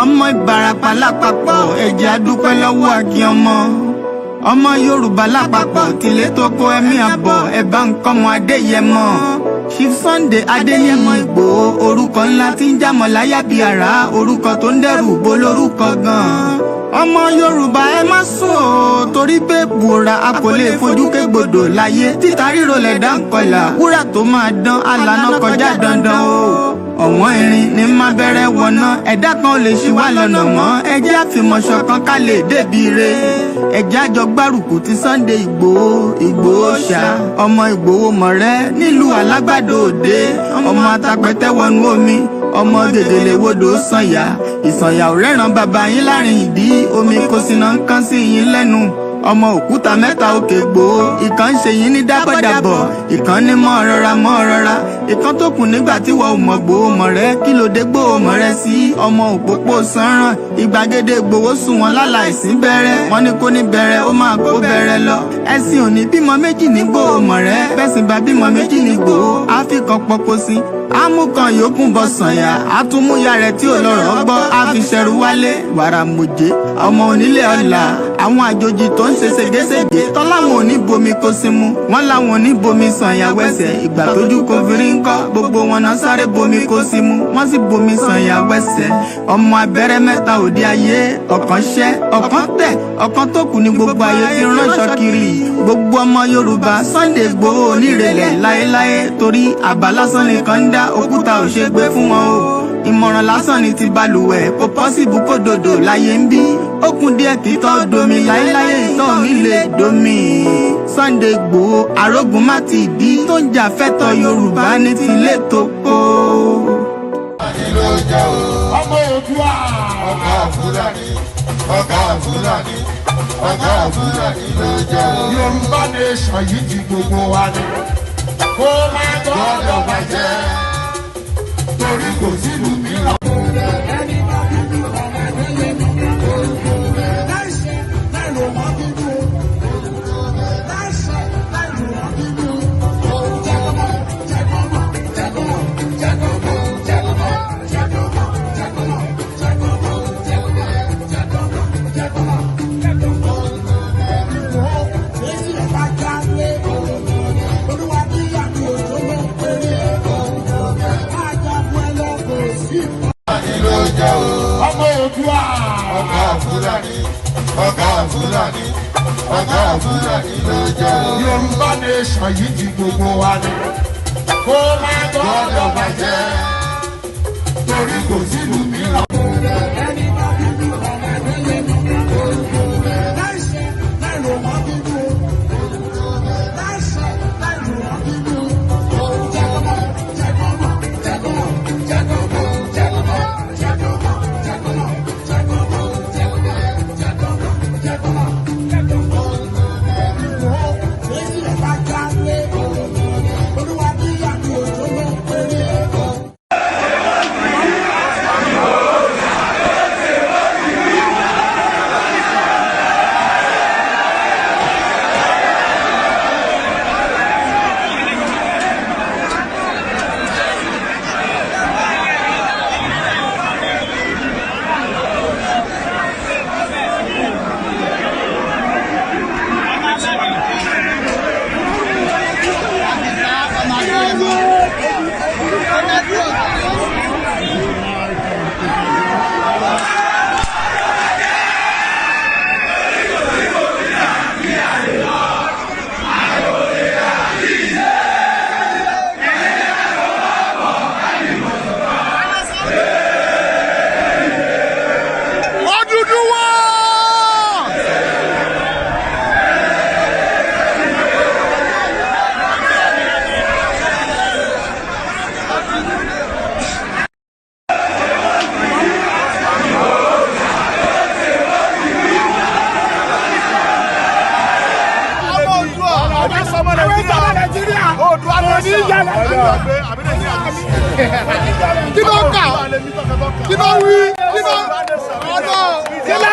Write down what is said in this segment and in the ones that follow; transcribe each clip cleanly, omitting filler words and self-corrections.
Ọmọ Ìbàràpá lápapọ̀ ẹ̀jẹ̀ adúpẹ́ lọ́wọ́ Akin ọmọ Yorùbá lápapọ̀ tìlé tó kó ẹ̀mí àbọ̀ ẹ̀bá nǹkan mọ́ Adéyẹmọ. Chief Sunday Adéyẹmọ Ìgbòho orúkọ ńlá tí ń jámọ̀ láyà bí àrá orúkọ tó ń dẹrù bo lórúkọ gan-an. Ọmọ Yorùbá ẹ má sùn o torí pé bùrà a kò lè fojú kégbodò láyé títa ríro lẹ̀dá ń kọlà wúrà tó máa dán alànà kọjá dandan o. Ọ̀wọ́n irin ní má bẹ̀rẹ̀ wọ̀nà ẹ̀dá kan ò lè ṣì wá lọ́nà mọ́ ẹjẹ́ àfìmọ̀ṣọ̀ kan ká lè débi re ẹjẹ́ àjọ gbárùkù ti Sunday Ìgbòho ṣá ọmọ Ìgbòho mọ̀rẹ́ nílùú Alágbàdo Òde ọmọ atapẹ̀tẹ̀ wọnú omi ọmọ gèdèlè wodò sànyà ìsànyà ò rẹ́ràn bàbá yín láàrin ìdí omi kò sínà ń kán sí yín lẹ́nu ọmọ òkúta mẹ́ta òkè Ìgbòho ìkan ń ṣe yín ní dábọ̀dàbọ̀ ìkan ní mọ́ rọra ìkan tó kù nígbà tí wọ́n ò mọ̀ Ìgbòho mọ̀rẹ́ kí ló dé Ìgbòho mọ̀rẹ́ sí ọmọ òpópó sanran ìgbàgede Ìgbòho sùn wọn láláìsí bẹ̀rẹ̀ wọn ní kó ní bẹ̀rẹ̀ ó máa kó bẹ̀rẹ̀ lọ ẹ̀sìn òní bímọ méjì ní Ìgbòho mọ̀rẹ́ bẹ́sìn bá bímọ méjì ní Ìgbòho áfíkan pọpọ sí amúkan yòókù bọ sànyà àtúmúyà rẹ̀ tí ò lọ́rọ̀ gbọ́ àfiṣẹrù wálé wàrà mòjé ọmọ onílé ọlà àwọn àjòjì tó ń ṣe ségesège tọ́láwọn ò ní bomi kó sí mu wọ́n láwọn ò ní bomi sànyà wẹ́sẹ̀ ìgbà tójú kò fi rí ńkọ́ gbogbo wọn náà sáré bomi kó sí mu wọ́n sì bomi sànyà wẹ́sẹ̀ ọmọ abẹ́rẹ́ mẹ́ta òde ayé ọ̀kan ṣẹ́ ọ̀kan tẹ̀ ọ̀kan tó kù ní gbogbo ayé fi ránṣọ kiri gbogbo ọmọ Yorùbá Sunday Ìgbòho onírèlẹ̀ láéláé torí àbá lásán nìkan ń dá òkúta ò ṣe gbé fún wọn o ìmọ̀ràn lásán ni ti balùwẹ̀ kò pọ́sibú kó dòdò láyé ń bí ó kún díẹ̀ kí tọ́ domi láéláyé ìtọ́ mi lè domi. Sunday Ìgbòho arógun má ti dí tó ń jà fẹ́tọ̀ Yorùbá ní tilé tó kó. ọmọ Oòduà ọ̀gá Fúlàní ló jẹ́ o. Yorùbá nation yìí ti gbogbo wa ni kó má gbọ́dọ̀ bàjẹ́ torí kò sílùú mìíràn. ọmọ Oòduà ọ̀gá Fúlàní ló jẹ́ o. Yorùbá nation yìí ti gbogbo wa ni kó má gbọ́dọ̀ bàjẹ́ torí kò sílùú mìíràn. Kí ló kà? Kí ló wí? Kí ló ọ̀dọ̀? Kí ló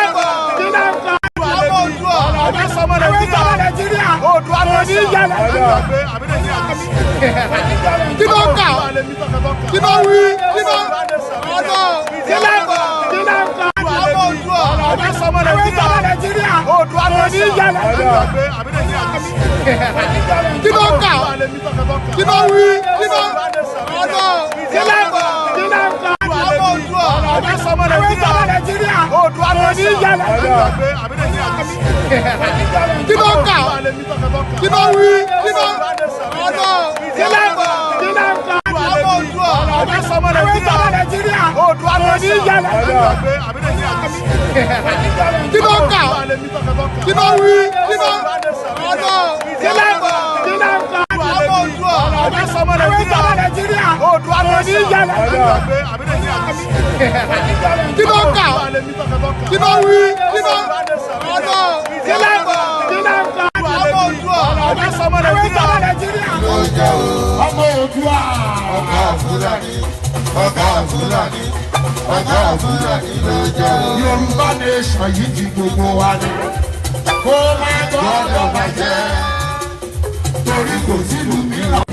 kà? Ọmọ Oòduà. Ọmọ sọmọ Nàìjíríà. Oòduà ló Kí ló kà? Kí ló wí? Kí ló? Ọmọ Nàìjíríà. Kí ló kà? Kí ló wí? Kí ló? Kí ló kà? Kí ló wí? Kí ló? Kí ló kà? Kí ló wí? Kí ló? Kí ló kà? Kí ló wí? Kí ló? Ọmọ Oòduà. Ọ̀gá Fúlàní, ọ̀gá Fúlàní, ọ̀gá Fúlàní ló jẹ́ o. Yorùbá nation yìí ti gbogbo wa ni. Kó má gbọ́dọ̀ bàjẹ́. Torí kò sílùú mìíràn.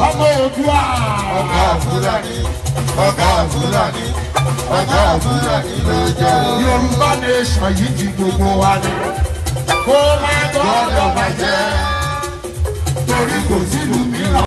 Ọmọ Oòduà. Ọ̀gá Fúlàní, ọ̀gá Fúlàní, ọ̀gá Fúlàní ló jẹ́ o. Yorùbá nation yìí ti gbogbo wa ni. Kó má gbọ́dọ̀ bàjẹ́. Torí kò sílùú mìíràn.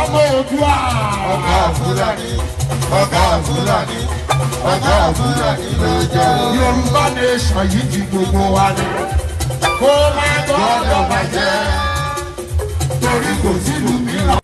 Ọmọ Oòduà. Ọ̀gá Fúlàní, ọ̀gá Fúlàní, ọ̀gá Fúlàní ló jẹ́ o. Yorùbá nation yìí ti gbogbo wa ni. Kó má gbọ́dọ̀ bàjẹ́. Torí kò sílùú mìíràn.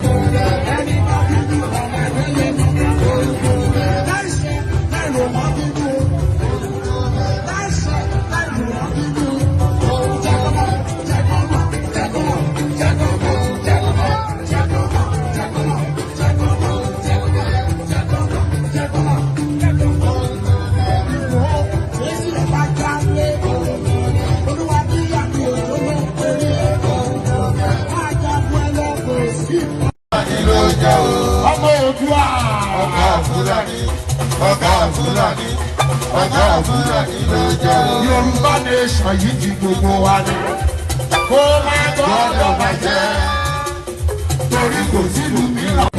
Ọmọ Oòduà. Ọ̀gá Fúlàní, ọ̀gá Fúlàní, ọ̀gá Fúlàní ló jẹ́ o. Yorùbá nation yìí ti gbogbo wa ni. Kó má gbọ́dọ̀ bàjẹ́. Torí kò sílùú mìíràn.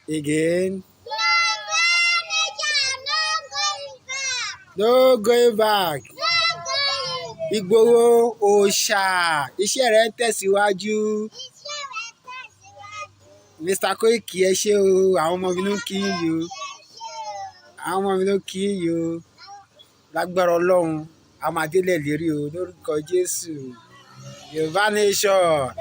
Again. No going back. Ìgbòho òòṣà iṣẹ́ rẹ̀ ń tẹ̀síwájú. Mr. Koiki ẹ ṣé o, àwọn ọmọ mi ló ń kí yín o. Àwọn ọmọ mi ló ń kí yín o. Lágbára Ọlọ́run, a máa délẹ̀ lérí o lórúkọ Jésù. Yorùbá nation.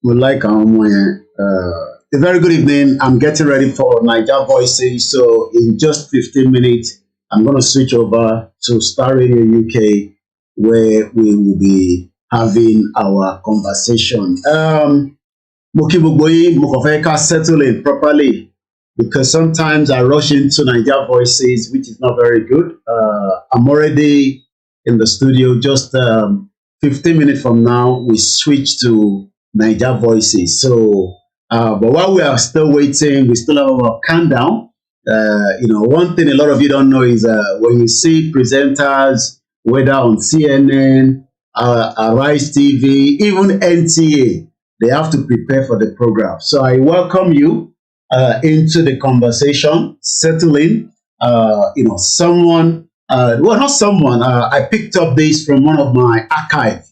We like our moment. A very good evening. I'm getting ready for Niger Voices. So in just 15 minutes, I'm going to switch over to Star Radio UK, where we will be having our conversation. Moki Bugboyi, Mokofeka, settle in properly, because sometimes I rush into Niger Voices, which is not very good. I'm already in the studio. Just 15 minutes from now, we switch to Niger Voices. So, but while we are still waiting, we still have our countdown. One thing a lot of you don't know is when you see presenters, whether on CNN, Arise TV, even NTA, they have to prepare for the program. So I welcome you into the conversation, settle in. Someone, well, not someone, I picked up this from one of my archive.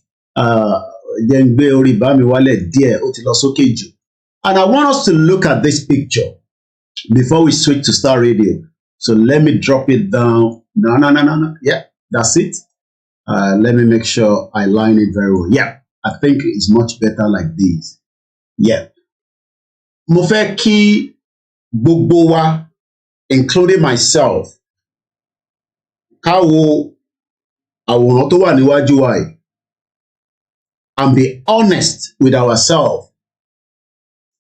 And I want us to look at this picture before we switch to Star Radio. So let me drop it down. No. Yeah, that's it. Let me make sure I line it very well. Yeah, I think it's much better like this. Yeah. Mo fẹ́ kí gbogbo wa, including myself, ká wo àwòrán tó wà níwájú wa yìí and be honest with ourselves.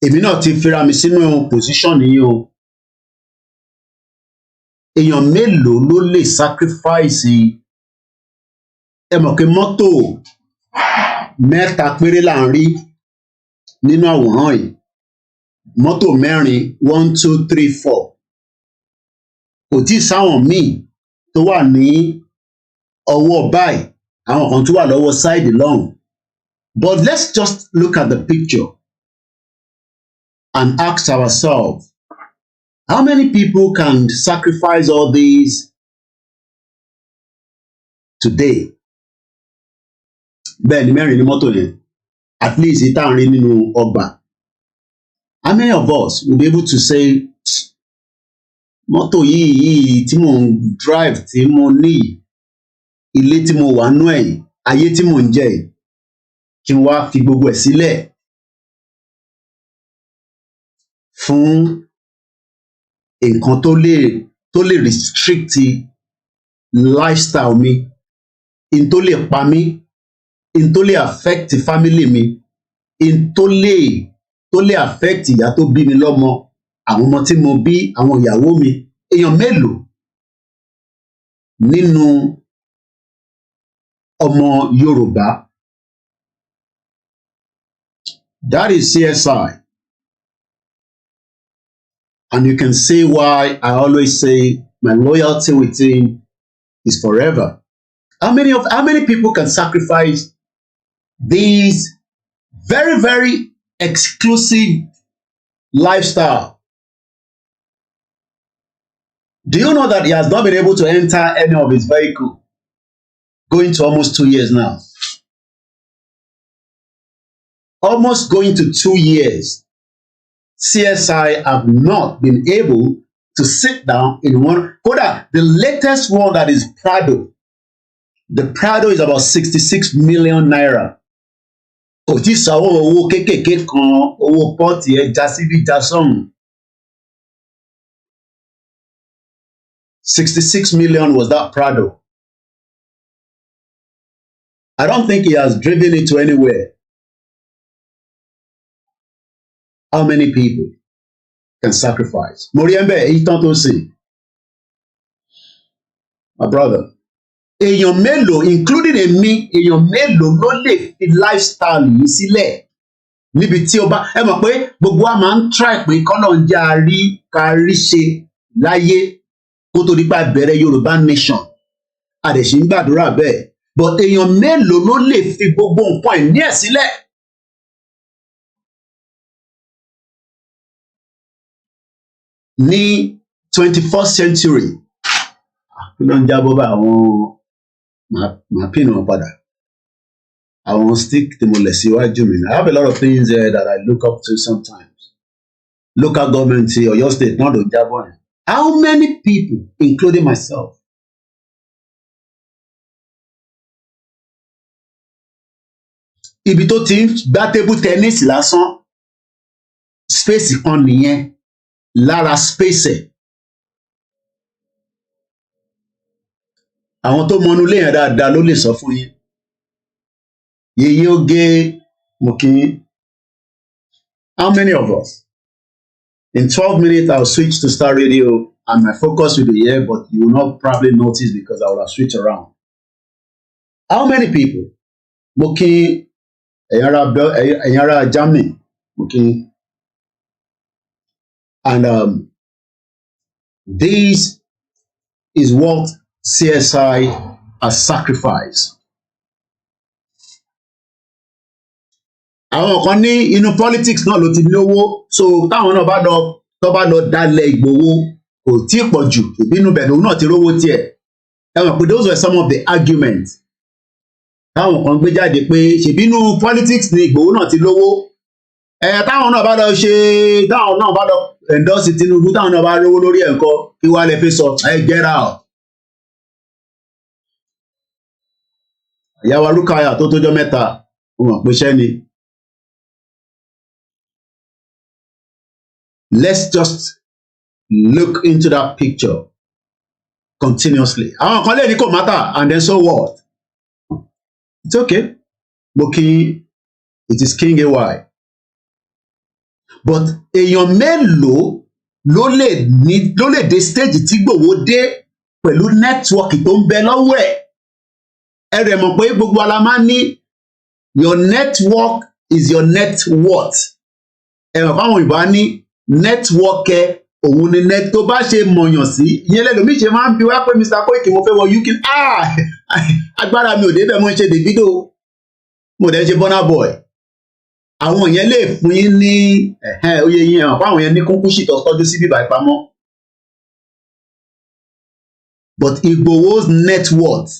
Èmi náà ti fira mi sínú position yìí o. Èèyàn mélòó ló lè sacrifice? Ẹ mọ̀ pé mọ́tò mẹ́ta péré là ń rí nínú àwòrán yìí. Mọ́tò mẹ́rin 1, 2, 3, 4. Kò tí ì sáwọn míì tó wà ní ọwọ́ báyìí, àwọn kan tó wà lọ́wọ́ side lọ́hùn. But let's just look at the picture and ask ourselves, how many people can sacrifice all these today? Bẹ́ẹ̀ ni mẹ́rin ní mọ́tò yẹn, at least ìta ń rí nínú ọgbà. How many of us will be able to say, mọ́tò yìí tí mò ń drive, tí mo ní, ilé tí mo wà nú ẹ̀, ayé tí mò ń jẹ, kí n wá fi gbogbo ẹ̀ sílẹ̀ fún nǹkan tó lè restrict lifestyle mi, in tó lè pa mí, in tó lè affect family mi, in tó lè affect ìyá tó bí mi lọ́mọ, àwọn ọmọ tí mo bí, àwọn ìyàwó mi. Èèyàn mélòó nínú ọmọ Yorùbá? That is CSI. And you can see why I always say my loyalty with him is forever. How many people can sacrifice these very, very exclusive lifestyle? Do you know that he has not been able to enter any of his vehicle going to almost 2 years now? Almost going to 2 years. CSI have not been able to sit down in one. Koda, the latest one that is Prado. The Prado is about 66 million naira. Kò tí sanwó owó kékèké kan, owó pọ́ọ̀tì ẹja síbí já sọ́hùn. 66 million was that Prado. I don't think he has driven it to anywhere. How many people can sacrifice? Moriembe, my brother. Èèyàn mélòó, including èmi, èèyàn mélòó ló lè fi lifestyle yìí sílẹ̀ níbi tí ó bá, ẹ mọ̀ pé gbogbo wa máa ń try pé kọ́nà ń jẹ́ kárí ṣe láyé kó tó dípà bẹ̀rẹ̀ Yorùbá nation. A dẹ̀ ṣì ń gbàdúrà bẹ́ẹ̀. But èèyàn mélòó ló lè fi gbogbo nǹkan ẹ̀ ní ẹ̀ sílẹ̀ ní 21st century kí ló ń jábọ́ bá àwọn màá pín wọn padà àwọn stick tí mo lẹ̀ síwájú mi. I have a lot of things that I look up to sometimes. Local government ti Ọ̀yọ́ state náà ló ń jábọ́ yẹn. How many people, including myself, ibi tó ti ń gbá table tennis lásán space kan nìyẹn lára space ẹ̀. Àwọn tó mọnú léyìn dáadáa ló lè sọ fún yín. Yeye oge mo kí yín. How many of us? In 12 minutes, I'll switch to Star Radio and my focus will be here, but you will not probably notice because I will have switched around. How many people? Mo kí ẹ̀yin ará Germany. Mo kí yín. And this is what CSI has sacrificed. Àwọn kan ní inú politics náà ló ti lówó, so táwọn náà bá lọ dalẹ̀ Ìgbòho kò tí ì pọ̀ jù ìbínú bẹ̀ lòun náà ti rówó tiẹ̀. Ẹ mọ̀ pé those were some of the arguments táwọn kan gbé jáde pé ṣèbínú politics ni Ìgbòho náà ti lówó. Táwọn náà bá lọ endorse Tinubu, táwọn náà bá rówó lórí ẹ̀ ńkọ́ kí wàá lè fi sọ get out. Ìyàwó Rúkàyà tó tójọ́ mẹ́ta ó mọ̀ pé iṣẹ́ ni. Let's just look into that picture continuously. Àwọn kan lè ní kò matter and then so what? It's okay. Boki, it is King AY. But èèyàn mélòó ló lè dé stage tí Ìgbòho dé pẹ̀lú nẹ́tíwọ́ọ̀kì tó ń bẹ lọ́wọ́ ẹ̀. Ẹ rẹ̀ mọ̀ pé gbogbo ala máa ń ní your network is your net worth. Ẹ mọ̀ fáwọn òyìnbó á ní network ẹ òun ni net tó bá ṣe mọ̀yàn sí. Ìyẹn lẹ́lòmíì ṣe máa ń bi wá pé Mr. Koiki mo fẹ́ wọ UK. Agbára mi ò débẹ̀ mo ń ṣe Davido, mo dẹ̀ ṣe Burna Boy. Àwọn yẹn lè fún yín ní oyè yín hàn fáwọn yẹn ní kúnkún sì tọ́jú sí bíbá ìpamọ́. But Igboho's net worth.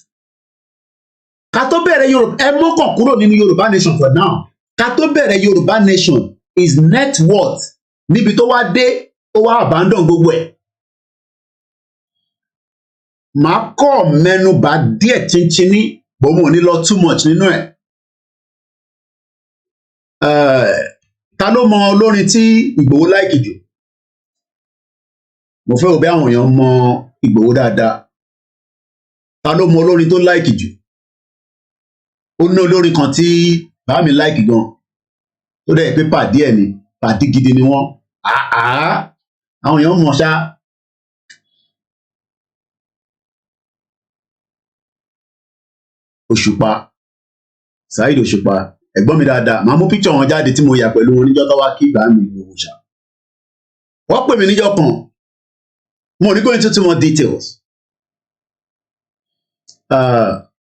Ká tó bẹ̀rẹ̀ Yorùbá, ẹ mọ́kàn kúrò nínú Yorùbá nation for now. Ká tó bẹ̀rẹ̀ Yorùbá nation is net worth. Níbi tó wá dé, ó wá abandon gbogbo ẹ̀. Màá kọ́ mẹ́nubà díẹ̀ tíntíní, bó mo ní lọ too much nínú ẹ̀. Ta ló mọ olórin tí Ìgbòho láìkì jù? Mo fẹ́ wò bí àwọn èèyàn mọ Ìgbòho dáadáa. Ta ló mọ olórin tó láìkì jù? Ó ní olórin kan tí bàbá mi láìkì gan, tó dẹ̀ pé pàdé ẹ̀ ni, pàdé gidi ni wọ́n. Àwọn èèyàn mọ̀ ṣá. Òṣùpá, Saheed Òṣùpá, ẹ̀gbọ́n mi dáadáa. Màá mú picture wọn jáde tí mo yà pẹ̀lú wọn níjọ́ tó wá kí bàbá mi Ìgbòho ṣá. Wọ́n pè mí níjọ́ kan. Mo ní go into too much details.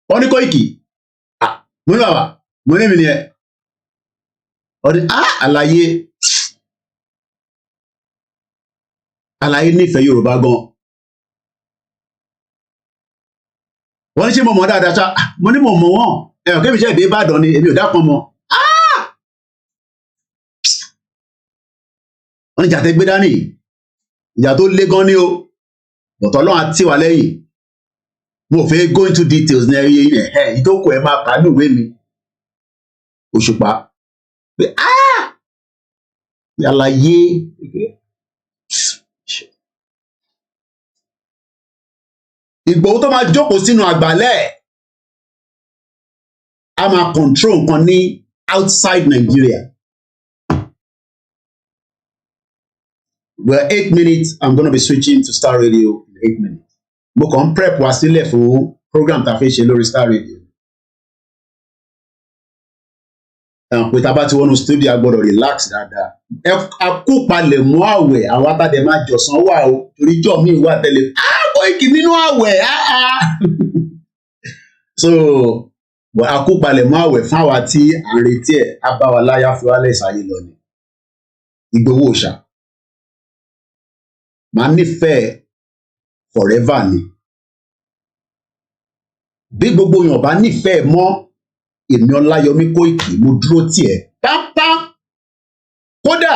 Wọ́n ní Koiki. Mo ní bàbá, mo ní mi ni ẹ. Wọ́n ní àlàyé nífẹ̀ẹ́ Yorùbá gan. Wọ́n ní ṣé mo mọ̀ dáadáa ṣá. Mo ní mo mọ̀ wọ́n. Ẹ̀rọ kébì iṣẹ́ ìdè Ìbàdàn ni èmi ò dápọn mọ́. Wọ́n ní ìjà tẹ́ gbé dání. Ìjà tó lé gan ni o. Bọ̀tọ̀ Ọlọ́run á tì wá lẹ́yìn. Mo fẹ́ go into details ní ìdókò ẹ̀ máa kà ní ìwé mi. Òṣùpá. Pé àlàyé. Ìgbòho tó máa jókòó sínú àgbàlẹ̀ a máa control nǹkan ní outside Nigeria. Well, 8 minutes, I'm going to be switching to Star Radio in 8 minutes. Mo kàn prep wá sílẹ̀ fún program tá a fẹ́ ṣe lórí Star Radio. Pé tá a bá ti wọnú studio a gbọ́dọ̀ relax dáadáa. A kó palẹ̀ mọ́ àwẹ̀ àwọn atádẹ máa jọ̀sán wà o torí jọ̀ mí wà tẹ́lẹ̀. Koiki nínú àwẹ̀ so a kó palẹ̀ mọ́ àwẹ̀ fún àwa tí à ń retí ẹ̀ á bá wa láyà fi wálẹ̀ ìsáyé lọ ni. Ìgbòho ṣá. màá nífẹ̀ẹ́ forever ni. Bí gbogbo èèyàn bá nífẹ̀ẹ́ mọ́ èmi Ọláyọmí Kóìkì mo dúró tiẹ̀ pápá. Kódà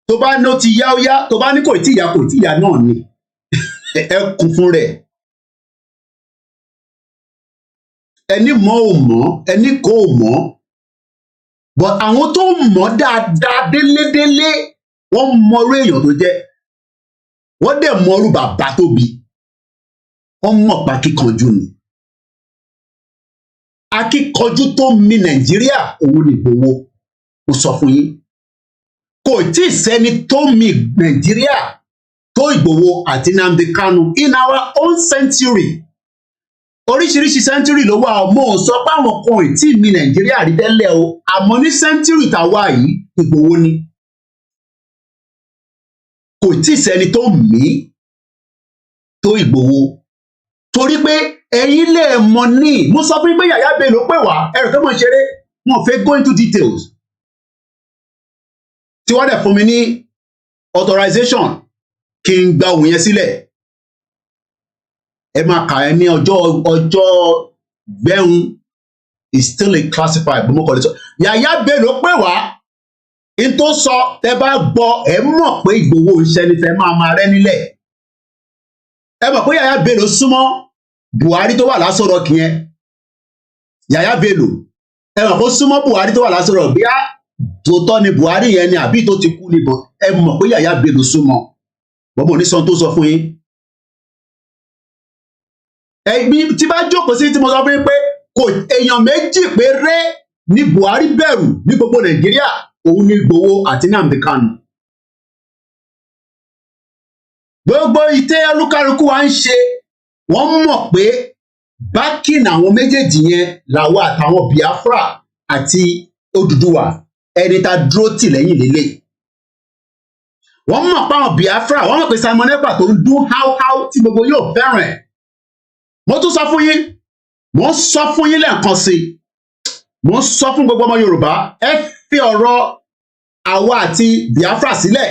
tó bá ní ó ti yá ó yá, tó bá ní kò tí ìyá náà ni ẹ kún fún rẹ̀. Ẹni mọ̀ ò mọ̀, ẹni kò mọ̀, but àwọn tó mọ̀ dáadáa délédélé wọ́n mọrú èèyàn tó jẹ́, wọ́n dẹ̀ mọrú bàbá tó bí, wọ́n mọ̀ pa kíkanjú ni. Akíkanjú tó mi Nàìjíríà òun ni Ìgbòho. Mo sọ fún yín, kò tí ì sẹ́ni tó mi Nàìjíríà tó Ìgbòho àti Nnamdi Kanu in our own century. Oríṣiríṣi century ló wà ọmọ ò sọ pé àwọn kan ì tí mi Nàìjíríà rí tẹ́lẹ̀ o, àmọ́ ní century tàwa yìí Ìgbòho ni. Kò tí ì sẹ́ni tó mí tó Ìgbòho, torí pé ẹ̀yin lè mọ̀ ní. Mo sọ fún yín pé Yàyà Bello pè wá ẹ̀rọ tó mọ̀ ṣeré, wọn fẹ́ go into details. Tí wọ́n dẹ̀ fún mi ní authorization kí n gba òun yẹn sílẹ̀. Ẹ máa kà ẹ ní ọjọ́ gbẹ̀hún is still a classified bí mo kọ́ lè sọ. Yàyà Bello pè wá n tó sọ tẹ bá gbọ́ ẹ mọ̀ pé Ìgbòho iṣẹ́ ni fẹ́ máa rẹ́ nílẹ̀. Ẹ mọ̀ pé Yàyà Bello súnmọ́ Buhari tó wà l'Aso Rock yẹn. Yàyà Bello ẹ mọ̀ pé ó súnmọ́ Buhari tó wà l'Aso Rock bí tòótọ́ ni Buhari yẹn ni àbí tó ti kú ni, bọ̀ ẹ mọ̀ pé Yàyà Bello súnmọ́. Bọ́mọ̀ onísan tó sọ fún yín. Ẹ̀mí tí bá jókòó sí tí mo sọ fún yín pé kò èèyàn méjì péré ní Buhari bẹ̀rù ní gbogbo Nàìjíríà, òun ni Ìgbòho àti Nnamdi Kanu. Gbogbo ìtẹ́ olúkálùkù wa ń ṣe, wọ́n mọ̀ pé bákìn àwọn méjèèjì yẹn làwọn àtàwọn Biafra àti Odùduwà ẹni tá dúró tì lẹ́yìn lélẹ̀. Wọ́n mọ̀ pé àwọn Biafra, wọ́n mọ̀ pé Simon Ekpa tó ń dún háúháú tí gbogbo yóò fẹ́ràn ẹ̀. Mo tún sọ fún yín, mo ń sọ fún yín lẹ́ẹ̀kan sí i, mo ń sọ fún gbogbo ọmọ Yorùbá, ẹ fi ọ̀rọ̀ àwa àti Biafra sílẹ̀.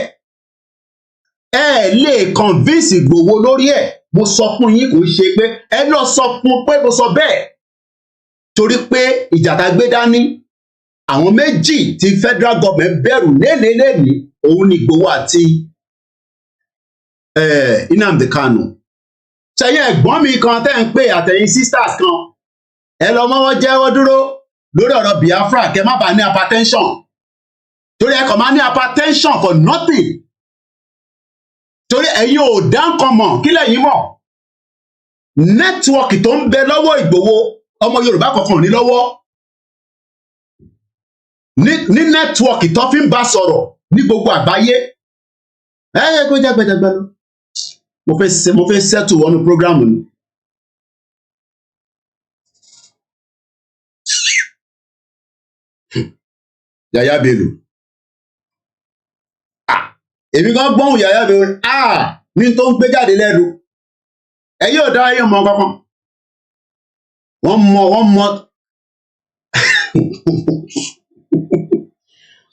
Ẹ lè convince Ìgbòho lórí ẹ̀. Mo sọ fún yín, kò ṣe pé ẹ lọ sọ fún pé mo sọ bẹ́ẹ̀, torí pé ìjà tá gbé dání àwọn méjì tí federal government bẹ̀rù lélẹ́lẹ́ni òun ni Ìgbòho àti Nnamdi Kanu. Ṣẹ̀yìn ẹ̀gbọ́n mi kan tẹ́ ń pè àtẹ̀yìn sisters kan, ẹ lọ mọ́wọ́ jẹ́wọ́ dúró lórí ọ̀rọ̀ Biafra kẹ́ má bàa ní hypertension, torí ẹ kàn máa ní hypertension for nothing. Torí ẹ̀yin ò dá nǹkan mọ̀, kí lẹ̀yin mọ̀? Nẹ́tíwọ̀kì tó ń bẹ lọ́wọ́ Ìgbòho ọmọ Yorùbá kankan ní lọ́wọ́. Ní nẹ́tíwọ̀kì tó fi ń bá sọ̀rọ̀ ní gbogbo àgbáyé. Ẹ kó jẹ́ gbẹdẹgbẹ lọ. Mo fẹ́ settle wọnú program ni. Yàyà Bello. Èmi kan gbọ́hùn Yàyà Bello ní tó ń gbé jáde lẹ́nu. Ẹ yóò dá ayé mọ kankan. Wọ́n mọ.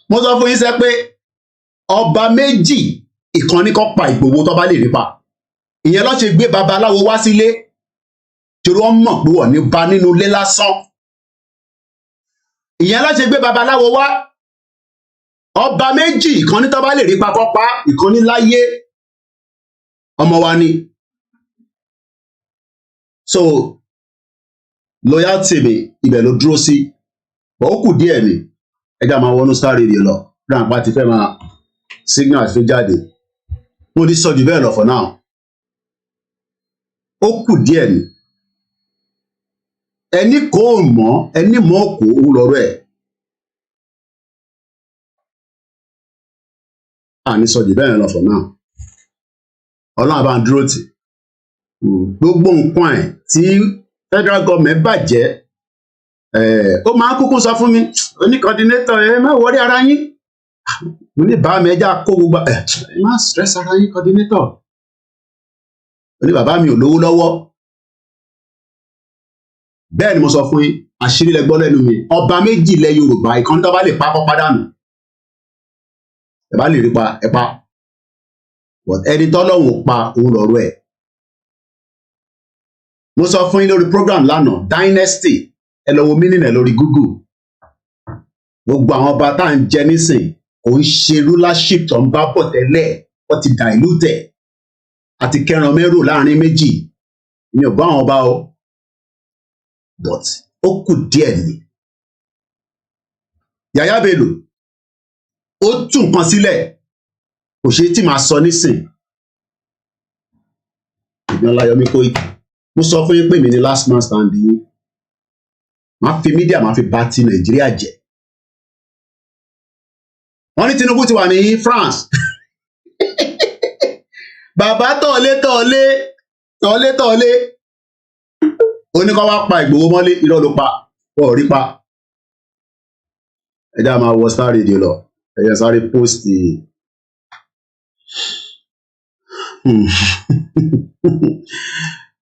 Mo sọ fún yín sẹ́ pé ọba méjì ìkànnì kan pa Ìgbòho tó bá lè rí pa. Ìyẹn ló ṣe gbé babaláwo wá sílé, torí wọ́n mọ̀ pé wọ́n ní ba nínú ilé lásán. Ìyẹn ló ṣe gbé babaláwo wá. Ọba méjì ìkànnì tó bá lè rí pa kọ́ pa, ìkànnì láyé ọmọ wa ni. So loyalty mi ibẹ̀ ló dúró sí, but ó kù díẹ̀ ni ẹja máa wọnú Star Radio lọ ráńpá ti fẹ́ máa signal tó jáde. Mo ní sọ jù bẹ́ẹ̀ lọ for now. Ó kù díẹ̀ ni ẹni kò mọ̀ ẹni mọ̀ kò ń lọ́rọ̀ ẹ̀. Àní sọ jù bẹ́ẹ̀ lọ for now. Ọlọ́run àbá ń dúró tì. Gbogbo nǹkan ẹ̀ tí federal government bàjẹ́, ó máa kúkú sọ fún mi, oní coordinator ẹ má wọrí ara yín. Mo ní bá mi ẹja kó gbogbo ẹ má stress ara yín coordinator. Oní bàbá mi ò lówó lọ́wọ́. Bẹ́ẹ̀ ni mo sọ fún yín, àṣírí lẹ gbọ́ lẹ́nu mi. Ọba méjì lẹ Yorùbá, ìkan tó bá lè pa kọ́ padànù. Ẹ bá lè rí pa ẹ pa. but ẹni tọ́lọ́hun pa òun lọ́rọ̀ ẹ̀. Mo sọ fún yín lórí program lánàá Dynasty ẹ lọ wo mínínà lórí Google. Gbogbo àwọn ọba tá à ń jẹ nísìn kò ń ṣe rulership tó ń bá bọ̀ tẹ́lẹ̀ wọ́n ti dilute ẹ̀ àti kẹran mẹ́rò láàrin méjì ní ọba àwọn ọba o but ó kù díẹ̀ ni. Yàyà Bello ó tún nǹkan sílẹ̀ kò ṣe tí màá sọ nísìn. Ọláyọmí Kóìkì mo sọ fún yín pé mi ni last man standing yín máa fi mídíà máa fi bà ti Nàìjíríà jẹ́. Wọ́n ní Tinubu ti wà ní France bàbá tọ̀lé oníkọ́ wá pa Ìgbòho mọ́lé irọ́ ló pa wọ́n ò rí pa. Ẹ dá máa wọ Star Radio lọ ẹ̀yẹ sáré post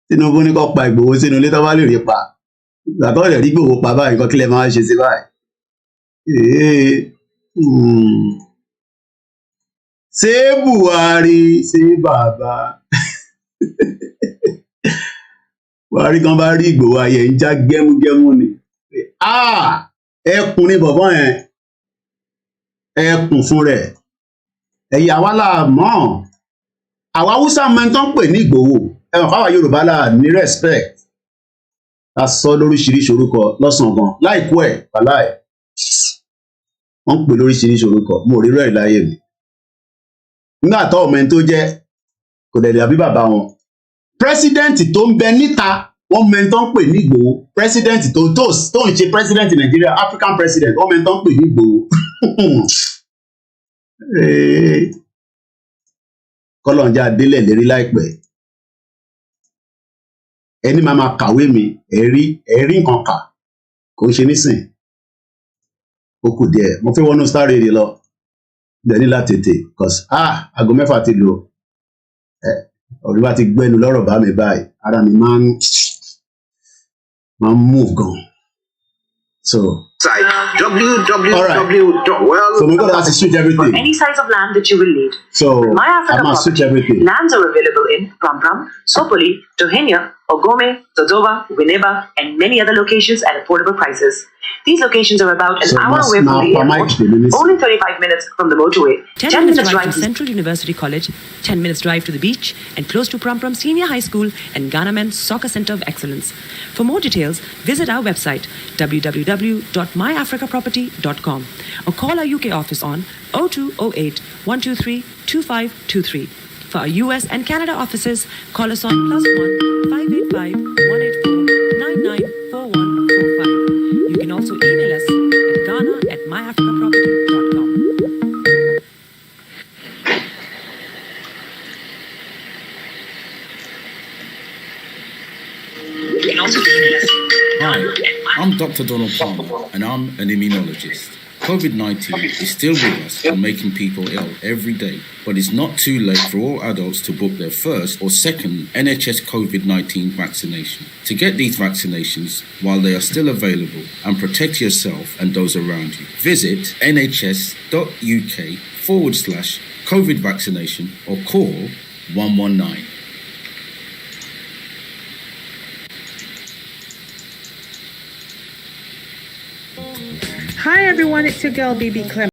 Tinubu ní kó pa Ìgbòho sínú ilé tó bá lè rí pa gbàtọ́ rẹ̀ rí Ìgbòho pa báyìí nǹkan kílẹ̀ máa ń ṣe sí báyìí. Ṣé Buhari ṣé bàbá Buhari kan bá rí Ìgbòho ayẹ ń já gẹ́múgẹ́mú ni. Ẹkùn ni bọ̀bọ́ yẹn ẹkùn fún rẹ̀ ẹ̀yà wa là mọ́ àwa Haúsá mẹ́ntán pè ní Ìgbòho ẹ̀wọ̀n fáwọn Yorùbá là ní respect a sọ lóríṣiríṣi orúkọ lọ́sàn-án gan láìkú ẹ̀ pàláì wọ́n ń pè lóríṣiríṣi orúkọ mo rí rẹ̀ láyé mi nígbà tó ọmọ ẹni tó jẹ́ kò dẹ̀ dàbí bàbá wọn pírẹsidẹ́ǹtì tó ń bẹ níta wọ́n mẹ́ntán pè ní Ìgbòho pírẹsidẹ́ǹtì tó ń ṣe pírẹsidẹ́ǹtì Nàìjíríà African president wọ́n mẹ́ntán pè ní Ìgbòho kọ́lọ́njà délẹ̀ lérí láìpẹ́ ẹni máa kàwé mi ẹ̀rí nǹkan kà kò ń ṣe nísìn ó kù díẹ̀ mo fẹ́ wọnú Star Radio lọ bẹ́ẹ̀ ní láti tètè cause aago 6 ti lò ọ̀rẹ́ bá ti gbẹ́nu lọ́rọ̀ bá mi báyìí ara mi máa ń move gan so. So we're going to have to switch everything. Any size of land that you will need. So My Africa I'm going to switch everything. Lands are available in Pram, Sopoli, Tohinya, Ogome, Dodoma, Winneba, and many other locations at affordable prices. These locations are about an hour away from the airport, only 35 minutes from the motorway, 10 minutes drive to Central University College, 10 minutes drive to the beach, and close to Pram Senior High School and Ghana Men's Soccer Center of Excellence. For more details, visit our website www.myafricaproperty.com or call our UK office on 0208 123 2523. For our US and Canada offices, call us on +1 585 184 994145. You can also email us at ghana@myafricaproperty.com. Hi, I'm Dr. Donald Palmer, and I'm an immunologist. COVID-19 is still with us and making people ill every day, but it's not too late for all adults to book their first or second NHS COVID-19 vaccination. To get these vaccinations while they are still available and protect yourself and those around you, visit nhs.uk/COVID vaccination or call 119. Hi everyone, it's your girl BB Clem.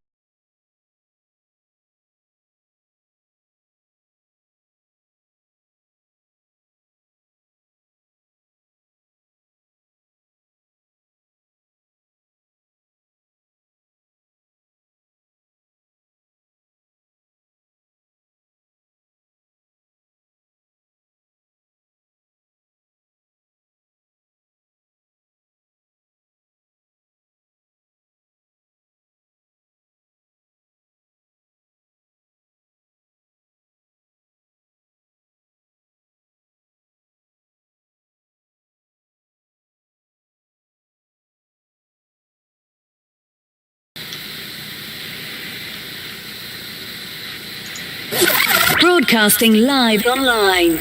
Broadcasting live online.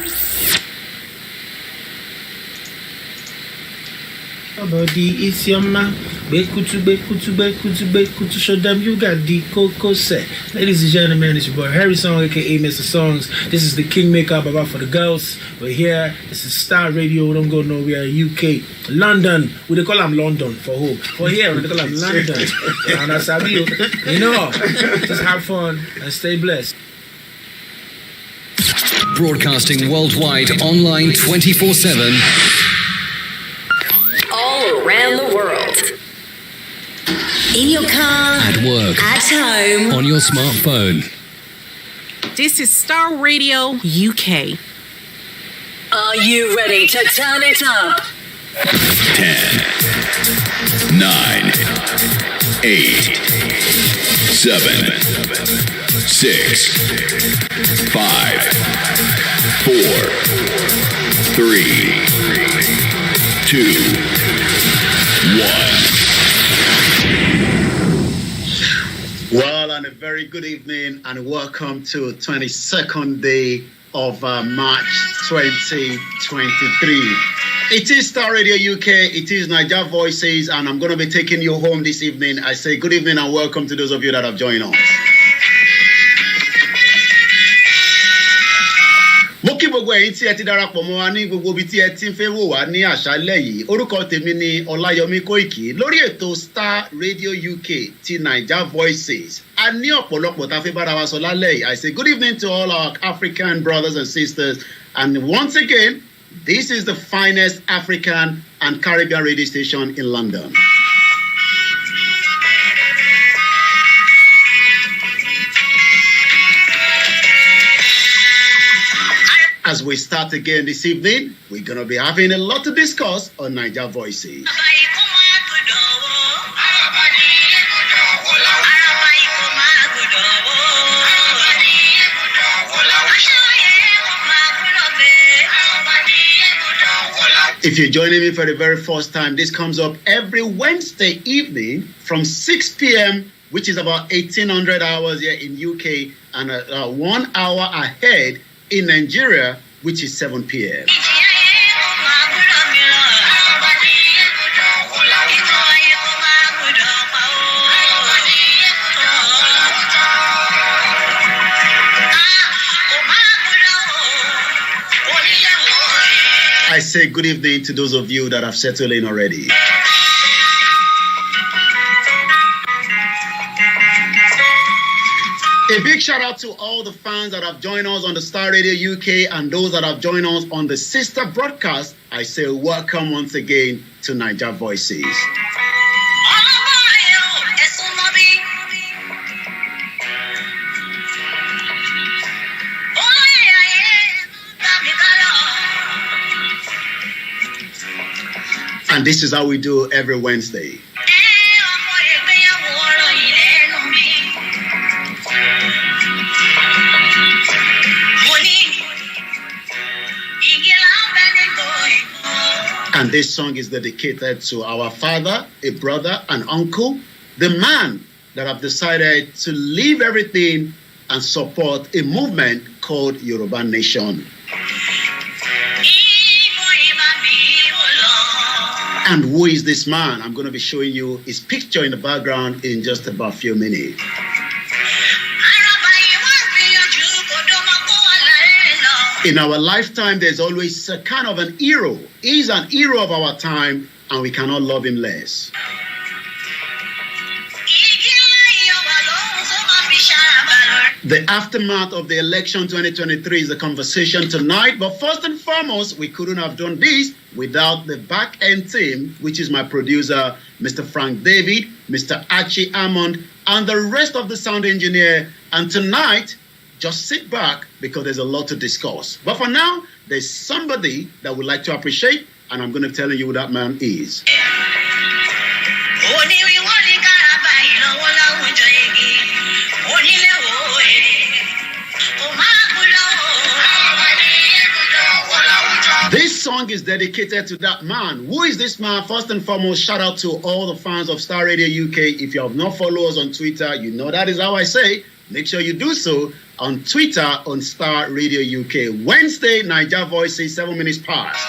body is your man. Bekutu, show them you got the Coco set. Ladies and gentlemen, it's your boy Harry Song, aka Mr. Songs. This is the Kingmaker Baba for the girls. We're here. This is Star Radio. We don't go nowhere. UK, London. We they call them London for who? For here, we they call them London. And that's how you know. Just have fun and stay blessed. Broadcasting worldwide, online 24/7. All around the world. In your car. At work. At home. On your smartphone. This is Star Radio UK. Are you ready to turn it up? 10, 9, 8, 7, 6, 5, 4, 3, 2, 1. Well, and a very good evening and welcome to 22nd day of March 2023. It is Star Radio UK, it is Niger Voices, and I'm going to be taking you home this evening. I say good evening and welcome to those of you that have joined us. Mo kí gbogbo ẹ̀yin tí ẹ ti darapọ̀ mọ́ wa ní gbogbo ibi tí ẹ ti ń fẹ́ wò wá ní àṣálẹ́ yìí. Orúkọ tèmi ni Ọláyọmí Kóìkì lórí ètò Star Radio UK ti Niger Voices. A ní ọ̀pọ̀lọpọ̀ tá a fẹ́ bára wa sọ lálẹ́ yìí. I say good evening to all our African brothers and sisters. And once again, this is the finest African and Caribbean radio station in London. As we start again this evening, we're going to be having a lot to discuss on Niger Voices. If you're joining me for the very first time, this comes up every Wednesday evening from 6 p.m., which is about 1800 hours here in UK, and 1 hour ahead in Nigeria, which is 7 p.m. I say good evening to those of you that have settled in already. A big shout out to all the fans that have joined us on the Star Radio UK and those that have joined us on the sister broadcast. I say welcome once again to Niger Voices. And this is how we do every Wednesday. And this song is dedicated to our father, a brother, an uncle, the man that have decided to leave everything and support a movement called Yorubanation. And who is this man? I'm going to be showing you his picture in the background in just about a few minutes. In our lifetime, there's always a kind of an hero. He's an hero of our time, and we cannot love him less. The aftermath of the election 2023 is the conversation tonight. But first and foremost, we couldn't have done this without the back-end team, which is my producer, Mr. Frank David, Mr. Archie Hammond, and the rest of the sound engineer. And tonight, just sit back because there's a lot to discuss. But for now, there's somebody that we'd like to appreciate, and I'm going to tell you who that man is. This song is dedicated to that man. Who is this man? First and foremost, shout out to all the fans of Star Radio UK. If you have not followed us on Twitter, you know that is how I say. Make sure you do so on Twitter on Star Radio UK. Wednesday, Niger Voices, 7 minutes past.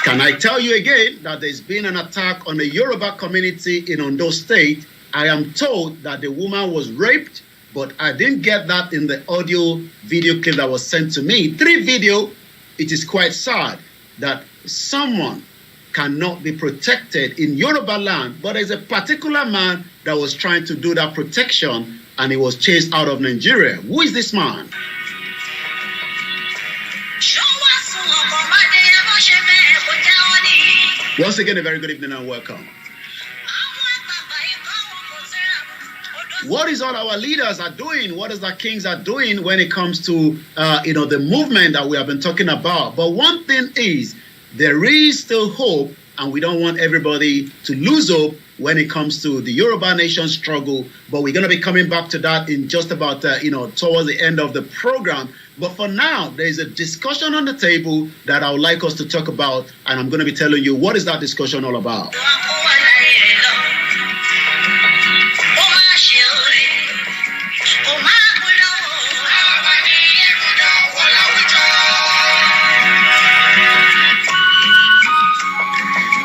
Can I tell you again that there's been an attack on the Yoruba community in Ondo State? I am told that the woman was raped, but I didn't get that in the audio video clip that was sent to me. 3 video, it is quite sad that someone cannot be protected in Yoruba land, but there's a particular man that was trying to do that protection and he was chased out of Nigeria. Who is this man? Once again, a very good evening and welcome. What is all our leaders are doing? What is the kings are doing when it comes to the movement that we have been talking about? But one thing is, there is still hope, and we don't want everybody to lose hope when it comes to the Yoruba nation struggle. But we're going to be coming back to that in just about towards the end of the program. But for now, there is a discussion on the table that I would like us to talk about, and I'm going to be telling you what is that discussion all about.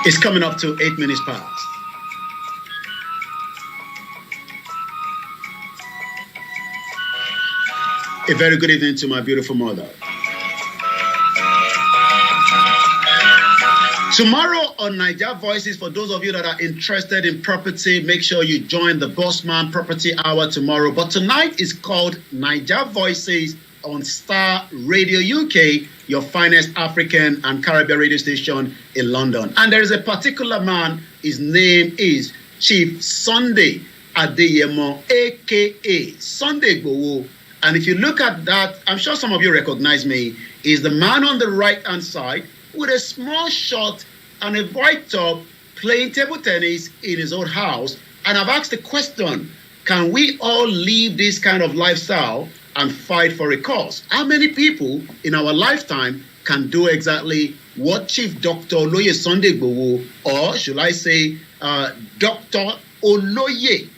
It's coming up to 8 minutes past. A very good evening to my beautiful mother. Tomorrow on Niger Voices, for those of you that are interested in property, make sure you join the Bossman Property Hour tomorrow. But tonight is called Niger Voices on Star Radio UK, your finest African and Caribbean radio station in London. And there is a particular man, his name is Chief Sunday Adeyemo, aka Sunday IGBOHO. And if you look at that, I'm sure some of you recognize me, is the man on the right-hand side with a small shot and a white top playing table tennis in his own house. And I've asked the question, can we all live this kind of lifestyle and fight for a cause? How many people in our lifetime can do exactly what Chief Dr. Oloye Sunday IGBOHO, or should I say Dr. Oloye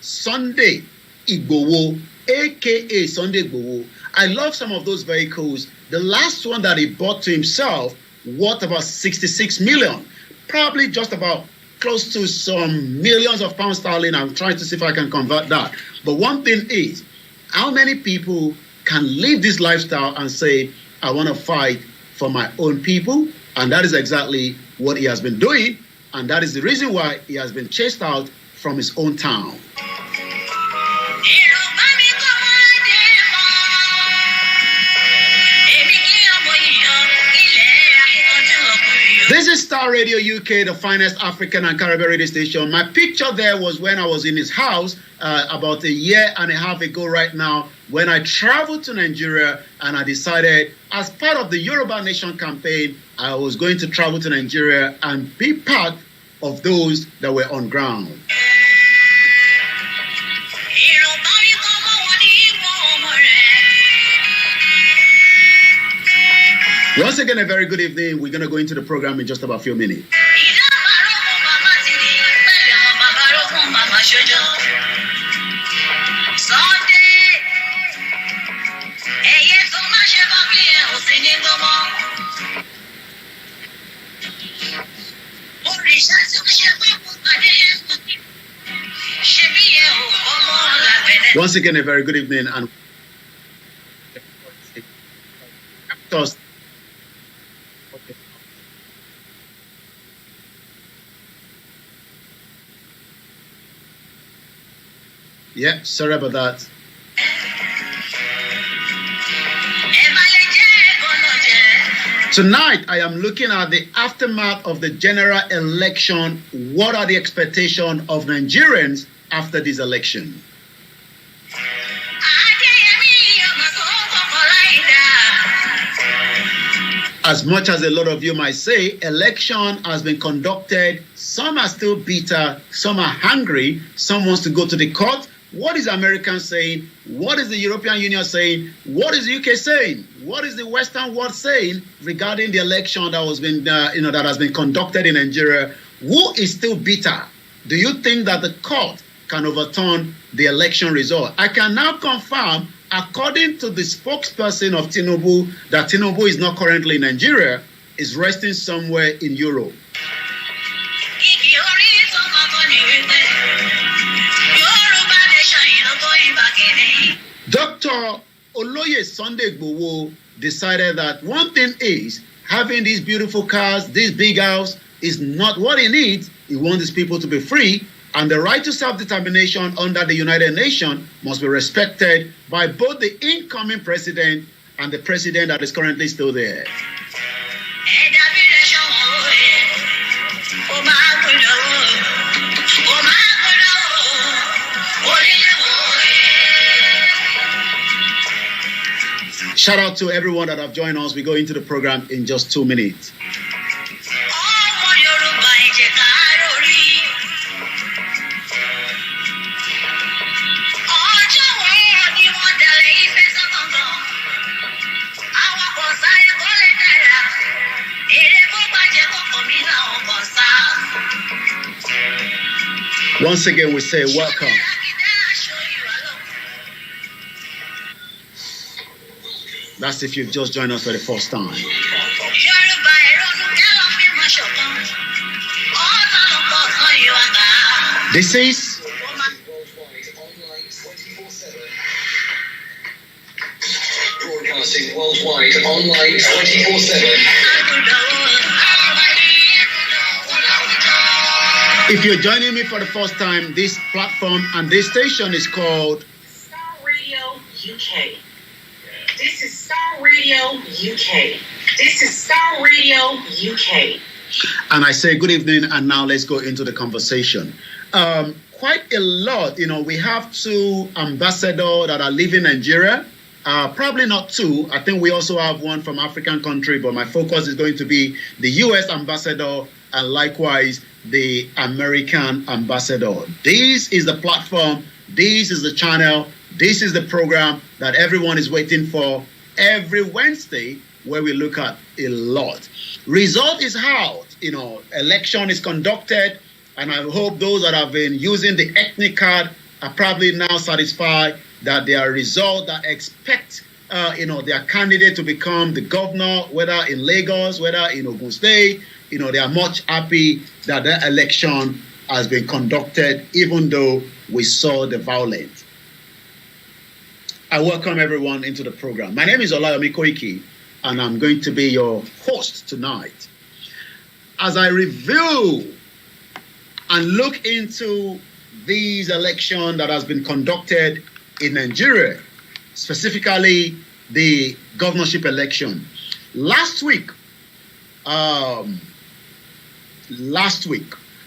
Sunday IGBOHO, aka Sunday IGBOHO? I love some of those vehicles. The last one that he bought to himself worth about 66 million, probably just about close to some millions of pounds sterling. I'm trying to see if I can convert that. But one thing is, how many people can live this lifestyle and say, I want to fight for my own people? And that is exactly what he has been doing. And that is the reason why he has been chased out from his own town. This is Star Radio UK, the finest African and Caribbean radio station. My picture there was when I was in his house about a year and a half ago right now, when I traveled to Nigeria and I decided, as part of the Yorubanation campaign, I was going to travel to Nigeria and be part of those that were on ground. Once again, a very good evening. We're going to go into the program in just about a few minutes. Once again, a very good evening. And yeah, sorry about that. Tonight, I am looking at the aftermath of the general election. What are the expectations of Nigerians after this election? As much as a lot of you might say, election has been conducted. Some are still bitter, some are hungry, some wants to go to the court. What is America saying? What is the European Union saying? What is the UK saying? What is the Western world saying regarding the election that was been, that has been conducted in Nigeria? Who is still bitter? Do you think that the court can overturn the election result? I can now confirm, according to the spokesperson of Tinubu, that Tinubu is not currently in Nigeria. is resting somewhere in Europe. Dr. Oloye Sunday IGBOHO decided that one thing is having these beautiful cars, this big house is not what he needs. He wants his people to be free, and the right to self-determination under the United Nations must be respected by both the incoming president and the president that is currently still there. Shout out to everyone that have joined us. We go into the program in just 2 minutes. Once again, we say welcome. That's if you've just joined us for the first time. This is broadcasting worldwide, online 24/7. If you're joining me for the first time, this platform and this station is called Star Radio UK. This is Star Radio UK. This is Star Radio UK. And I say good evening, and now let's go into the conversation. Quite a lot, we have 2 ambassadors that are leaving Nigeria. Probably not 2. I think we also have one from African country, but my focus is going to be the US ambassador and likewise the American ambassador. This is the platform, this is the channel, this is the program that everyone is waiting for every Wednesday, where we look at a lot. Result is out, election is conducted, and I hope those that have been using the ethnic card are probably now satisfied that their result, that expect their candidate to become the governor, whether in Lagos, whether in Ogun State, they are much happy that the election has been conducted, even though we saw the violence. I welcome everyone into the program. My name is OLAMILEKAN, and I'm going to be your host tonight. As I review and look into these elections that has been conducted in Nigeria, specifically the governorship election. Last week,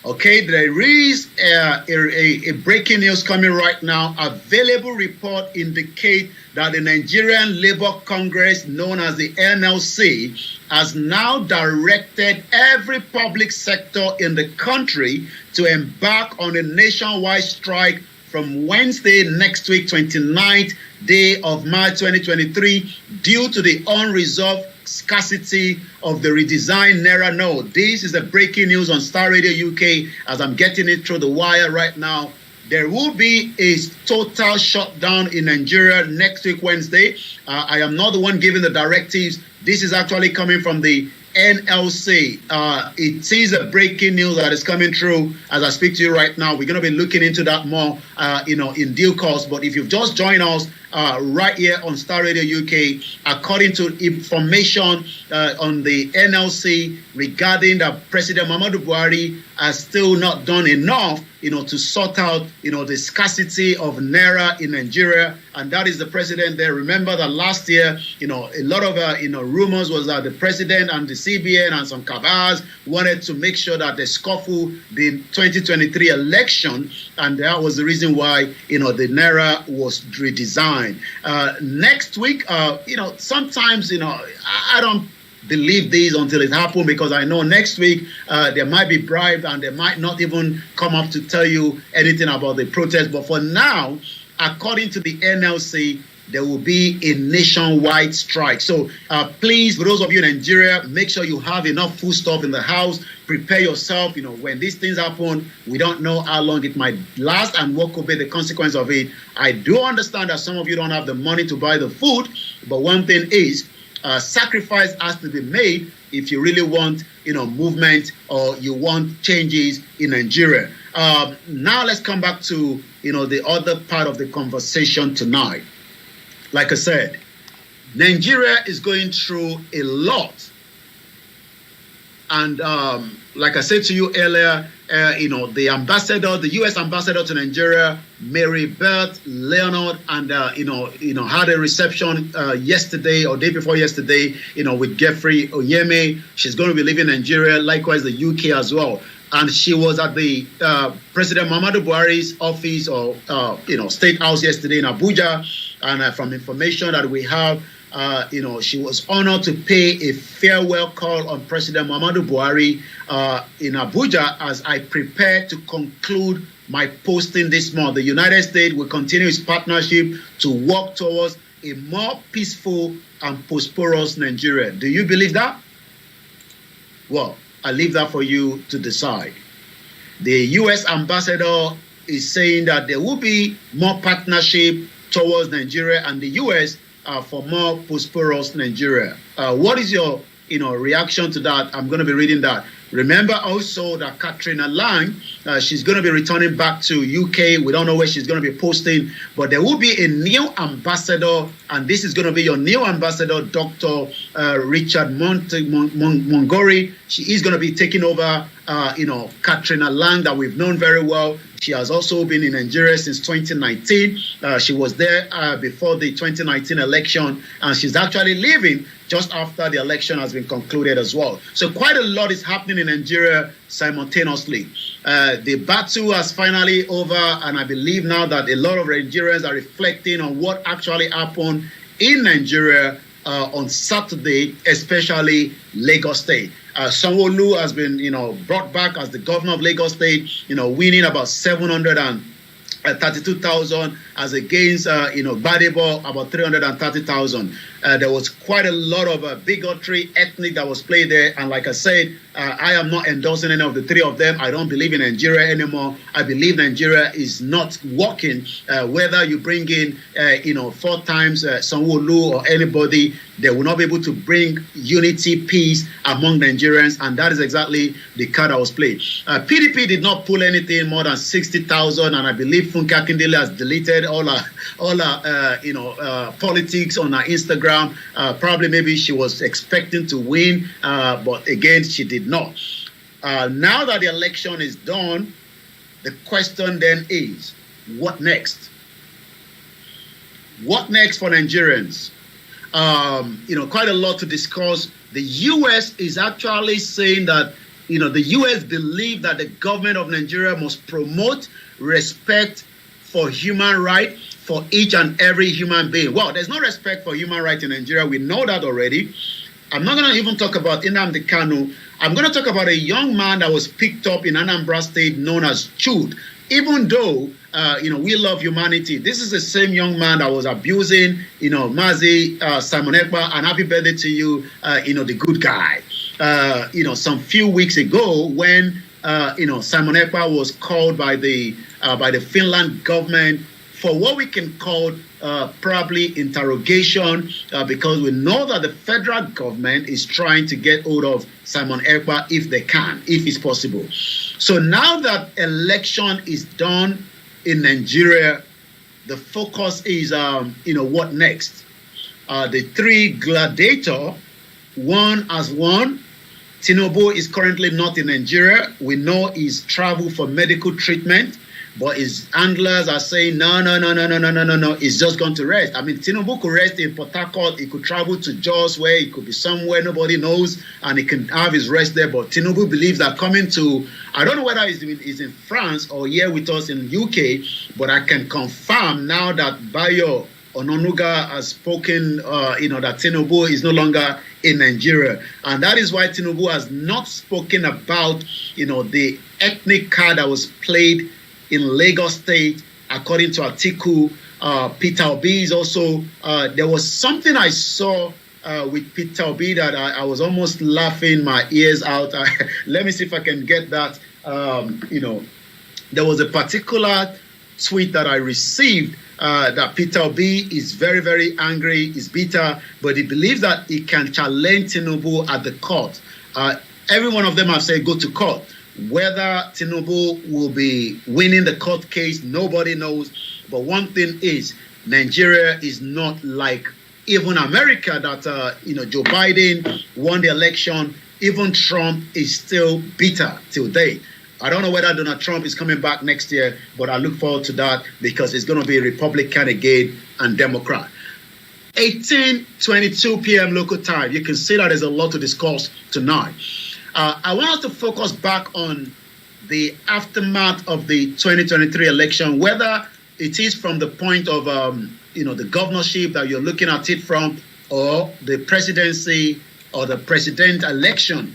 okay, there is a breaking news coming right now. Available report indicate that the Nigerian Labour Congress, known as the NLC, has now directed every public sector in the country to embark on a nationwide strike from Wednesday next week, 29th day of March 2023, due to the unresolved scarcity of the redesigned Naira note. This is the breaking news on Star Radio UK as I'm getting it through the wire right now. There will be a total shutdown in Nigeria next week, Wednesday. I am not the one giving the directives. This is actually coming from the NLC. It is a breaking news that is coming through as I speak to you right now. We're going to be looking into that more, in due course. But if you've just joined us right here on Star Radio UK, according to information on the NLC regarding that President Muhammadu Buhari has still not done enough, to sort out, the scarcity of Naira in Nigeria. And that is the president there. Remember that last year, a lot of, rumors was that the president and the CBN and some cabals wanted to make sure that they scuffle the 2023 election. And that was the reason why, the Naira was redesigned. Next week, sometimes, I don't believe these until it happens, because I know next week there might be bribed and they might not even come up to tell you anything about the protest. But for now, according to the NLC, there will be a nationwide strike. So please, for those of you in Nigeria, make sure you have enough food stuff in the house. Prepare yourself. When these things happen, we don't know how long it might last and what could be the consequence of it. I do understand that some of you don't have the money to buy the food, but one thing is, sacrifice has to be made if you really want, movement or you want changes in Nigeria. Now let's come back to, the other part of the conversation tonight. Like I said, Nigeria is going through a lot. And like I said to you earlier, the U.S. ambassador to Nigeria, Mary Beth Leonard, and had a reception yesterday or day before yesterday, with Jeffrey Oyemi. She's going to be leaving Nigeria, likewise the UK as well. And she was at the President Muhammadu Buhari's office or State House yesterday in Abuja, and from information that we have, she was honored to pay a farewell call on President Muhammadu Buhari in Abuja as I prepare to conclude my posting this month. The United States will continue its partnership to work towards a more peaceful and prosperous Nigeria. Do you believe that? Well, I leave that for you to decide. The U.S. ambassador is saying that there will be more partnership towards Nigeria and the U.S. For more prosperous Nigeria. What is your reaction to that? I'm going to be reading that. Remember also that Katrina Lang, she's going to be returning back to UK. We don't know where she's going to be posting, but there will be a new ambassador, and this is going to be your new ambassador, Dr. Richard Montgomery. She is going to be taking over, Katrina Lang that we've known very well. She has also been in Nigeria since 2019. She was there before the 2019 election, and she's actually leaving just after the election has been concluded as well. So quite a lot is happening in Nigeria simultaneously. The battle is finally over, and I believe now that a lot of Nigerians are reflecting on what actually happened in Nigeria on Saturday, especially Lagos State. Sanwo-Olu has been, brought back as the governor of Lagos State, winning about 732,000 as against, Gbadebo, about 330,000. There was quite a lot of bigotry, ethnic that was played there. And like I said, I am not endorsing any of the three of them. I don't believe in Nigeria anymore. I believe Nigeria is not working. Whether you bring in, 4 times Sanwo-Olu or anybody, they will not be able to bring unity, peace among Nigerians. And that is exactly the card that was played. PDP did not pull anything more than 60,000. And I believe Funke Akindele has deleted all her politics on her Instagram. Probably maybe she was expecting to win, but again, she did not. Now that the election is done, the question then is, what next? What next for Nigerians? Quite a lot to discuss. The U.S. is actually saying that, the U.S. believe that the government of Nigeria must promote respect for human rights for each and every human being. Well, there's no respect for human rights in Nigeria. We know that already. I'm not going to even talk about Nnamdi Kanu. I'm going to talk about a young man that was picked up in Anambra State known as Chud. Even though, we love humanity, this is the same young man that was abusing, Mazi Simon Ekpa, and happy birthday to you, the good guy. Some few weeks ago when, Simon Ekpa was called by the Finland government for what we can call probably interrogation, because we know that the federal government is trying to get hold of Simon Ekpa if they can, if it's possible. So now that election is done in Nigeria, the focus is, what next? The 3 gladiators, one has won. Tinubu is currently not in Nigeria. We know he's traveled for medical treatment. But his handlers are saying, no, he's just going to rest. I mean, Tinubu could rest in Port Harcourt. He could travel to Jos, where he could be somewhere nobody knows, and he can have his rest there. But Tinubu believes that coming to, I don't know whether he's in France or here with us in UK, but I can confirm now that Bayo Ononuga has spoken, that Tinubu is no longer in Nigeria. And that is why Tinubu has not spoken about, the ethnic card that was played in Lagos State, according to Atiku. Peter Obi is also, there was something I saw with Peter Obi that I was almost laughing my ears out. Let me see if I can get that. There was a particular tweet that I received that Peter Obi is very, very angry, is bitter, but he believes that he can challenge Tinubu at the court. Every one of them have said go to court. Whether Tinubu will be winning the court case, nobody knows. But one thing is, Nigeria is not like even America that, Joe Biden won the election. Even Trump is still bitter till date. I don't know whether Donald Trump is coming back next year, but I look forward to that because it's going to be a Republican again and Democrat. 18:22 p.m. local time. You can see that there's a lot to discuss tonight. I want us to focus back on the aftermath of the 2023 election, whether it is from the point of, the governorship that you're looking at it from, or the presidency or the president election.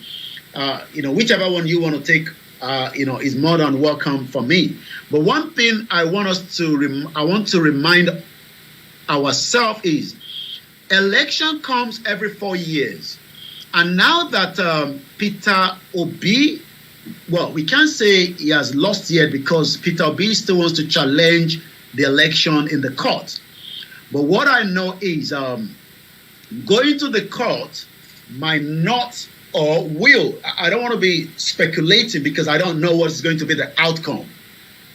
Whichever one you want to take, is more than welcome for me. But one thing I want to remind ourselves is, election comes every 4 years. And now that Peter Obi, well, we can't say he has lost yet because Peter Obi still wants to challenge the election in the court. But what I know is going to the court might not or will. I don't want to be speculating because I don't know what's going to be the outcome.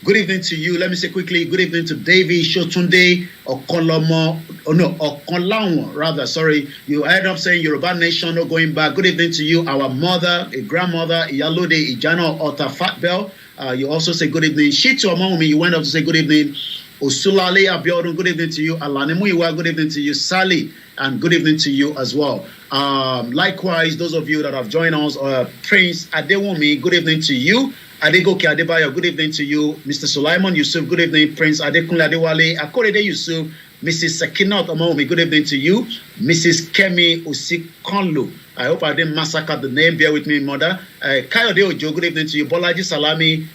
Good evening to you. Let me say quickly, good evening to Davy Shotunde Okonlawon, rather, sorry. You ended up saying Yorubanation, not going back. Good evening to you, our mother, a grandmother, Iyalode Ijano Ota Fatbel. You also say good evening. Shitu Amawumi, you went up to say good evening. Osulale Abiodun, good evening to you. Alanimuiwa, good evening to you. Sally, and good evening to you as well. Likewise, those of you that have joined us, Prince Adewumi, good evening to you. Adegoke Adebayo, good evening to you. Mr. Sulaiman Yusuf, good evening. Prince Adekunle Adewale, Akorede Yusuf, Mrs. Sakinat Omomi, good evening to you. Mrs. Kemi Osikonlu, I hope I didn't massacre the name, bear with me, mother. Kayode Ojo, good evening to you. Bolaji Salami,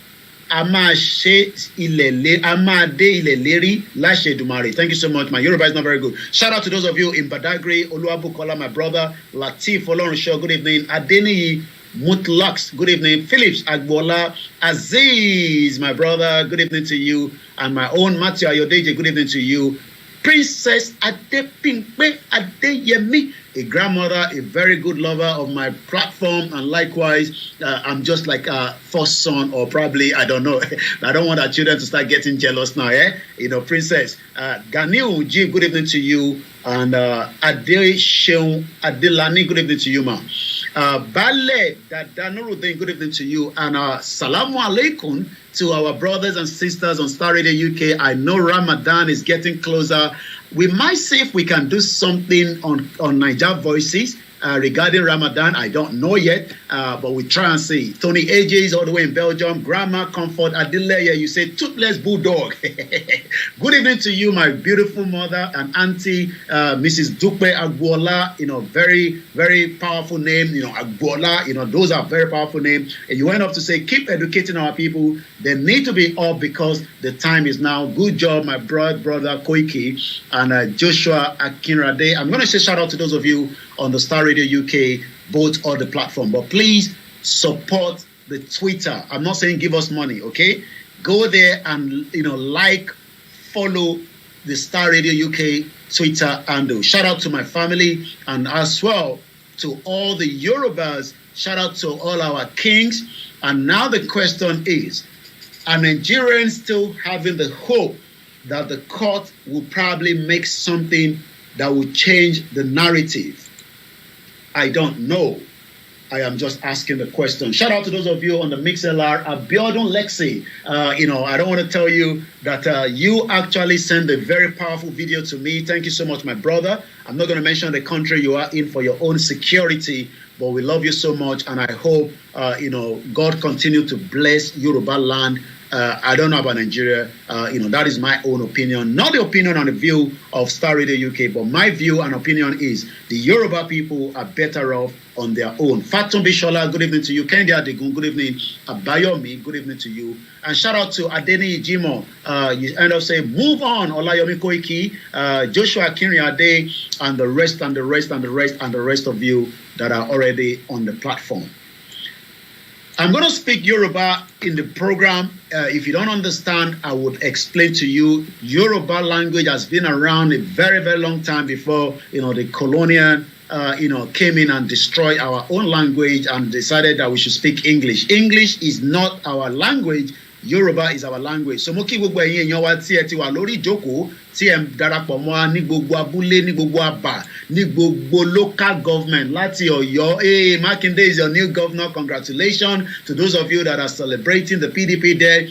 Amade Ileleri, Lashe Dumari. Thank you so much. My Yoruba is not very good. Shout out to those of you in Badagry, Oluwabukola, my brother, Latif Olorunsho, good evening. Adeniyi Mutlux, good evening. Phillips Agbola, Aziz, my brother, good evening to you. And my own Matthew Ayodeje, good evening to you. Princess Adepimpe Adeyemi, a grandmother, a very good lover of my platform, and likewise, I'm just like a first son, or probably, I don't know. I don't want our children to start getting jealous now, Princess. Ganil Uji, good evening to you. And Adesheun Adelani, good evening to you, ma. Bale Dadanuruddin, good evening to you. And Salamu Alaikum to our brothers and sisters on Star Radio UK. I know Ramadan is getting closer. We might see if we can do something on Niger Voices regarding Ramadan. I don't know yet, but we try and see. Tony AJ is all the way in Belgium. Grandma Comfort Adileye, you say toothless bulldog. Good evening to you, my beautiful mother and auntie, Mrs. Dupe Agbola. Very, very powerful name. Agbola. Those are very powerful names. And you went up to say, keep educating our people. They need to be up because the time is now. Good job, my brother Koiki and Joshua Akinrade. I'm going to say shout out to those of you on the Star Radio UK, both on the platform. But please support the Twitter. I'm not saying give us money, okay? Go there and follow the Star Radio UK Twitter handle. Shout out to my family and as well to all the Yorubas. Shout out to all our kings. And now the question is, are Nigerians still having the hope that the court will probably make something that will change the narrative? I don't know. I am just asking the question. Shout out to those of you on the MixLR. Abiodun Lexi. I don't want to tell you that you actually sent a very powerful video to me. Thank you so much, my brother. I'm not going to mention the country you are in for your own security, but we love you so much, and I hope God continue to bless Yoruba land. I don't know about Nigeria. That is my own opinion, not the opinion and the view of Star Radio UK, but my view and opinion is the Yoruba people are better off on their own. Fatum Bishola, good evening to you. Kendi Adegun, good evening. Abayomi, good evening to you. And shout out to Adeni Ijimo. You end up saying, move on, Olayomi Koiki, Joshua Kinriade, and the rest, and the rest, and the rest, and the rest of you that are already on the platform. I'm going to speak Yoruba in the program. If you don't understand, I would explain to you. Yoruba language has been around a very, very long time before, the colonial, came in and destroyed our own language and decided that we should speak English. English is not our language. Yoruba is our language. So mo kí gbogbo ẹ̀yin èèyàn wa tí ẹ ti wà lórí ìjókòó tí ẹ ń darapọ̀ mọ́ wa ní gbogbo abúlé ní gbogbo àbá ní gbogbo local government láti Ọ̀yọ́. Hey, Makinde is your new governor. Congratulations to those of you that are celebrating the PDP there.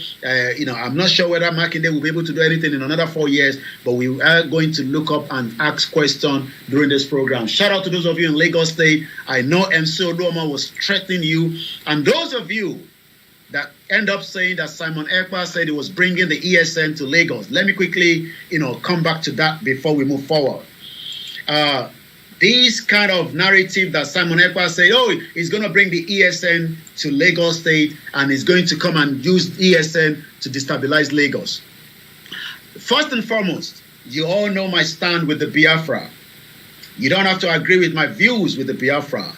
I'm not sure whether Makinde will be able to do anything in another 4 years, but we are going to look up and ask questions during this program. Shout out to those of you in Lagos State. I know MC Oluoma was threatening you, and those of you that end up saying that Simon Ekpa said he was bringing the ESN to Lagos. Let me quickly, come back to that before we move forward. This kind of narrative that Simon Ekpa said, he's going to bring the ESN to Lagos State and he's going to come and use ESN to destabilize Lagos. First and foremost, you all know my stand with the Biafra. You don't have to agree with my views with the Biafra.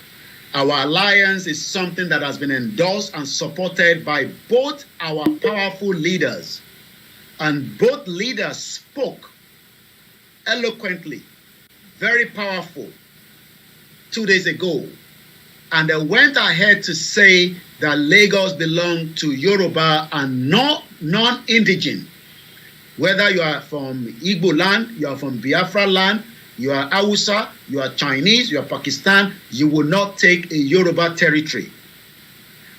Our alliance is something that has been endorsed and supported by both our powerful leaders. And both leaders spoke eloquently, very powerful, 2 days ago. And they went ahead to say that Lagos belongs to Yoruba and not non-indigenous. Whether you are from Igbo land, you are from Biafra land, you are Hausa, you are Chinese, you are Pakistan, you will not take a Yoruba territory.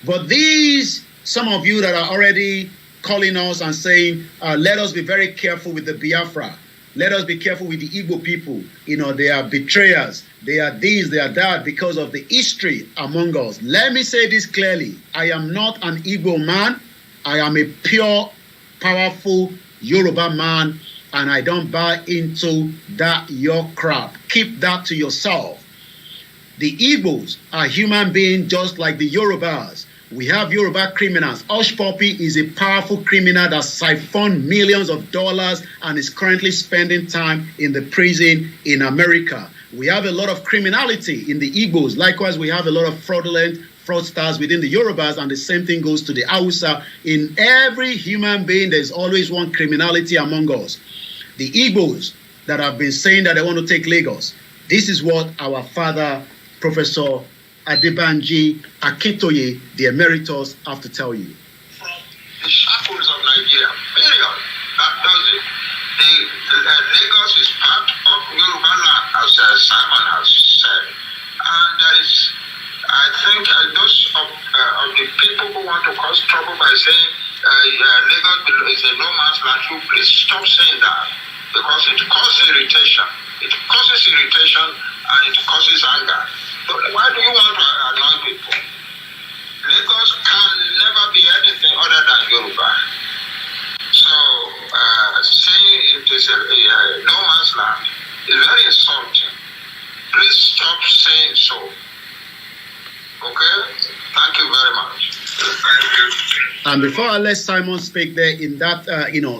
But some of you that are already calling us and saying, let us be very careful with the Biafra. Let us be careful with the Igbo people. They are betrayers. They are this, they are that because of the history among us. Let me say this clearly. I am not an Igbo man. I am a pure, powerful Yoruba man. And I don't buy into your crap. Keep that to yourself. The Igbos are human beings just like the Yorubas. We have Yoruba criminals. Hush Puppy is a powerful criminal that siphoned millions of dollars and is currently spending time in the prison in America. We have a lot of criminality in the Igbos. Likewise, we have a lot of fraudsters within the Yorubas, and the same thing goes to the Hausa. In every human being, there's always one criminality among us. The Igbos that have been saying that they want to take Lagos. This is what our father, Professor Adebanji Akintoye, the emeritus, have to tell you. From the shackles of Nigeria, period. That does it. Lagos is part of Yoruba land, as Simon has said. And there is, I think, those of the people who want to cause trouble by saying Lagos is a no man's land, you please stop saying that. Because it causes irritation. It causes irritation and it causes anger. So why do you want to annoy people? Lagos can never be anything other than Yoruba. So saying it is a no man's land is very insulting. Please stop saying so. Okay? Thank you very much. Thank you. And before I let Simon speak there in that,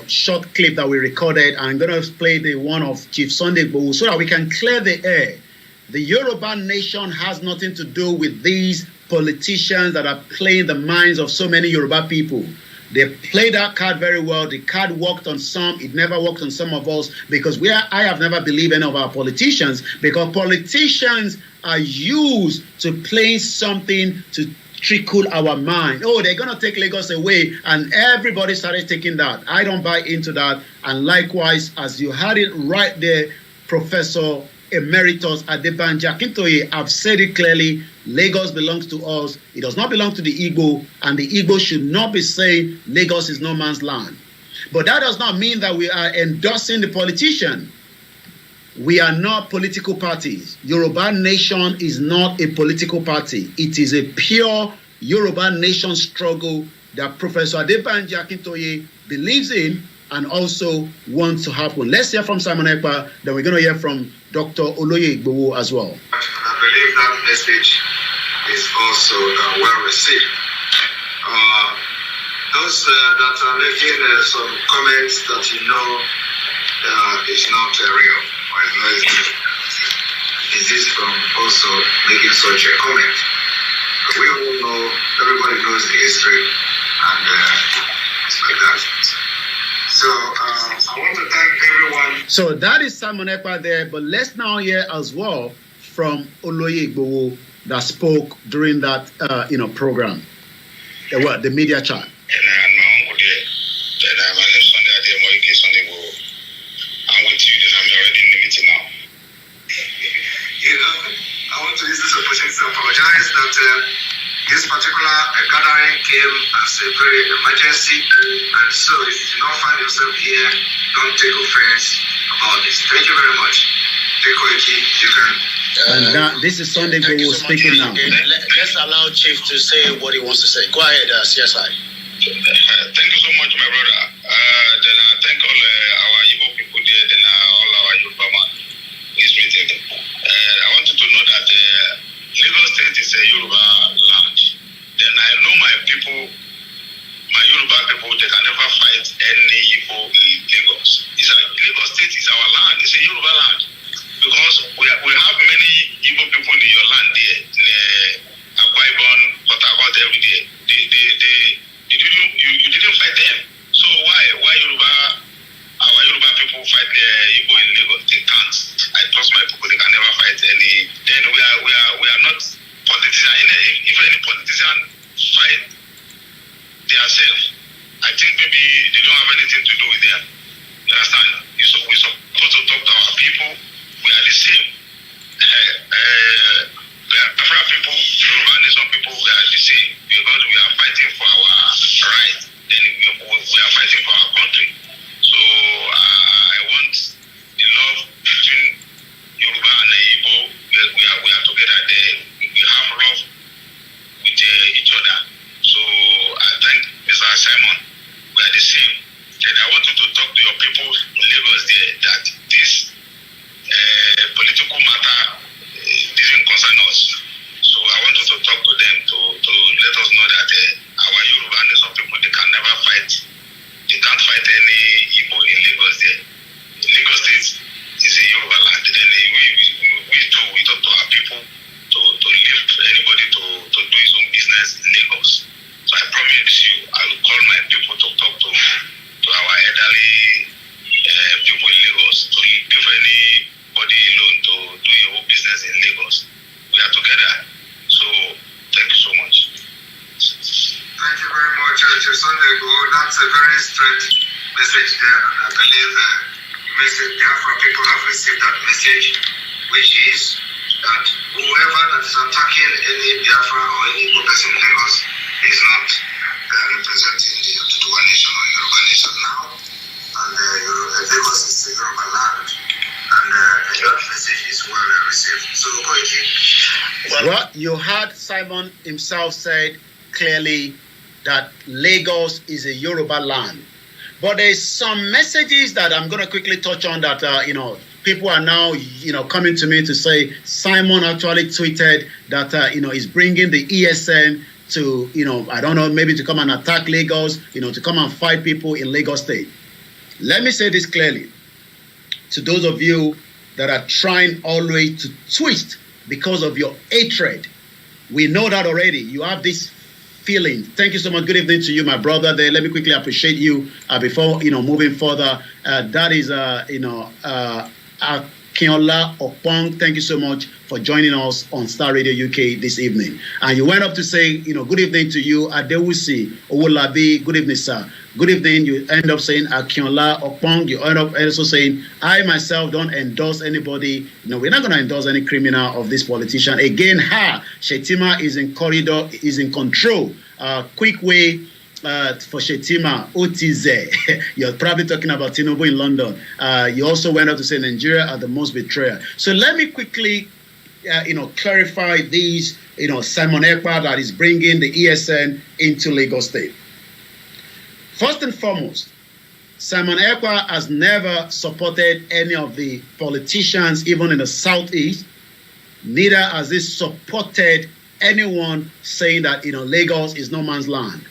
short clip that we recorded, I'm going to play the one of Chief Sunday IGBOHO so that we can clear the air. The Yoruba nation has nothing to do with these politicians that are playing the minds of so many Yoruba people. They play that card very well. The card worked on some. It never worked on some of us because I have never believed any of our politicians, because politicians are used to play something to trickle our mind. They're going to take Lagos away, and everybody started taking that. I don't buy into that. And likewise, as you had it right there, Professor Emeritus Adebanji Akintoye, I've said it clearly, Lagos belongs to us. It does not belong to the Igbo, and the Igbo should not be saying Lagos is no man's land. But that does not mean that we are endorsing the politician. We are not political parties. Yoruba Nation is not a political party. It is a pure Yoruba Nation struggle that Professor Adebanji Akintoye believes in and also wants to happen. Let's hear from Simon Ekpa, then we're going to hear from Dr. Oloye IGBOHO as well. I believe that message is also well received. Those that are making some comments that is not real. Is this from also making such a comment? We all know everybody knows the history, and it's like that. So I want to thank everyone. So that is Simon Ekpa there, but let's now hear as well from Oloye IGBOHO that spoke during that program, the media chat. My name is Sunday Ademoyike Sunday IGBOHO. I'm with you, then I'm already in the meeting now. I want to use this opportunity to apologize that this particular gathering came as a very emergency, and so if you do not find yourself here, don't take offense about this. Thank you very much. You can. And this is Sunday IGBOHO speaking now. Let's allow Chief to say what he wants to say. Go ahead, CSI. Thank you so much, my brother. Then I thank all our Igbo people there, then all our Yoruba man in this meeting. I want you to know that Lagos State is a Yoruba land. Then I know my people, my Yoruba people, they can never fight any Igbo in Lagos. Lagos State is our land. It's a Yoruba land. Because we have many Igbo people in your land there, in Akwa Ibom, Port Harcourt, every day. You didn't fight them. So why our Yoruba people fight the Igbo in Lagos? They can't. I trust my people. They can never fight any. Then we are not politicians. If any politician fight themselves, I think maybe they don't have anything to do with them. You understand? We're supposed to talk to our people. We are the same. Biafra people, Yorubanation people, we are the same because we are fighting for our rights. Then we are fighting for our country. So I want the love between Yoruba and Igbo. We are together there. We have love with each other. So I thank Mr. Simon. We are the same. Then I want you to talk to your people in Lagos there that this political matter didn't concern us. So I want you to talk to them to let us know that our Yoruba nation people, they can never fight. They can't fight any Igbo in Lagos there. Lagos State is a Yoruba land. Then we talk to our people to leave anybody to do his own business in Lagos. So I promise you, I will call my people to talk to our elderly people in Lagos to leave anybody alone to do your own business in Lagos. We are together. So thank you so much. Thank you very much, Sunday IGBOHO. That's a very straight message there, and I believe the Biafra people have received that message, which is that whoever that is attacking any Biafra or any Igbo person in Lagos is not representing the Oduduwa nation or Yoruba nation now, and Lagos is a Yoruba land, and that message is well received. So, Koiki. Well, you heard Simon himself said clearly that Lagos is a Yoruba land. But there's some messages that I'm going to quickly touch on that, people are now, coming to me to say Simon actually tweeted that, he's bringing the ESN to, I don't know, maybe to come and attack Lagos, to come and fight people in Lagos State. Let me say this clearly to those of you that are trying always to twist because of your hatred. We know that already. You have this feeling. Thank you so much. Good evening to you, my brother there. Let me quickly appreciate you before, moving further. That is, Akinola Opong. Thank you so much for joining us on Star Radio UK this evening. And you went up to say, good evening to you, Adewusi Owolabi. Good evening, sir. Good evening. You end up saying Akinola Opong. You end up also saying, I myself don't endorse anybody. No, we're not going to endorse any criminal of this politician. Again, Shetima is in corridor, is in control. Quick way for Shetima, OTZ. You're probably talking about Tinubu in London. You also went up to say Nigeria are the most betrayer. So let me quickly, clarify these, Simon Ekpa that is bringing the ESN into Lagos State. First and foremost, Simon Ekpa has never supported any of the politicians, even in the Southeast. Neither has he supported anyone saying that, Lagos is no man's land.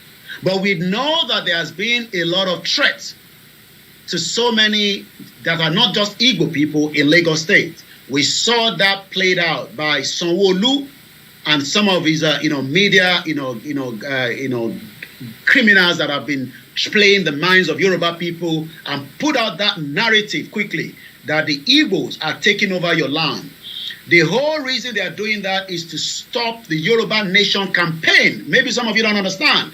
But we know that there has been a lot of threats to so many that are not just Igbo people in Lagos State. We saw that played out by Sanwo-Olu and some of his, media, criminals that have been playing the minds of Yoruba people and put out that narrative quickly that the Igbos are taking over your land. The whole reason they are doing that is to stop the Yoruba Nation campaign. Maybe some of you don't understand.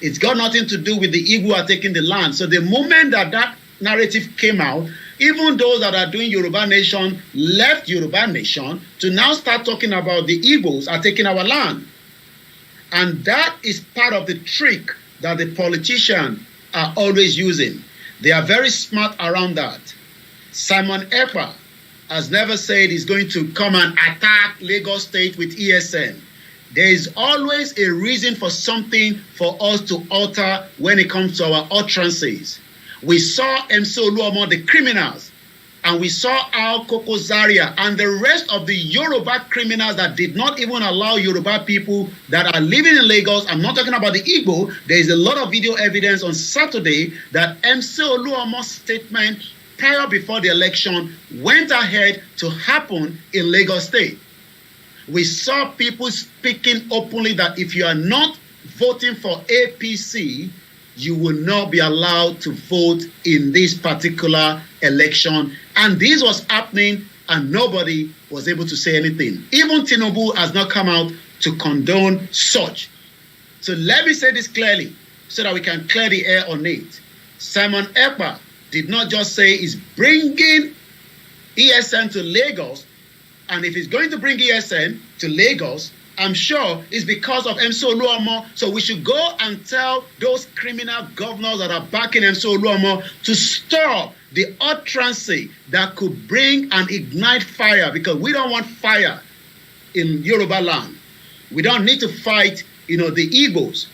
It's got nothing to do with the Igbo are taking the land. So the moment that narrative came out, even those that are doing Yoruba Nation left Yoruba Nation to now start talking about the Igbos are taking our land. And that is part of the trick that the politicians are always using. They are very smart around that. Simon Ekpa has never said he's going to come and attack Lagos State with ESN. There is always a reason for something for us to alter when it comes to our utterances. We saw MC Oluomo, the criminals, and we saw Al Koko Zaria and the rest of the Yoruba criminals that did not even allow Yoruba people that are living in Lagos. I'm not talking about the Igbo. There is a lot of video evidence on Saturday that MC Oluomo's statement prior before the election went ahead to happen in Lagos State. We saw people speaking openly that if you are not voting for APC, you will not be allowed to vote in this particular election. And this was happening and nobody was able to say anything. Even Tinubu has not come out to condone such. So let me say this clearly so that we can clear the air on it. Simon Ekpa did not just say he's bringing ESN to Lagos, and if he's going to bring ESN to Lagos, I'm sure it's because of MC Oluomo. So we should go and tell those criminal governors that are backing MC Oluomo to stop the utterances that could bring and ignite fire, because we don't want fire in Yoruba land. We don't need to fight, the Igbos.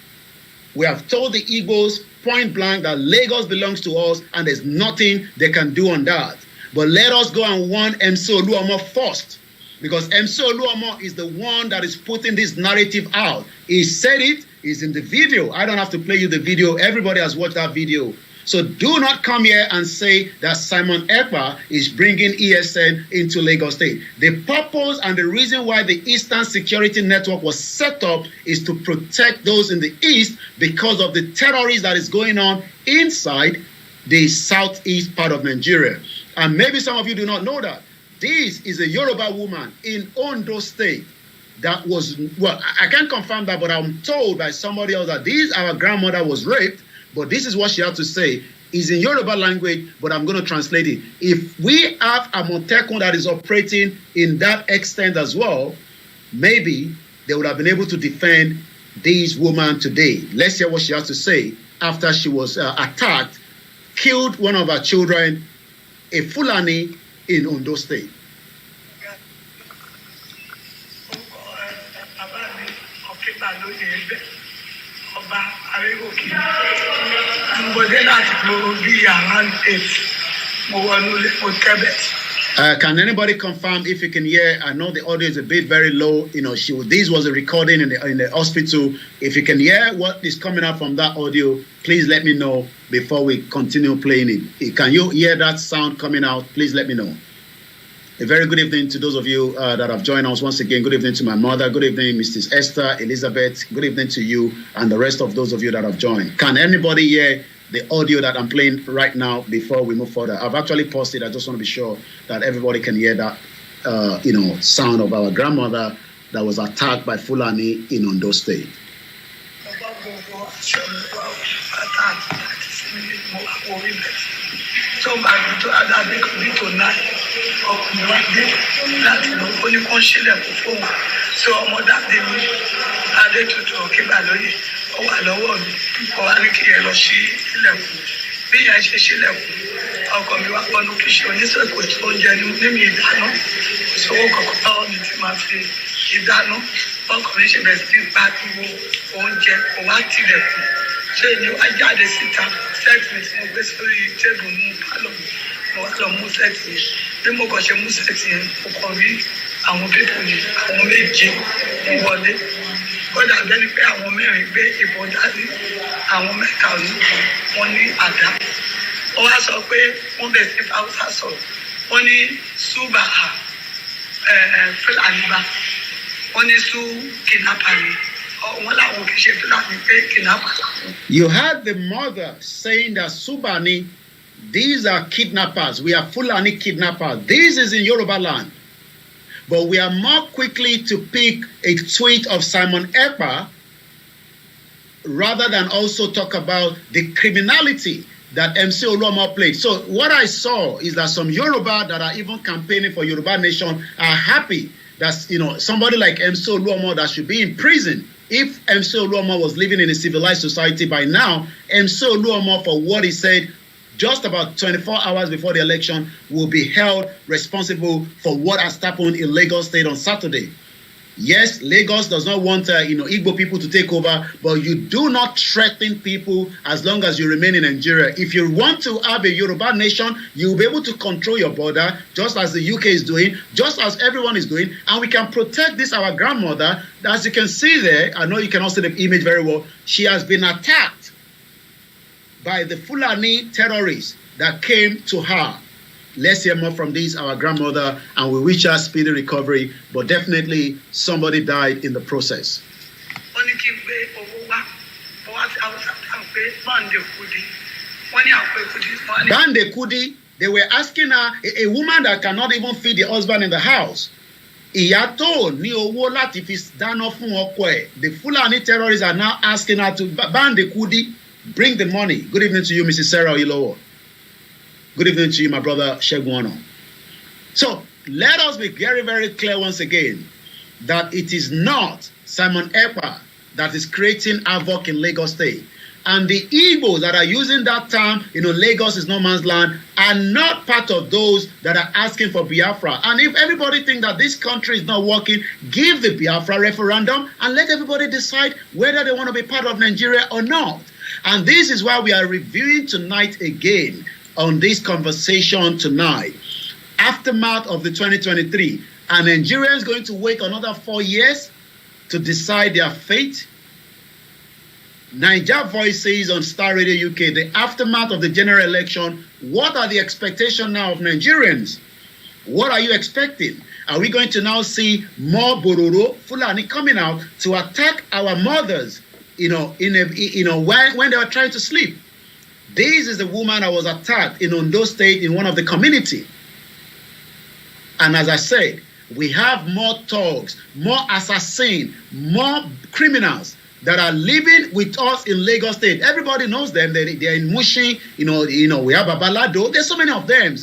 We have told the Igbos point blank that Lagos belongs to us and there's nothing they can do on that. But let us go and warn MC Oluomo first, because MC Oluomo is the one that is putting this narrative out. He said it, it's in the video. I don't have to play you the video. Everybody has watched that video. So do not come here and say that Simon Ekpa is bringing ESN into Lagos State. The purpose and the reason why the Eastern Security Network was set up is to protect those in the East because of the terrorism that is going on inside the southeast part of Nigeria. And maybe some of you do not know that. This is a Yoruba woman in Ondo State that was, well, I can't confirm that, but I'm told by somebody else that our grandmother was raped. But this is what she had to say. It's in Yoruba language, but I'm going to translate it. If we have a Motekun that is operating in that extent as well, maybe they would have been able to defend this woman today. Let's hear what she has to say after she was attacked, killed one of her children, a Fulani in Ondo State. Can anybody confirm if you can hear? I know the audio is a bit very low. This was a recording in the hospital. If you can hear what is coming out from that audio, please let me know before we continue playing it. Can you hear that sound coming out? Please let me know. A very good evening to those of you that have joined us once again. Good evening to my mother. Good evening, Mrs. Esther, Elizabeth. Good evening to you and the rest of those of you that have joined. Can anybody hear the audio that I'm playing right now before we move further? I've actually paused it. I just want to be sure that everybody can hear that, sound of our grandmother that was attacked by Fulani in Ondo State. tó bá gbé tó adágbé bí tó náà ọkùnrin wá dé láti lọ ó ní kó ń ṣílẹ̀kùn fóun tí ọmọ dáadé mi Adétutù Òkèbàlóyè ó wà lọ́wọ́ mi ó wá ní kí ẹ lọ sí ilẹ̀kùn bí yẹn ṣe ṣílẹ̀kùn ọkọ mi wá pọ́nú kí ṣe oníṣègùn ètò oúnjẹ níbi ìdáná kò sówó kankan báwọn mi ti máa fi ìdáná ọkọ mi ṣe bẹ̀rẹ̀ sí pariwo oúnjẹ kò wá tilẹ̀kùn ṣé ni wá jáde síta sẹ́ẹ̀tì mi tí mo gbé sórí tébù mú pálọ̀ mo wá lọ mú sẹ́ẹ̀tì yẹn bí mo kàn ṣe mú sẹ́ẹ̀tì yẹn mo kàn rí àwọn pípọ̀ yìí àwọn méje ń wọlé kódà bẹ́ẹ̀ ni pé àwọn mẹ́rin gbé ìbọn dání àwọn mẹ́ta ní wọ́n ní àdá wọ́n wá sọ pé wọ́n bẹ̀ sí Hausa sọ̀rọ̀ wọ́n ní Subaha Fúlàní bá You heard the mother saying that Subani, these are kidnappers. We are Fulani kidnappers. This is in Yoruba land. But we are more quickly to pick a tweet of Simon Ekpa rather than also talk about the criminality that MC Oluomo played. So what I saw is that some Yoruba that are even campaigning for Yoruba Nation are happy that somebody like MC Oluomo that should be in prison. If MC Oluomo was living in a civilized society by now, MC Oluomo, for what he said just about 24 hours before the election, will be held responsible for what has happened in Lagos State on Saturday. Yes, Lagos does not want Igbo people to take over, but you do not threaten people as long as you remain in Nigeria. If you want to have a Yoruba nation, you will be able to control your border, just as the UK is doing, just as everyone is doing, and we can protect this, our grandmother. As you can see there, I know you cannot see the image very well, she has been attacked by the Fulani terrorists that came to her. Let's hear more from this, our grandmother, and we wish her speedy recovery, but definitely somebody died in the process. Bande Kudi, they were asking her, a woman that cannot even feed the husband in the house. The Fulani terrorists are now asking her to, Bande Kudi, bring the money. Good evening to you, Mrs. Sarah Ilowo. Good evening to you, my brother Sheguano. So let us be very, very clear once again that it is not Simon Ekpa that is creating havoc in Lagos State. And the Igbos that are using that term, Lagos is no man's land, are not part of those that are asking for Biafra. And if everybody thinks that this country is not working, give the Biafra referendum and let everybody decide whether they want to be part of Nigeria or not. And this is why we are reviewing tonight again on this conversation tonight. Aftermath of the 2023. Are Nigerians going to wait another 4 years to decide their fate? Niger Voices on Star Radio UK. The aftermath of the general election. What are the expectations now of Nigerians? What are you expecting? Are we going to now see more Bororo Fulani coming out to attack our mothers, when they were trying to sleep? This is the woman that was attacked in Ondo State in one of the community. And as I said, we have more thugs, more assassins, more criminals that are living with us in Lagos State. Everybody knows them. They're in Mushin. We have Babalado. There's so many of them.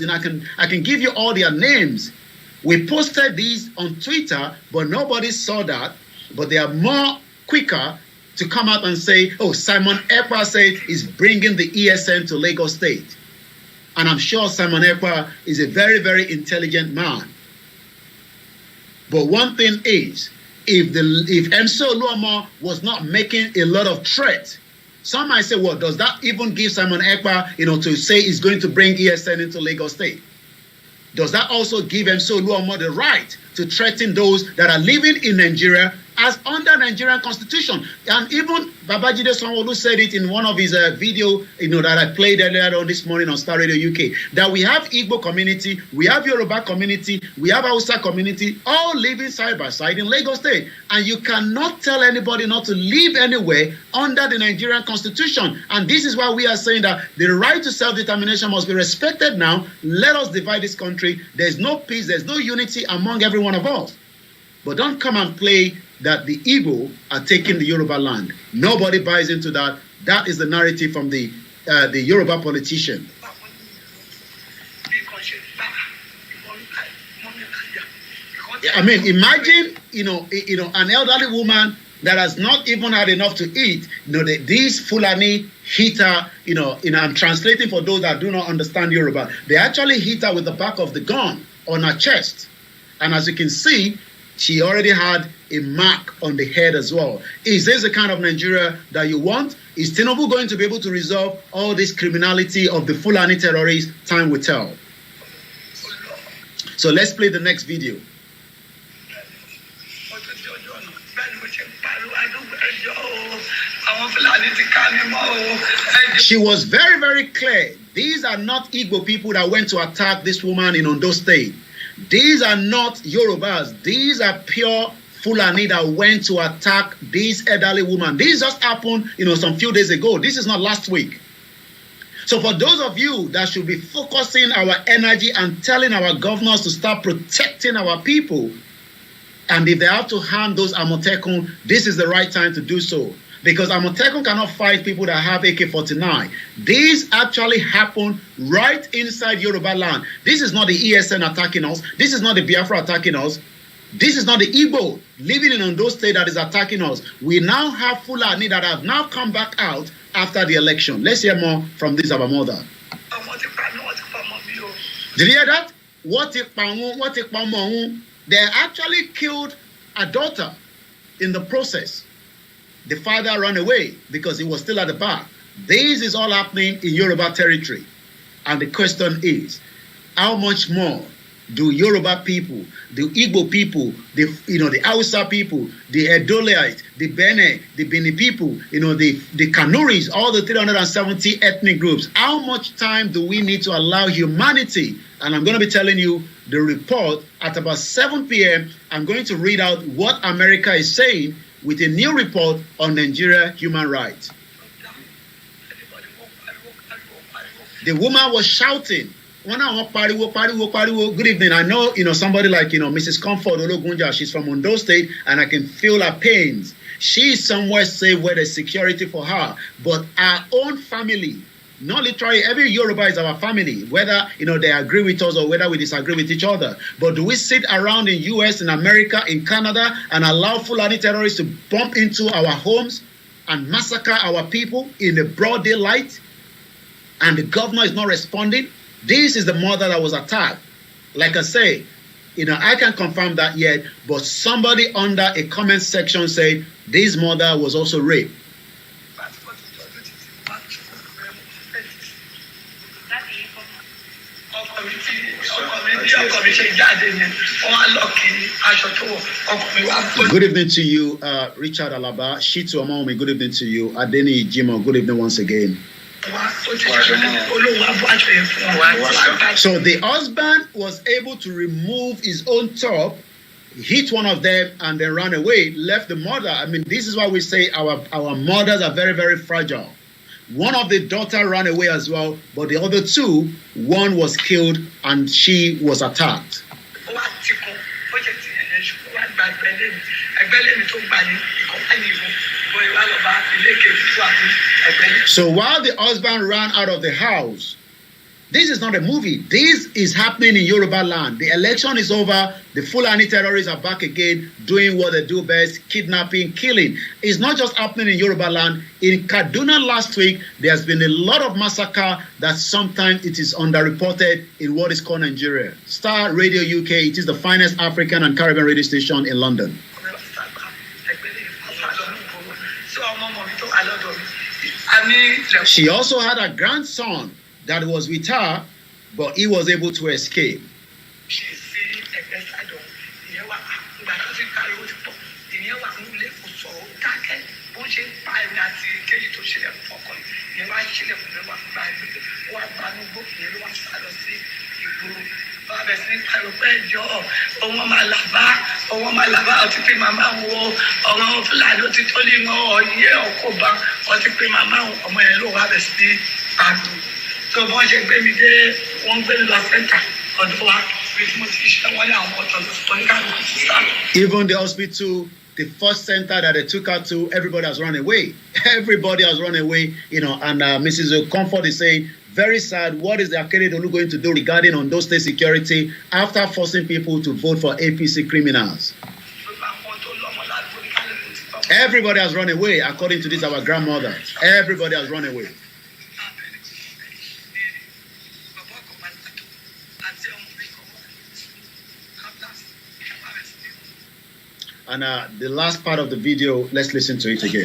I can give you all their names. We posted these on Twitter, but nobody saw that. But they are more quicker to come out and say, oh, Simon Ekpa said is bringing the ESN to Lagos State. And I'm sure Simon Ekpa is a very, very intelligent man. But one thing is, if MC Oluomo was not making a lot of threats, some might say, well, does that even give Simon Ekpa, to say he's going to bring ESN into Lagos State? Does that also give MC Oluomo the right to threaten those that are living in Nigeria as under Nigerian constitution? And even Babajide Sanwo-Olu said it in one of his video, that I played earlier on this morning on Star Radio UK, that we have Igbo community, we have Yoruba community, we have Hausa community, all living side by side in Lagos State. And you cannot tell anybody not to live anywhere under the Nigerian constitution. And this is why we are saying that the right to self-determination must be respected now. Let us divide this country. There's no peace, there's no unity among every one of us. But don't come and play that the Igbo are taking the Yoruba land. Nobody buys into that. That is the narrative from the Yoruba politician. I mean, imagine, an elderly woman that has not even had enough to eat. These Fulani hit her, I'm translating for those that do not understand Yoruba. They actually hit her with the back of the gun on her chest. And as you can see, she already had a mark on the head as well. Is this the kind of Nigeria that you want? Is Tinubu going to be able to resolve all this criminality of the Fulani terrorists? Time will tell. So let's play the next video. She was very, very clear. These are not Igbo people that went to attack this woman in Ondo State. These are not Yorubas. These are pure Fulani that went to attack this elderly woman. This just happened, some few days ago. This is not last week. So for those of you that should be focusing our energy and telling our governors to start protecting our people, and if they have to hand those Amotekun, this is the right time to do so. Because Amotekun cannot fight people that have AK-49. This actually happened right inside Yoruba land. This is not the ESN attacking us. This is not the Biafra attacking us. This is not the Igbo living in Ondo State that is attacking us. We now have Fulani that have now come back out after the election. Let's hear more from this our mother. Did you hear that? They actually killed a daughter in the process. The father ran away because he was still at the bar. This is all happening in Yoruba territory. And the question is, how much more do Yoruba people, the Igbo people, the Hausa people, the Edolites, the Bene, the Bini people, the Kanuris, all the 370 ethnic groups, how much time do we need to allow humanity? And I'm going to be telling you the report at about 7 p.m. I'm going to read out what America is saying with a new report on Nigeria human rights. The woman was shouting. Good evening. I know, somebody like, Mrs. Comfort Ologunja, she's from Ondo State, and I can feel her pains. She is somewhere safe where there's security for her. But our own family, not literally, every Yoruba is our family, whether, they agree with us or whether we disagree with each other. But do we sit around in US, in America, in Canada, and allow Fulani terrorists to bump into our homes and massacre our people in the broad daylight? And the governor is not responding? This is the mother that was attacked. Like I say, I can't confirm that yet, but somebody under a comment section said this mother was also raped. Good evening to you, Richard Alaba. Shitu Amaomi, good evening to you. Adeni Jimo, good evening once again. So the husband was able to remove his own top, hit one of them, and then ran away, left the mother. I mean, this is why we say our mothers are very, very fragile. One of the daughter ran away as well, but the other two, one was killed and she was attacked. So while the husband ran out of the house, this is not a movie. This is happening in Yoruba land. The election is over. The Fulani terrorists are back again, doing what they do best, kidnapping, killing. It's not just happening in Yoruba land. In Kaduna last week, there's been a lot of massacre that sometimes it is underreported in what is called Nigeria. Star Radio UK, it is the finest African and Caribbean radio station in London. She also had a grandson that was with her, but he was able to escape. Even the hospital, the first center that they took her to, everybody has run away. Everybody has run away, and Mrs. Comfort is saying, very sad, what is the Akeredolu going to do regarding Ondo State security after forcing people to vote for APC criminals? Everybody has run away, according to this, our grandmother. Everybody has run away. And the last part of the video, let's listen to it again.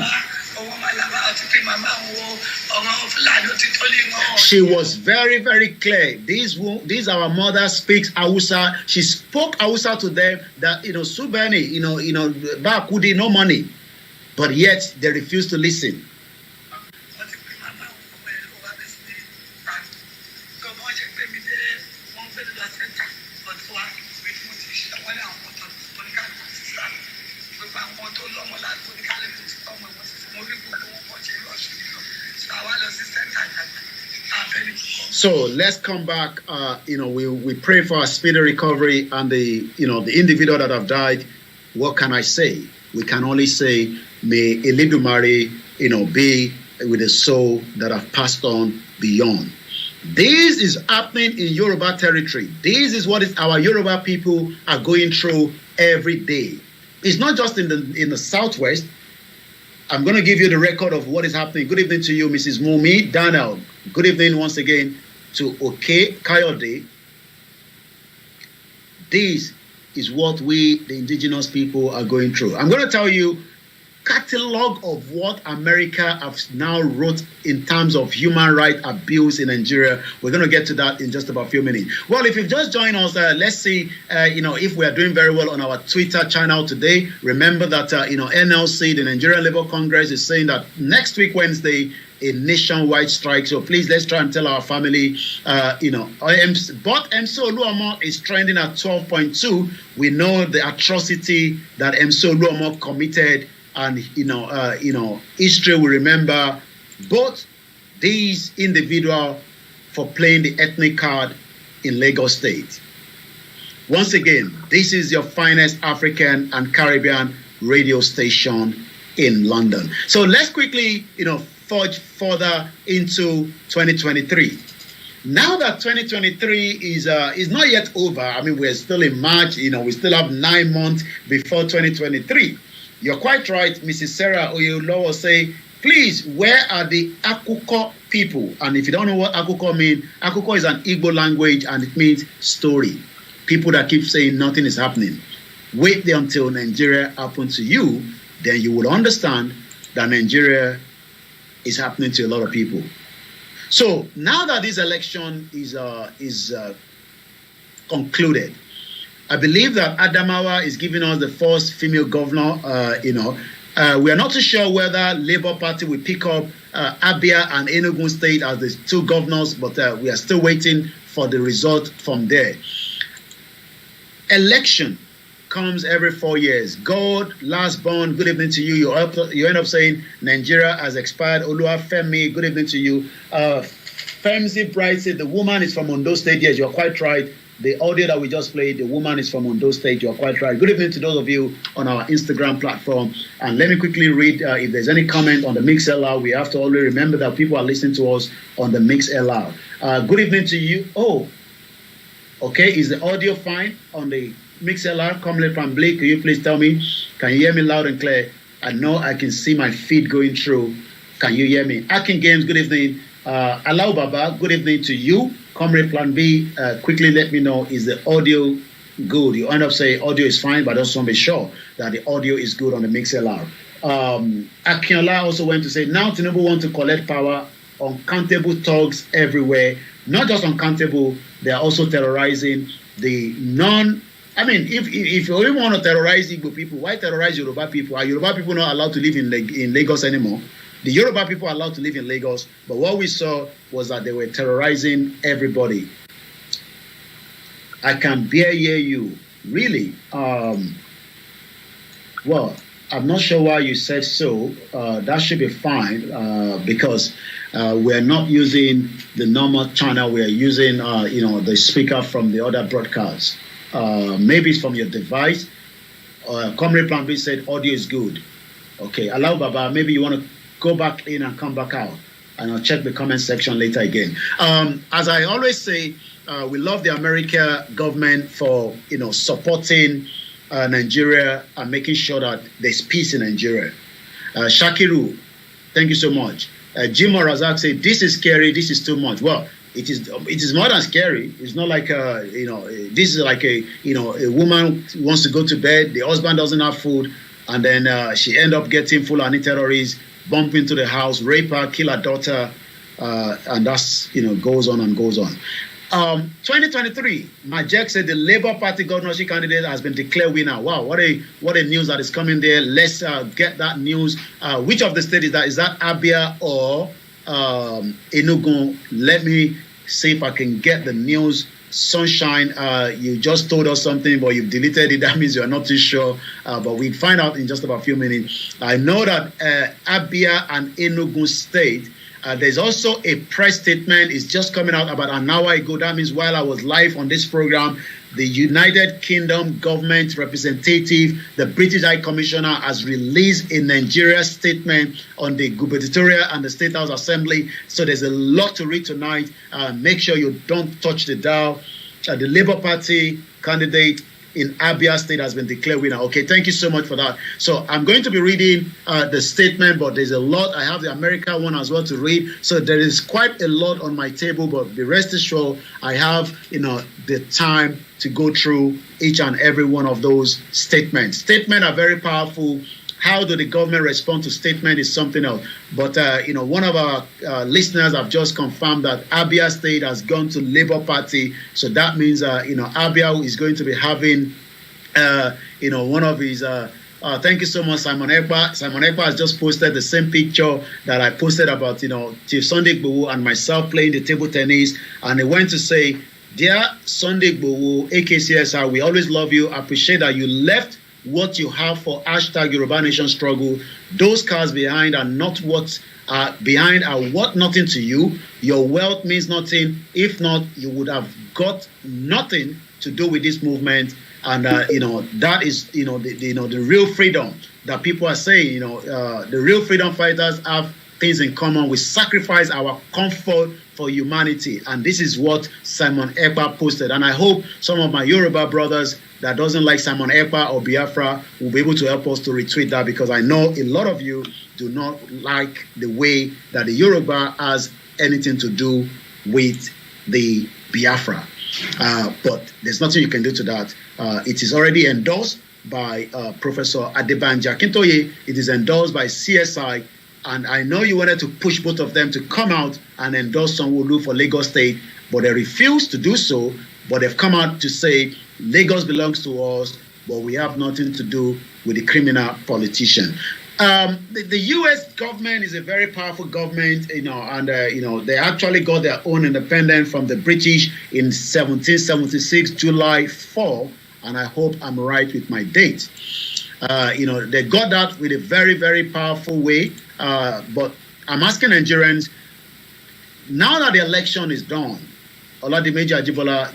She was very, very clear. This our mother speaks Hausa. She spoke Hausa to them that, Subani, Bakudi, no money. But yet they refused to listen. So let's come back. We pray for a speedy recovery and the individual that have died. What can I say? We can only say, may Eledumare, be with the soul that have passed on beyond. This is happening in Yoruba territory. This is what our Yoruba people are going through every day. It's not just in the southwest. I'm going to give you the record of what is happening. Good evening to you, Mrs. Mumi Daniel. Good evening once again to Oke Kayode. This is what we, the indigenous people, are going through. I'm going to tell you catalog of what America has now wrote in terms of human rights abuse in Nigeria. We're going to get to that in just about a few minutes. Well, if you've just joined us, let's see, if we are doing very well on our Twitter channel today. Remember that, NLC, the Nigerian Labour Congress, is saying that next week, Wednesday, a nationwide strike. So please, let's try and tell our family, but MC Oluomo is trending at 12.2. We know the atrocity that MC Oluomo committed. And history will remember both these individuals for playing the ethnic card in Lagos State. Once again, this is your finest African and Caribbean radio station in London. So let's quickly, forge further into 2023. Now that 2023 is not yet over. I mean, we're still in March. We still have 9 months before 2023. You're quite right, Mrs. Sarah Oyolowo say, please, where are the Akuko people? And if you don't know what Akuko means, Akuko is an Igbo language and it means story. People that keep saying nothing is happening. Wait there until Nigeria happens to you, then you will understand that Nigeria is happening to a lot of people. So now that this election is concluded, I believe that Adamawa is giving us the first female governor. We are not too sure whether Labour Party will pick up Abia and Enugu State as the two governors, but we are still waiting for the result from there. Election comes every 4 years. God, last born, good evening to you. You end up saying Nigeria has expired. Oluwafemi, good evening to you. Femzi Bright said the woman is from Ondo State. Yes, you're quite right. The audio that we just played, the woman is from Ondo State. You're quite right. Good evening to those of you on our Instagram platform. And let me quickly read if there's any comment on the MixLR. We have to always remember that people are listening to us on the MixLR. Good evening to you. Oh, okay. Is the audio fine on the MixLR? Comrade from Blake, can you please tell me? Can you hear me loud and clear? I know I can see my feed going through. Can you hear me? Akin Games, good evening. Alao Baba, good evening to you. Comrade Plan B, quickly let me know, is the audio good? You end up saying audio is fine, but I just want to be sure that the audio is good on the MixLR. Akinola also went to say, now Tinubu want to collect power, uncountable thugs everywhere. Not just uncountable, they are also terrorizing the if you really want to terrorize Igbo people, why terrorize Yoruba people? Are Yoruba people not allowed to live in Lagos anymore? The Yoruba people are allowed to live in Lagos, but what we saw was that they were terrorizing everybody. I can barely hear you. Really? Well, I'm not sure why you said so. That should be fine because we're not using the normal channel. We're using, the speaker from the other broadcast. Maybe it's from your device. Comrade Plan B said audio is good. Okay, allow Baba. Maybe you want to go back in and come back out, and I'll check the comment section later again. As I always say, we love the American government for supporting Nigeria and making sure that there's peace in Nigeria. Shakiru, thank you so much. Jim Razak said, "This is scary. This is too much." Well, it is more than scary. It's not like this is like a woman wants to go to bed, the husband doesn't have food, and then she end up getting Fulani terrorists, bump into the house, rape her, kill her daughter, and that's goes on and goes on. 2023, Majek said the Labour Party governorship candidate has been declared winner. Wow, what a news that is coming there. Let's get that news. Which of the states is that? Is that Abia or Enugu? Let me see if I can get the news. Sunshine, you just told us something, but you've deleted it. That means you're not too sure. But we'll find out in just about a few minutes. I know that Abia and Enugu State There's also a press statement. It's just coming out about an hour ago. That means while I was live on this program, the United Kingdom government representative, the British High Commissioner, has released a Nigeria statement on the gubernatorial and the State House Assembly. So there's a lot to read tonight. Make sure you don't touch the dial. The Labour Party candidate in Abia State has been declared winner. Okay, thank you so much for that. So I'm going to be reading the statement, but there's a lot. I have the America one as well to read. So there is quite a lot on my table, but be rest assured, I have, the time to go through each and every one of those statements. Statements are very powerful. How do the government respond to statement is something else. But, one of our listeners have just confirmed that Abia State has gone to Labour Party. So that means, Abia is going to be having, one of his... thank you so much, Simon Ekpa. Simon Ekpa has just posted the same picture that I posted about, Chief Sunday IGBOHO and myself playing the table tennis. And he went to say, "Dear Sunday IGBOHO, AKCSR, we always love you. Appreciate that you left what you have for #Yorubanation struggle. Those cars behind are not what behind are worth nothing to you. Your wealth means nothing. If not, you would have got nothing to do with this movement." And that is the real freedom that people are saying. The real freedom fighters have things in common. We sacrifice our comfort for humanity, and this is what Simon Ekpa posted. And I hope some of my Yoruba brothers that doesn't like Simon Ekpa or Biafra will be able to help us to retweet that, because I know a lot of you do not like the way that the Yoruba has anything to do with the Biafra. But there's nothing you can do to that. It is already endorsed by Professor Adebanji Akintoye. It is endorsed by CSI. And I know you wanted to push both of them to come out and endorse Sanwo-Olu for Lagos State, but they refused to do so. But they've come out to say Lagos belongs to us, but we have nothing to do with the criminal politician. The U.S. government is a very powerful government, and they actually got their own independence from the British in 1776, July 4, and I hope I'm right with my date. They got that with a very, very powerful way. But I'm asking Nigerians, now that the election is done, Oladimeji Ajibola,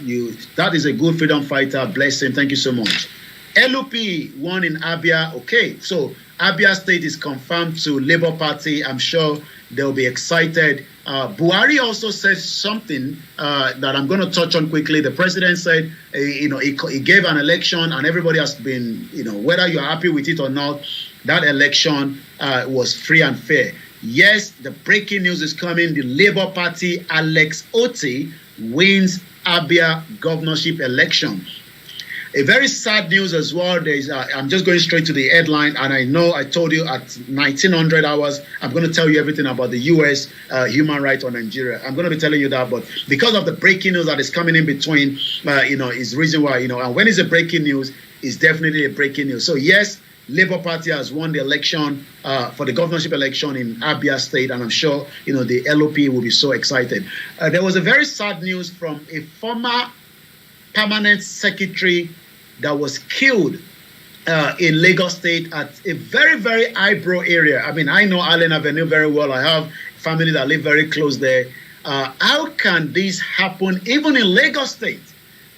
that is a good freedom fighter. Bless him. Thank you so much. LUP won in Abia. Okay, so Abia State is confirmed to Labour Party. I'm sure they'll be excited. Buhari also said something that I'm going to touch on quickly. The president said, he gave an election, and everybody has been, whether you're happy with it or not, that election was free and fair. Yes, the breaking news is coming. The Labour Party, Alex Otti, wins Abia governorship election. A very sad news as well. I'm just going straight to the headline, and I know I told you at 1900 hours, I'm going to tell you everything about the U.S. Human rights on Nigeria. I'm going to be telling you that, but because of the breaking news that is coming in between, is the reason why, and when it's a breaking news, it's definitely a breaking news. So yes, Labour Party has won the election for the governorship election in Abia State, and I'm sure, the LOP will be so excited. There was a very sad news from a former permanent secretary that was killed in Lagos State at a very, very eyebrow area. I mean, I know Allen Avenue very well. I have family that live very close there. How can this happen even in Lagos State?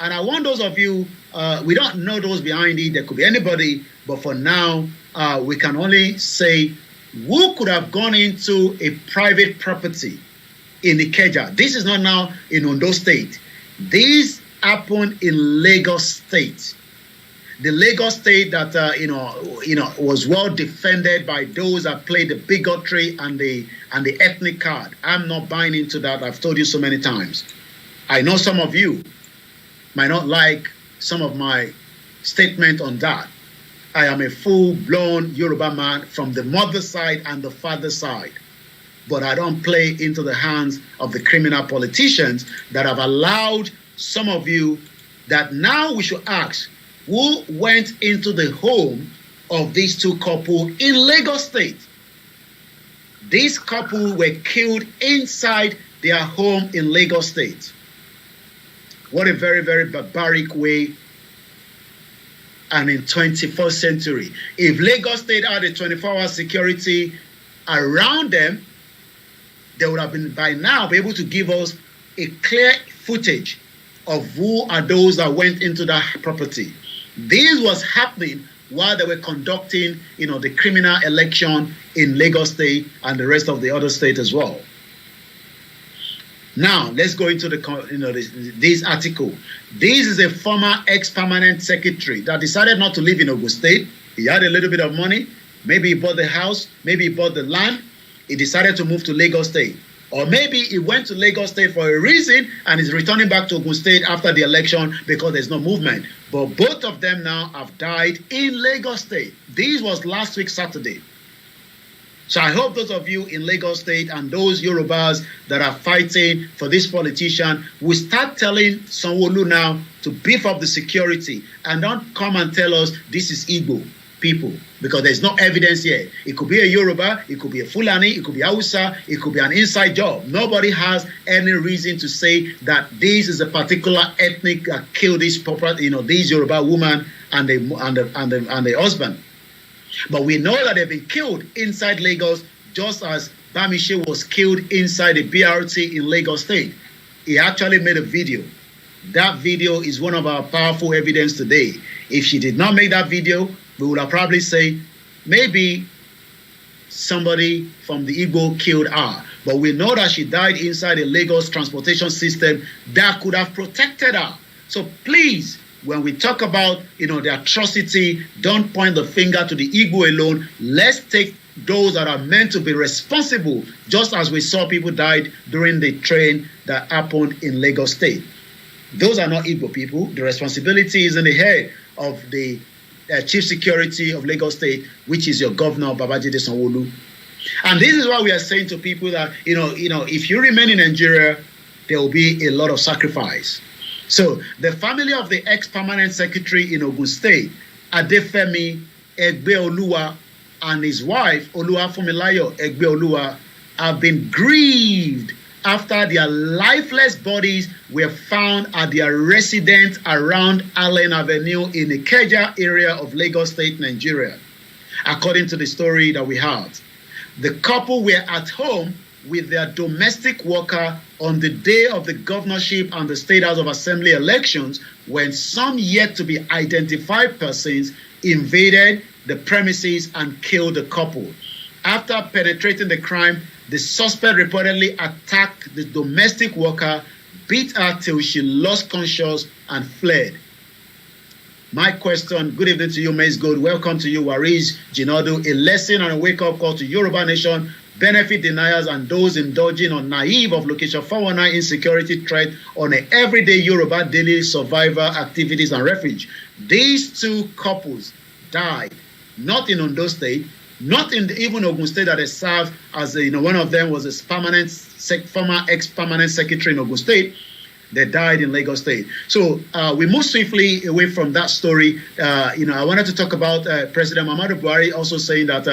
And I want those of you, we don't know those behind it. There could be anybody, but for now, we can only say who could have gone into a private property in Ikeja. This is not now in Ondo State. This happened in Lagos State. The Lagos State that was well defended by those that played the bigotry and the ethnic card. I'm not buying into that. I've told you so many times. I know some of you might not like some of my statement on that. I am a full-blown Yoruba man from the mother side and the father side. But I don't play into the hands of the criminal politicians that have allowed some of you that now we should ask, who went into the home of these two couples in Lagos State? These couple were killed inside their home in Lagos State. What a very, very barbaric way. And in 21st century, if Lagos State had a 24-hour security around them, they would have been by now be able to give us a clear footage of who are those that went into that property. This was happening while they were conducting, the criminal election in Lagos State and the rest of the other state as well. Now, let's go into this article. This is a former ex-permanent secretary that decided not to live in Ogun State. He had a little bit of money. Maybe he bought the house. Maybe he bought the land. He decided to move to Lagos State. Or maybe he went to Lagos State for a reason and is returning back to Ogun State after the election because there's no movement. But both of them now have died in Lagos State. This was last week, Saturday. So I hope those of you in Lagos State and those Yorubas that are fighting for this politician will start telling Sanwo-Olu now to beef up the security and don't come and tell us this is Igbo people, because there's no evidence here. It could be a Yoruba, it could be a Fulani, it could be Hausa, it could be an inside job. Nobody has any reason to say that this is a particular ethnic that killed this property, this Yoruba woman and the husband. But we know that they've been killed inside Lagos, just as Bamishe was killed inside the BRT in Lagos State. He actually made a video. That video is one of our powerful evidence today. If she did not make that video, we would have probably say maybe somebody from the Igbo killed her. But we know that she died inside the Lagos transportation system that could have protected her. So please, when we talk about the atrocity, don't point the finger to the Igbo alone. Let's take those that are meant to be responsible, just as we saw people died during the train that happened in Lagos State. Those are not Igbo people. The responsibility is in the head of the Chief Security of Lagos State, which is your governor, Babajide Sanwo-Olu. And this is why we are saying to people that, if you remain in Nigeria, there will be a lot of sacrifice. So the family of the ex-permanent secretary in Ogun State, Adefemi Egbeoluwa, and his wife, Oluwafunmilayo Egbeoluwa, have been grieved after their lifeless bodies were found at their residence around Allen Avenue in the Ikeja area of Lagos State, Nigeria. According to the story that we had, the couple were at home with their domestic worker on the day of the governorship and the State House of Assembly elections when some yet to be identified persons invaded the premises and killed the couple. After penetrating the crime, the suspect reportedly attacked the domestic worker, beat her till she lost consciousness and fled. My question, good evening to you, Mace Gold. Welcome to you, Yrs Yorubanation, a lesson and a wake-up call to Yoruba Nation, benefit deniers and those indulging on naive of location 419 insecurity threat on an everyday Yoruba daily survivor activities and refuge. These two couples died, not in Ondo State, not in even Ogun State that they served as one of them was a former ex-permanent secretary in Ogun State. They died in Lagos State. So we move swiftly away from that story. I wanted to talk about President Muhammadu Buhari also saying that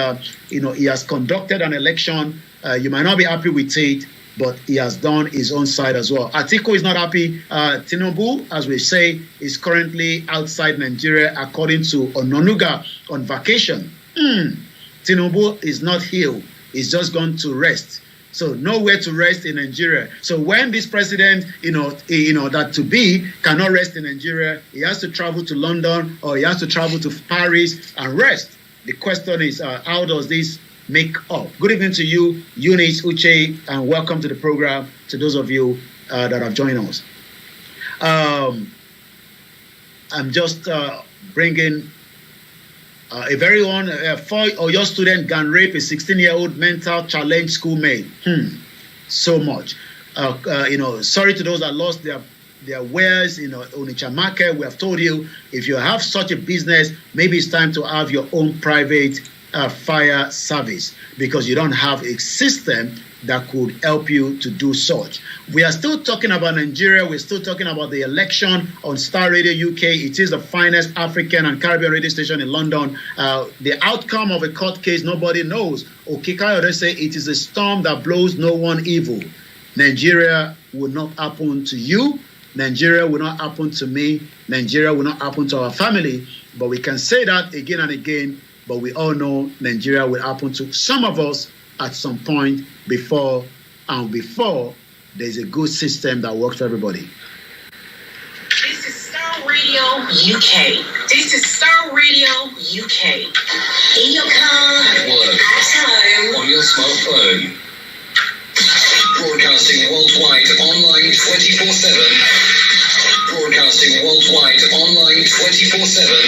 he has conducted an election. You might not be happy with it, but he has done his own side as well. Atiku is not happy. Tinubu, as we say, is currently outside Nigeria, according to Ononuga, on vacation. Tinubu is not healed. He's just gone to rest. So nowhere to rest in Nigeria. So when this president, that to be cannot rest in Nigeria, he has to travel to London or he has to travel to Paris and rest. The question is, how does this make up? Good evening to you, Eunice, Uche, and welcome to the program to those of you that have joined us. I'm just bringing a very own your student can rape a 16-year-old mental challenge schoolmate. So much. Sorry to those that lost their wares in Onitsha market. We have told you, if you have such a business, maybe it's time to have your own private fire service, because you don't have a system that could help you to do such. We are still talking about Nigeria. We're still talking about the election on Star Radio UK. It is the finest African and Caribbean radio station in London. The outcome of a court case, nobody knows. Okikayode say it is a storm that blows no one evil. Nigeria will not happen to you. Nigeria will not happen to me. Nigeria will not happen to our family. But we can say that again and again. But we all know Nigeria will happen to some of us at some point before and before there's a good system that works for everybody. This is Star Radio UK. This is Star Radio UK. In your car, at work, at home, on your smartphone. Broadcasting worldwide online 24/7. Broadcasting worldwide online 24/7.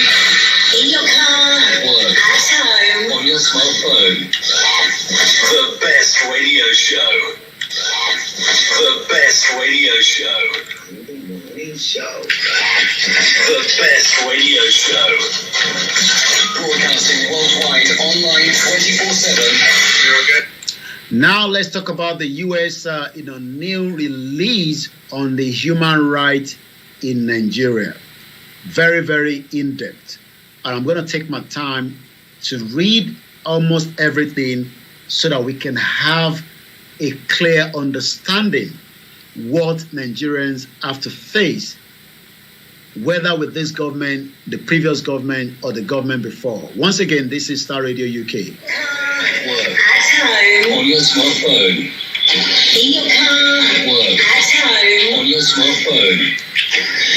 in your car, At work, at home, on your smartphone. The best radio show. The best radio show. The best radio show. Broadcasting worldwide online 24/7. Now let's talk about the U.S. New release on the human rights in Nigeria. Very, very in-depth. And I'm going to take my time to read almost everything so that we can have a clear understanding what Nigerians have to face, whether with this government, the previous government, or the government before. Once again, this is Star Radio UK. at home, On your smartphone. in your car, At work, at home, on your smartphone.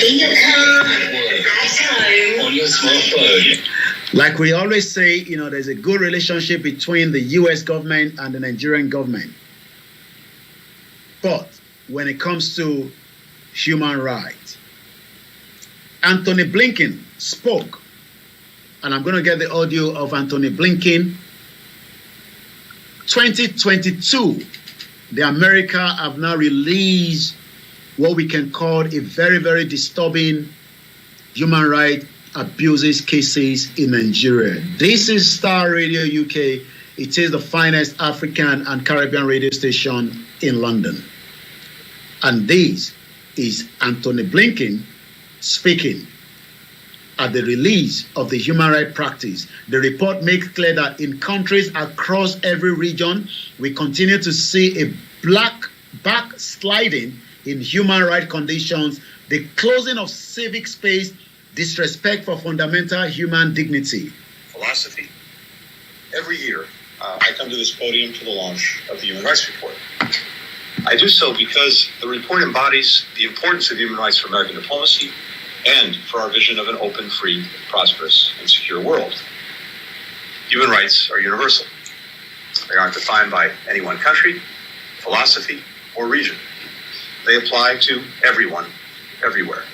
in your car, At work, at home. on your smartphone. Like we always say, there's a good relationship between the U.S. government and the Nigerian government. But when it comes to human rights, Anthony Blinken spoke, and I'm going to get the audio of Anthony Blinken. 2022, the America have now released what we can call a very, very disturbing human rights abuses cases in Nigeria. This is Star Radio UK. It is the finest African and Caribbean radio station in London. And this is Anthony Blinken speaking at the release of the human rights practice. The report makes clear that in countries across every region, we continue to see a black backsliding in human rights conditions, the closing of civic space, disrespect for fundamental human dignity. Philosophy. Every year, I come to this podium for the launch of the Human Rights Report. I do so because the report embodies the importance of human rights for American diplomacy and for our vision of an open, free, prosperous, and secure world. Human rights are universal. They aren't defined by any one country, philosophy, or region. They apply to everyone, everywhere.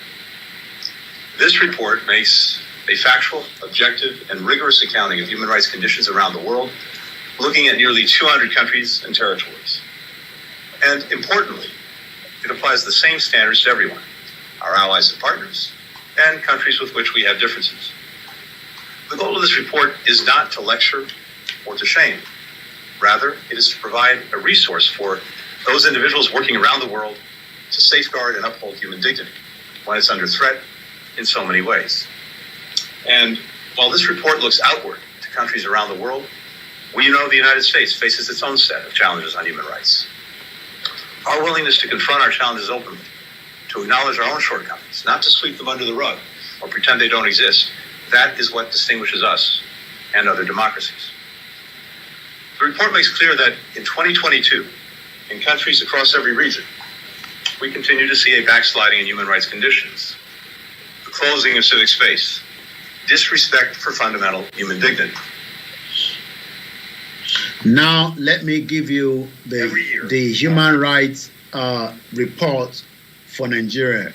This report makes a factual, objective, and rigorous accounting of human rights conditions around the world, looking at nearly 200 countries and territories. And importantly, it applies the same standards to everyone, our allies and partners, and countries with which we have differences. The goal of this report is not to lecture or to shame. Rather, it is to provide a resource for those individuals working around the world to safeguard and uphold human dignity when it's under threat in so many ways. And while this report looks outward to countries around the world, we know the United States faces its own set of challenges on human rights. Our willingness to confront our challenges openly, to acknowledge our own shortcomings, not to sweep them under the rug or pretend they don't exist, that is what distinguishes us and other democracies. The report makes clear that in 2022, in countries across every region, we continue to see a backsliding in human rights conditions, the closing of civic space, disrespect for fundamental human dignity. Now, let me give you the human rights report for Nigeria.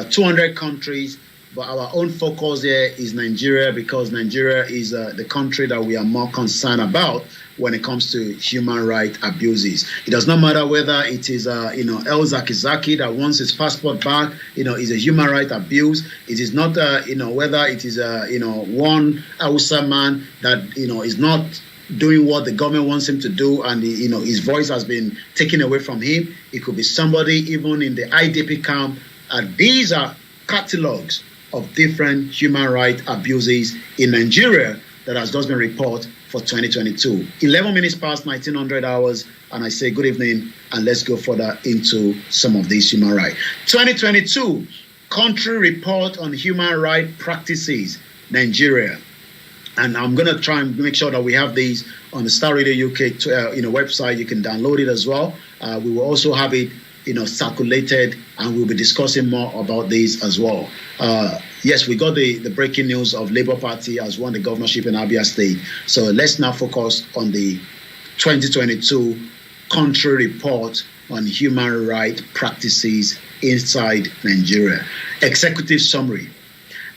200 countries, but our own focus here is Nigeria because Nigeria is the country that we are more concerned about when it comes to human rights abuses. It does not matter whether it is El Zakizaki that wants his passport back, is a human rights abuse. It is not whether it is one Hausa man that is not doing what the government wants him to do, and his voice has been taken away from him. It could be somebody even in the IDP camp, and these are catalogs of different human rights abuses in Nigeria that has just been reported for 2022. 11 minutes past 1900 hours, and I say good evening, and let's go further into some of these human rights. 2022 country report on human rights practices, Nigeria. And I'm going to try and make sure that we have these on the Star Radio UK website. You can download it as well. We will also have it circulated, and we'll be discussing more about these as well. Yes, we got the breaking news of Labour Party has won the governorship in Abia State. So let's now focus on the 2022 country report on human rights practices inside Nigeria. Executive summary.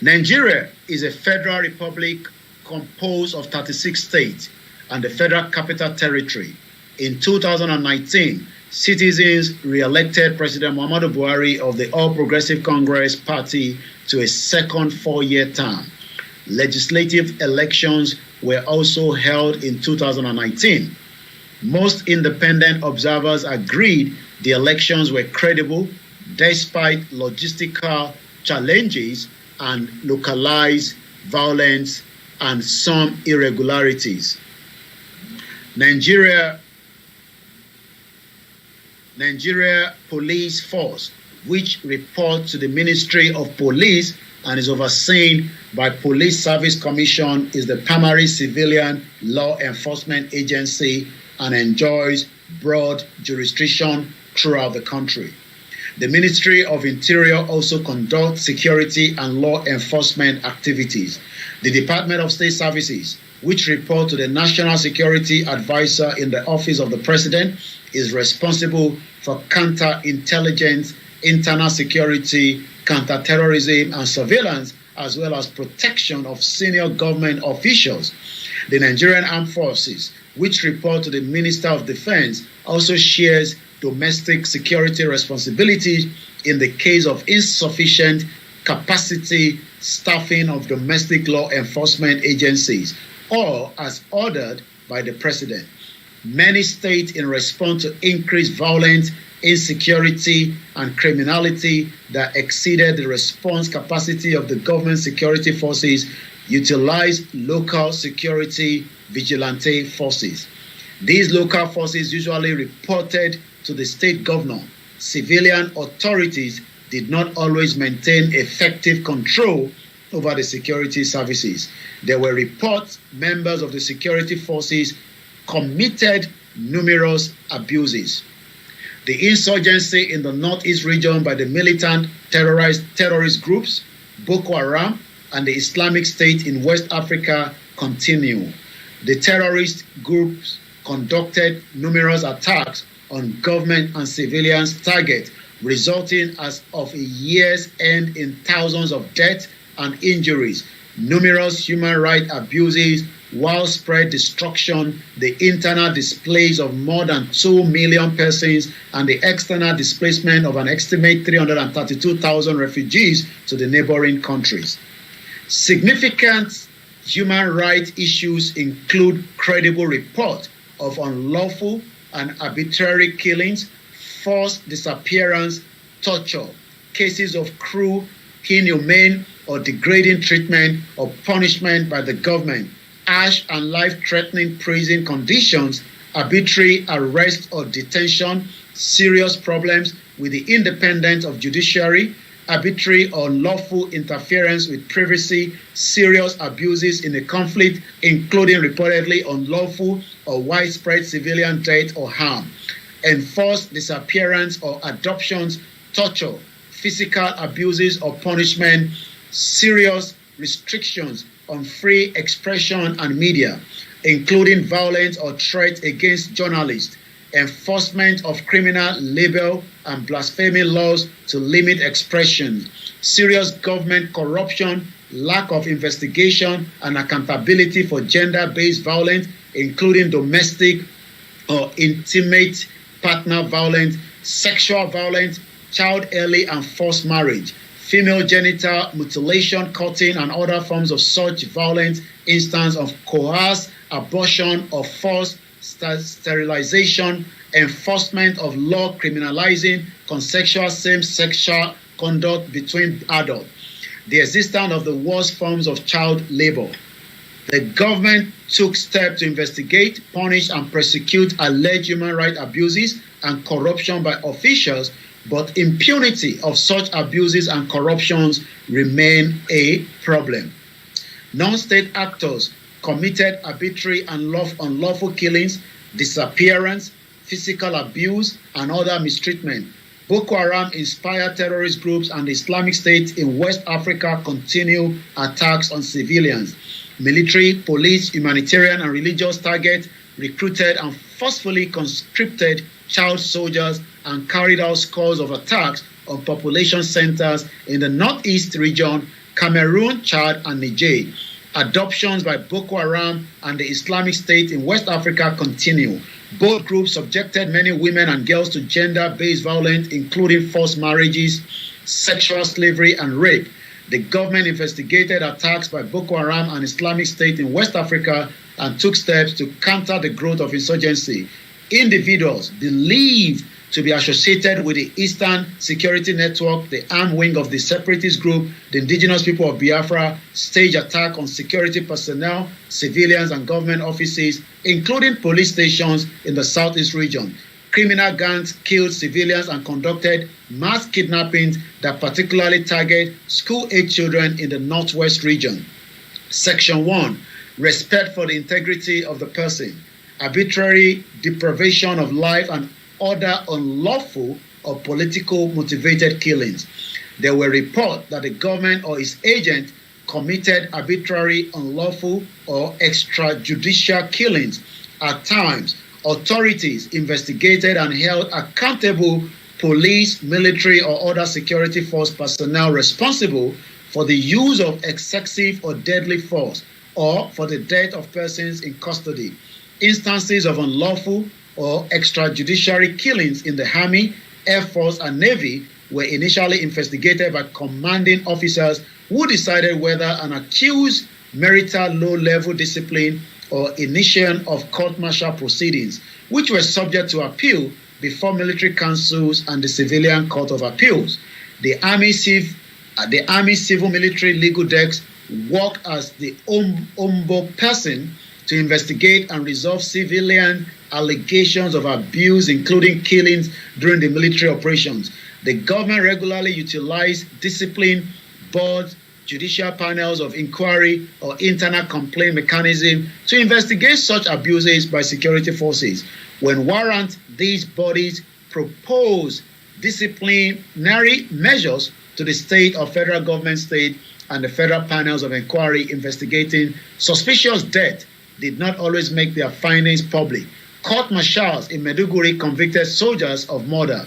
Nigeria is a federal republic composed of 36 states and the Federal Capital Territory. In 2019, citizens re-elected President Muhammadu Buhari of the All Progressive Congress Party to a second 4-year term. Legislative elections were also held in 2019. Most independent observers agreed the elections were credible despite logistical challenges and localized violence and some irregularities. Nigeria Police Force, which reports to the Ministry of Police and is overseen by Police Service Commission, is the primary civilian law enforcement agency and enjoys broad jurisdiction throughout the country. The Ministry of Interior also conducts security and law enforcement activities. The Department of State Services, which report to the National Security Advisor in the Office of the President, is responsible for counterintelligence, internal security, counterterrorism, and surveillance, as well as protection of senior government officials. The Nigerian Armed Forces, which report to the Minister of Defense, also shares domestic security responsibilities in the case of insufficient capacity staffing of domestic law enforcement agencies, or as ordered by the President. Many states, in response to increased violence, insecurity, and criminality that exceeded the response capacity of the government security forces, utilized local security vigilante forces. These local forces usually reported to the state governor. Civilian authorities did not always maintain effective control over the security services. There were reports members of the security forces committed numerous abuses. The insurgency in the northeast region by the militant terrorist groups, Boko Haram and the Islamic State in West Africa, continue. The terrorist groups conducted numerous attacks on government and civilians' targets, resulting as of a year's end in thousands of deaths and injuries, numerous human rights abuses, widespread destruction, the internal displays of more than 2 million persons, and the external displacement of an estimated 332,000 refugees to the neighboring countries. Significant human rights issues include credible reports of unlawful and arbitrary killings, forced disappearance, torture, cases of cruel, inhumane, or degrading treatment or punishment by the government, harsh and life-threatening prison conditions, arbitrary arrest or detention, serious problems with the independence of judiciary, arbitrary or unlawful interference with privacy, serious abuses in a conflict, including reportedly unlawful or widespread civilian death or harm, enforced disappearance or adoptions, torture, physical abuses or punishment, serious restrictions on free expression and media, including violence or threats against journalists, enforcement of criminal libel and blasphemy laws to limit expression, serious government corruption, lack of investigation and accountability for gender-based violence, including domestic or intimate partner violence, sexual violence, child early and forced marriage, female genital mutilation, cutting, and other forms of such violence, instance of coerced abortion or forced sterilization, enforcement of law criminalizing consensual same-sexual conduct between adults, the existence of the worst forms of child labor. The government took steps to investigate, punish, and prosecute alleged human rights abuses and corruption by officials, but impunity of such abuses and corruptions remain a problem. Non-state actors committed arbitrary and unlawful killings, disappearance, physical abuse, and other mistreatment. Boko Haram inspired terrorist groups and the Islamic State in West Africa continue attacks on civilians. Military, police, humanitarian, and religious targets recruited and forcefully conscripted child soldiers and carried out scores of attacks on population centers in the northeast region, Cameroon, Chad, and Niger. Adoptions by Boko Haram and the Islamic State in West Africa continue. Both groups subjected many women and girls to gender-based violence, including forced marriages, sexual slavery, and rape. The government investigated attacks by Boko Haram and Islamic State in West Africa and took steps to counter the growth of insurgency. Individuals believed to be associated with the Eastern Security Network, the armed wing of the separatist group, the Indigenous people of Biafra, staged attack on security personnel, civilians, and government offices, including police stations in the southeast region. Criminal gangs killed civilians and conducted mass kidnappings that particularly target school-age children in the northwest region. Section 1. Respect for the integrity of the person. Arbitrary deprivation of life and other unlawful or political motivated killings. There were reports that the government or its agent committed arbitrary, unlawful, or extrajudicial killings. At times, authorities investigated and held accountable police, military, or other security force personnel responsible for the use of excessive or deadly force or for the death of persons in custody. Instances of unlawful or extrajudicial killings in the Army, Air Force, and Navy were initially investigated by commanding officers who decided whether an accused merited low-level discipline or initiation of court-martial proceedings, which were subject to appeal before military councils and the Civilian Court of Appeals. The Army Civil Military Legal Desk worked as the ombudsperson to investigate and resolve civilian allegations of abuse, including killings during the military operations. The government regularly utilized discipline boards, judicial panels of inquiry, or internal complaint mechanism to investigate such abuses by security forces. When warranted, these bodies propose disciplinary measures to the state or federal government state, and the federal panels of inquiry investigating suspicious death did not always make their findings public. Court-martials in Maiduguri convicted soldiers of murder.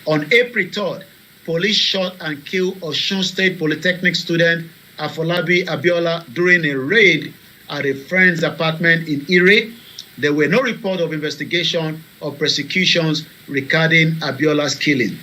On April 3rd, police shot and killed Osun State Polytechnic student Afolabi Abiola during a raid at a friend's apartment in Ire. There were no reports of investigation or prosecutions regarding Abiola's killing.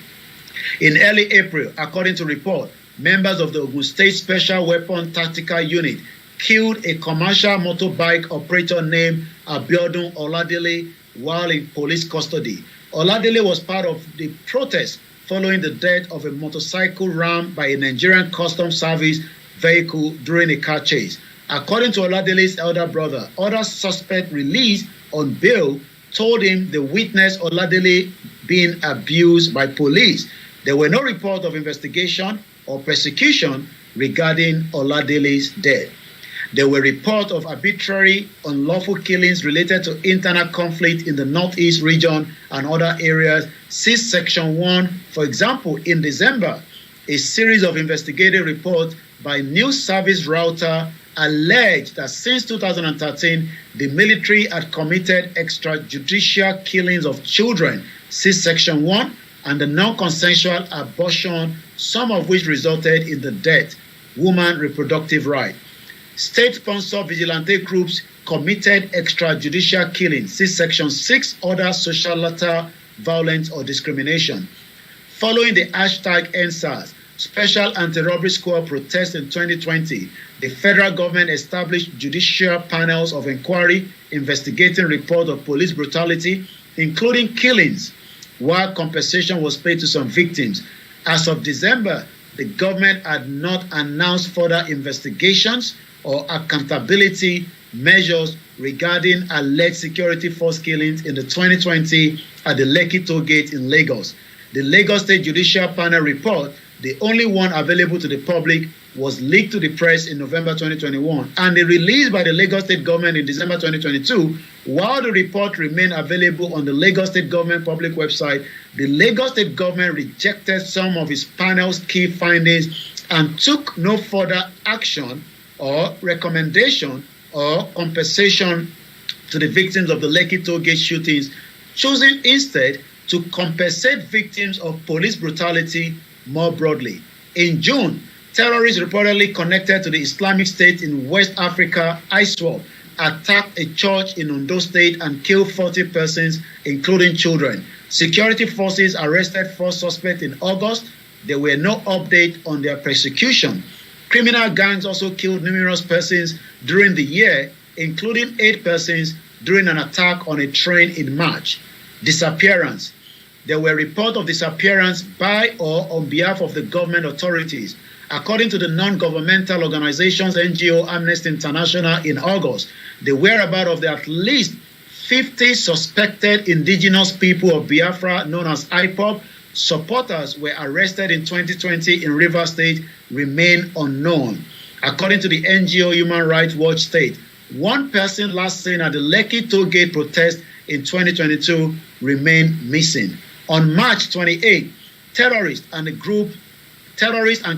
In early April, according to report, members of the Ogun State Special Weapon Tactical Unit killed a commercial motorbike operator named Abiodun Oladele while in police custody. Oladele was part of the protest following the death of a motorcycle rammed by a Nigerian Customs Service vehicle during a car chase. According to Oladele's elder brother, other suspects released on bail told him they witnessed Oladele being abused by police. There were no reports of investigation or prosecution regarding Oladele's death. There were reports of arbitrary, unlawful killings related to internal conflict in the northeast region and other areas since Section 1. For example, in December, a series of investigative reports by News Service Router alleged that since 2013, the military had committed extrajudicial killings of children since Section 1 and the non-consensual abortion, some of which resulted in the death. Woman reproductive right. State-sponsored vigilante groups committed extrajudicial killings since Section 6, other societal violence or discrimination. Following the hashtag #EndSARS Special Anti-Robbery Squad protest in 2020, the federal government established judicial panels of inquiry investigating reports of police brutality, including killings, while compensation was paid to some victims. As of December, the government had not announced further investigations or accountability measures regarding alleged security force killings in the 2020 at the Lekki toll gate in Lagos. The Lagos State Judicial Panel report The only one available to the public was leaked to the press in November 2021 and released by the Lagos State government in December 2022. While the report remained available on the Lagos State government public website, the Lagos State government rejected some of its panel's key findings and took no further action or recommendation or compensation to the victims of the Lekki toll gate shootings, choosing instead to compensate victims of police brutality more broadly. In June, terrorists reportedly connected to the Islamic State in West Africa, ISWAP, attacked a church in Ondo State and killed 40 persons, including children. Security forces arrested 4 suspects in August. There were no update on their persecution. Criminal gangs also killed numerous persons during the year, including 8 persons during an attack on a train in March. Disappearance. There were reports of disappearance by or on behalf of the government authorities. According to the non-governmental organizations NGO Amnesty International in August, the whereabouts of the at least 50 suspected indigenous people of Biafra known as IPOB supporters were arrested in 2020 in Rivers State remain unknown. According to the NGO Human Rights Watch state, 1 person last seen at the Lekki toll gate protest in 2022 remained missing. On March 28, terrorists and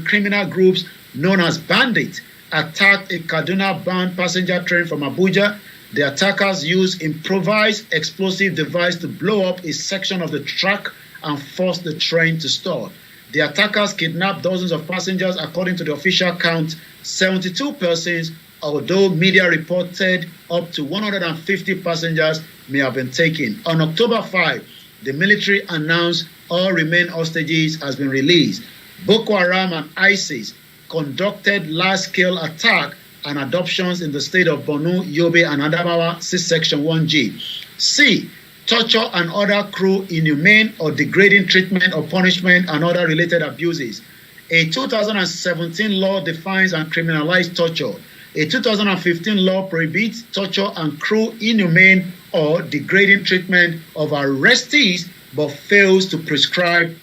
criminal groups known as bandits attacked a Kaduna-bound passenger train from Abuja. The attackers used improvised explosive device to blow up a section of the track and force the train to stall. The attackers kidnapped dozens of passengers. According to the official count, 72 persons, although media reported up to 150 passengers may have been taken. On October 5, the military announced all remaining hostages has been released. Boko Haram and ISIS conducted large-scale attack and adoptions in the state of Borno, Yobe, and Adamawa, see Section 1G. C. Torture and other cruel, inhumane, or degrading treatment or punishment and other related abuses. A 2017 law defines and criminalizes torture. A 2015 law prohibits torture and cruel, inhumane, or degrading treatment of arrestees but fails to prescribe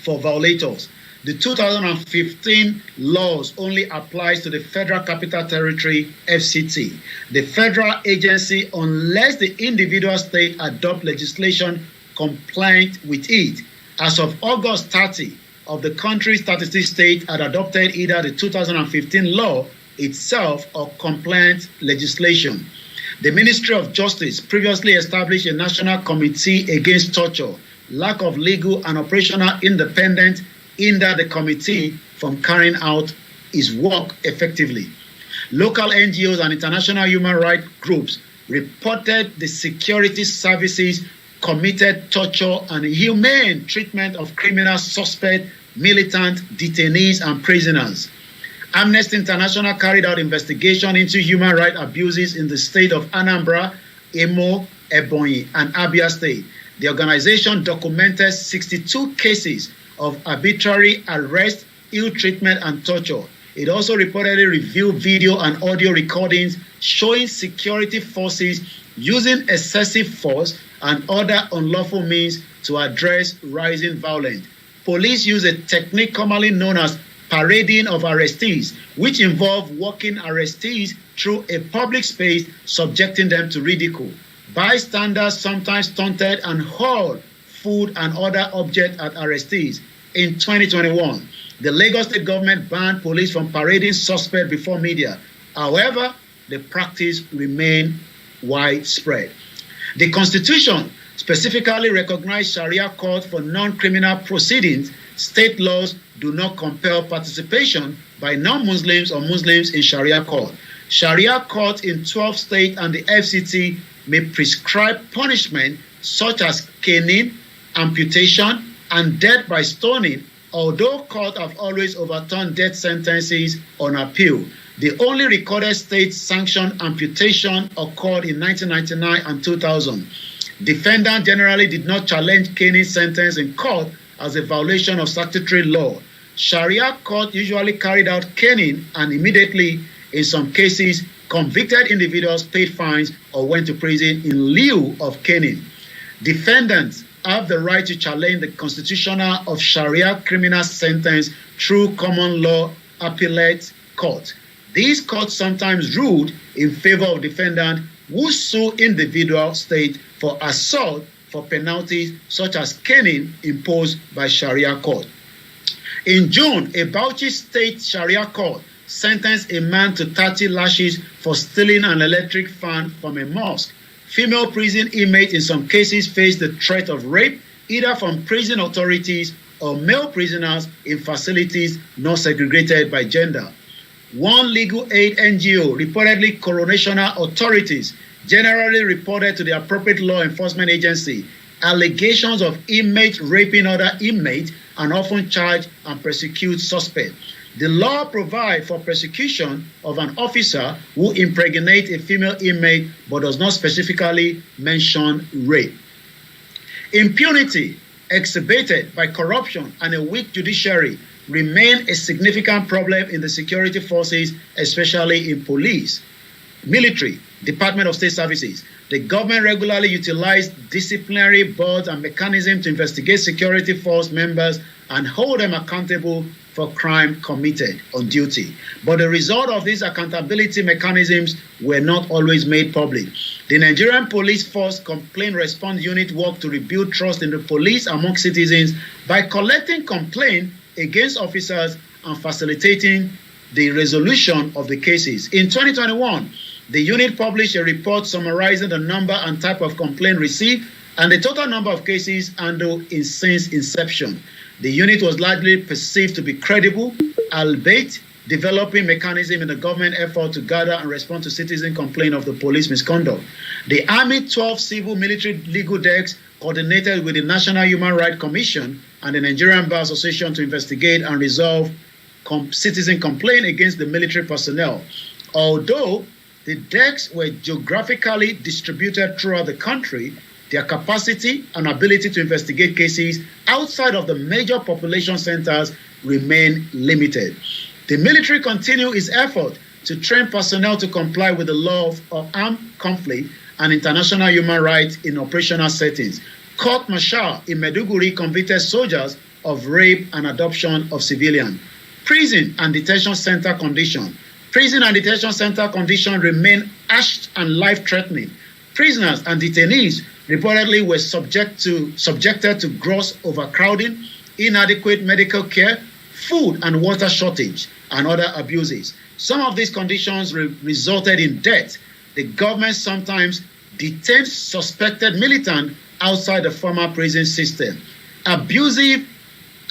for violators. The 2015 laws only applies to the Federal Capital Territory, FCT, the federal agency, unless the individual state adopt legislation compliant with it. As of August 30, of the country's 36 states had adopted either the 2015 law itself or compliant legislation. The Ministry of Justice previously established a National Committee Against Torture. Lack of legal and operational independence hindered the committee from carrying out its work effectively. Local NGOs and international human rights groups reported the security services committed torture and inhumane treatment of criminal suspects, militants, detainees, and prisoners. Amnesty International carried out investigation into human rights abuses in the state of Anambra, Imo, Ebonyi, and Abia State. The organization documented 62 cases of arbitrary arrest, ill treatment, and torture. It also reportedly reviewed video and audio recordings showing security forces using excessive force and other unlawful means to address rising violence. Police use a technique commonly known as parading of arrestees, which involve walking arrestees through a public space, subjecting them to ridicule. Bystanders sometimes taunted and hurled food and other objects at arrestees. In 2021, the Lagos State government banned police from parading suspects before media. However, the practice remained widespread. The Constitution specifically recognized Sharia court for non-criminal proceedings. State laws do not compel participation by non-Muslims or Muslims in Sharia court. Sharia court in 12 states and the FCT may prescribe punishment such as caning, amputation, and death by stoning, although courts have always overturned death sentences on appeal. The only recorded state-sanctioned amputation occurred in 1999 and 2000. Defendants generally did not challenge caning sentence in court as a violation of statutory law. Sharia court usually carried out caning and immediately, in some cases, convicted individuals paid fines or went to prison in lieu of caning. Defendants have the right to challenge the constitutional of Sharia criminal sentence through common law appellate court. These courts sometimes ruled in favor of defendant who sue individual state for assault for penalties such as caning imposed by Sharia court. In June, a Bauchi State Sharia court sentenced a man to 30 lashes for stealing an electric fan from a mosque. Female prison inmates in some cases face the threat of rape, either from prison authorities or male prisoners in facilities not segregated by gender. One legal aid NGO, reportedly coronational authorities, generally reported to the appropriate law enforcement agency allegations of inmates raping other inmates and often charge and prosecute suspects. The law provides for prosecution of an officer who impregnates a female inmate but does not specifically mention rape. Impunity exhibited by corruption and a weak judiciary remain a significant problem in the security forces, especially in police, military, Department of State Services. The government regularly utilizes disciplinary boards and mechanisms to investigate security force members and hold them accountable for crime committed on duty. But the result of these accountability mechanisms were not always made public. The Nigerian Police Force Complaint Response Unit worked to rebuild trust in the police among citizens by collecting complaints against officers and facilitating the resolution of the cases. In 2021, the unit published a report summarizing the number and type of complaint received and the total number of cases handled since inception. The unit was largely perceived to be credible, albeit developing mechanism in the government effort to gather and respond to citizen complaint of the police misconduct. The Army 12 Civil Military Legal Desks coordinated with the National Human Rights Commission and the Nigerian Bar Association to investigate and resolve citizen complaint against the military personnel. Although the desks were geographically distributed throughout the country, their capacity and ability to investigate cases outside of the major population centers remain limited. The military continued its effort to train personnel to comply with the law of armed conflict and international human rights in operational settings. Court martial in Maiduguri convicted soldiers of rape and adoption of civilians. Prison and detention center condition. Prison and detention center conditions remain harsh and life-threatening. Prisoners and detainees reportedly were subjected to gross overcrowding, inadequate medical care, food and water shortage, and other abuses. Some of these conditions resulted in death. The government sometimes detained suspected militants outside the former prison system. Abusive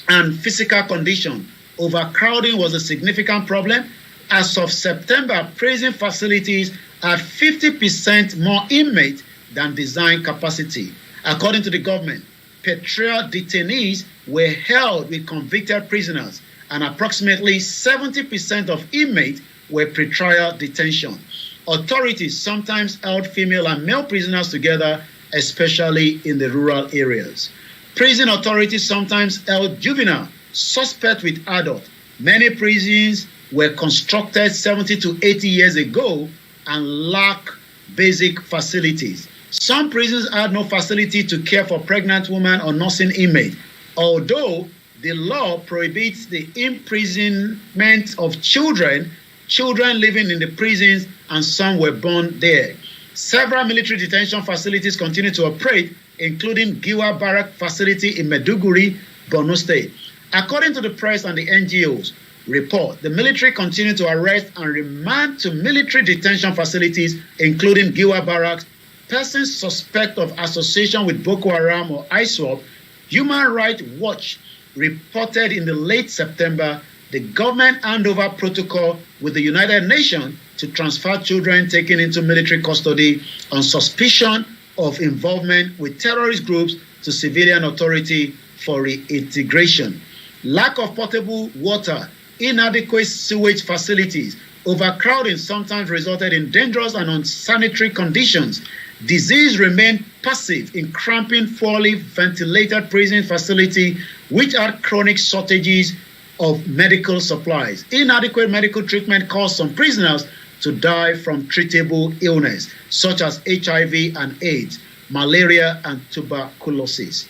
and physical condition. Overcrowding was a significant problem. As of September, prison facilities had 50% more inmates than design capacity. According to the government, patrial detainees were held with convicted prisoners, and approximately 70% of inmates were pretrial detention. Authorities sometimes held female and male prisoners together, especially in the rural areas. Prison authorities sometimes held juvenile suspect with adult. Many prisons were constructed 70 to 80 years ago and lack basic facilities. Some prisons had no facility to care for pregnant women or nursing inmates, although the law prohibits the imprisonment of children living in the prisons, and some were born there. Several military detention facilities continue to operate, including Giwa Barrack facility in Maiduguri, Borno State. According to the press and the NGOs report, the military continue to arrest and remand to military detention facilities, including Giwa Barracks, persons suspect of association with Boko Haram or ISWAP. Human Rights Watch reported in the late September the government handover protocol with the United Nations to transfer children taken into military custody on suspicion of involvement with terrorist groups to civilian authority for reintegration. Lack of potable water, inadequate sewage facilities, overcrowding sometimes resulted in dangerous and unsanitary conditions. Disease remained passive in cramping, poorly ventilated prison facility, which had chronic shortages of medical supplies. Inadequate medical treatment caused some prisoners to die from treatable illness, such as HIV and AIDS, malaria and tuberculosis.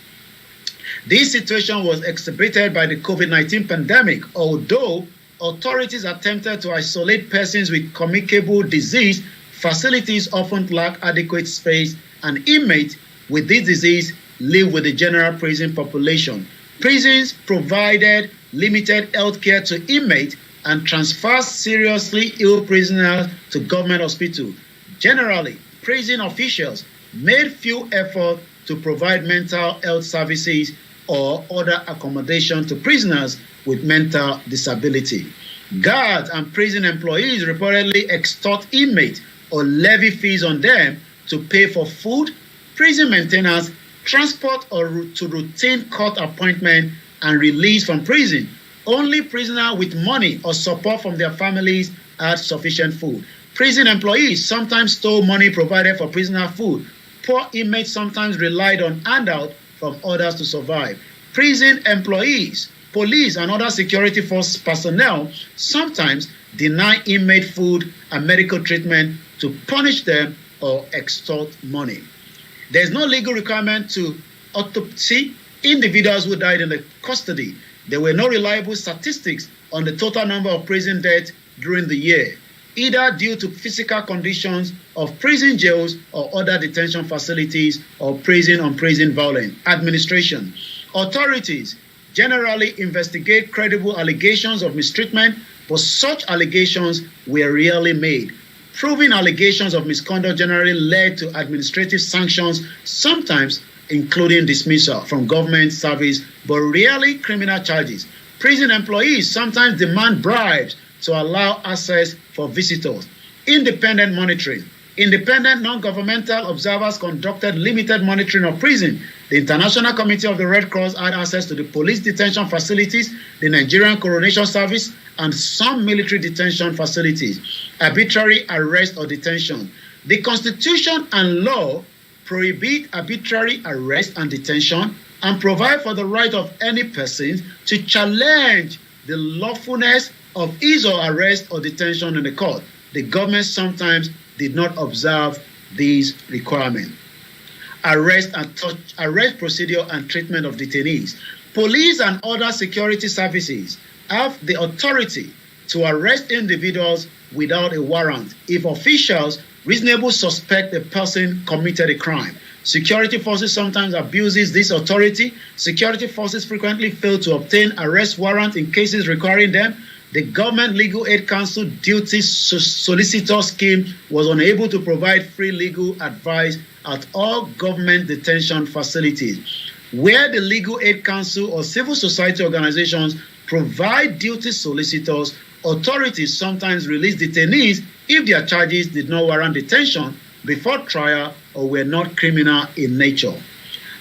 This situation was exacerbated by the COVID-19 pandemic, although authorities attempted to isolate persons with communicable disease. Facilities often lack adequate space, and inmates with this disease live with the general prison population. Prisons provided limited health care to inmates and transferred seriously ill prisoners to government hospitals. Generally, prison officials made few efforts to provide mental health services or other accommodation to prisoners with mental disability. Guards and prison employees reportedly extort inmates or levy fees on them to pay for food, prison maintenance, transport, or to routine court appointment and release from prison. Only prisoners with money or support from their families had sufficient food. Prison employees sometimes stole money provided for prisoner food. Poor inmates sometimes relied on handouts from others to survive. Prison employees, police, and other security force personnel sometimes deny inmate food and medical treatment to punish them or extort money. There is no legal requirement to autopsy individuals who died in the custody. There were no reliable statistics on the total number of prison deaths during the year, either due to physical conditions of prison jails or other detention facilities or prison-on-prison violence. Administration. Authorities generally investigate credible allegations of mistreatment, but such allegations were rarely made. Proven allegations of misconduct generally led to administrative sanctions, sometimes including dismissal from government service, but rarely criminal charges. Prison employees sometimes demand bribes to allow access for visitors. Independent monitoring. Independent non-governmental observers conducted limited monitoring of prison. The International Committee of the Red Cross had access to the police detention facilities, the Nigerian Coronation Service, and some military detention facilities. Arbitrary arrest or detention. The Constitution and law prohibit arbitrary arrest and detention and provide for the right of any person to challenge the lawfulness of his or arrest or detention in the court. The government sometimes did not observe these requirements. Arrest procedure and treatment of detainees. Police and other security services have the authority to arrest individuals without a warrant if officials reasonably suspect a person committed a crime. Security forces sometimes abuses this authority. Security forces frequently fail to obtain arrest warrants in cases requiring them. The Government Legal Aid Council Duty Solicitor Scheme was unable to provide free legal advice at all government detention facilities. Where the Legal Aid Council or civil society organizations provide duty solicitors, authorities sometimes release detainees if their charges did not warrant detention before trial or were not criminal in nature.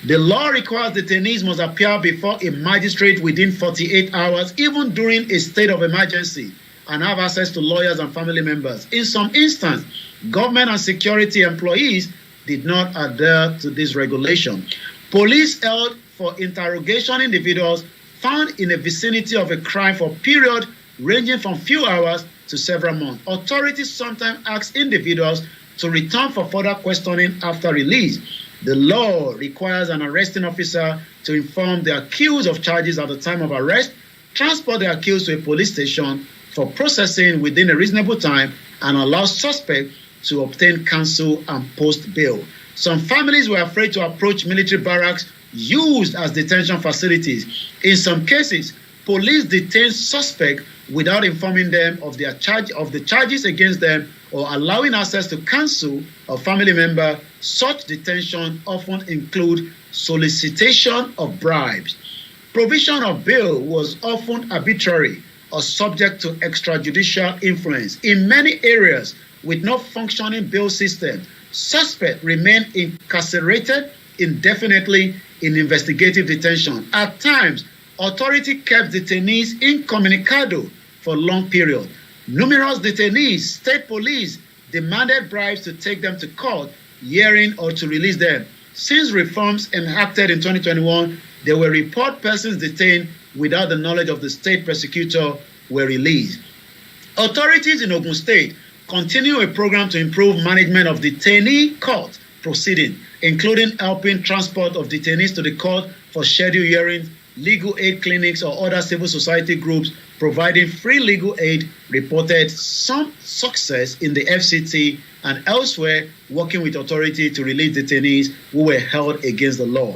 The law requires detainees must appear before a magistrate within 48 hours, even during a state of emergency, and have access to lawyers and family members. In some instances, government and security employees did not adhere to this regulation. Police held for interrogation individuals found in the vicinity of a crime for a period ranging from few hours to several months. Authorities sometimes ask individuals to return for further questioning after release. The law requires an arresting officer to inform the accused of charges at the time of arrest, transport the accused to a police station for processing within a reasonable time, and allow suspects to obtain counsel and post bail. Some families were afraid to approach military barracks used as detention facilities. In some cases, police detain suspects without informing them of the charges against them or allowing access to counsel or family member. Such detention often include solicitation of bribes. Provision of bail was often arbitrary or subject to extrajudicial influence. In many areas with no functioning bail system, suspects remain incarcerated indefinitely in investigative detention. At times, authority kept detainees incommunicado for long periods. Numerous detainees, state police demanded bribes to take them to court, hearing, or to release them. Since reforms enacted in 2021, there were report persons detained without the knowledge of the state prosecutor were released. Authorities in Ogun State continue a program to improve management of detainee court proceedings, including helping transport of detainees to the court for scheduled hearings, legal aid clinics or other civil society groups providing free legal aid reported some success in the FCT and elsewhere working with authority to release detainees who were held against the law.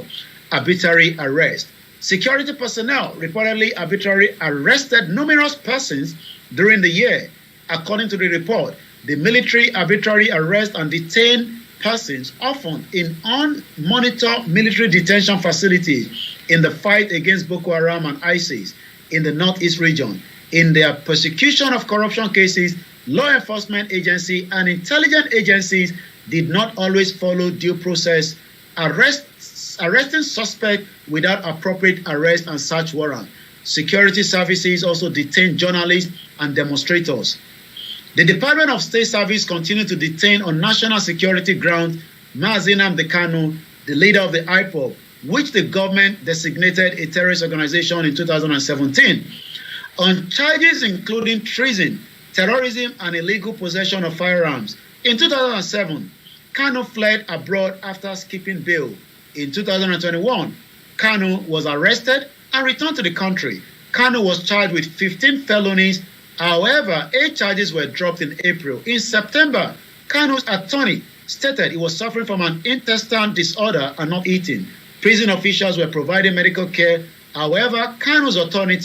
Arbitrary arrest. Security personnel reportedly arbitrarily arrested numerous persons during the year. According to the report, the military arbitrarily arrest and detain persons often in unmonitored military detention facilities in the fight against Boko Haram and ISIS in the Northeast region. In their persecution of corruption cases, law enforcement agencies and intelligence agencies did not always follow due process, arresting suspects without appropriate arrest and search warrant. Security services also detained journalists and demonstrators. The Department of State Service continued to detain on national security grounds Mazi Nnamdi Kanu, the leader of the IPOB, which the government designated a terrorist organization in 2017, on charges including treason, terrorism, and illegal possession of firearms. In 2007, Kanu fled abroad after skipping bail. In 2021, Kanu was arrested and returned to the country. Kanu was charged with 15 felonies. However, 8 charges were dropped in April. In September, Kanu's attorney stated he was suffering from an intestinal disorder and not eating. Prison officials were providing medical care. However, Kanu's attorney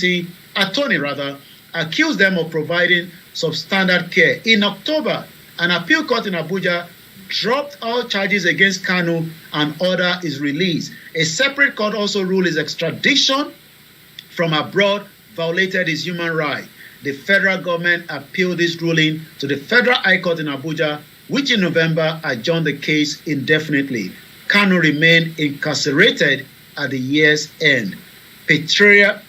accused them of providing substandard care. In October, an appeal court in Abuja dropped all charges against Kanu and ordered his release. A separate court also ruled his extradition from abroad violated his human rights. The federal government appealed this ruling to the Federal High Court in Abuja, which in November adjourned the case indefinitely. Kanu remained incarcerated at the year's end. Pretrial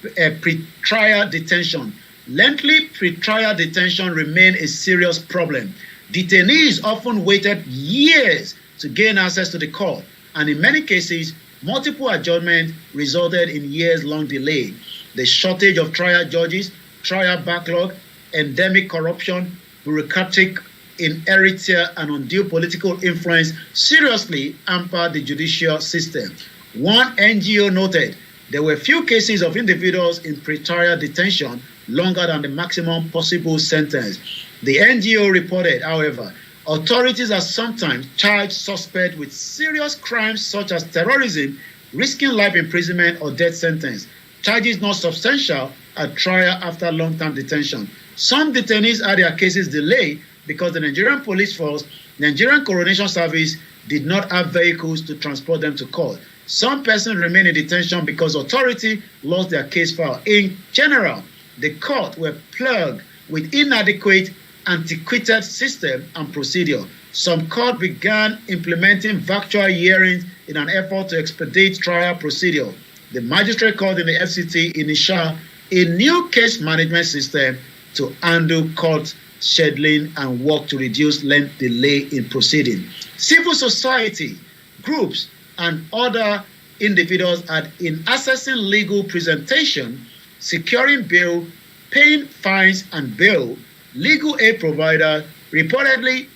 detention. Lengthy pretrial detention remained a serious problem. Detainees often waited years to gain access to the court, and in many cases, multiple adjournments resulted in years-long delay. The shortage of trial judges, trial backlog, endemic corruption, bureaucratic inertia, and undue political influence seriously hampered the judicial system. One NGO noted there were few cases of individuals in pretrial detention longer than the maximum possible sentence. The NGO reported, however, authorities are sometimes charged suspects with serious crimes such as terrorism, risking life imprisonment or death sentence. Charges not substantial at trial after long-term detention. Some detainees had their cases delayed because the Nigerian police force, Nigerian Coronation Service, did not have vehicles to transport them to court. Some persons remain in detention because authority lost their case file. In general, the court were plagued with inadequate, antiquated system and procedure. Some court began implementing virtual hearings in an effort to expedite trial procedure. The magistrate court in the FCT initiated a new case management system to handle court scheduling and work to reduce length delay in proceeding. Civil society groups and other individuals had in assessing legal presentation, securing bail, paying fines and bail, legal aid provider, reportedly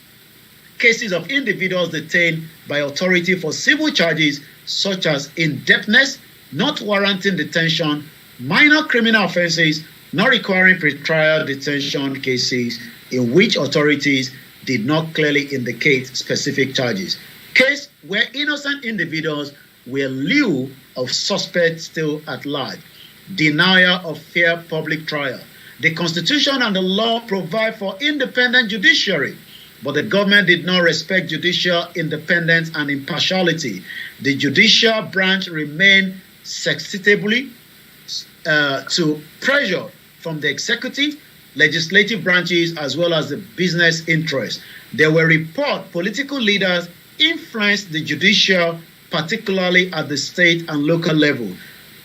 cases of individuals detained by authority for civil charges such as indebtedness, not warranting detention, minor criminal offenses, not requiring pretrial detention cases in which authorities did not clearly indicate specific charges. Case where innocent individuals were lieu of suspects still at large. Denial of fair public trial. The Constitution and the law provide for independent judiciary, but the government did not respect judicial independence and impartiality. The judicial branch remained susceptible to pressure from the executive, legislative branches, as well as the business interests. There were reports political leaders influenced the judicial, particularly at the state and local level.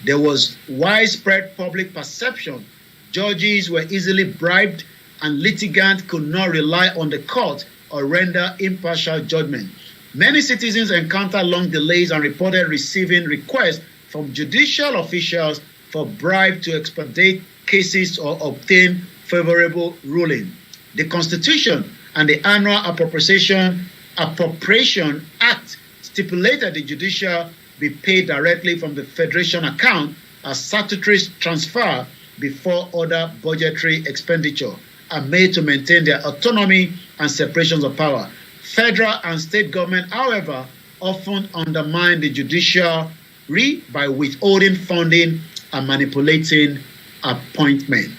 There was widespread public perception. Judges were easily bribed, and litigants could not rely on the court or render impartial judgment. Many citizens encountered long delays and reported receiving requests from judicial officials for bribe to expedite cases or obtain favorable ruling. The Constitution and the Annual Appropriation Act stipulated the judicial be paid directly from the Federation account as statutory transfer before other budgetary expenditure are made to maintain their autonomy and separations of power. Federal and state government, however, often undermine the judiciary by withholding funding and manipulating appointment.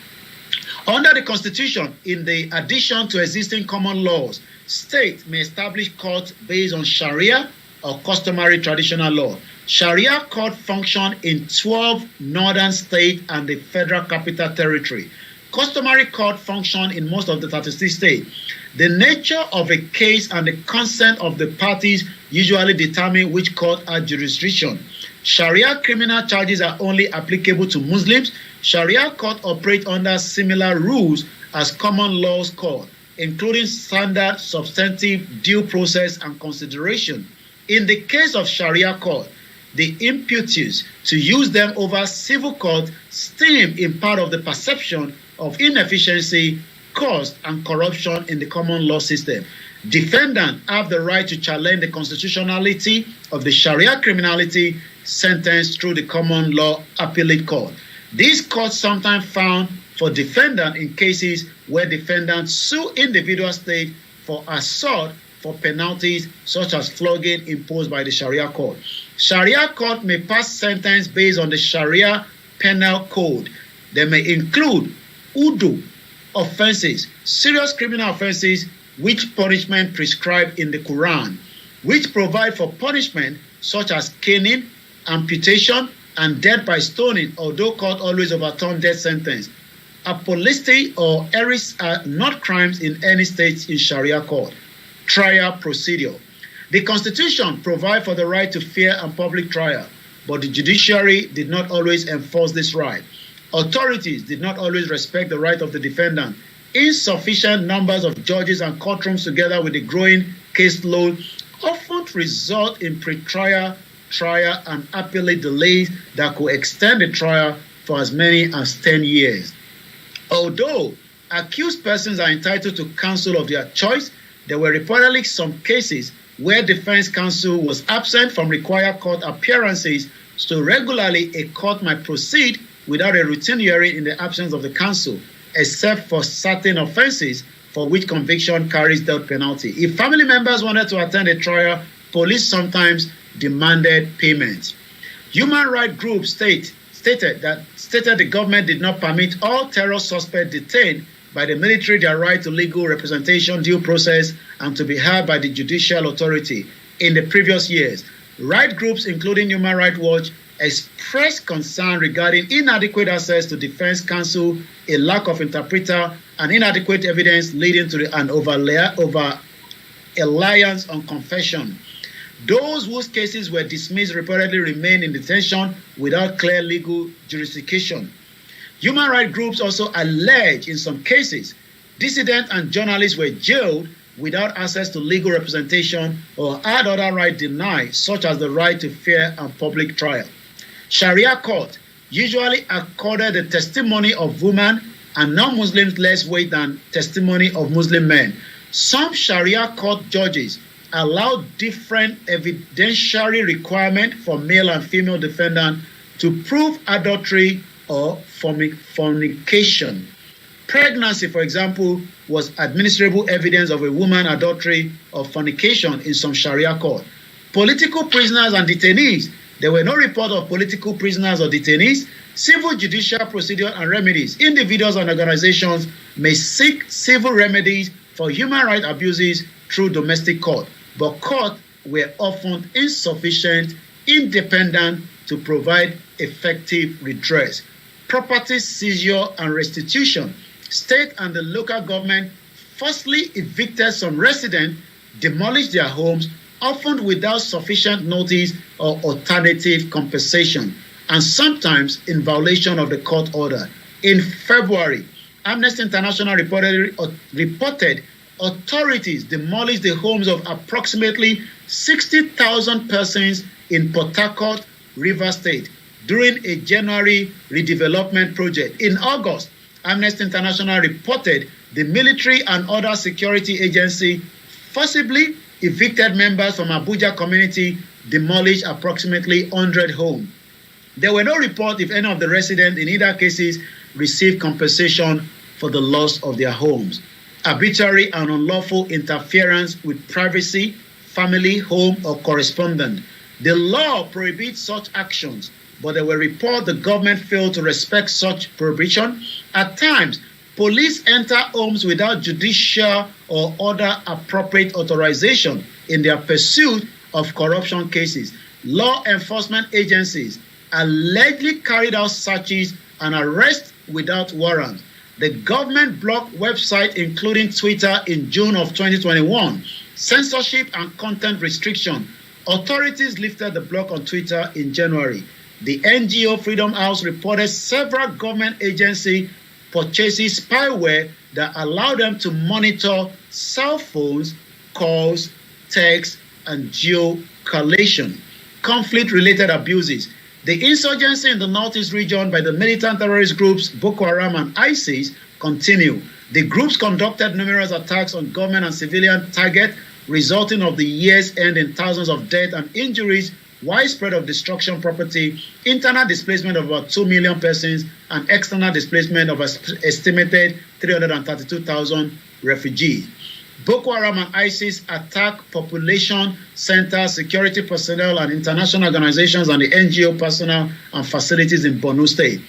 Under the Constitution, in the addition to existing common laws, states may establish courts based on Sharia or customary traditional law. Sharia court function in 12 northern states and the Federal Capital Territory. Customary court function in most of the 36 states. The nature of a case and the consent of the parties usually determine which court has jurisdiction. Sharia criminal charges are only applicable to Muslims. Sharia court operate under similar rules as common laws court, including standard substantive due process and consideration. In the case of Sharia court, the impetus to use them over civil court stem in part of the perception of inefficiency, cost, and corruption in the common law system. Defendants have the right to challenge the constitutionality of the Sharia criminality sentence through the common law appellate court. These courts sometimes found for defendants in cases where defendants sue individual states for assault for penalties such as flogging imposed by the Sharia court. Sharia court may pass sentence based on the Sharia penal code. They may include udu offenses, serious criminal offenses which punishment prescribed in the Quran, which provide for punishment such as caning, amputation, and death by stoning, although court always overturn death sentence. Apostasy or heresy are not crimes in any state in Sharia court. Trial procedure. The Constitution provides for the right to fair and public trial, but the judiciary did not always enforce this right. Authorities did not always respect the right of the defendant. Insufficient numbers of judges and courtrooms together with a growing caseload often result in pre-trial, trial, and appellate delays that could extend the trial for as many as 10 years. Although accused persons are entitled to counsel of their choice, there were reportedly some cases where defense counsel was absent from required court appearances, so regularly a court might proceed without a routine hearing in the absence of the counsel, except for certain offenses for which conviction carries death penalty. If family members wanted to attend a trial, police sometimes demanded payment. Human rights groups stated the government did not permit all terror suspects detained by the military their right to legal representation, due process, and to be heard by the judicial authority. In the previous years, right groups, including Human Rights Watch, expressed concern regarding inadequate access to defense counsel, a lack of interpreter, and inadequate evidence leading to an over-reliance on confession. Those whose cases were dismissed reportedly remained in detention without clear legal jurisdiction. Human rights groups also allege in some cases dissidents and journalists were jailed without access to legal representation or had other rights denied, such as the right to fair and public trial. Sharia court usually accorded the testimony of women and non-Muslims less weight than testimony of Muslim men. Some Sharia court judges allow different evidentiary requirements for male and female defendants to prove adultery or fornication. Pregnancy, for example, was admissible evidence of a woman's adultery or fornication in some Sharia court. Political prisoners and detainees, there were no reports of political prisoners or detainees. Civil judicial procedure and remedies. Individuals and organizations may seek civil remedies for human rights abuses through domestic court, but courts were often insufficient, independent to provide effective redress. Property seizure and restitution. State and the local government firstly evicted some residents, demolished their homes, often without sufficient notice or alternative compensation, and sometimes in violation of the court order. In February, Amnesty International reported authorities demolished the homes of approximately 60,000 persons in Port Harcourt, Rivers State, during a January redevelopment project. In August, Amnesty International reported the military and other security agency forcibly evicted members from Abuja community demolished approximately 100 homes. There were no reports if any of the residents in either cases received compensation for the loss of their homes. Arbitrary and unlawful interference with privacy, family, home, or correspondence. The law prohibits such actions, but there were reports the government failed to respect such prohibition. At times, police enter homes without judicial or other appropriate authorization in their pursuit of corruption cases. Law enforcement agencies allegedly carried out searches and arrests without warrants. The government blocked websites including Twitter in June of 2021. Censorship and content restriction. Authorities lifted the block on Twitter in January. The NGO Freedom House reported several government agencies purchasing spyware that allowed them to monitor cell phones, calls, texts, and geocaching. Conflict-related abuses. The insurgency in the northeast region by the militant terrorist groups Boko Haram and ISIS continue. The groups conducted numerous attacks on government and civilian targets, resulting of the year's end in thousands of deaths and injuries, widespread of destruction of property, internal displacement of about 2 million persons, and external displacement of estimated 332,000 refugees. Boko Haram and ISIS attack population centers, security personnel, and international organizations and the NGO personnel and facilities in Borno State.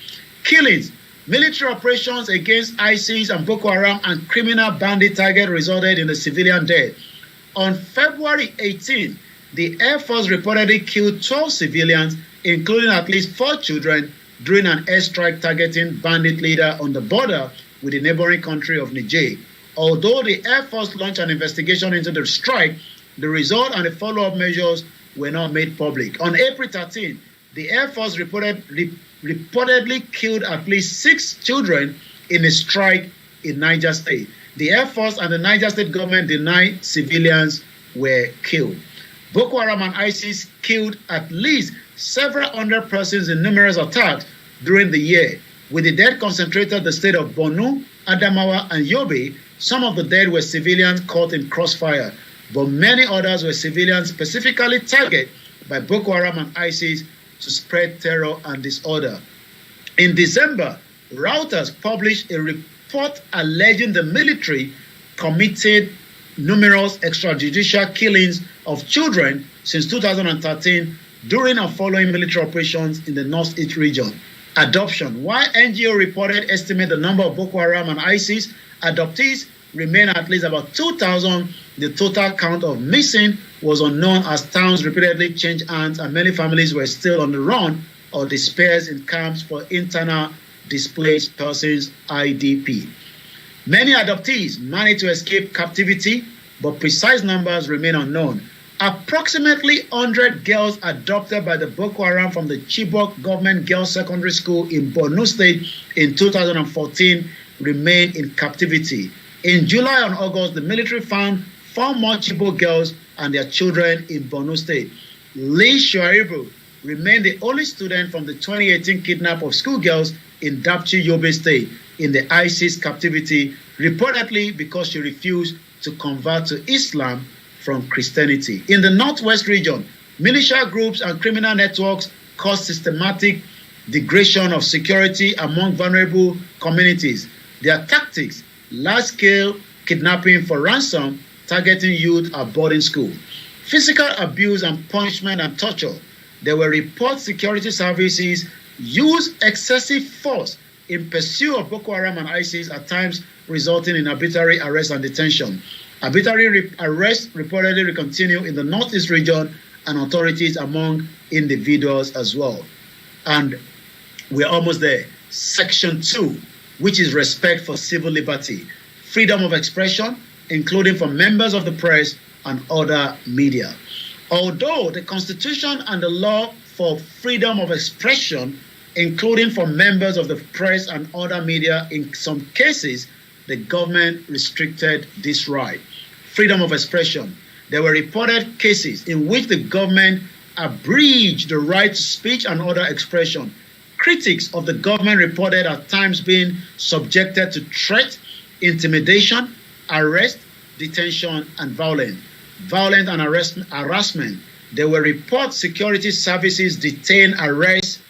Killings, military operations against ISIS and Boko Haram and criminal bandit target resulted in a civilian death. On February 18, the Air Force reportedly killed 12 civilians, including at least 4 children, during an airstrike targeting bandit leader on the border with the neighboring country of Niger. Although the Air Force launched an investigation into the strike, the result and the follow-up measures were not made public. On April 13, the Air Force reportedly killed at least 6 children in a strike in Niger State. The Air Force and the Niger State government denied civilians were killed. Boko Haram and ISIS killed at least several hundred persons in numerous attacks during the year, with the dead concentrated in the state of Borno, Adamawa, and Yobe. Some of the dead were civilians caught in crossfire, but many others were civilians specifically targeted by Boko Haram and ISIS to spread terror and disorder. In December, Reuters published a report alleging the military committed numerous extrajudicial killings of children since 2013 during and following military operations in the Northeast region. Adoption. While NGO reported estimate the number of Boko Haram and ISIS adoptees remain at least about 2,000, the total count of missing was unknown as towns repeatedly changed hands and many families were still on the run or dispersed in camps for internal displaced persons, IDP. Many adoptees managed to escape captivity, but precise numbers remain unknown. Approximately 100 girls adopted by the Boko Haram from the Chibok Government Girls Secondary School in Borno State in 2014 remain in captivity. In July and August, the military found 4 more Chibok girls and their children in Borno State. Yrs Yorubanation remained the only student from the 2018 kidnap of schoolgirls in Dapchi, Yobe State, in the ISIS captivity, reportedly because she refused to convert to Islam from Christianity. In the Northwest region, militia groups and criminal networks caused systematic degradation of security among vulnerable communities. Their tactics: large-scale kidnapping for ransom, targeting youth at boarding school, physical abuse and punishment and torture. There were reports security services used excessive force in pursuit of Boko Haram and ISIS, at times resulting in arbitrary arrest and detention. Arbitrary arrests reportedly continue in the Northeast region and authorities among individuals as well. And we're almost there. Section 2, which is respect for civil liberty, freedom of expression, including for members of the press and other media. Although the Constitution and the law for freedom of expression, including for members of the press and other media, in some cases, the government restricted this right. Freedom of expression. There were reported cases in which the government abridged the right to speech and other expression. Critics of the government reported at times being subjected to threat, intimidation, arrest, detention, and violent and harassment. They will report security services detain, arrest,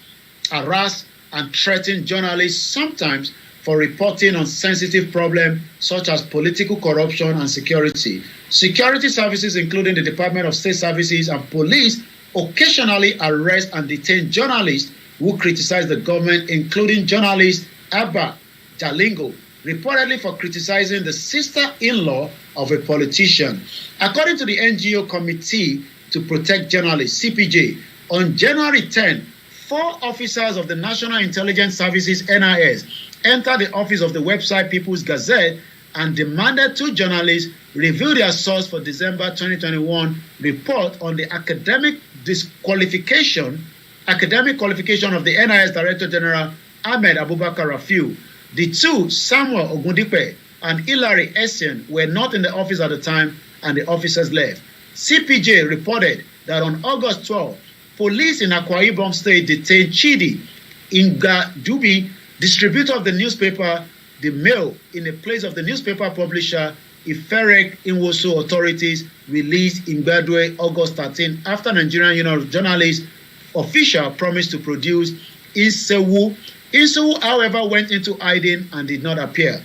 harass, and threaten journalists, sometimes for reporting on sensitive problems such as political corruption and security. Security services, including the Department of State Services and police, occasionally arrest and detain journalists who criticize the government, including journalist Abba Jalingo, reportedly for criticizing the sister-in-law of a politician. According to the NGO Committee to Protect Journalists, CPJ, on January 10, 4 officers of the National Intelligence Services, NIS, entered the office of the website People's Gazette and demanded 2 journalists review their source for December 2021 report on the academic qualification of the NIS Director General Ahmed Abubakar Rafiu. The 2, Samuel Ogundipe and Hilary Essien, were not in the office at the time, and the officers left. CPJ reported that on August 12, police in Akwa Ibom State detained Chidi Ngadubi, distributor of the newspaper The Mail, in the place of the newspaper publisher Iferek Inwoso. Authorities released Ngadue August 13 after Nigerian Union of Journalists official promised to produce Insewu. Insewu, however, went into hiding and did not appear.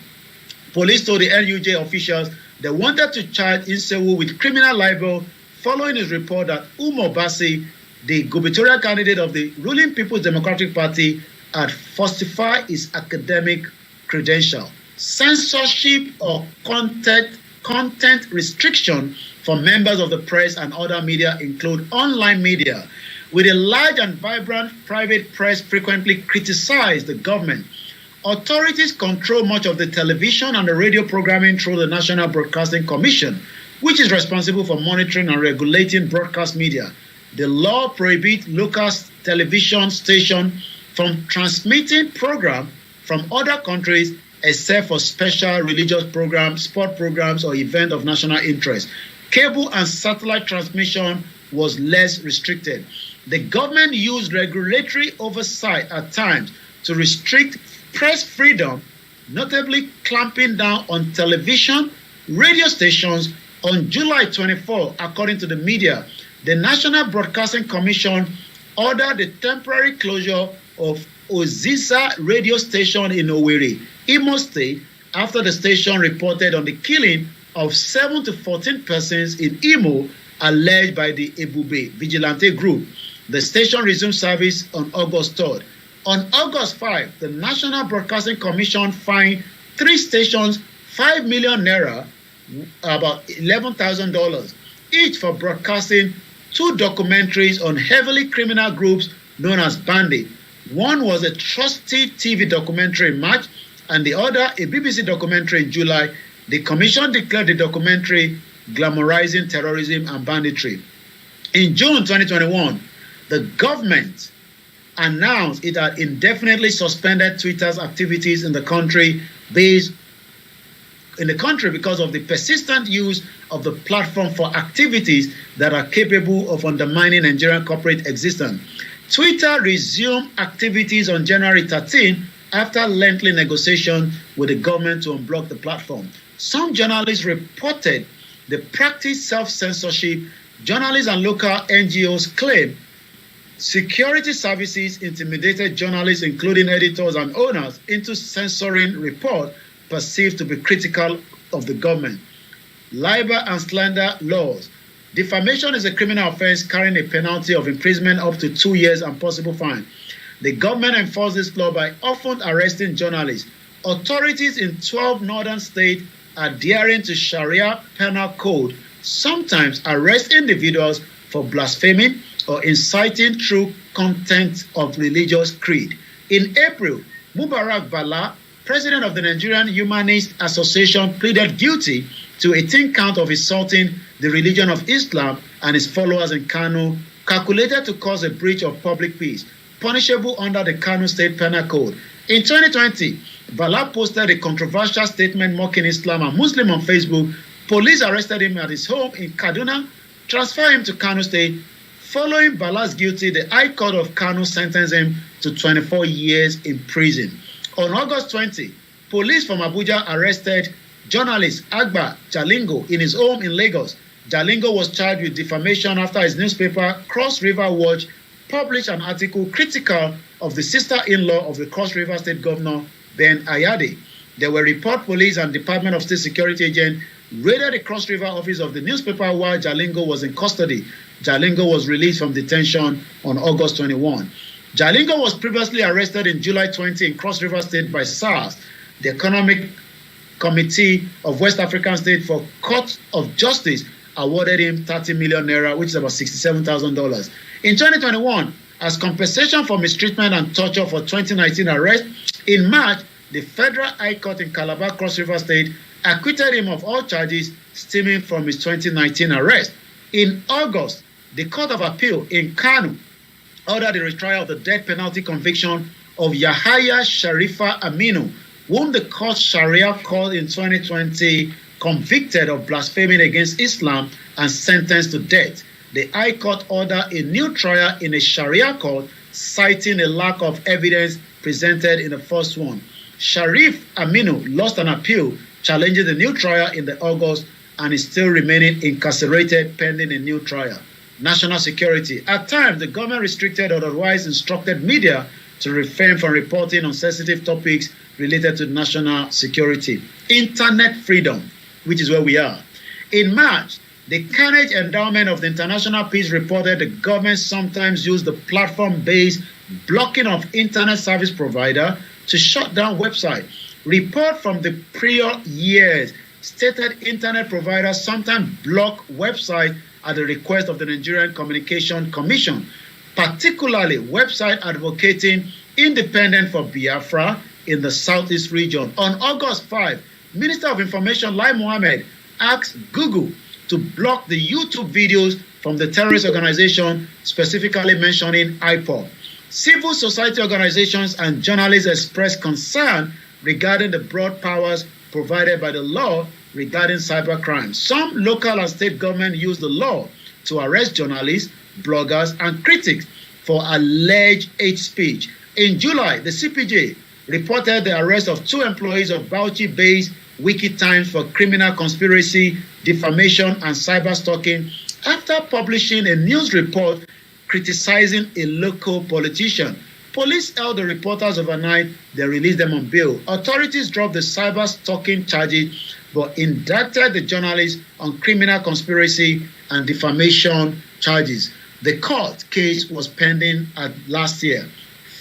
Police told the NUJ officials they wanted to charge Insewu with criminal libel following his report that Umo Basi, the gubernatorial candidate of the ruling People's Democratic Party, had falsified his academic credential. Censorship or content restriction for members of the press and other media include online media. With a large and vibrant private press frequently criticize the government, authorities control much of the television and the radio programming through the National Broadcasting Commission, which is responsible for monitoring and regulating broadcast media. The law prohibits local television stations from transmitting programs from other countries except for special religious programs, sport programs, or events of national interest. Cable and satellite transmission was less restricted. The government used regulatory oversight at times to restrict press freedom, notably clamping down on television, radio stations. On July 24, according to the media, the National Broadcasting Commission ordered the temporary closure of Oziza radio station in Owerri, Imo State, after the station reported on the killing of 7 to 14 persons in Imo, alleged by the Ebube vigilante group. The station resumed service on August 3rd. On August 5, the National Broadcasting Commission fined 3 stations 5 million naira, about $11,000, each for broadcasting 2 documentaries on heavily criminal groups known as bandits. One was a trusted TV documentary in March, and the other a BBC documentary in July. The commission declared the documentary glamorizing terrorism and banditry. In June 2021, the government announced it had indefinitely suspended Twitter's activities in the country because of the persistent use of the platform for activities that are capable of undermining Nigerian corporate existence. Twitter resumed activities on January 13 after lengthy negotiation with the government to unblock the platform. Some journalists reported the practice self-censorship. Journalists and local NGOs claim security services intimidated journalists, including editors and owners, into censoring reports perceived to be critical of the government. Libel and slander laws. Defamation is a criminal offense carrying a penalty of imprisonment up to 2 years and possible fine. The government enforces this law by often arresting journalists. Authorities in 12 northern states adhering to Sharia penal code sometimes arrest individuals for blaspheming or inciting through content of religious creed. In April, Mubarak Bala, president of the Nigerian Humanist Association, pleaded guilty to 18 counts of insulting the religion of Islam and its followers in Kano, calculated to cause a breach of public peace, punishable under the Kano State Penal Code. In 2020, Bala posted a controversial statement mocking Islam and Muslims on Facebook. Police arrested him at his home in Kaduna, transferred him to Kano State. Following Bala's guilty, the High Court of Kano sentenced him to 24 years in prison. On August 20, police from Abuja arrested journalist Agba Jalingo in his home in Lagos. Jalingo was charged with defamation after his newspaper, Cross River Watch, published an article critical of the sister-in-law of the Cross River State Governor, Ben Ayade. There were report police and Department of State Security agents raided the Cross River office of the newspaper while Jalingo was in custody. Jalingo was released from detention on August 21. Jalingo was previously arrested in July 20 in Cross River State by SARS, the Economic Committee of West African State for Court of Justice awarded him 30 million naira, which is about $67,000. In 2021, as compensation for mistreatment and torture for 2019 arrest, in March, the Federal High Court in Calabar, Cross River State, acquitted him of all charges stemming from his 2019 arrest. In August, the Court of Appeal in Kano ordered the retrial of the death penalty conviction of Yahaya Sharifa Aminu, whom the court Sharia court in 2020 convicted of blaspheming against Islam and sentenced to death. The High Court ordered a new trial in a Sharia court, citing a lack of evidence presented in the first one. Sharif Aminu lost an appeal challenging the new trial in the August and is still remaining incarcerated pending a new trial. National security. At times, the government restricted or otherwise instructed media to refrain from reporting on sensitive topics related to national security. Internet freedom, which is where we are. In March, the Carnegie Endowment of the International Peace reported the government sometimes used the platform-based blocking of internet service provider to shut down websites. Report from the prior years stated internet providers sometimes block websites at the request of the Nigerian Communication Commission, particularly websites advocating independence for Biafra in the Southeast region. On August 5, Minister of Information Lai Mohammed asked Google to block the YouTube videos from the terrorist organization, specifically mentioning IPOB. Civil society organizations and journalists expressed concern regarding the broad powers provided by the law regarding cybercrime. Some local and state government use the law to arrest journalists, bloggers, and critics for alleged hate speech. In July, the CPJ reported the arrest of 2 employees of Bauchi-based Wikitimes for criminal conspiracy, defamation, and cyber stalking after publishing a news report criticizing a local politician. Police held the reporters overnight. They released them on bail. Authorities dropped the cyber stalking charges but indicted the journalists on criminal conspiracy and defamation charges. The court case was pending last year.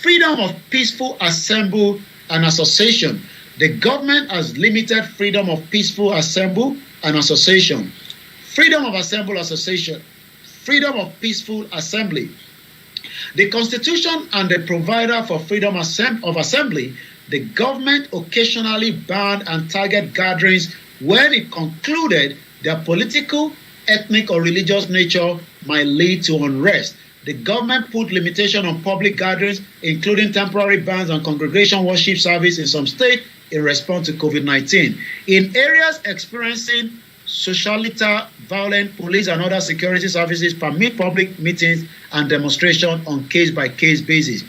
Freedom of peaceful assembly and association. The government has limited freedom of peaceful assembly and association. Freedom of assembly association. Freedom of peaceful assembly. The Constitution and the provider for freedom of assembly, the government occasionally banned and targeted gatherings when it concluded their political, ethnic, or religious nature might lead to unrest. The government put limitation on public gatherings, including temporary bans on congregation worship service in some states in response to COVID-19. In areas experiencing socialita, violent, police and other security services permit public meetings and demonstrations on case-by-case basis.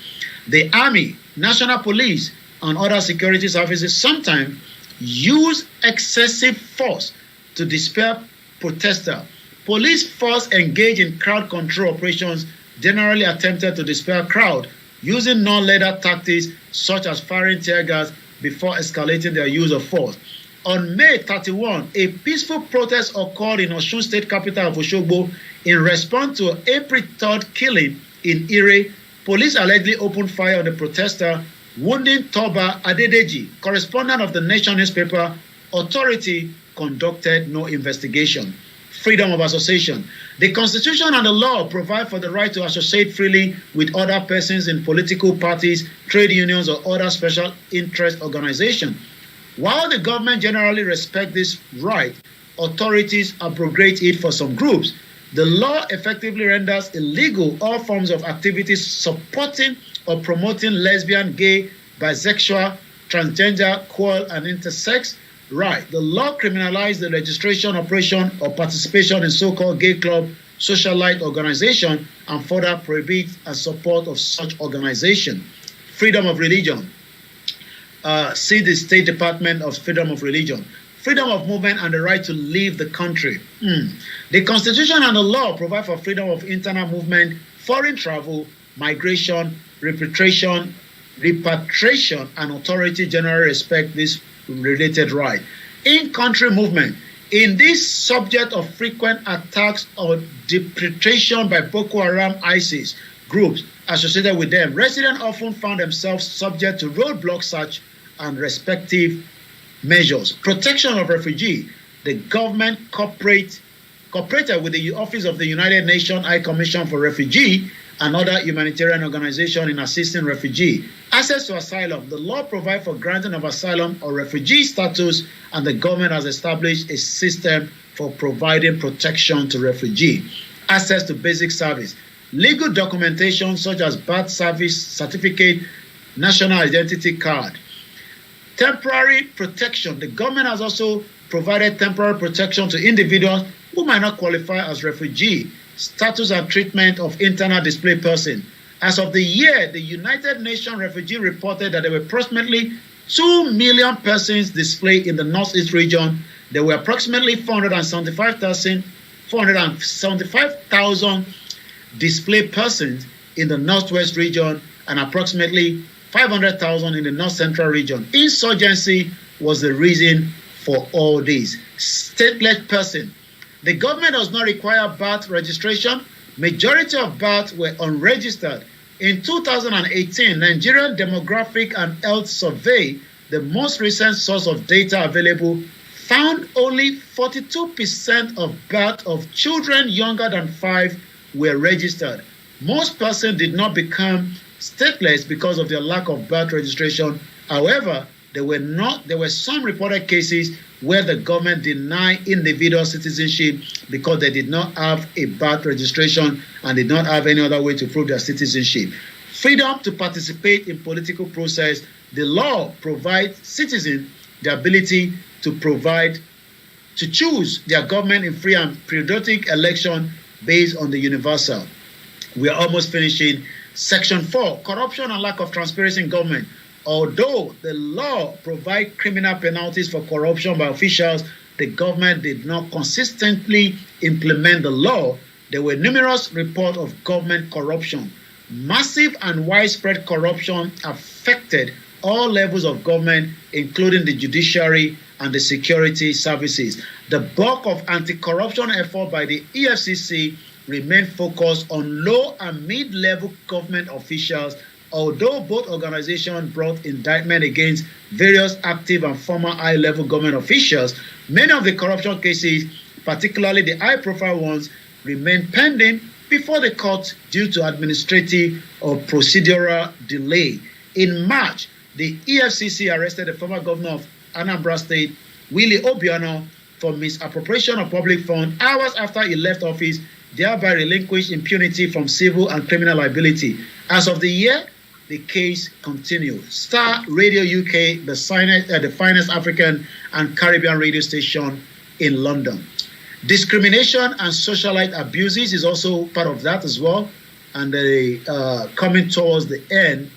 The Army, National Police, and other security services sometimes use excessive force to disperse protesters. Police force engage in crowd control operations generally attempted to disperse crowd using non-lethal tactics such as firing tear gas before escalating their use of force. On May 31, a peaceful protest occurred in Osun State capital of Osogbo in response to an April 3rd killing in Ire. Police allegedly opened fire on the protester, wounding Toba Adedeji, correspondent of the Nation newspaper. Authority conducted no investigation. Freedom of association. The Constitution and the law provide for the right to associate freely with other persons in political parties, trade unions, or other special interest organizations. While the government generally respects this right, authorities abrogate it for some groups. The law effectively renders illegal all forms of activities supporting or promoting lesbian, gay, bisexual, transgender, queer, and intersex right. The law criminalizes the registration, operation, or participation in so-called gay club, socialite organization, and further prohibits and support of such organization. Freedom of religion. See the State Department of Freedom of Religion. freedom of movement, and the right to leave the country. The Constitution and the law provide for freedom of internal movement, foreign travel, migration, repatriation, and authority generally respect this related right. In-country movement. In this subject of frequent attacks or deportation by Boko Haram ISIS groups associated with them, residents often found themselves subject to roadblock search and respective measures. Protection of refugee. The government cooperated with the Office of the United Nations High Commission for Refugee and other humanitarian organizations in assisting refugee. Access to asylum. The law provides for granting of asylum or refugee status, and the government has established a system for providing protection to refugee. Access to basic service. Legal documentation such as birth service certificate, national identity card. Temporary protection. The government has also provided temporary protection to individuals who might not qualify as refugee. Status and treatment of internal displaced person. As of the year, the United Nations Refugee reported that there were approximately 2 million persons displaced in the Northeast region. There were approximately 475,000 displaced persons in the Northwest region and approximately 500,000 in the North Central region. Insurgency was the reason for all this. Stateless person. The government does not require birth registration. Majority of births were unregistered. In 2018, Nigerian Demographic and Health Survey, the most recent source of data available, found only 42% of births of children younger than 5 were registered. Most persons did not become stateless because of their lack of birth registration. However, there were some reported cases where the government denied individual citizenship because they did not have a birth registration and did not have any other way to prove their citizenship. Freedom to participate in political process. The law provides citizens the ability to choose their government in free and periodic election based on the universal. We are almost finishing. Section 4, corruption and lack of transparency in government. Although the law provides criminal penalties for corruption by officials, the government did not consistently implement the law. There were numerous reports of government corruption. Massive and widespread corruption affected all levels of government, including the judiciary and the security services. The bulk of anti-corruption effort by the EFCC remained focused on low and mid-level government officials. Although both organizations brought indictment against various active and former high-level government officials, many of the corruption cases, particularly the high-profile ones, remain pending before the court due to administrative or procedural delay. In March, the EFCC arrested the former governor of Anambra State, Willie Obiano, for misappropriation of public funds hours after he left office, thereby relinquished impunity from civil and criminal liability. As of the year, the case continues. Star Radio UK, the finest African and Caribbean radio station in London. Discrimination and socialite abuses is also part of that as well. And coming towards the end,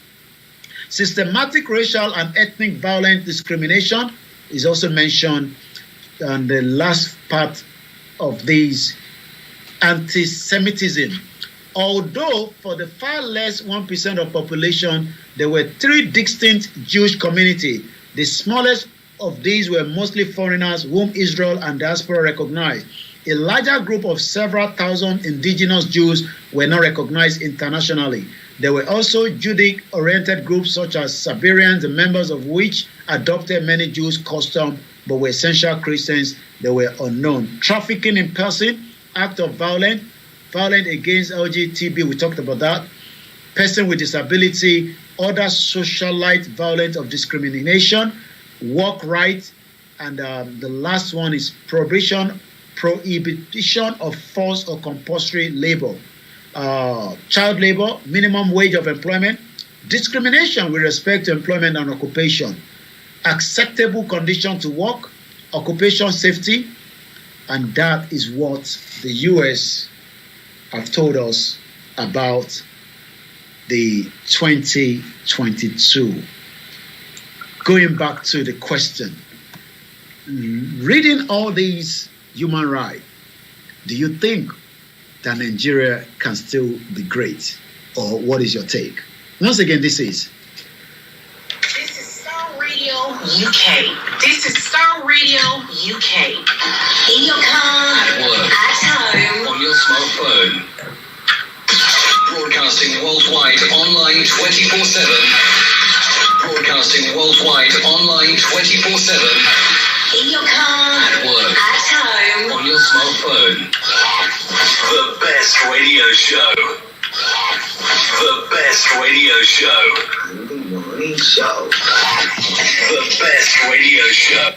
systematic racial and ethnic violent discrimination is also mentioned. And the last part of these, anti-Semitism. Although for the far less 1% of population, there were 3 distinct Jewish communities. The smallest of these were mostly foreigners whom Israel and diaspora recognized. A larger group of several thousand indigenous Jews were not recognized internationally. There were also Judic-oriented groups such as Siberians, the members of which adopted many Jewish customs but were essential Christians. They were unknown. Trafficking in person, act of violence against LGBT, we talked about that. Person with disability, other socialite violence of discrimination, work rights, and the last one is prohibition of forced or compulsory labor, child labor, minimum wage of employment, discrimination with respect to employment and occupation, acceptable condition to work, occupation safety, and that is what the US have told us about the 2022. Going back to the question, reading all these human rights, do you think that Nigeria can still be great? Or what is your take? Once again, this is Star Radio UK. This is Star Radio UK. In your car, At work. at home, On your smartphone. Broadcasting worldwide online 24/7. Broadcasting worldwide online 24/7. in your car, At work. at home. On your smartphone. The best radio show. The best radio show. The morning show. The best radio show.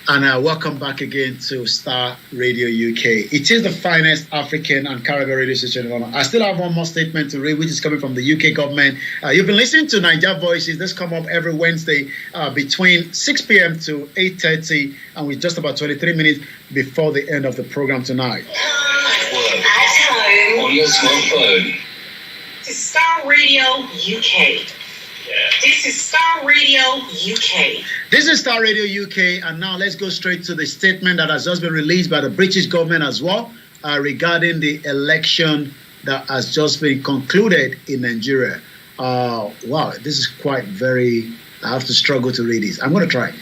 And welcome back again to Star Radio UK. It is the finest African and Caribbean radio station. I still have one more statement to read, which is coming from the UK government. You've been listening to Niger Voices. This come up every Wednesday between 6 p.m. to 8:30, and we're just about 23 minutes before the end of the program tonight. At home. On your smartphone. This is Star Radio UK. This is Star Radio UK. This is Star Radio UK, and now let's go straight to the statement that has just been released by the British government as well regarding the election that has just been concluded in Nigeria. Wow, this is quite very, I have to struggle to read this. I'm going to try.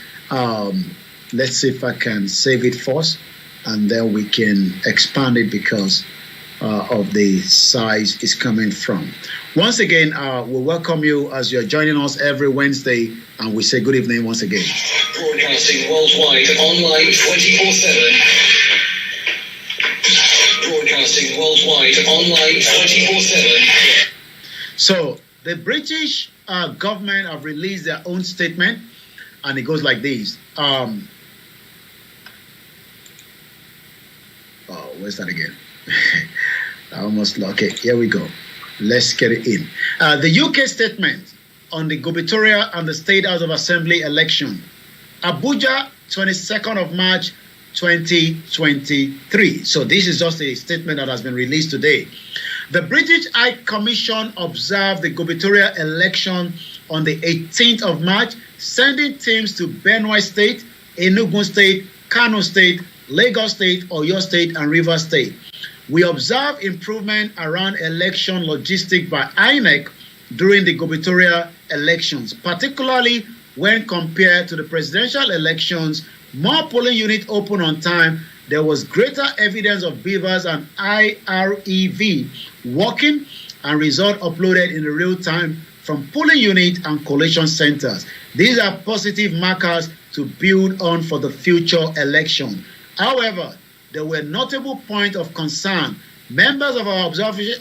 Let's see if I can save it first, and then we can expand it because of the size it's coming from. Once again, we welcome you as you're joining us every Wednesday, and we say good evening once again. Broadcasting worldwide online 24/7. Broadcasting worldwide online 24/7. So the British government have released their own statement, and it goes like this. Where's that again? I almost lost it. Here we go. Let's get it in. The UK statement on the gubernatorial and the State House of Assembly election. Abuja, 22nd of March, 2023. So this is just a statement that has been released today. The British High Commission observed the gubernatorial election on the 18th of March, sending teams to Benue State, Enugu State, Kano State, Lagos State, Oyo State, and Rivers State. We observe improvement around election logistics by INEC during the gubernatorial elections, particularly when compared to the presidential elections. More polling units open on time. There was greater evidence of beavers and IREV working, and results uploaded in real time from polling units and collation centers. These are positive markers to build on for the future election. However, there were notable points of concern. Members of our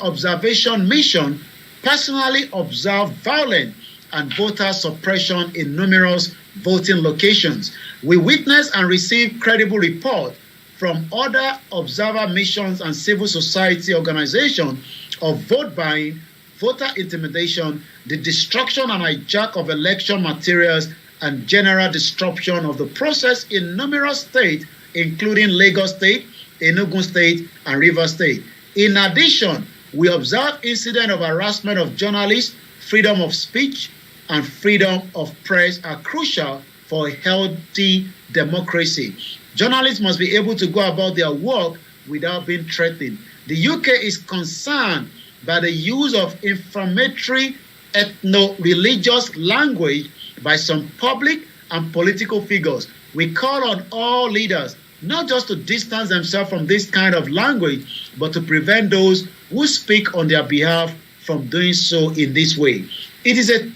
observation mission personally observed violence and voter suppression in numerous voting locations. We witnessed and received credible reports from other observer missions and civil society organizations of vote buying, voter intimidation, the destruction and hijack of election materials, and general disruption of the process in numerous states, including Lagos State, Enugu State, and Rivers State. In addition, we observe incidents of harassment of journalists. Freedom of speech and freedom of press are crucial for a healthy democracy. Journalists must be able to go about their work without being threatened. The UK is concerned by the use of inflammatory ethno-religious language by some public and political figures. We call on all leaders not just to distance themselves from this kind of language, but to prevent those who speak on their behalf from doing so in this way. It is a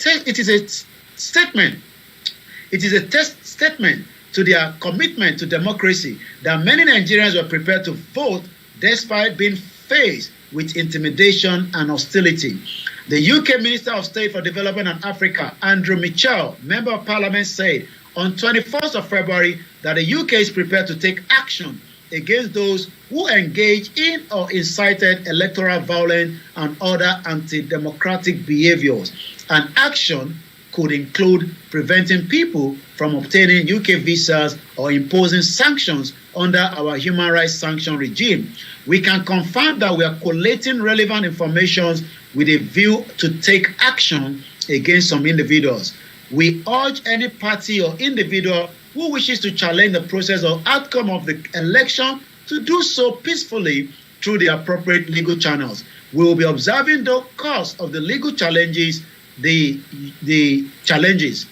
statement. It is a statement to their commitment to democracy that many Nigerians were prepared to vote despite being faced with intimidation and hostility. The UK Minister of State for Development and Africa, Andrew Mitchell, Member of Parliament, said on 21st of February that the UK is prepared to take action against those who engage in or incited electoral violence and other anti-democratic behaviors. And action could include preventing people from obtaining UK visas or imposing sanctions under our human rights sanction regime. We can confirm that we are collating relevant information with a view to take action against some individuals. We urge any party or individual who wishes to challenge the process or outcome of the election to do so peacefully through the appropriate legal channels. We will be observing the course of the legal challenges, the challenges.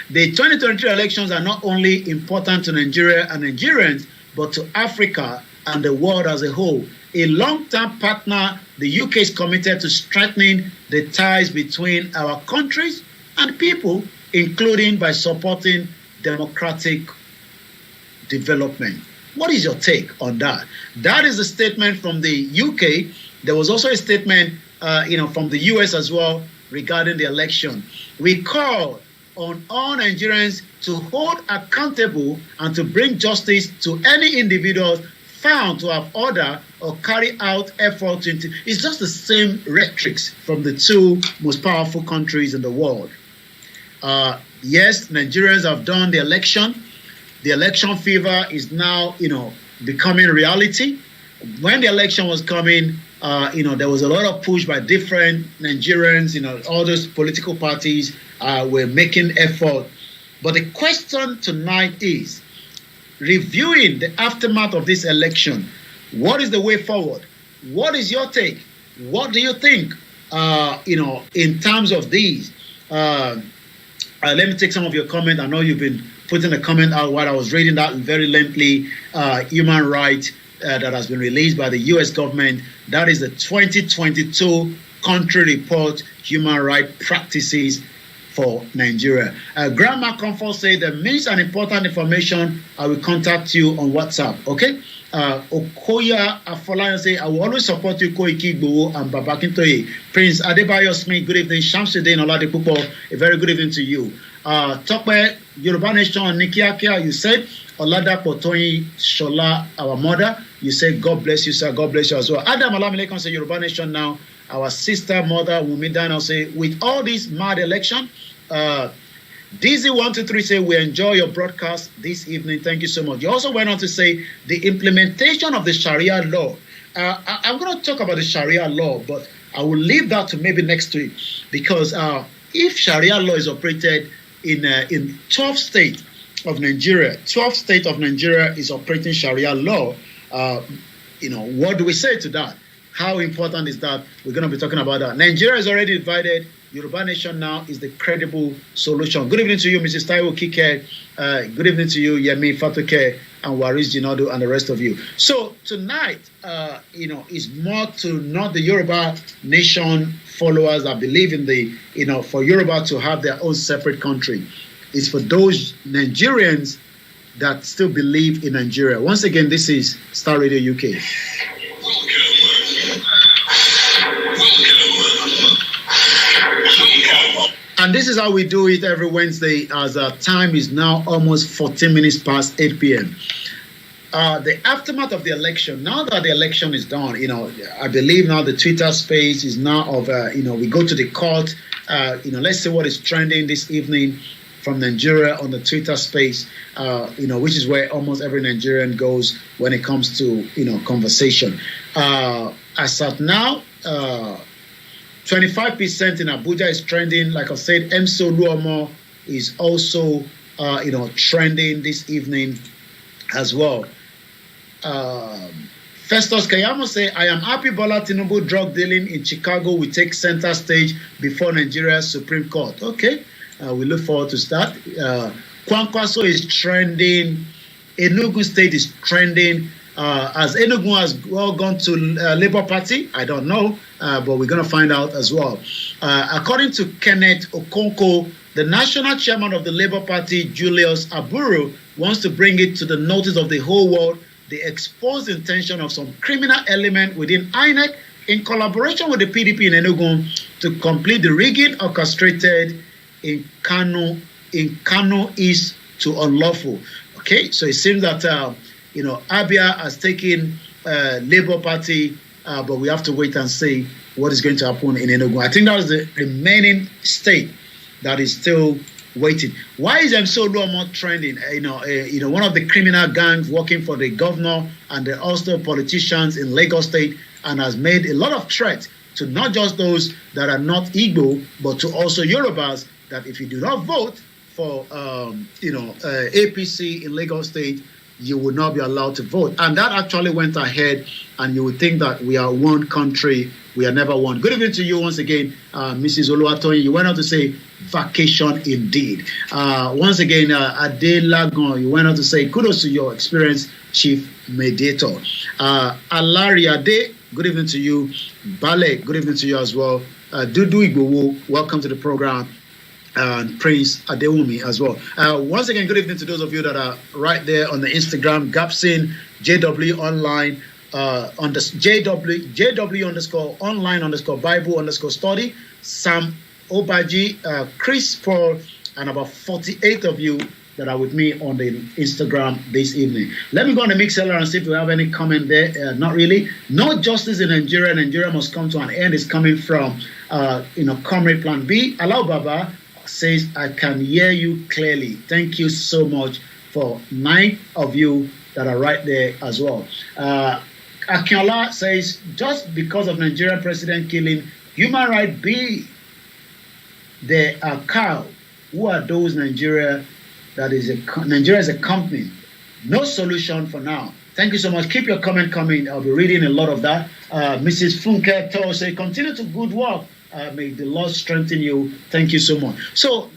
The 2023 elections are not only important to Nigeria and Nigerians, but to Africa and the world as a whole. A long-term partner, the UK is committed to strengthening the ties between our countries and people, including by supporting democratic development. What is your take on that? That is a statement from the UK. There was also a statement, from the US as well regarding the election. We call on all Nigerians to hold accountable and to bring justice to any individuals found to have ordered or carry out efforts into. It's just the same rhetorics from the two most powerful countries in the world. Yes, Nigerians have done the election. The election fever is now, becoming reality. When the election was coming, there was a lot of push by different Nigerians, all those political parties were making effort. But the question tonight is, reviewing the aftermath of this election, what is the way forward? What is your take? What do you think, in terms of these? Let me take some of your comment. I know you've been putting a comment out while I was reading that very lengthy human rights that has been released by the U.S. government. That is the 2022 country report, human rights practices for Nigeria. Grandma Comfort said that means an important information. I will contact you on WhatsApp. Okay. Okoya Afolayan say I will always support you, KOIKIBOHO and Babakintoye. Prince Adebayo Smith, good evening. Shamsuddin Oladipupo, a very good evening to you. Tokwe Yorubanation Nikiakia, you said Oladapo Toyin Shola, our mother. You said God bless you, sir. God bless you as well. Adam OLAMILEKAN say Yorubanation now. Our sister, mother, Wumi Dana say, with all this mad election, DZ123 say, we enjoy your broadcast this evening. Thank you so much. You also went on to say the implementation of the Sharia law. I'm going to talk about the Sharia law, but I will leave that to maybe next week, because if Sharia law is operated in 12 states of Nigeria, 12 states of Nigeria is operating Sharia law, what do we say to that? How important is that? We're going to be talking about that. Nigeria is already divided. Yoruba Nation now is the credible solution. Good evening to you, Mrs. Taiwo Kike. Good evening to you, Yemi Fatuke, and Waris Jinadu, and the rest of you. So tonight, is more to not the Yoruba Nation followers that believe in the, for Yoruba to have their own separate country. It's for those Nigerians that still believe in Nigeria. Once again, this is Star Radio UK. And this is how we do it every Wednesday, as our time is now almost 14 minutes past 8 p.m. The aftermath of the election, now that the election is done, I believe now the Twitter space is now of, we go to the court, let's see what is trending this evening from Nigeria on the Twitter space, which is where almost every Nigerian goes when it comes to, conversation. As of now, 25% in Abuja is trending. Like I said, Emso Luomo is also, trending this evening as well. Festus Kayamo say, I am happy Bola Tinubu drug dealing in Chicago will take center stage before Nigeria's Supreme Court. Okay, we look forward to that. Kwankwaso is trending. Enugu State is trending. As Enugu has well gone to Labour Party, I don't know, but we're going to find out as well. According to Kenneth Okonkwo, the national chairman of the Labour Party, Julius Aburu, wants to bring it to the notice of the whole world the exposed intention of some criminal element within INEC in collaboration with the PDP in Enugu to complete the rigging orchestrated in Kano East to unlawful. Okay, so it seems that Abia has taken Labour Party, but we have to wait and see what is going to happen in Enugu. I think that was the remaining state that is still waiting. Why is Emso Luomo trending? One of the criminal gangs working for the governor and the also politicians in Lagos State, and has made a lot of threats to not just those that are not Igbo, but to also Yorubas, that if you do not vote for APC in Lagos State, you will not be allowed to vote. And that actually went ahead, and you would think that we are one country, we are never one. Good evening to you once again, Mrs. Oluwatoyin. You went on to say vacation indeed. Once again, Ade Lagon, you went on to say kudos to your experience, Chief Mediator. Alari Ade, good evening to you. Bale, good evening to you as well. Dudu IGBOHO, welcome to the program. And Prince Adewumi as well. Once again, good evening to those of you that are right there on the Instagram, Gapsin, JW Online, on the JW underscore online underscore Bible underscore study, Sam Obaji, Chris Paul, and about 48 of you that are with me on the Instagram this evening. Let me go on the Mixlr and see if we have any comment there. Not really. No justice in Nigeria. Nigeria must come to an end. It's coming from, Comrade Plan B. Allow Baba says, I can hear you clearly. Thank you so much for 9 of you that are right there as well. Akinola says, just because of Nigerian president killing, human right be, there are cow. Who are those Nigeria is a company? No solution for now. Thank you so much. Keep your comment coming. I'll be reading a lot of that. Mrs. Funke Toro say, continue to good work. May the Lord strengthen you. Thank you so much. So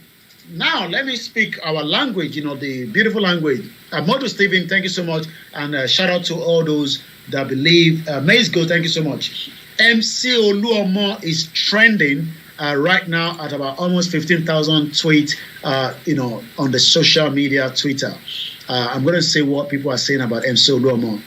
now let me speak our language, the beautiful language. Modu Stephen, thank you so much. And shout out to all those that believe. Maze Go, thank you so much. MC Oluomo is trending right now at about almost 15,000 tweets, on the social media, Twitter. I'm going to say what people are saying about MC Oluomo.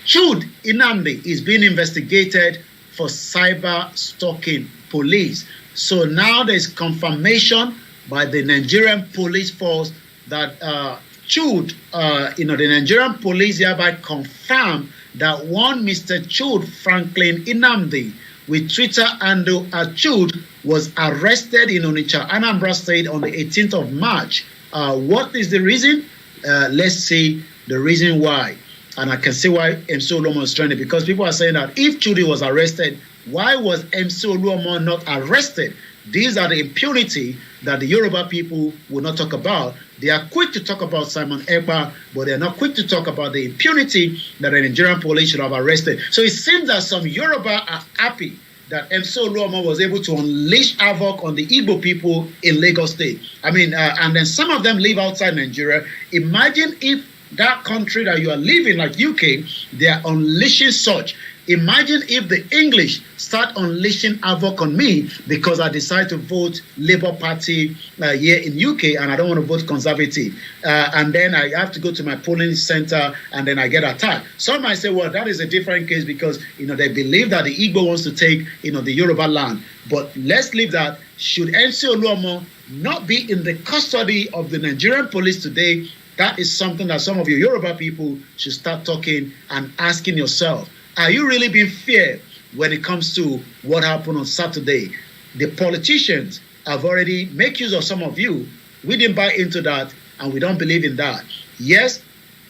Jude Inamdi is being investigated for cyber stalking police. So now there's confirmation by the Nigerian police force that Jude, the Nigerian police hereby confirmed that one Mr. Jude Franklin Inamdi with Twitter handle Jude was arrested in Onitsha, Anambra State on the 18th of March. What is the reason? Let's see the reason why. And I can see why MC Oluomo is trending, because people are saying that if Judy was arrested, why was MC Oluomo not arrested? These are the impunity that the Yoruba people will not talk about. They are quick to talk about Simon Ekpa, but they are not quick to talk about the impunity that the Nigerian police should have arrested. So it seems that some Yoruba are happy that MC Oluomo was able to unleash havoc on the Igbo people in Lagos State. And then some of them live outside Nigeria. Imagine if that country that you are living, like UK, they are unleashing such. Imagine if the English start unleashing havoc on me because I decide to vote Labour Party here in UK and I don't want to vote Conservative. And then I have to go to my polling centre and then I get attacked. Some might say, well, that is a different case because, they believe that the Igbo wants to take, the Yoruba land. But let's leave that. Should MC Oluomo not be in the custody of the Nigerian police today? That is something that some of you Yoruba people should start talking and asking yourself. Are you really being fair when it comes to what happened on Saturday? The politicians have already made use of some of you. We didn't buy into that, and we don't believe in that. Yes,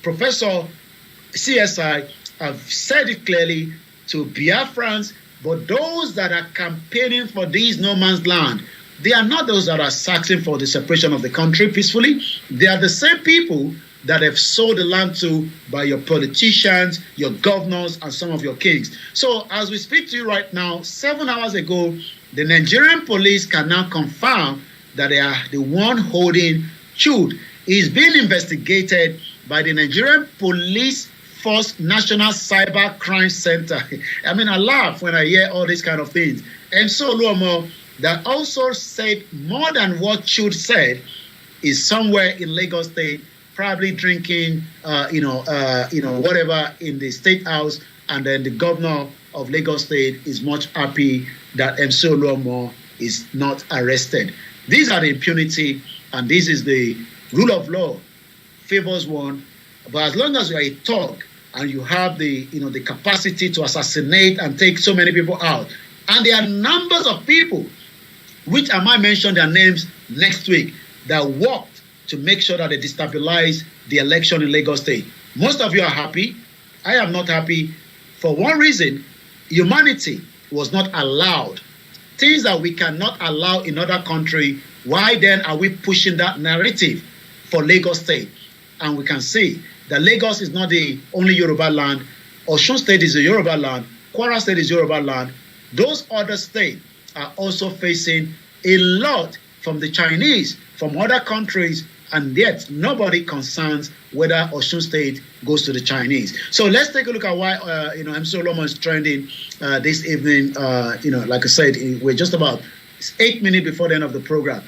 Professor CSI have said it clearly to Biafrans, but those that are campaigning for these no man's land, they are not those that are searching for the separation of the country peacefully. They are the same people that have sold the land to by your politicians, your governors, and some of your kings. So as we speak to you right now, 7 hours ago, the Nigerian police can now confirm that they are the one holding Jude. He is being investigated by the Nigerian Police Force National Cyber Crime Center. I laugh when I hear all these kind of things. And so Oluomo, that also said more than what Jude said, is somewhere in Lagos State, probably drinking, whatever in the State House, and then the governor of Lagos State is much happy that MC Oluomo is not arrested. These are the impunity, and this is the rule of law. Favors one, but as long as you are a thug and you have the capacity to assassinate and take so many people out, and there are numbers of people, which I might mention their names next week, that worked to make sure that they destabilize the election in Lagos State. Most of you are happy. I am not happy. For one reason, humanity was not allowed. Things that we cannot allow in other country, Why then are we pushing that narrative for Lagos State? And we can see that Lagos is not the only Yoruba land. Osun State is a Yoruba land. Kwara State is Yoruba land. Those other states are also facing a lot from the Chinese, from other countries, and yet nobody concerns whether Osun State goes to the Chinese. So let's take a look at why MC Oluomo is trending this evening. Like I said, we're just about 8 minutes before the end of the program.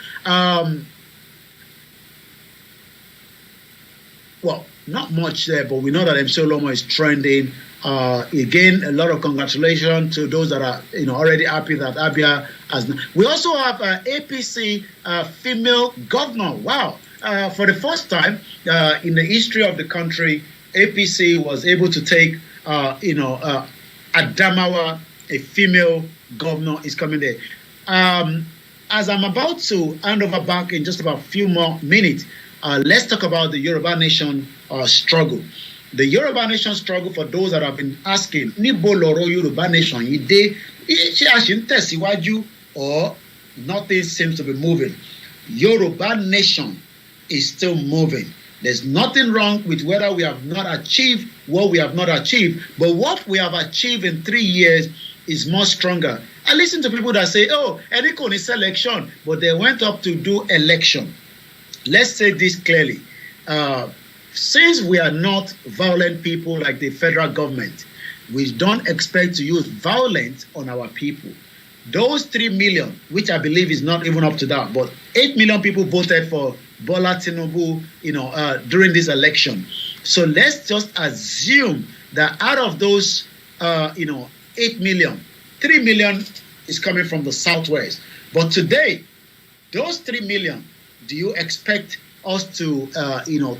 Well, not much there, but we know that MC Oluomo is trending. Again, a lot of congratulations to those that are already happy that Abia has. We also have APC female governor. Wow. For the first time in the history of the country, APC was able to take, Adamawa, a female governor, is coming there. As I'm about to hand over back in just about a few more minutes, let's talk about the Yoruba Nation struggle. The Yoruba Nation struggle, for those that have been asking, Nibo loro Yoruba Nation, or nothing seems to be moving. Yoruba Nation is still moving. There's nothing wrong with whether we have not achieved what we have not achieved, but what we have achieved in 3 years is more stronger. I listen to people that say, oh, Edikon is election, but they went up to do election. Let's say this clearly. Since we are not violent people like the federal government, we don't expect to use violence on our people. Those 3 million, which I believe is not even up to that, but 8 million people voted for Bola Tinubu, during this election. So let's just assume that out of those, 8 million, 3 million is coming from the Southwest. But today, those 3 million, do you expect us to,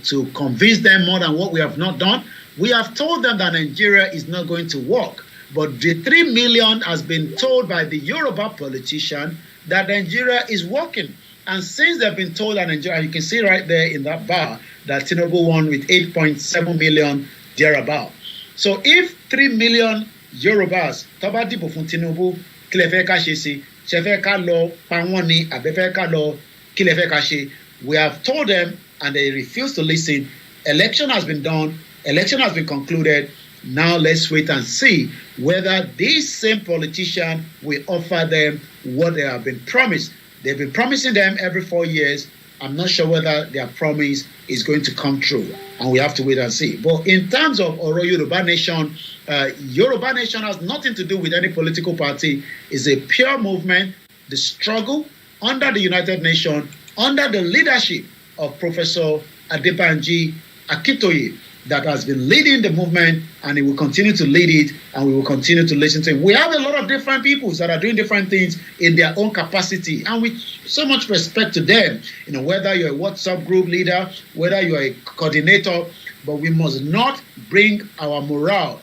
to convince them more than what we have not done? We have told them that Nigeria is not going to work. But the 3 million has been told by the Yoruba politician that Nigeria is working. And since they've been told that Nigeria, you can see right there in that bar that Tinubu won with 8.7 million thereabout. So if 3 million Yorubas, Tabati Bofun Tinubu, Kilefeka Shesi, Shefeka Lo, Pawoni, Abefeka Lo, Kilefeka She, we have told them and they refuse to listen. Election has been done, election has been concluded. Now let's wait and see whether this same politician will offer them what they have been promised. They've been promising them every 4 years. I'm not sure whether their promise is going to come true, and we have to wait and see. But in terms of Oro Yoruba Nation has nothing to do with any political party. It's a pure movement, the struggle under the United Nations, under the leadership of Professor Adebanji Akintoye, that has been leading the movement, and he will continue to lead it, and we will continue to listen to him. We have a lot of different people that are doing different things in their own capacity, and with so much respect to them, whether you're a WhatsApp group leader, whether you're a coordinator, but we must not bring our morale.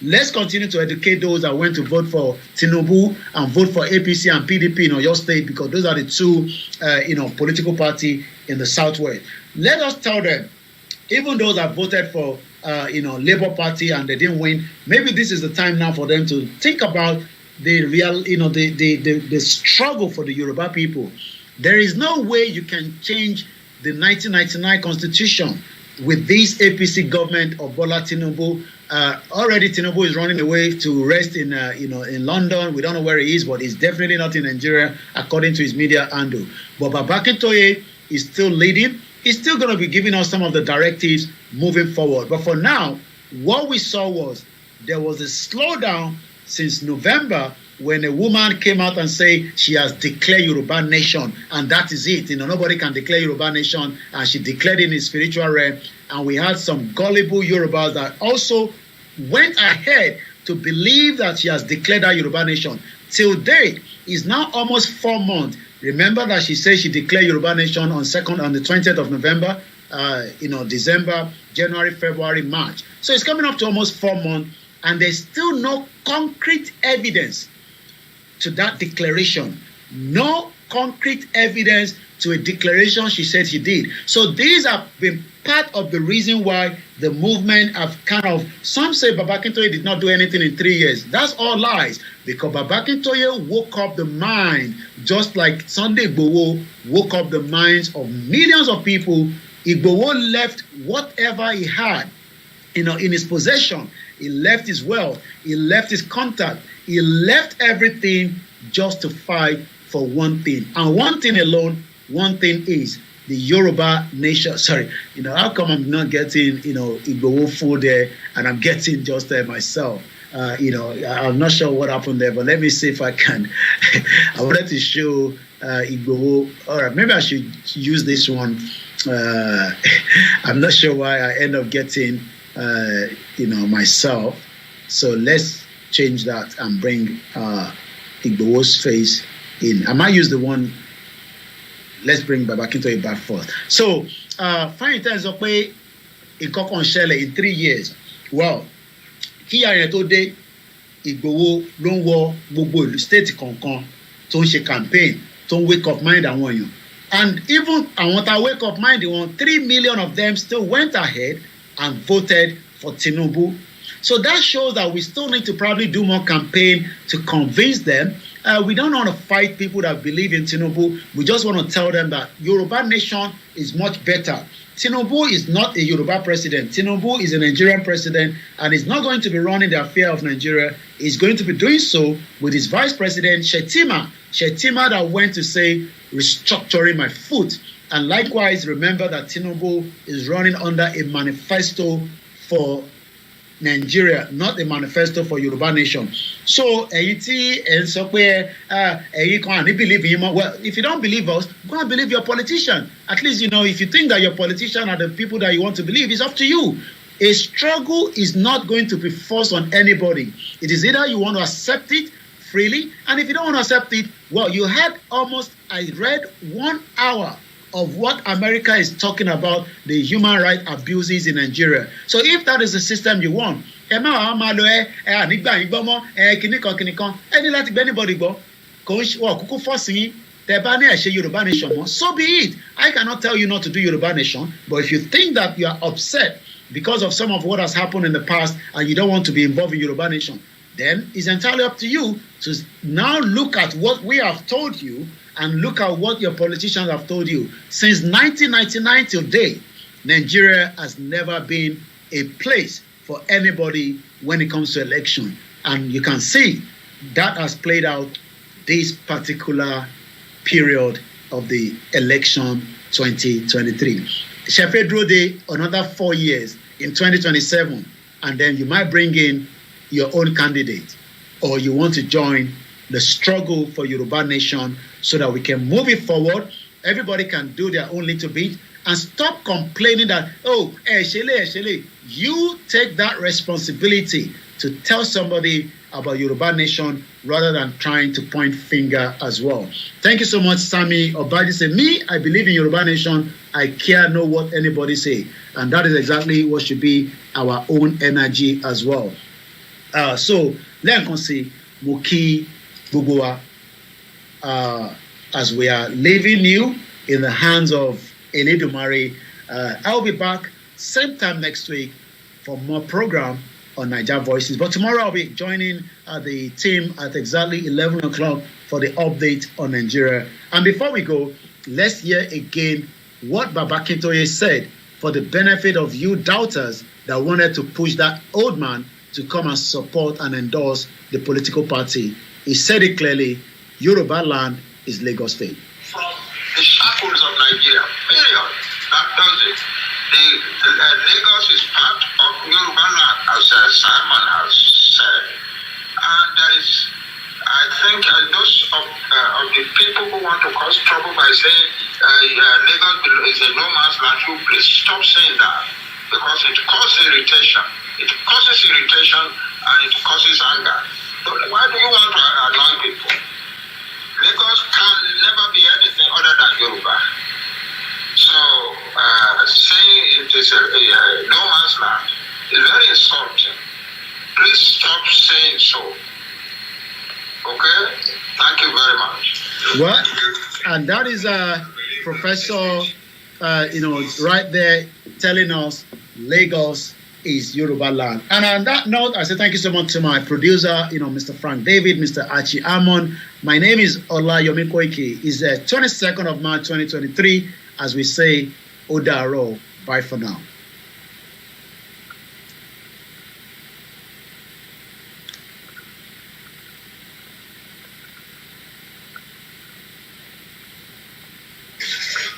Let's continue to educate those that went to vote for Tinubu and vote for APC and PDP in Oyo State, because those are the two, political parties in the Southwest. Let us tell them, even those that voted for, Labour Party and they didn't win, maybe this is the time now for them to think about the real, the struggle for the Yoruba people. There is no way you can change the 1999 Constitution with this APC government of Bola Tinubu. Already Tinubu is running away to rest in London. We don't know where he is, but he's definitely not in Nigeria, according to his media handle. But Baba Akintoye is still leading. He's still going to be giving us some of the directives moving forward. But for now, what we saw was there was a slowdown since November when a woman came out and said she has declared Yoruba Nation, and that is it. Nobody can declare Yoruba Nation, and she declared in his spiritual realm. And we had some gullible Yorubas that also went ahead to believe that she has declared that Yoruba Nation. Till date, it's now almost 4 months. Remember that she said she declared Yoruba Nation on the 20th of November, December, January, February, March. So it's coming up to almost 4 months, and there's still no concrete evidence to that declaration. no concrete evidence to a declaration she said she did. So these have been part of the reason why the movement have kind of, some say Baba Akintoye did not do anything in 3 years. That's all lies, because Baba Akintoye woke up the mind, just like Sunday Igboho woke up the minds of millions of people. Igboho left whatever he had, in his possession. He left his wealth, he left his contact, he left everything just to fight for one thing. And one thing alone, one thing is the Yoruba nation. Sorry, how come I'm not getting, Igboho food there and I'm getting just there myself? I'm not sure what happened there, but let me see if I can. I wanted to show Igboho. All right, maybe I should use this one. I'm not sure why I end up getting, myself. So let's change that and bring Igboho's face in. I might use the one. Let's bring Baba Akintoye back first. So, fine terms of pé nǹkan kan ṣẹlẹ̀ in 3 years. Well, kí ààrẹ tó dé, Igboho ló ń wọ gbogbo ìlú state kankan tó ń ṣe campaign, tó ń wake up mind àwọn èèyàn. And even àwọn tá wake up mind wọn, 3 million of them still went ahead and voted for Tinubu. So that shows that we still need to probably do more campaign to convince them. We don't want to fight people that believe in Tinubu. We just want to tell them that Yoruba nation is much better. Tinubu is not a Yoruba president. Tinubu is a Nigerian president, and he's not going to be running the affair of Nigeria. He's going to be doing so with his vice president, Shettima. Shettima that went to say, restructuring my foot. And likewise, remember that Tinubu is running under a manifesto for Nigeria, not a manifesto for Yoruba nation. So, well, if you don't believe us, go and believe your politician. At least, if you think that your politician are the people that you want to believe, it's up to you. A struggle is not going to be forced on anybody. It is either you want to accept it freely, and if you don't want to accept it, well, you had I read 1 hour of what America is talking about, the human rights abuses in Nigeria. So if that is the system you want, so be it. I cannot tell you not to do Yoruba nation, but if you think that you are upset because of some of what has happened in the past and you don't want to be involved in Yoruba nation, then it's entirely up to you to now look at what we have told you and look at what your politicians have told you. Since 1999 till date, Nigeria has never been a place for anybody when it comes to election. And you can see that has played out this particular period of the election 2023. Sheffield Day, another 4 years in 2027, and then you might bring in your own candidate, or you want to join the struggle for Yoruba nation so that we can move it forward. Everybody can do their own little bit and stop complaining that, Shele. You take that responsibility to tell somebody about Yoruba nation rather than trying to point finger as well. Thank you so much, Sammy Obadi. Say, me, I believe in Yoruba nation. I care know what anybody say. And that is exactly what should be our own energy as well. So, let's see, Muki Bugua, as we are leaving you in the hands of Eledumare. I'll be back same time next week for more program on Niger Voices. But tomorrow I'll be joining the team at exactly 11 o'clock for the update on Nigeria. And before we go, let's hear again what Baba Akintoye said for the benefit of you doubters that wanted to push that old man to come and support and endorse the political party. He said it clearly, Yoruba land is Lagos State. From the shackles of Nigeria, period. That does it. Lagos is part of Yoruba land, as Simon has said. And there is, I think, those of the people who want to cause trouble by saying Lagos is a no man's land, you please stop saying that, because it causes irritation. It causes irritation and it causes anger. So why do you want to annoy people? Lagos can never be anything other than Yoruba. So saying it is a no man's land is very insulting. Please stop saying so. Okay? Thank you very much. Well, and that is Professor, right there telling us Lagos is Yoruba land. And on that note, I say thank you so much to my producer, Mr. Frank David, Mr. Archie Amon. My name is Olayomi Koiki. It's the 22nd of March, 2023. As we say, Odaro. Bye for now.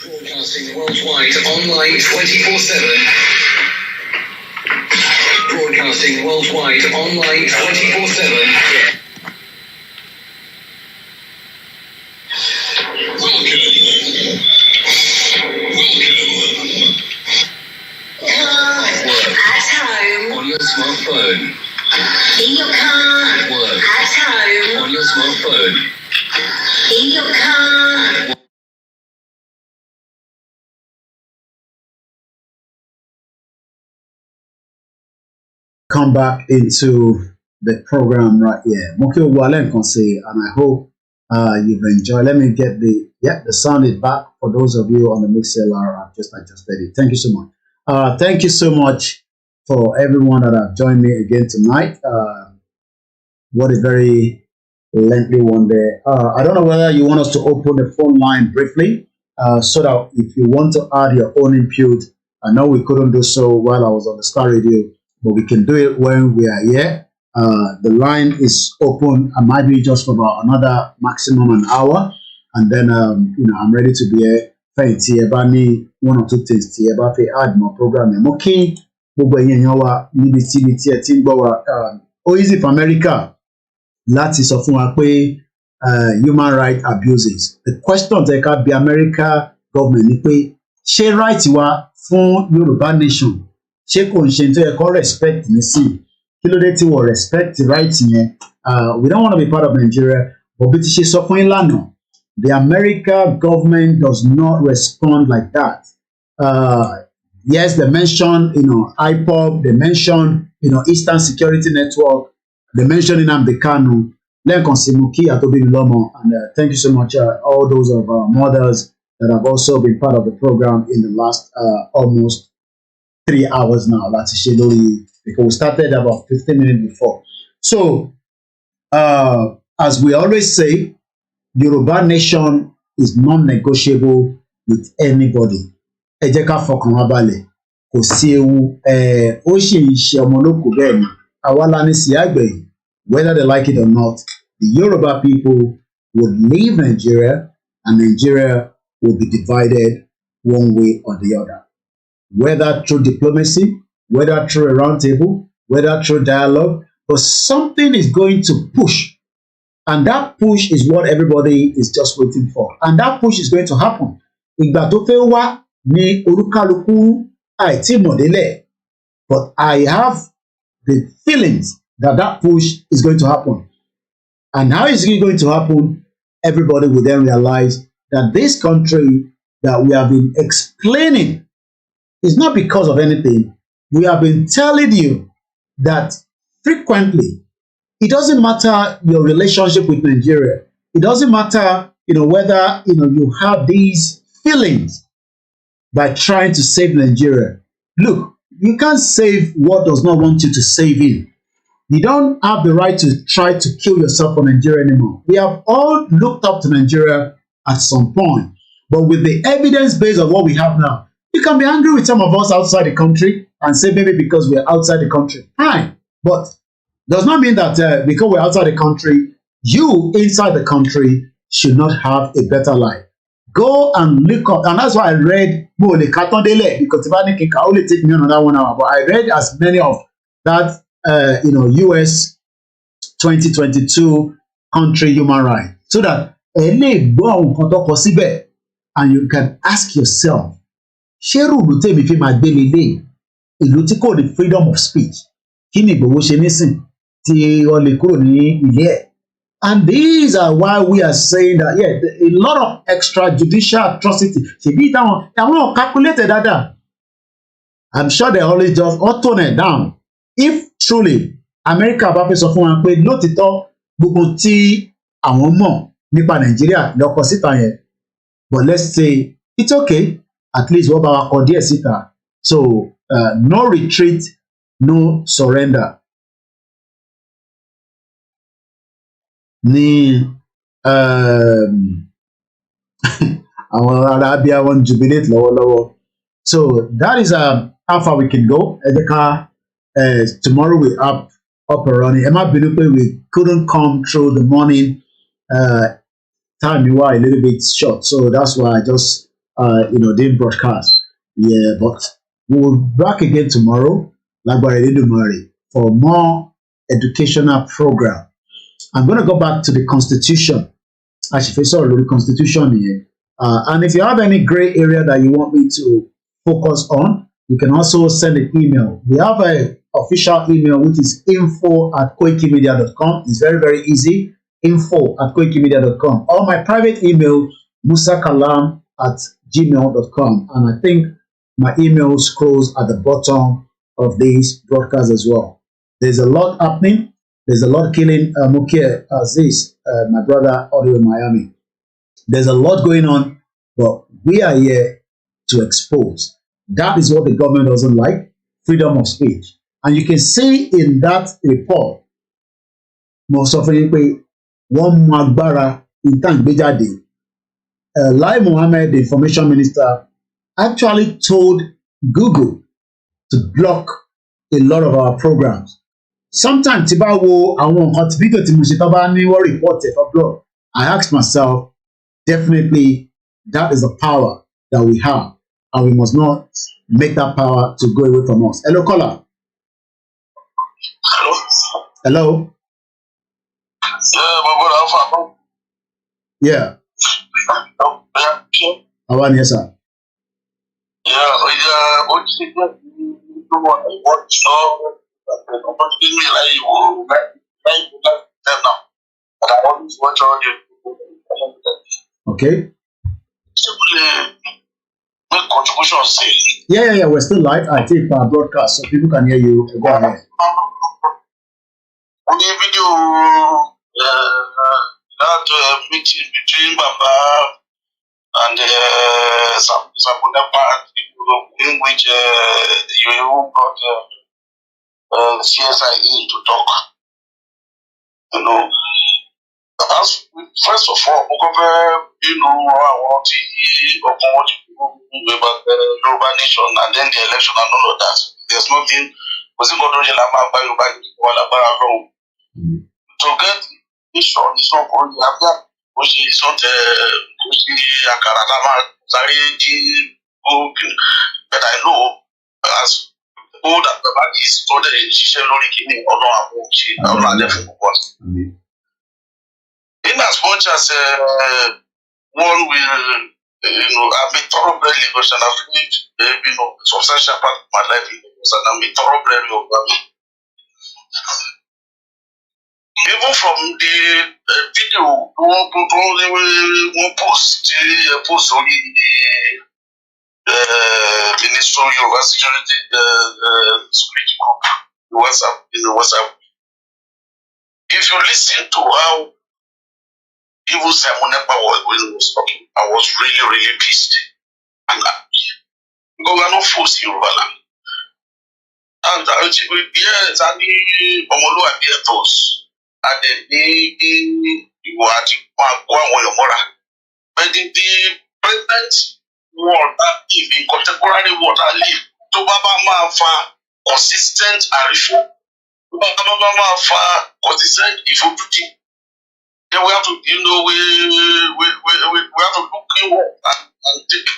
Broadcasting worldwide online 24/7. Broadcasting worldwide online 24/7. Welcome. At home. On your smartphone. In your car. At work. At home. On your smartphone. In your car. Come back into the program right here. Moki Walen can say, and I hope you've enjoyed. Let me get the sound is back for those of you on the MixLR. I've just adjusted it. Thank you so much. Thank you so much for everyone that have joined me again tonight. What a very lengthy one there. I don't know whether you want us to open the phone line briefly, so that if you want to add your own input. I know we couldn't do so while I was on the Star Radio, but we can do it when we are here. The line is open. I might be just for about another maximum an hour, and then I'm ready to be here. Fẹ̀yìntì ẹ bá ní one or two things tí ẹ bá fẹ́ add more program ẹ. Mo kí gbogbo ẹ̀yin èèyàn wa níbi tí ẹ ti ń gbọ́ wa. Ó easy for America láti sọ fún wa pé human rights abuses. The question tẹ́ ká bi America government ni pé ṣé right wa fún Yorùbá nation ṣé kò ń ṣe tó yẹ kó respect ní sí kí ló dé tí wọ́n respect right yẹn. We don't want to be part of Nigeria, but bí ti ṣe sọ fún yín lánàá, the American government does not respond like that. Yes, they mentioned, IPOB, they mentioned, Eastern Security Network, they mentioned Nnamdi Kanu, Lenkan Simuki Atobilomo, and thank you so much, all those of our mothers that have also been part of the program in the last almost 3 hours now. That's Shedori, because we started about 15 minutes before. So, as we always say, Yoruba nation is non-negotiable with anybody. Ẹ jẹ́ ká fọkàn wa balẹ̀, kò sí ewu, ó ṣì ń ṣe ọmọ olóko bẹ́ẹ̀ ni, àwa la ní sí àgbẹ̀yìn, whether they like it or not, the Yoruba people would leave Nigeria and Nigeria will be divided one way or the other. Whether through diplomacy, whether through a round table, whether through dialogue, but something is going to push. And that push is what everybody is just waiting for. And that push is going to happen. Ìgbà tó fẹ́ wá ní olúkálùkù àìtí mọ̀délẹ̀. But I have the feelings that that push is going to happen. And how is it going to happen? Everybody will then realize that this country that we have been explaining is not because of anything. We have been telling you that frequently. It doesn't matter your relationship with Nigeria. It doesn't matter, whether, you have these feelings by trying to save Nigeria. Look, you can't save what does not want you to save it. You don't have the right to try to kill yourself for Nigeria anymore. We have all looked up to Nigeria at some point. But with the evidence base of what we have now, you can be angry with some of us outside the country and say maybe because we're outside the country. Fine. But does not mean that because we're outside the country, you inside the country should not have a better life. Go and look up, and that's why I read because it only take me another 1 hour. But I read as many of that, US 2022 country human rights, so that and you can ask yourself, freedom of speech. And these are why we are saying that, a lot of extrajudicial atrocity. Calculated that. I'm sure they always just tone it down. If truly America bá fẹ́ sọ fún wa pé lótìtọ́ gbogbo tí àwọn mọ̀ nípa Nàìjíríà lọ́kọ síta yẹn, but let's say it's okay, at least wọ́n bá wa kọ díẹ̀ síta. So no retreat, no surrender. Ní àwọn ará Abia wọ́n jubilate lọ́wọ́lọ́wọ́. So that is how far we can go. Tomorrow we're up and running. Ẹ má bínú pé we couldn't come through the morning. Time you were a little bit short, so that's why I just didn't broadcast. Yeah, but we'll be back again tomorrow, like for more educational program. I'm going to go back to the Constitution. Actually, sorry, the Constitution here. And if you have any gray area that you want me to focus on, you can also send an email. We have an official email, which is info@koikimedia.com. It's very, very easy. info@koikimedia.com. Or my private email, musakalam@gmail.com. And I think my email scrolls at the bottom of this broadcast as well. There's a lot happening. There's a lot killing Mukir Aziz, my brother, all the way in Miami. There's a lot going on, but we are here to expose. That is what the government doesn't like, freedom of speech. And you can see in that report, most of it, one Magbara in Tangbejade, Lai Mohammed, the information minister, actually told Google to block a lot of our programs. Sometimes, tí bá wo àwọn nǹkan tí fídíò tí mo ṣe tó bá ní wọ́n report ẹ̀ for blog, I ask myself, definitely that is the power that we have, and we must not make that power to go away from us. Hello, caller. Hello. Yeah. How are you, sir? Okay. Make contributions. Yeah. We're still live. I take broadcast so people can hear you. Go ahead. On the video, that meeting between Baba and some part in which you brought CSIE to talk. First of all, I want to about the Yorubanation and then the election and all of that. There's nothing. To get this on is not going to happen. Which is not but I know as all that the body is told in Shishel or in as much as one will, I'm a thoroughbred Lagos and I've lived, substantial part of my life in Lagos and I'm a thoroughbred Yoruba. Even from the video, one post on the Ministry of Yoruba Security Security Group, WhatsApp. If you listen to how even Simon Epa was talking, I was really, really pissed and happy. Because we are not forced Yoruba land. And yes, I need Omoluabi ethos. And then you are but in the present world, in contemporary world, I live to Baba Mafa consistent and reform. Baba Mafa consistent if then we have to, we have to look inward and take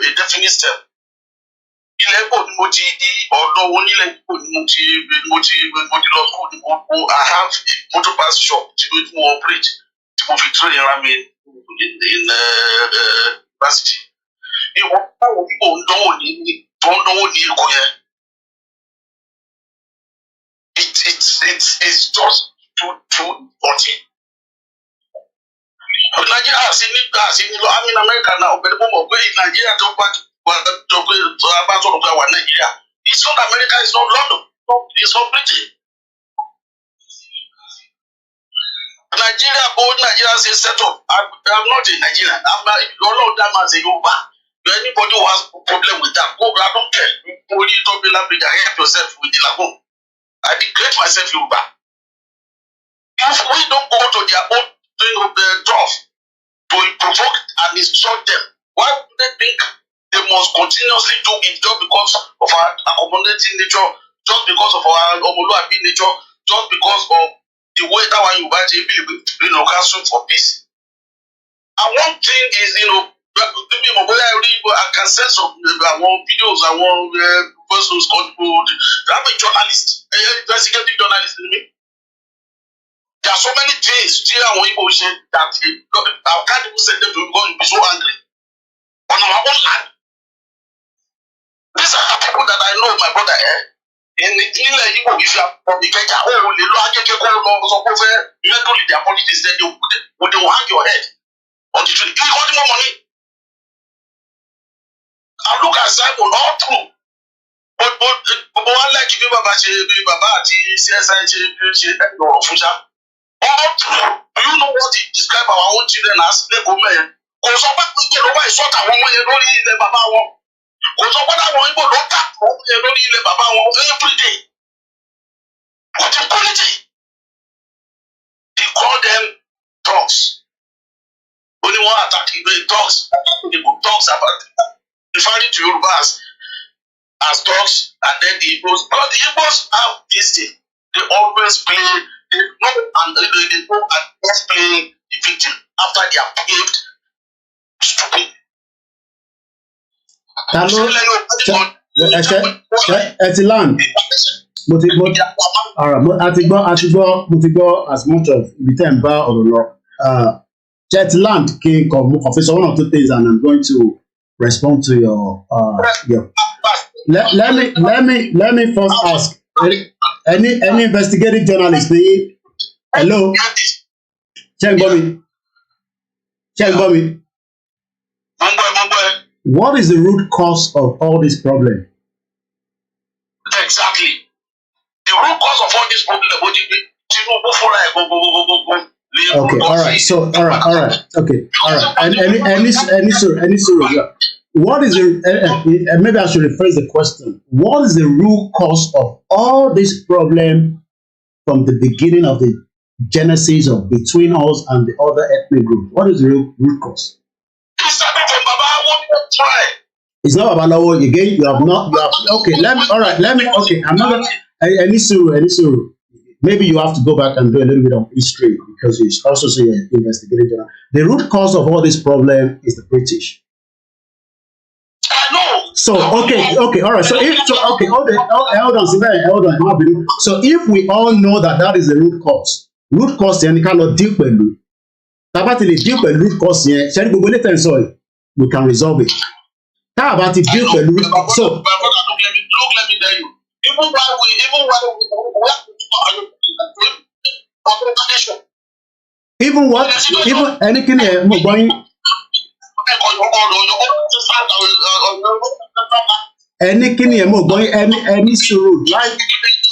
a definite step. I have a motor pass shop to operate to train in university. It's just too dirty. Nigeria has in I'm in America now, but the moment where Nigeria talk about Nigeria, it's not America, it's not London, it's not Britain. Nigeria, both Nigerians say set up. I'm not a Nigerian. I'm not, you're not that man's a Yoruba. Anybody who has a problem with that, go, I don't care. Only you don't be language, help yourself with the lago. I declare myself Yoruba. If we don't go to their own doors to provoke and instruct them, why would they think they must continuously do it just because of our accommodating nature, just because of our Omoluabi nature, just because of the way that one Yoruba cancel for peace? And one thing is, I can send some videos, I want persons called, I'm a journalist, a investigative journalist in me. There are so many things still I want people say that I can't even send them to because you'll be so angry. On our own land. These are the people that I know, my brother, in the Igbo, if you are from the Kenya, mentally their politics, then they will hang your head on the tree. Give you more money. I look at Simon all through. But one like you, Baba, all through. Do you know what he described our own children as? Because of what we get over is what I want in the Baba one. Because of what I want in the Baba one every day. With impunity. They call them dogs. Only one attacking the dogs. Dogs about referring to Yorubas as dogs, and then the Igbos. But the Igbos have this thing. They always play, they know and they go and always play the victim after they have behaved stupid. Etiland. As much of the time bar or the law. Chetland came officer one or two things, and I'm going to respond to your. Let me first ask any investigative journalist. Hello, check Bobby. What is the root cause of all this problem? Exactly. The root cause of all this problem. Okay, all right. Okay, all right. Any sorry. Yeah. What is the? Maybe I should rephrase the question. What is the root cause of all this problem from the beginning of the genesis of between us and the other ethnic group? What is the root cause? It's not about Lawo again. You have okay. Okay, I'm not. Any suru. Maybe you have to go back and do a little bit of history because you also say an investigative journal. The root cause of all this problem is the British. So okay, all right. Hold on. So if we all know that is the root cause then cannot deal with it. Tabati deal with root cause here. Shall we go later and sorry? We can resolve it. How about it deal with root cause? So let me tell you. Even while even anything going. Any suru like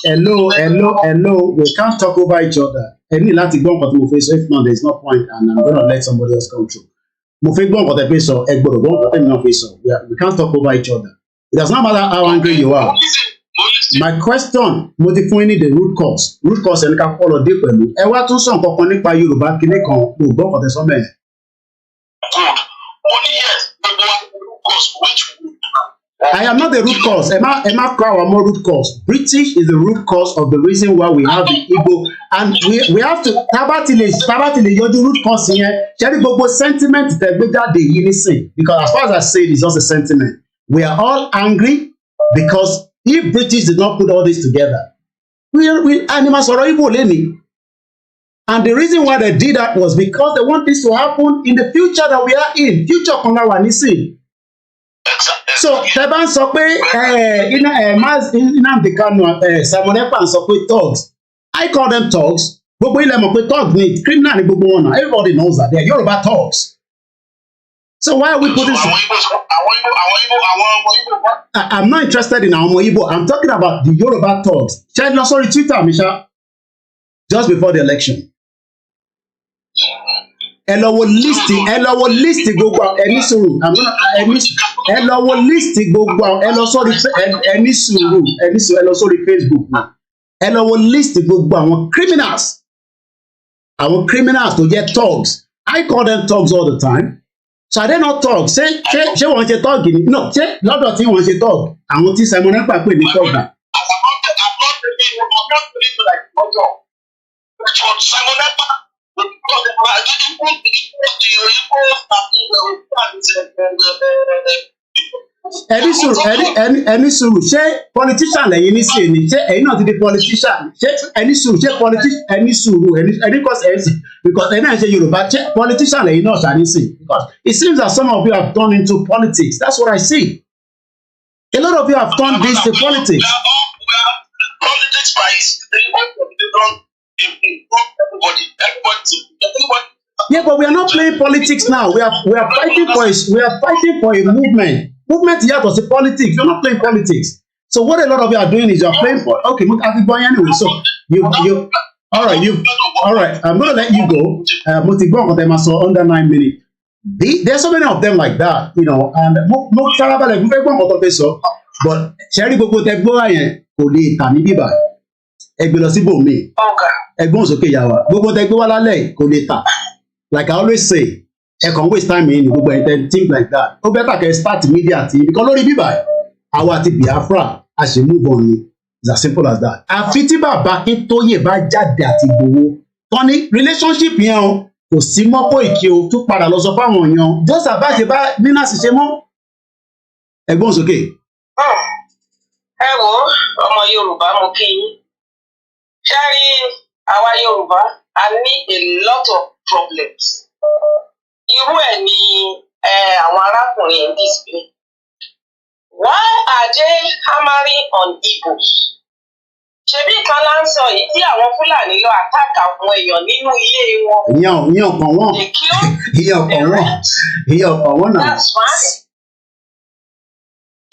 hello. We can't talk over each other. Any láti gbọ́ nǹkan tí mo fẹ́ sọ. If not, there is no point, and I'm gonna let somebody else come through. Mo fẹ́ gbọ́ nǹkan tẹ́ fẹ́ sọ. Ẹ gbọ́dọ̀ gbọ́ nǹkan tẹ́ mi náà fẹ́ sọ. We can't talk over each other. It does not matter how angry you are. My question, mo ti fún yín ní the root cause ẹni ká kọ́ lọ dé pẹ̀lú. Ẹ wá tún sọ nǹkan kan nípa Yorùbá kíní kan. Mo gbọ́ nǹkan tẹ́ sọ mẹ́rin. I am not the root cause. Emma Crow are more root cause. British is the root cause of the reason why we have the Igbo, and we have to tabatile yọjú root cause here. Ṣé gbogbo sentiment tẹ̀gbẹ́jáde yìí nísìn? Because as far as I say, it's just a sentiment. We are all angry because if British did not put all this together, we animals are Igbo leni. And the reason why they did that was because they want this to happen in the future that we are in. Future kan la wà nísìn. So Teban sọ pé Nnamdi Kanu Simon Ekpa sọ pé thugs. I call them thugs. Gbogbo ilẹ̀ mọ̀ pé thugs ni criminal ni gbogbo wọn náà. Everybody knows that they are Yoruba thugs. So why are we putting? I'm not interested in our Igbo. I'm talking about the Yoruba thugs. Sorry, Twitter, Misha. Just before the election. ẹ lọ wo list gbogbo ẹni sùúrù ẹ lọ wo list gbogbo ẹ lọ sórí ẹni sùúrù ẹ lọ sórí Facebook náà ẹ lọ wo list gbogbo àwọn criminals tó jẹ́ thugs. I call them thugs all the time. So are they not thugs? Ṣé wọ́n ṣe thug ni? No, ṣé lọ́dọ̀ tí wọ́n ṣe thug àwọn tí Simon Ekpa pè ní thug náà. Ẹni sùúrù ṣé politician lẹ́yìn ní sí ni ṣé ẹ̀yin náà ti di politician ṣé ẹni sùúrù ṣé politician ẹni sùúrù ẹni cause ẹ̀sìn because ẹ̀yin náà ṣe Yorùbá ṣé politician lẹ́yìn náà ṣàní sí because it seems that some of you have turned into politics. That's what I see. A lot of you have turned this to politics. Politics wise, everybody. Yeah, but we are not playing politics now. We are fighting for a movement. Movement yàtọ̀ sí politics. You're not playing politics. So what a lot of you are doing is you're playing for. Okay, anyway. So you all right. I'm gonna let you go. Under 9 minutes. There's so many of them like that, you know. And but Sherry gbogbo tẹ gbọ́ yẹn kò lè tà ní bíbá. Ẹgbẹ́ lọ sí bòmí. Ẹgbọ́n sókè yà wá. Gbogbo tẹ gbé wá lálẹ́ kò lè tà. Like I always say, ẹ kàn waste time in gbogbo ẹ̀ think like that. Ó bẹ́tà kẹ́ start media ti because lórí bíbá àwa àti Biafra a ṣe move on ni. It's as simple as that. Àfi tí bàbá Akíntóyè bá jáde àti Ìgbòho. Tọ́ ní relationship yẹn o kò sí mọ́ Koiki o tún padà lọ sọ fáwọn èèyàn. Jọ́sà bá ṣe bá nínà sì ṣe mọ́. Ẹgbọ́n sókè. Ẹ wo ọmọ Yorùbá mo kí yín. Ṣé rí àwa Yorùbá a ní a lot of problems. Irú ẹ̀ ni àwọn arákùnrin ń display. Why are they hammering on Igbos? Ṣebí kan lá ń sọ yìí tí àwọn Fúlàní lọ attack àwọn èèyàn nínú ilé wọn. Ìyẹn ọkàn wọn. Ìyẹn ọkàn wọn náà. That's fine.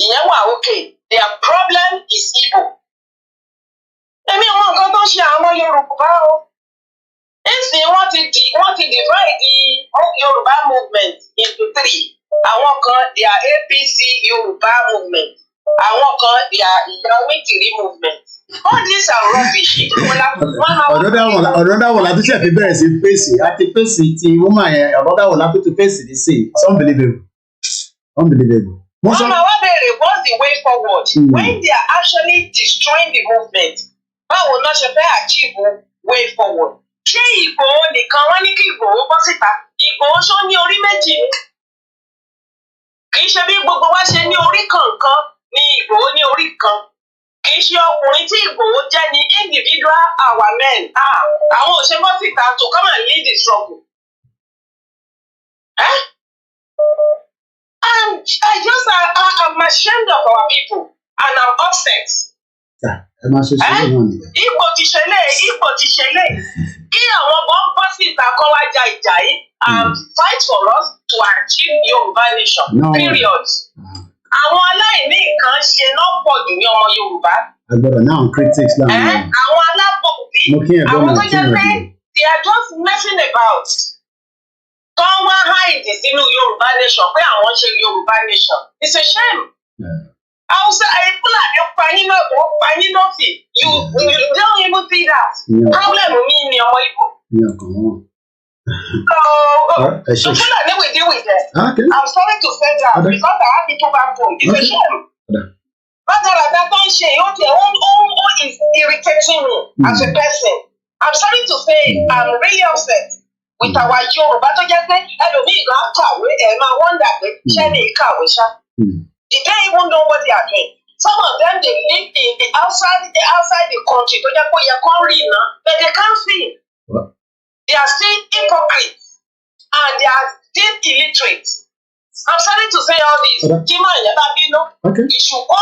Ìyẹn wà okay. Their problem is Igbo. Èmi ò mọ nǹkan tó ń ṣe àwọn Yorùbá o. Ìsìn wọ́n ti divide the Yorùbá movement into 3. Àwọn kan their APC Yorùbá movement. Àwọn kan their Ìyáwétìrí movement. All these are rubbish. Ọ̀dọ́dá wọ̀ láti ṣe fi bẹ̀rẹ̀ sí fèsì àti fèsì ti woman yẹn ọ̀dọ́dá wọ̀ láti tún fèsì ní sí. It's unbelievable. Mama, what what's the way forward? When they are actually destroying the movement, báwo náà ṣe fẹ́ achieve way forward? Ṣé Ìgbòho nìkan wọ́n ní kí Ìgbòho bọ́ síta? Ìgbòho ṣó ní orí méjì ni? Kì í ṣe bí gbogbo wa ṣe ní orí kankan ní Ìgbòho ní orí kan. Kì í ṣe ọkùnrin tí Ìgbòho jẹ́ ní individual our men. Àwọn ò ṣe bọ́ síta to come and lead the struggle. I'm ashamed of our people and I'm upset. Igbo ti ṣẹlẹ̀. Kí àwọn kan bọ́ síta kọ́ wá ja ìjà yìí and fight for us to achieve Yorubanation. Period. Àwọn aláìní nǹkan ṣe náà pọ̀ jù ní ọmọ Yorùbá. Agbọ́dọ̀ náà critics láwọn. Àwọn alábòbí, àwọn tó jẹ́ pé they are just messing about. Tó ń wá hide sínú Yorùbá nation pé àwọn ṣe Yorùbá nation. It's a shame. Hausa Fúlàní payín náà tó payín náà sí. You don't even see that. Problem mi ni ọmọ Igbo. So Fúlàní we deal with them. Okay. I'm sorry to say that because I have people back home. It's a shame. Bàtàràdà tó ń ṣe yóò tẹ̀ ó is irritating me as a person. I'm sorry to say I'm really upset. With our Yorùbá tó jẹ́ pé ẹlòmíì gan kàwé máa wọ́ndà pé ṣé ní kàwé ṣá. They don't even know what they are doing. Some of them they live in the outside the country tó jẹ́ pé yẹ kán rí iná but they can't see. They are still hypocrites and they are still illiterate. I'm sorry to say all this. Kí máa yẹn bá bínú. You should go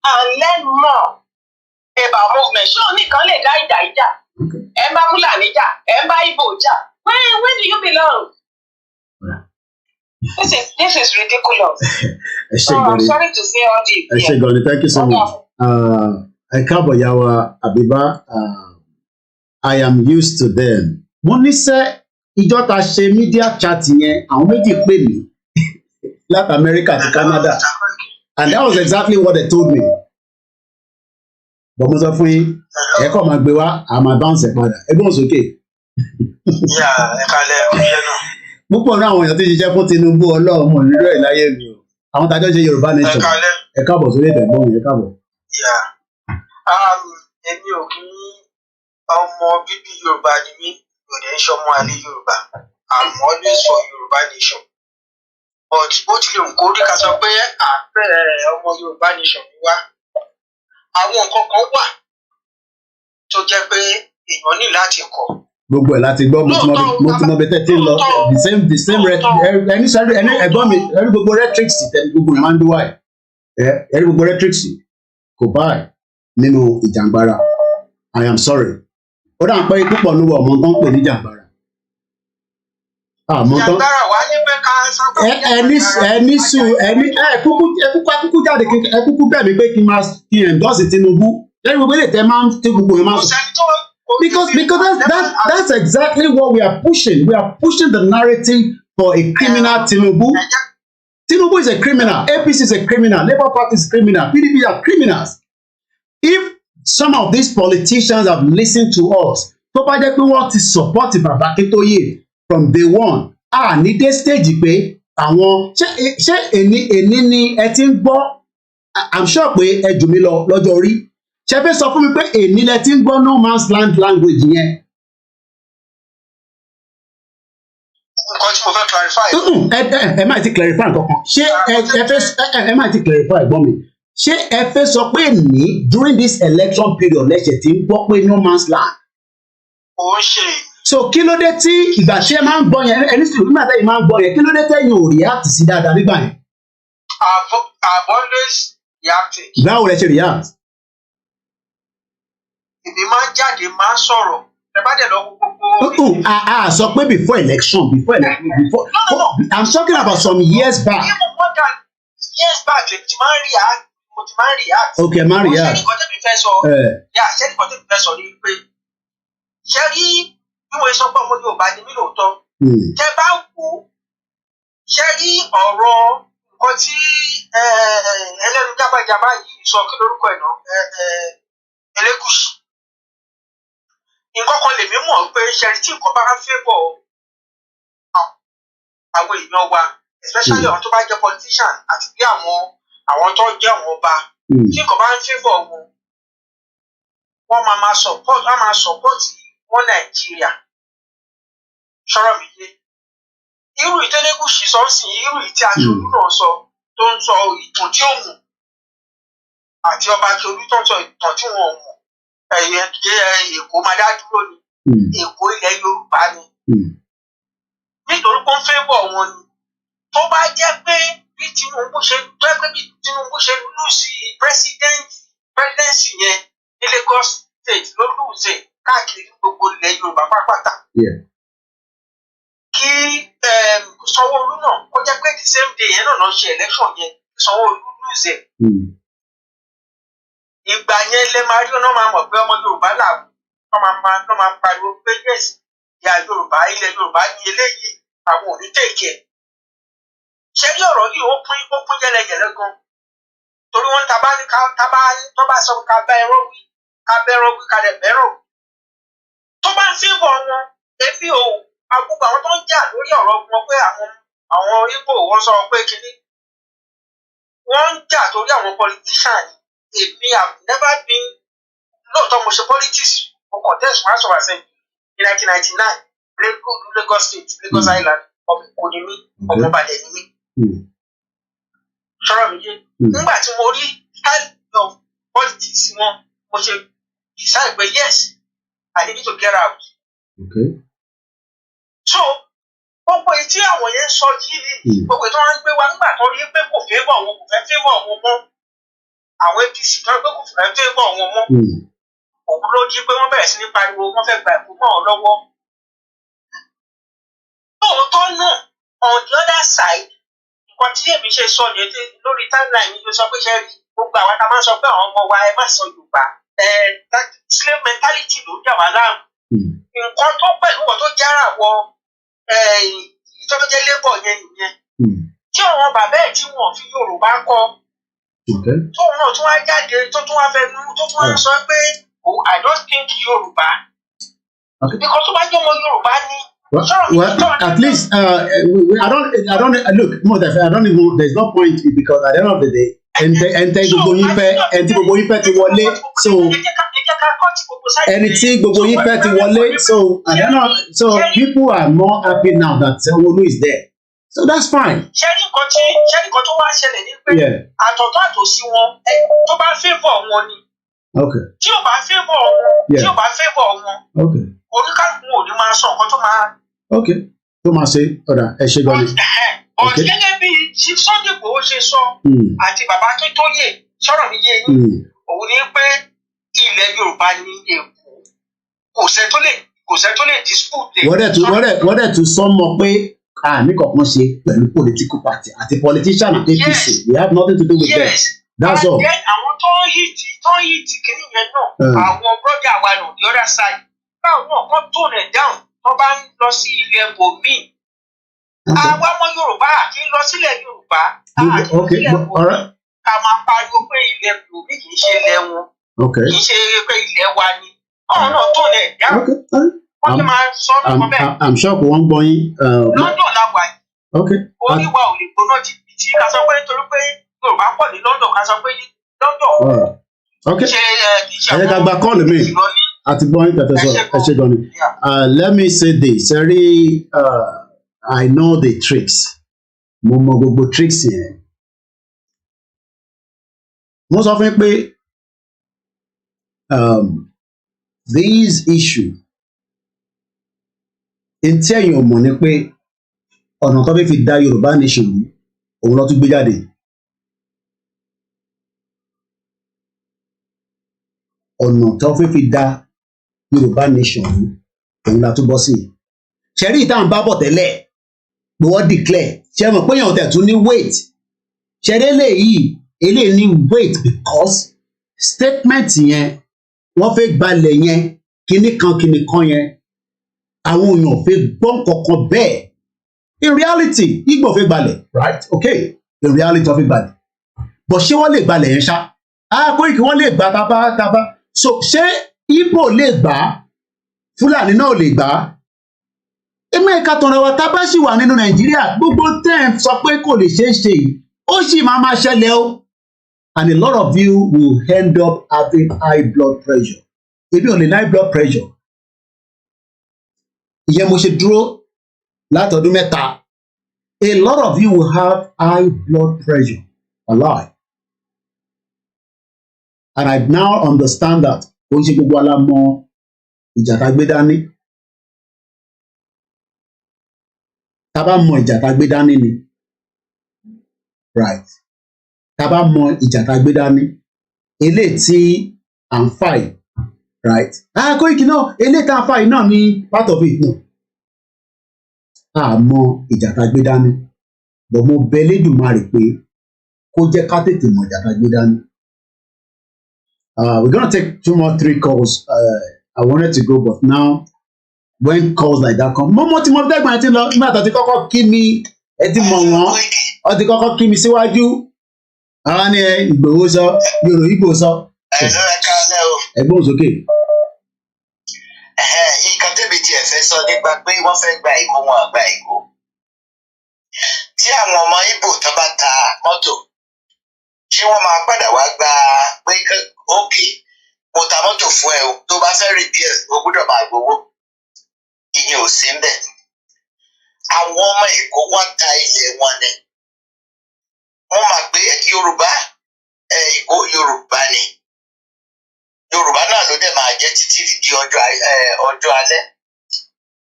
and learn more about movement. Ṣé o nìkan lè dá ìjà? Ẹ ń bá Fúlàní jà, ẹ ń bá Ìgbò jà. Where do you belong? This is ridiculous. So I'm sorry to say all this. Thank you so much. Yawa Abiba, I am used to them. Monise ìjọ ta ṣe media chat yẹn àwọn méjì pè mí láti America àti Canada and that was exactly what they told me. But mo sọ fún yín ẹ̀kọ́ máa gbé wá àmà bounce ẹ̀ padà ẹgbẹ́ òsókè. Púpọ̀ náà àwọn èèyàn tó ṣiṣẹ́ fún Tinubu Ọlọ́run mọ̀ nínú ẹ̀ láyé mi o àwọn tàjọ́ ṣe Yorùbá nation ẹ káàbọ̀ sórí ìtẹ̀gbọ́n mi ẹ káàbọ̀. Èmi ò kí ọmọ bíbí Yorùbá ni mí kò dẹ̀ ń ṣọmọ àlè Yorùbá I'm always for Yorùbá nation but bó tilẹ̀ ń kórí ká sọ pé àpẹẹrẹ ọmọ Yorùbá nation mi wá àwọn nǹkan kan wà tó jẹ́ pé èèyàn ní láti kọ́. Gbogbo ẹ̀ láti gbọ́ mo ti mọ bẹ́tẹ̀ tí ń lọ the same ẹni sáré ẹni ẹ̀gbọ́n mi ẹni gbogbo rhetorics tẹ̀lé gbogbo ìmándúwà ẹ̀ ẹni gbogbo rhetorics kò báyìí nínú ìjàngbara I am sorry ó dà ń pẹ́ púpọ̀ lówó ọmọ tó ń pè ní ìjàngbara. Ìjàngbara wà ní pé ká sọ pé ẹni sùn ẹni ẹkúkú jáde ẹkúkú bẹ́ẹ̀ mi pé kí n endorse Tinubu lẹ́yìn gbogbo ilé tẹ́ máa ń tí gbogbo yẹn máa ń sọ. Because that's exactly what we are pushing. We are pushing the narrative for a criminal Tinubu. Tinubu is a criminal. APC is a criminal. Labour Party is criminal. PDP are criminals. If some of these politicians have listened to us, tó bá jẹ́ pé wọ́n ti support Baba Akintoye from day one, ní dé stage pé àwọn ṣé èní ni ẹ ti ń gbọ́. I'm sure pé ẹ jù mí lọ lọ́jọ́ orí. Ṣé fẹ́ sọ fún mi pé èní lẹ ti ń gbọ́ no man's land language yẹn? Nǹkan tí mo fẹ́ clarify. Ẹ má ti clarify nǹkan kan. Ṣé ẹ má ti clarify ẹ̀gbọ́n mi? Ṣé ẹ fẹ́ sọ pé ní during this election period lẹ́sẹ̀ tí ń gbọ́ pé no man's land? Ó ń ṣe. So kí ló dé tí ìgbà tí ẹ máa ń gbọ́ yẹn ẹni sì nígbà tẹ́yìn máa ń gbọ́ yẹn kí ló dé tẹ́yìn ò react sí dáadáa nígbà yẹn? I've always reacted. Báwo lẹ ṣe react? Èmi máa ń jáde máa ń sọ̀rọ̀ ẹ bá dẹ̀ lọ gbogbo. Sọ pé before election I'm talking about some years back. Even more than years back mo ti máa ń react. Okay, máa ń react. Ṣé nǹkan tẹ́mi fẹ́ sọ? Ṣé nǹkan tẹ́mi fẹ́ sọ ni pé ṣé rí bí wọ́n sọ pé ọmọ Yorùbá ni mí lóòótọ́. Tẹ́ bá wò ṣé rí ọ̀rọ̀ nǹkan tí ẹlẹ́nu jábàjábá yìí sọ kí lórúkọ ẹ̀ náà Elégùṣì. Nǹkan kan lèmi mọ̀ pé ṣẹ́rí tí nǹkan bá fẹ́ bọ̀ àwọn èèyàn wa especially àwọn tó bá jẹ́ politician àti bí àwọn tó jẹ́ àwọn ọba tí nǹkan bá fẹ́ bọ̀ wọ́n máa support wọn Nàìjíríà ṣọ́rọ̀ mi yé irú ìtẹ́lẹ́gùsì sọ sí irú ìtí Aṣòlú náà sọ tó ń sọ ìtàn tí ó mú àti ọba Aṣòlú tó ń sọ ìtàn tí wọn ò mú Èkó máa dá dúró ni Èkó ilẹ̀ Yorùbá ni nítorí pé ó ń fẹ́ bọ̀ wọn ni tó bá jẹ́ pé bí Tinubu ṣe lùsì presidency yẹn ní Lagos State ló lùsì káàkiri gbogbo ilẹ̀ Yorùbá pátápátá kí Sanwó-Olú náà kó jẹ́ pé the same day yẹn náà ṣe election yẹn Sanwó-Olú lùsì ìgbà yẹn lè máa rí ọ̀nà máa mọ̀ pé ọmọ Yorùbá làwọn wọ́n máa pariwo pé yes ìyá Yorùbá ilẹ̀ Yorùbá ní eléyìí àwọn ò ní tèkè ṣé ní ọ̀rọ̀ yìí ó pín yẹlẹyẹlẹ gan torí wọ́n tó bá sọ ká bá ẹrọ wí ká lè bẹ́rọ̀ tó bá ń fíbọ̀ wọn ebi o àgbègbè àwọn tó ń jà lórí ọ̀rọ̀ wọn pé àwọn Ìgbò wọ́n sọ pé kínní wọ́n ń jà torí àwọn politician èmi have never been lóòótọ́ mo ṣe politics mo contest for House of Assembly in 1999 Lagos State Lagos Island ọmọ Èkó ni mí ọmọ Ìbàdàn ni mí ṣọ́rọ̀ mi yé nígbà tí mo rí style of politics wọn mo ṣe decide pé yes I need to get out. So gbogbo èyí tí àwọn yẹn sọ yìí gbogbo èyí tí wọ́n ń gbé wá nígbà tó rí pé kò fẹ́ bọ̀ wọn kò fẹ́ fẹ́ bọ̀ wọn mọ́ àwọn APC tó ń gbé kò fẹ́ fẹ́ bọ̀ wọn mọ́ òun ló jí pé wọ́n bẹ̀rẹ̀ sí ní pariwo wọ́n fẹ́ gba ẹ̀kú mọ́ ọ lọ́wọ́. Lóòótọ́ náà on the other side nǹkan tí èmi ṣe sọ yẹn lórí timeline mi ló sọ pé ṣe rí gbogbo àwọn tá a máa ń sọ pé àwọn ọmọ wa ẹ má sọ Yorùbá slave mentality ló jà wá láàmú nǹkan tó pẹ̀lú wọn tó jára wọ ìjọba jẹ́ labour yẹn nìyẹn. Tí àwọn bàbá ẹ̀ tí wọ́n fi Yorùbá kọ́, tóun náà tún wá jáde tó tún wá fẹ́ tó tún wá sọ pé I don't think Yorùbá. Because tó bá jẹ́ ọmọ Yorùbá ni. Well, at least I don't look. I don't even. There's no point because at the end of the day, gbogbo yín fẹ́ ti wọlé, so anything gbogbo yín fẹ́ ti wọlé, so I don't know. So people are more happy now that Sanwo-Olu is there, so that's fine. Ṣẹ́rí nǹkan tó wá ṣẹlẹ̀ ní pé àtọ̀tọ̀ àtòsí wọn tó bá favour wọn ni. Tí ò bá favour wọn, oníkàlùkù ò ní máa sọ nǹkan tó máa. Tó máa ṣe ọ̀dà ẹ ṣe gan ni. Gẹ́gẹ́ bí Sunday Igboho ṣe sọ àti bàbá Akíntóyè sọ̀rọ̀ mi yé yín, òun ni pé ilẹ̀ Yorùbá ní Èkó, kò sẹ́ tó lè dispute. Wọ́n dẹ̀ tún sọ mọ́ pé àní kankan ṣe pẹ̀lú political party àti politician àti APC. We have nothing to do with them. That's all. Àwọn tó ń hìtì kìíní yẹn náà, àwọn brother wa on the other side, báwọn náà kàn tone it down. Wọ́n bá ń lọ sí ilẹ̀ bòmíì. Àwa ọmọ Yorùbá kì í lọ sílẹ̀ Yorùbá. Ká máa pariwo pé ilẹ̀ bòmíì kì í ṣe ilẹ̀ wọn. Kì í ṣe pé ilẹ̀ wa ni. Ọ̀hún náà tó lẹ̀ dá. Wọ́n ti máa sọ ọ́ bẹ́ẹ̀. I'm sure kò wọ́n gbọ́ yín. London la wà yìí. Oníwà ò lè gbóná jìbìtì ká sọ pé nítorí pé Yorùbá pọ̀ ní London ká sọ pé London. Ẹ ká gba kọ́ọ̀lù mi. Àti gbọ́n yín tẹ̀tẹ̀ sọ ẹ ṣe gan ni. Let me say this, I know the tricks. Mo mọ gbogbo tricks yẹn. Mo sọ fún yín pé this issue ntí ẹ̀yin ò mọ̀ ni pé ọ̀nà tó fi dá Yorùbá nation yìí òun ló tún gbé jáde. Ọ̀nà tó fi dá Yorùbá nation yìí òun la tún bọ́ sí. Ṣẹ̀rí ìtàn bá bọ̀ tẹ́lẹ̀ pé wọ́n declare ṣe mọ̀ pé èèyàn tẹ̀ tún ní weight. Ṣẹ̀rí eléyìí ní weight because statement yẹn wọ́n fẹ́ gbalẹ̀ yẹn kinní kan yẹn àwọn èèyàn fẹ́ gbọ́ kankan bẹ́ẹ̀. In reality Igbo fẹ́ gbalẹ̀, right? Okay, in reality wọ́n fẹ́ gbalẹ̀, but ṣé wọ́n lè gbalẹ̀ yẹn ṣá? Koiki wọ́n lè gbà tábà. So ṣé Igbo lè gbà, Fúlàní náà lè gbà? Ẹ̀mẹ́ ìka tọ̀nà wa tá bá sì wà nínú Nàìjíríà gbogbo tẹ́ ẹ̀ sọ pé kò lè ṣeé ṣe yìí ó sì máa ṣẹlẹ̀ o, and a lot of you will end up having high blood pressure. Ebi ò lè ní high blood pressure. Ìyẹn mo ṣe dúró látọdún mẹ́ta. A lot of you will have high blood pressure. Wallahi. And I now understand that ó ń ṣe gbogbo alámọ ìjà tá gbé dání. Tá bá mọ ìjà tá gbé dání ni, right? Tá bá mọ ìjà tá gbé dání, eléyìí tí à ń fà yìí, right? Koiki náà eléyìí tá à ń fà yìí náà ni part of it náà. Àmọ́ ìjà tá gbé dání, bọ̀ mo bẹ̀ Elédùmarè pé kó jẹ́ ká tètè mọ ìjà tá gbé dání. We're gonna take 2 more 3 calls. I wanted to go, but now when calls like that come, mo ti mọ dẹ́gbọ̀n ẹ ti lọ nígbà tó ti kọ́kọ́ kí mi ẹ ti mọ̀ wọ́n ọ ti kọ́kọ́ kí mi síwájú. Àwọn ni Ìgbòho sọ Yorùbá sọ. Ẹ̀gbọ́n sókè. Nǹkan tẹ́bi tiẹ̀ fẹ́ sọ nípa pé wọ́n fẹ́ gba Èkó wọn àgbà Èkó. Tí àwọn ọmọ Ìgbò tó bá ta mọ́tò, ṣé wọ́n máa padà wá gba pé ókè mo ta mọ́tò fún ẹ o, tó bá fẹ́ repair o gbọ́dọ̀ máa gbowó. Ìyẹn ò sí ńbẹ̀. Àwọn ọmọ Èkó wọ́n ta ilẹ̀ wọn ni. Wọ́n máa gbé Yorùbá Èkó Yorùbá ni. Yorùbá náà ló dẹ̀ máa jẹ́ títí di ọjọ́ alẹ́.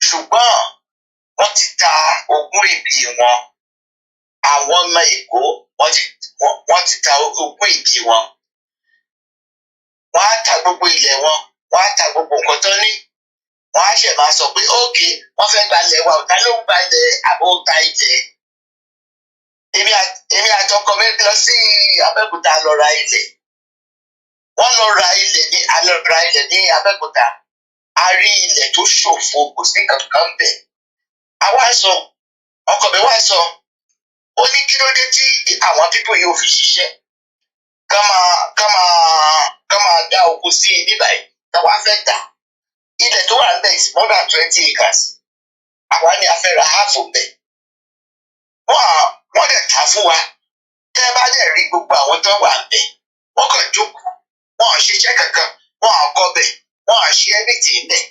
Ṣùgbọ́n wọ́n ti ta ogún ìbí wọn. Àwọn ọmọ Èkó wọ́n ti ta ogún ìbí wọn. Wọ́n á ta gbogbo ilẹ̀ wọn, wọ́n á ta gbogbo nǹkan tó ní. Wọ́n á ṣẹ̀ máa sọ pé ókè wọ́n fẹ́ gba ilẹ̀ wa, ọ̀tá ló ń gba ilẹ̀ àbò ta ilẹ̀. Èmi àtọkọ mi lọ sí Abẹ́òkúta lọ ra ilẹ̀. Wọ́n lọ ra ilẹ̀ ní Abẹ́òkúta. A rí ilẹ̀ tó ṣòfò, kò sí kankan bẹ̀. àwa sọ ọkọ mi wá sọ ó ní kí ló dé tí àwọn pípọ̀ yóò fi ṣiṣẹ́ ká máa dá oko sí nígbà yìí táwa fẹ́ tà ilẹ̀ tó wà ń bẹ̀ is more than 20 acres àwa ni a fẹ́ ra half of bẹ̀ wọ́n dẹ̀ ta fún wa tẹ́ bá dẹ̀ rí gbogbo àwọn tó wà ń bẹ̀ wọ́n kàn jókòó wọ́n ò ṣiṣẹ́ kankan wọ́n ò kọ́ bẹ̀ wọ́n ò ṣe anything bẹ̀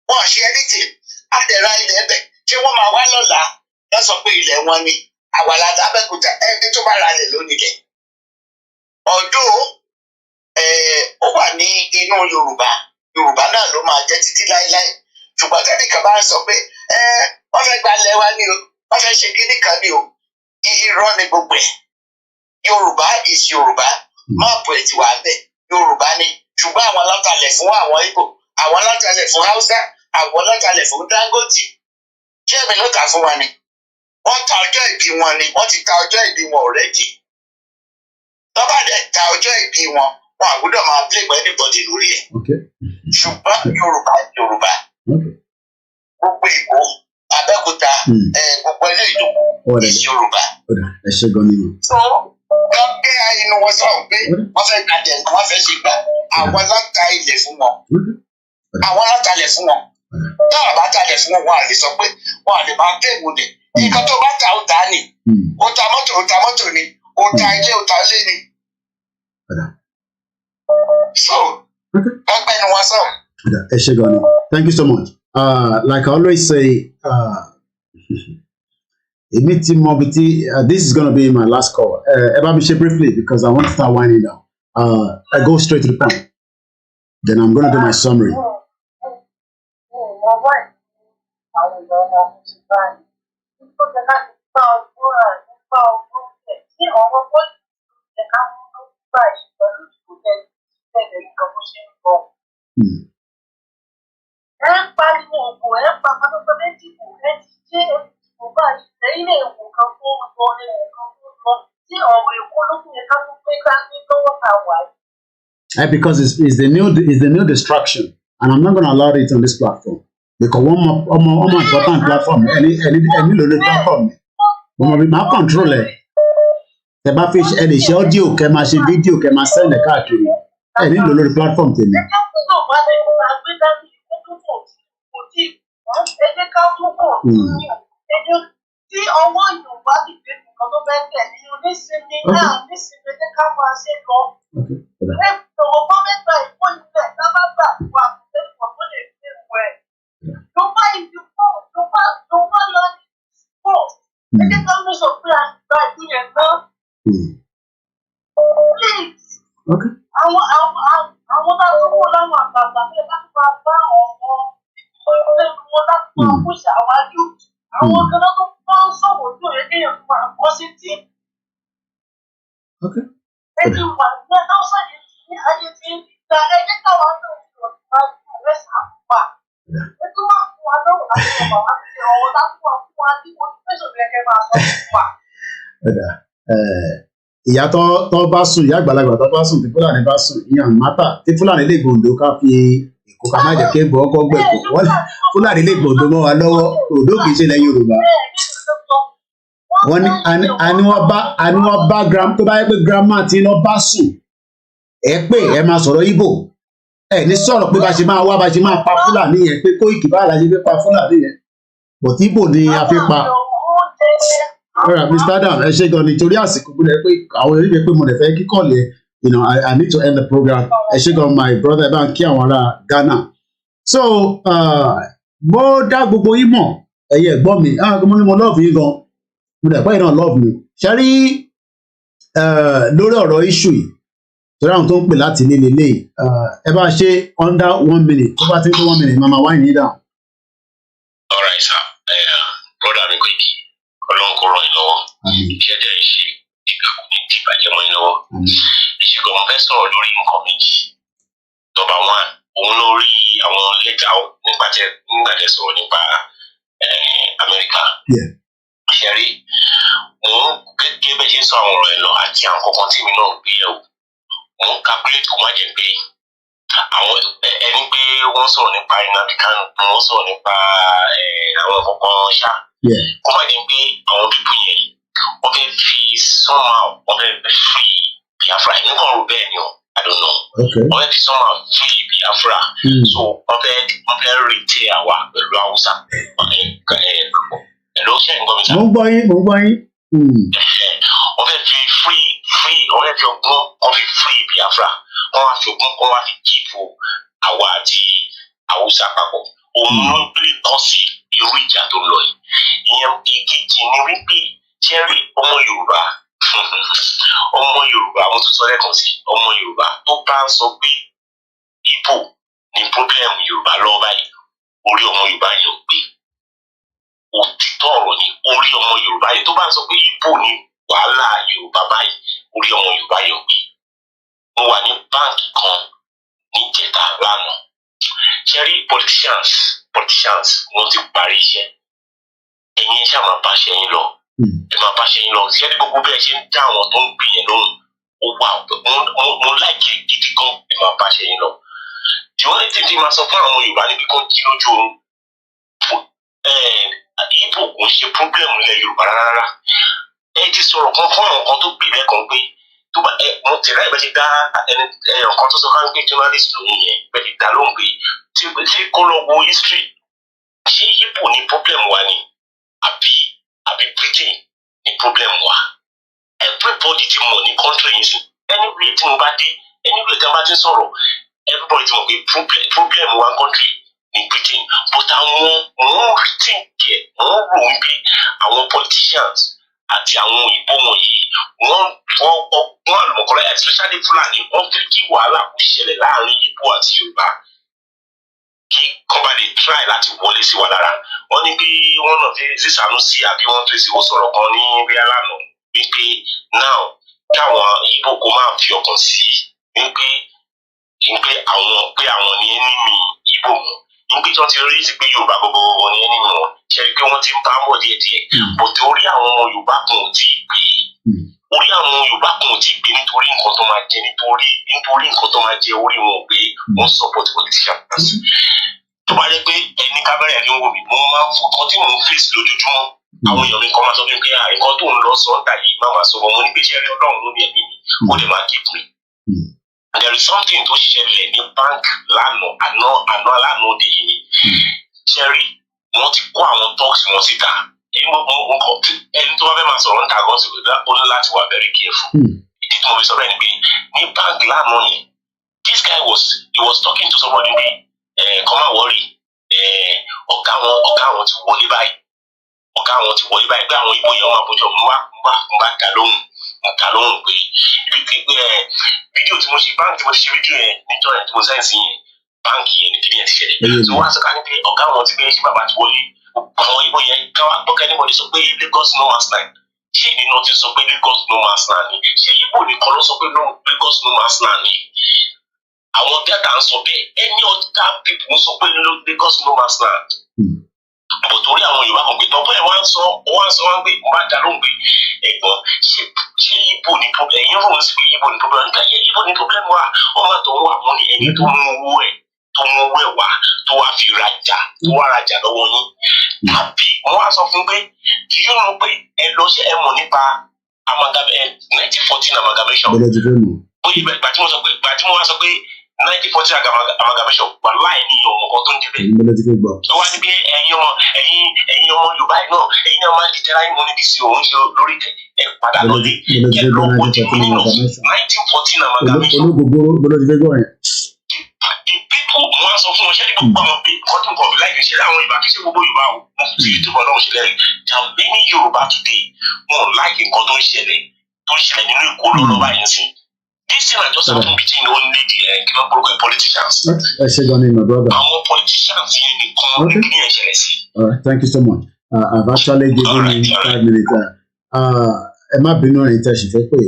wọ́n ò ṣe anything á dẹ̀ ra ilẹ̀ bẹ̀ ṣé wọ́n máa wá lọ́la wọ́n sọ pé ilẹ̀ wọn ni àwa la d'Abẹ́òkúta ẹni tó bá ra ilẹ̀ lónìí lẹ̀ ọdún ó wà ní inú Yorùbá náà ló máa jẹ́ títí láéláé ṣùgbọ́n tẹ́nìkan bá ń sọ pé wọ́n fẹ́ gba ilẹ̀ wa ni o wọ́n fẹ́ ṣe kíní kan ni o irọ́ ni gbogbo ẹ̀ Yorùbá is Yorùbá máàpù ẹ̀ ti wà ń bẹ̀ Yorùbá ni ṣùgbọ́n àwọn lọ́tàlẹ̀ fún àwọn Ìgbò àwọn lọ́tàlẹ̀ fún Haúsá àwọn lọ́tàlẹ̀ fún Dangote ṣé èmi ló tà fún wa ni wọ́n ta ọjọ́ ìbí wọn ni wọ́n ti ta ọjọ́ ìbí wọn already tó bá dẹ̀ ta ọjọ́ ìbí wọn wọn àgbọ́dọ̀ máa blame anybody lórí ẹ̀ ṣùgbọ́n Yorùbá gbogbo Èkó Abẹ́òkúta gbogbo ilé ìdókòwò is Yorùbá. ẹ ṣe gan nínú. so wọ́n gbé inú wọn sọ̀rọ̀ pé wọ́n fẹ́ gbàdẹ̀ wọ́n fẹ́ ṣe gbà àwọn lọ́ta ilẹ̀ fún wọn àwọn lọ́ta ilẹ̀ fún wọn táwọn bá talẹ̀ fún wọn wọn à lè sọ pé wọn à lè máa blame wọn dẹ̀ nǹkan tó bá ta ó ta ni ó ta mọ́tò ni ó ta ilé ó ta ilé ni. So, thank you so much. Like I always say, this is going to be my last call. Briefly, because I want to start winding down. I go straight to the point. Then I'm going to do my summary. Because it's the new distraction, and I'm not going to allow it on this platform. Because one more important platform, any little platform, my control it. Tẹ́ bá fi ẹ lè ṣe audio kẹ́ máa ṣe video kẹ́ máa send káàkiri ẹ nílò lórí platform tèmi. Tí ọwọ́ Yorùbá ti gbé nǹkan tó fẹ́ tẹ̀lé oníṣẹ́ni náà níṣẹ́ni ní ká máa ṣe lọ. Ẹ sọ̀rọ̀ gọ́mẹ̀ntà ìkó ilẹ̀ lábàgbà wà lẹ́kọ̀ọ́ tó lè fi wẹ̀. Yorùbá ìdìbò Yorùbá lọ ní pọ̀. Ẹ jẹ́ ká ló sọ pé àgbà ìyẹn náà. Please. Àwọn bá tó kó láwọn àgbààgbà bí ẹ bá tó máa bá ọmọ ìlú wọn láti máa kó ṣàwájú. Àwọn kan náà tó máa ń sọ̀rọ̀ tó yẹ kéèyàn tó máa kọ́ sí tí. Ẹ ti wà ní ọ̀sán yìí ní ayé tí ń gba ẹgbẹ́ káwọn náà ti rọ̀ nípa ìrẹ́ sàpà. Ẹ tó máa fún wa lọ́wọ́ láti ọ̀pá wá sí ọ̀rọ̀ láti wà fún wa ní motivation gẹ́gẹ́ máa sọ fún wa. Ìyá tó bá sùn ìyá àgbàlagbà tó bá sùn tí Fúlàní bá sùn ìyàn mátà tí Fúlàní lè gbòǹdó ká fi èkó ká má jẹ kí gbọ́ ọkọ gbẹ̀kọ́ wọ́n Fúlàní lè gbòǹdó mọ́ wa lọ́wọ́ òdó kìí ṣe ilẹ̀ Yorùbá. Wọ́n ní àníwọ̀n bá tó bá yẹ pé grandma tí iná bá sùn ẹ pé ẹ máa sọ̀rọ̀ Ìgbò ẹ ní sọ̀rọ̀ pé bá ṣe máa wá bá ṣe máa pa Fúlàní yẹn pé Kóìkì bá la ṣe fi pa Fúlàní yẹn bọ̀ tí Ìgbò ni a fi pa. Mr. Adam, ẹ ṣe gan nítorí àsìkò gbọ́dọ̀ pé àwọn ènìyàn pé mo lè fẹ́ kíkọ́ lẹ̀ I need to end the program. Ẹ ṣe gan my brother ẹ bá ń kí àwọn ará Ghana. So bó dá gbogbo yín mọ̀ ẹ̀yẹ ẹ̀gbọ́n mi mo love yín gan mo dẹ̀ pẹ́ yín náà love mi. Ṣé rí lórí ọ̀rọ̀ issue yìí torí àwọn tó ń pè láti ilé lélẹ̀ ẹ bá ṣe under 1 minute tó bá ti ń tó 1 minute mama wáyé yín down. All right sir, brother mi Koiki. Ọlọ́run kò ràn yín lọ́wọ́ iṣẹ́ jẹ́ ìṣe ìgbà kò ní ìbàjẹ́ mọ́ yín lọ́wọ́. Ìṣègùn ọmọ fẹ́ sọ̀rọ̀ lórí nǹkan méjì. Number one, òun ló rí àwọn lẹ́tà nígbà tẹ́ sọ̀rọ̀ nípa Amẹ́ríkà. Ṣé rí mo gẹ́gẹ́ bẹ́ẹ̀ ṣe ń sọ àwọn ọ̀rọ̀ ẹ̀ lọ àti àwọn kọ̀ọ̀kan tí mi náà gbé yẹ̀wò. Mo ń calculate kó má jẹ́ pé àwọn ẹni pé wọ́n sọ̀rọ̀ nípa ìnàbìkan wọ́n sọ̀rọ̀ nípa àwọn kọ̀ọ̀kan ṣá kó má jẹ́ pé àwọn pípù yẹn wọ́n fẹ́ fi somehow wọ́n fẹ́ fi Biafra ẹ̀mí kan rò bẹ́ẹ̀ ni o I don't know wọ́n fẹ́ fi somehow fi Biafra so wọ́n fẹ́ rètè àwa pẹ̀lú Hausa ẹ̀ló ṣe ń gbọ́ mi sá. mo ń gbọ́ yín. wọ́n fẹ́ fi wọ́n fẹ́ fi ọgbọ́n wọ́n fi free Biafra wọ́n wá fi ọgbọ́n wọ́n wá fi kíkó àwa àti Hausa papọ̀ òun ló lè kọ́ sí irú ìjà tó lọ yìí ìyẹn ìkejì ni wípé ṣẹ́rí ọmọ Yorùbá mo tún sọ lẹ́ẹ̀kan sí ọmọ Yorùbá tó bá ń sọ pé Ìgbò ní problem Yorùbá lọ́wọ́ báyìí orí ọmọ Yorùbá yẹn ò gbé òtítọ́ ọ̀rọ̀ ni orí ọmọ Yorùbá yẹn tó bá ń sọ pé Ìgbò ní wàhálà Yorùbá báyìí orí ọmọ Yorùbá yẹn ò gbé mo wà ní báńkì kan ní ìjẹta lánàá ṣẹ́rí politicians wọ́n ti parí iṣẹ́ ẹ̀yin ṣáà máa bá ṣe yín lọ ẹ máa bá ṣe yín lọ ṣẹ́rí gbogbo bẹ́ẹ̀ ṣe ń dá àwọn tó ń gbé yẹn lóhùn ó wà mo láìkí gidi gan ẹ máa bá ṣe yín lọ the only thing tí máa sọ fún àwọn Yorùbá níbi kan jí lójú oorun Ìgbò kò ń ṣe problem ilẹ̀ Yorùbá rárá ẹ ti sọ̀rọ̀ kan fún àwọn kan tó gbé lẹ́ẹ̀kan pé tó bá mo tẹ̀lé ẹ̀ bẹ́ẹ̀ ti dá ọ̀kan tó sọ ká ń gbé journalist lòun yẹn bẹ́ẹ̀ ti dá lóhùn pé tí kó lọ wo history ṣé Ìgbò ní problem wa ni àbí Britain ní problem wa everybody ti mọ̀ ní country yìí sí anywhere tí mo bá dé anywhere tí a bá ti sọ̀rọ̀ everybody ti mọ̀ pé problem wa country ní Britain but àwọn wọ́n rethink ẹ̀ wọ́n rò wípé àwọn politicians àti àwọn òyìnbó wọ̀nyí wọ́n àlùmọ̀kọ́lá especially Fúlàní wọ́n fẹ́ kí wàhálà kó ṣẹlẹ̀ láàrin Ìgbò àti Yorùbá kí kọ́ba lè try láti wọlé sí wa lára wọ́n ní bí wọ́n náà fi sísànú sí àbí wọ́n tó èsì ó sọ̀rọ̀ kan ní bí alánà wípé now káwọn Ìgbò kó máa fi ọkàn sí wípé àwọn ní enemy Ìgbò mọ́ níbi tí wọ́n ti rí sí pé Yorùbá gbogbo wọn ní enemy wọn ṣe rí pé wọ́n ti ń bá bọ̀ díẹ̀díẹ̀ bòtẹ́ orí àwọn ọmọ Yorùbá kan ò tí ì gbé orí àwọn Yorùbá kan ò tí ì gbé nítorí nǹkan tó máa jẹ nítorí nǹkan tó máa jẹ orí wọn ò gbé wọ́n support politicians tó bá jẹ́ pé ẹni kámẹ́rà ẹni wò mí mo máa ń fọkàn tí mò ń fèsì lójoojúmọ́ àwọn èèyàn mi kan máa sọ fún mi pé nǹkan tó ń lọ sọ ọ́n tàyè má máa sọ wọn mo ní pé ṣé ẹni Ọlọ́run ló ní ẹ̀mí mi ó lè máa keep me. There is something tó ṣẹlẹ̀ ní bank lánàá àná lánàá òde yìí ni ṣẹ́rí wọ́n ti kó àwọn talks wọn síta ẹni tó bá fẹ́ máa sọ̀rọ̀ ń ta gan sí pé ó ní láti wà very careful ìdí tí mo fi sọ bẹ́ẹ̀ ni pé ní bank lánàá yẹn this guy was talking to somebody pé kọ́ máa wọ́rí ọ̀gá wọn ti wọlé báyìí pé àwọn Ìgbò yẹn wà bójú ń bá dá lóhùn pé fídíò tí mo ṣe báńkì tí mo ṣe fídíò yẹn níjọ́ yẹn tí mo sẹ́yìn sí yẹn báńkì yẹn ní kíni ẹ̀ ti ṣẹlẹ̀ tí wọ́n á sọ ká ní pé ọ̀gá wọn ti gbé ṣé bàbá ti wọlé àwọn Ìgbò yẹn káwá gbọ́kẹ́ níbọ̀dé sọ pé Lagos no man's land ṣé nínú ti sọ pé Lagos no man's land ni ṣé Ìgbò nìkan ló sọ pé Lagos no man's land ni àwọn dẹ́ta ń sọ bẹ́ẹ̀ any other people ń sọ pé Lagos no man's land àbò torí àwọn Yorùbá kan pé tọ́pọ̀ ẹ̀ wọ́n sọ wọ́n gbé wọ́n bá dá lóhùn pé ẹ̀gbọ́n ṣé Ìgbò ní problem ẹ̀yin rò ń sí pé Ìgbò ní problem nígbà yẹn Ìgbò ní problem wà ọmọ tó ń wà mú ní ẹni tó mú owó ẹ̀ wá tó wá fi rajà tó wá rajà lọ́wọ́ yín tàbí wọ́n á sọ fún pé kí yóò mọ̀ pé ẹ lọ ṣe ẹ mọ̀ nípa 1914 amalgamation bóyá ìgbà tí wọ́n wá sọ pé 1914 amalgamation wà láì ní ọmọ kan tó ń jẹ bẹ́ẹ̀. ó wá ní bí ẹ̀yin ọmọ Yorùbá yìí náà ẹ̀yin náà máa ń lìtẹ́rà yín mọ́ níbi sí òun ṣe lórí ẹ̀ padà lọ́lé ẹ̀ lọ́wọ́ ní meaning of 1914 amalgamation. People wọ́n á sọ fún wọn ṣẹ́ni gbogbo àwọn pé kọ́tún kọ̀ọ̀bì láìpẹ́ ṣẹlẹ̀ àwọn Yorùbá kì í ṣe gbogbo Yorùbá o mo fi YouTube ọlọ́run ṣẹlẹ̀ rẹ̀ there are many Yorùbá today wọn láìpẹ́ nǹkan tó ń ṣẹlẹ̀ nínú Èkó lọ́wọ́ báyìí sí. This thing I just happen between only the politicians. My brother. Our politicians here in the country. All right, thank you so much. I've actually given him 5 minutes. Ẹ má bínú ẹ̀yin tẹ́ ṣì fẹ́ pé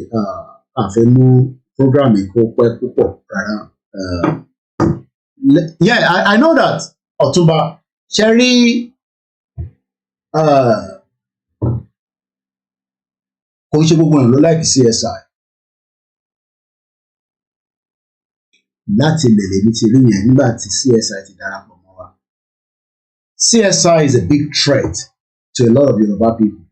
àfẹ́ mú program kó pẹ́ púpọ̀ rárá. Yeah, I know that Ọ̀túnba Sherry kò ń ṣe gbogbo èèyàn ló like CSI. láti lè lèmi ti rí yẹn nígbà tí CSI ti darapọ̀ mọ́ wa. CSI is a big threat to a lot of Yoruba people.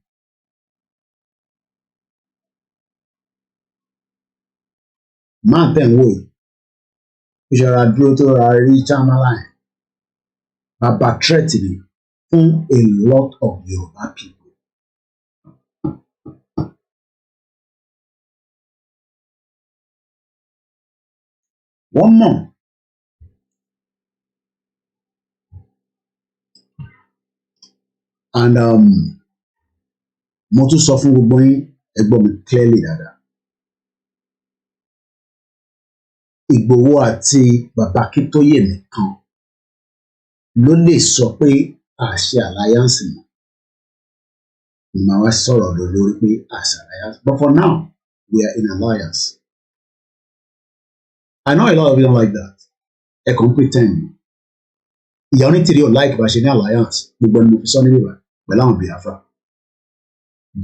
Máa tẹ̀ ń wò yìí, ìṣọ̀ra dúró tó ra rí Chamberlain, bàbá threat ni fún a lot of Yoruba people. Wọ́n mọ̀ and mo tún sọ fún gbogbo yín ẹ gbọ́ mi clearly dáadáa. Ìgbòho àti bàbá Akíntóyè nìkan ló lè sọ pé àṣẹ alliance mọ́. Ìmọ̀ wa sọ̀rọ̀ lórí pé àṣẹ alliance. But for now, we are in alliance. I know a lot of you don't like that. Ẹ kàn ń pretend. Ìyá onítìrí ò like bá ṣe ní alliance. Gbogbo ẹni mo fi sọ níbí wa pẹ̀lú àwọn Biafra.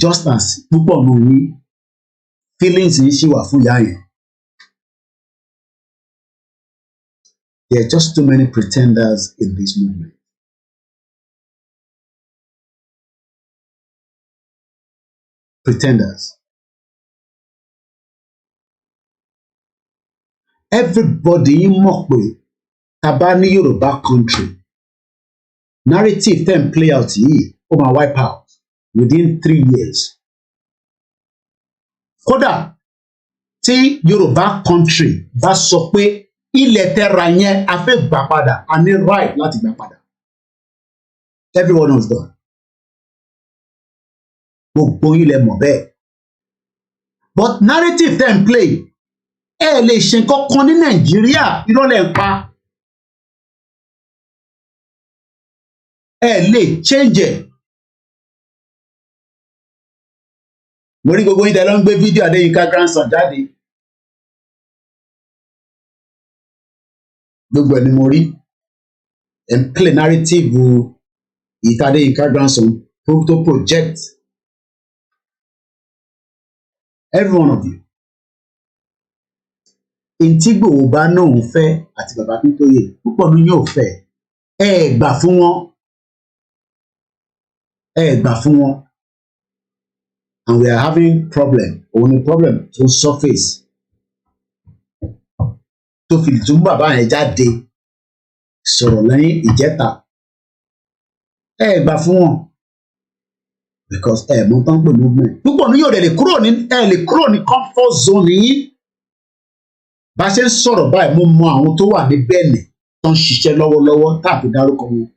Just as púpọ̀ nù ní feelings yìí ṣì wà fún ìyá yẹn. There are just too many pretenders in this movement. Pretenders. Everybody mọ̀ pé tá bá ní Yorùbá country, narrative ten play out yìí ó máa wipe out within 3 years. Kódà tí Yorùbá country bá sọ pé ilẹ̀ tẹ́ra yẹn a fẹ́ gbà padà, a ní right láti gbà padà. Everyone knows that. Gbogbo ilẹ̀ mọ̀ bẹ́ẹ̀. But narrative ten play ẹ lè ṣe nǹkan kan ní Nàìjíríà irọ́ lẹ̀ ń pa. Ẹ lè change ẹ̀. Mo rí gbogbo yín tẹ́ lọ ń gbé fídíò Adéyínká grandson jáde. Gbogbo ẹni mo rí ẹ̀ ń play narrative Adéyínká grandson to project. Every one of you. Ntí Ìgbòho bá náà ń fẹ́ àti bàbá Akíntóyè púpọ̀ ní yóò fẹ́ ẹ gbà fún wọn. Ẹ gbà fún wọn. And we are having problem. Òun ni problem tó surface. Tó fi tún bàbá yẹn jáde sọ̀rọ̀ lẹ́yìn ìjẹta. Ẹ gbà fún wọn. Because ẹ mọ̀ tán pé movement. Púpọ̀ ní yóò lè kúrò ní comfort zone yìí. Bá ṣe ń sọ̀rọ̀ báyìí mo mọ àwọn tó wà ní Bẹ́ẹ̀nì tó ń ṣiṣẹ́ lọ́wọ́lọ́wọ́ tàbí dárúkọ wọn.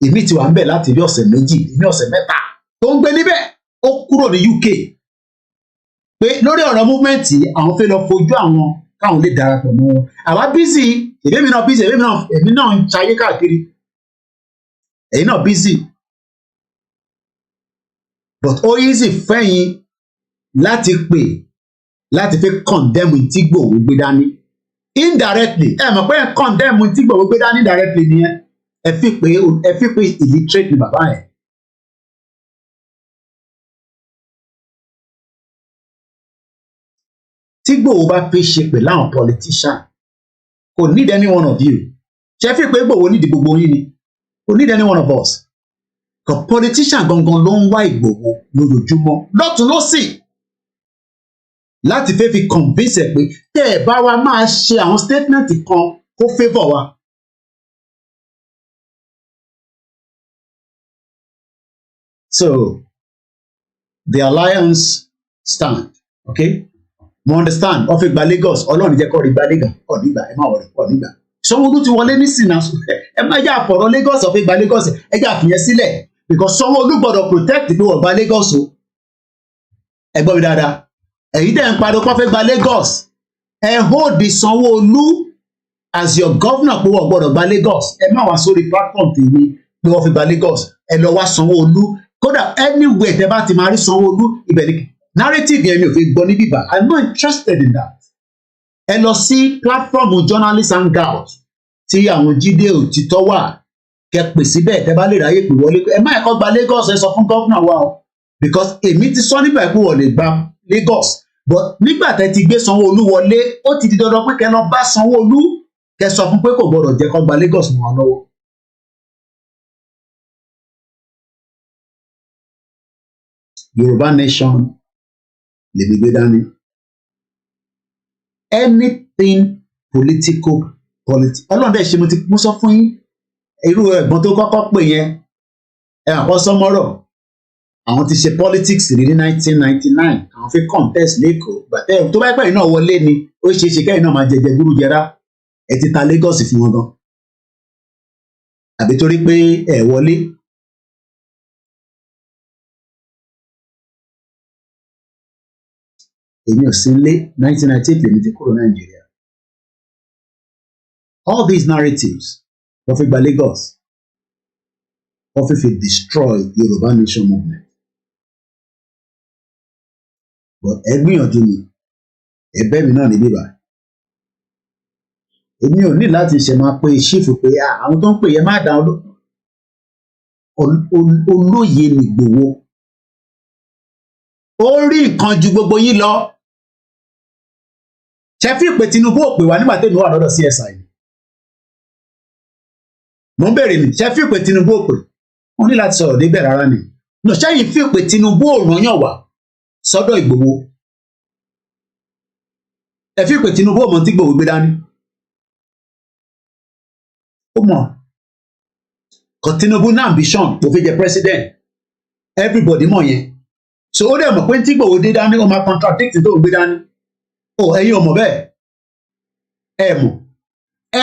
Èmi ti wà ń bẹ̀ láti bí ọ̀sẹ̀ méjì ní ọ̀sẹ̀ mẹ́ta tó ń gbé níbẹ̀ ó kúrò ní UK. Pé lórí ọ̀rọ̀ movement àwọn fẹ́ lọ fojú àwọn káwọn lè darapọ̀ mọ́ wọn. Àwa busy, èmi náà busy, èmi náà ń ṣayé káàkiri. Ẹ̀yin náà busy. But ó easy fẹ́yìn láti pè láti fi condemn tí Ìgbòho gbé dání indirectly. Ẹ mọ̀ pé ẹ condemn tí Ìgbòho gbé dání directly nìyẹn. Ẹ fi pé illiterate ni bàbá yẹn. Tí Ìgbòho bá fi ṣe pè láwọn politician kò need any one of you. Ṣé fi pé Ìgbòho nídìí gbogbo yín ni? Kò need any one of us. Kò politician gangan ló ń wá Ìgbòho lójoojúmọ́ lọ́tún lọ́sì. Láti fẹ́ fi convince ẹ̀ pé tẹ́ ẹ̀ bá wa máa ṣe àwọn statement kan kó favour wa. So the alliance stand, okay? Mo understand ó fi gba Lagos Ọlọ́run jẹ́ kó rí gba Lagos ọ̀nígbà ẹ má wọ̀rẹ̀ ọ̀nígbà. Sanwó-Olú ti wọlé nísìnyí náà ẹ má yà àpọ̀rọ̀ Lagos ó fi gba Lagos ẹ jà fìyẹn sílẹ̀ because Sanwó-Olú gbọ́dọ̀ protect pé wọ́n gba Lagos o. Ẹ gbọ́ mi dáadáa. Èyí dẹ̀ ń pariwo pé wọ́n fẹ́ gba Lagos. Ẹ hold Sanwó-Olú as your governor pé wọ́n gbọ́dọ̀ gba Lagos. Ẹ má wá sórí platform tèmi pé wọ́n fi gba Lagos. Ẹ lọ wá Sanwó-Olú. Kódà anywhere tẹ́ bá ti máa rí Sanwó-Olú ibẹ̀ ni narrative yẹn mi ò fi gbọ́ ní bíbá. I'm not interested in that. Ẹ lọ sí platform journalist hangout tí àwọn Jídé Òtítọ́ wà. Kẹ pè síbẹ̀ tẹ́ bá lè ráyè pè wọlé. Ẹ má ẹ̀kọ́ gba Lagos ẹ sọ fún governor wa o. Because èmi ti sọ nígbà pé wọ́n lè gba Lagos but nígbà tẹ́ ti gbé Sanwó-Olú wọlé ó ti di dandan pé kẹ́ lọ bá Sanwó-Olú kẹ́ sọ fún pé kò gbọdọ̀ jẹ́ kó gba Lagos mọ́ wọn lọ́wọ́. Yorùbá nation lèmi gbé dání. Anything political ọlọ́run dẹ̀ ṣe mo sọ fún yín irú ẹ̀gbọ́n tó kọ́kọ́ pè yẹn àkọ́ sọmọ́rọ̀ àwọn ti ṣe politics rí ní 1999 àwọn fi contest lẹ́kọ̀ọ́ gbàtẹ́ tó bá pẹ́ iná wọlé ni ó ṣeé ṣe kẹ́yìn náà máa jẹjẹ gúrú jẹrá ẹ ti ta Lagos fún wọn gan àbí torí pé ẹ wọlé. Èmi ò sí nílé 1998 lèmi ti kúrò Nàìjíríà. All these narratives wọ́n fi gba Lagos wọ́n fi destroy Yorùbá nation movement. But ẹ gbìyànjú mi ẹ̀bẹ̀ mi náà ní bíbá. Èmi ò ní láti ṣe máa pe ṣífù pé àwọn tó ń pè yẹn má dá olóye nìgbòho. Ó rí nǹkan ju gbogbo yín lọ. Ṣé fi pé Tinubu ò pè wá nígbà tẹ́mi wà lọ́dọ̀ CSI? Mo ń bèrè mi, ṣé fi pé Tinubu ò pè? Wọ́n ní láti sọ̀rọ̀ débẹ̀ rárá ni. No, ṣẹ́yìn fi pé Tinubu ò ràn yàn wá sọ́dọ̀ Ìgbòho. Ẹ fi pé Tinubu ò mọ̀ tí Ìgbòho gbé dání. Ó mọ̀. Kò Tinubu ní ambition tó fi jẹ president. Everybody mọ̀ yẹn. So ó dẹ̀ mọ̀ pé tí Ìgbòho dé dání ó máa contradict tó gbé dání. Ẹ̀yin ò mọ̀ bẹ́ẹ̀.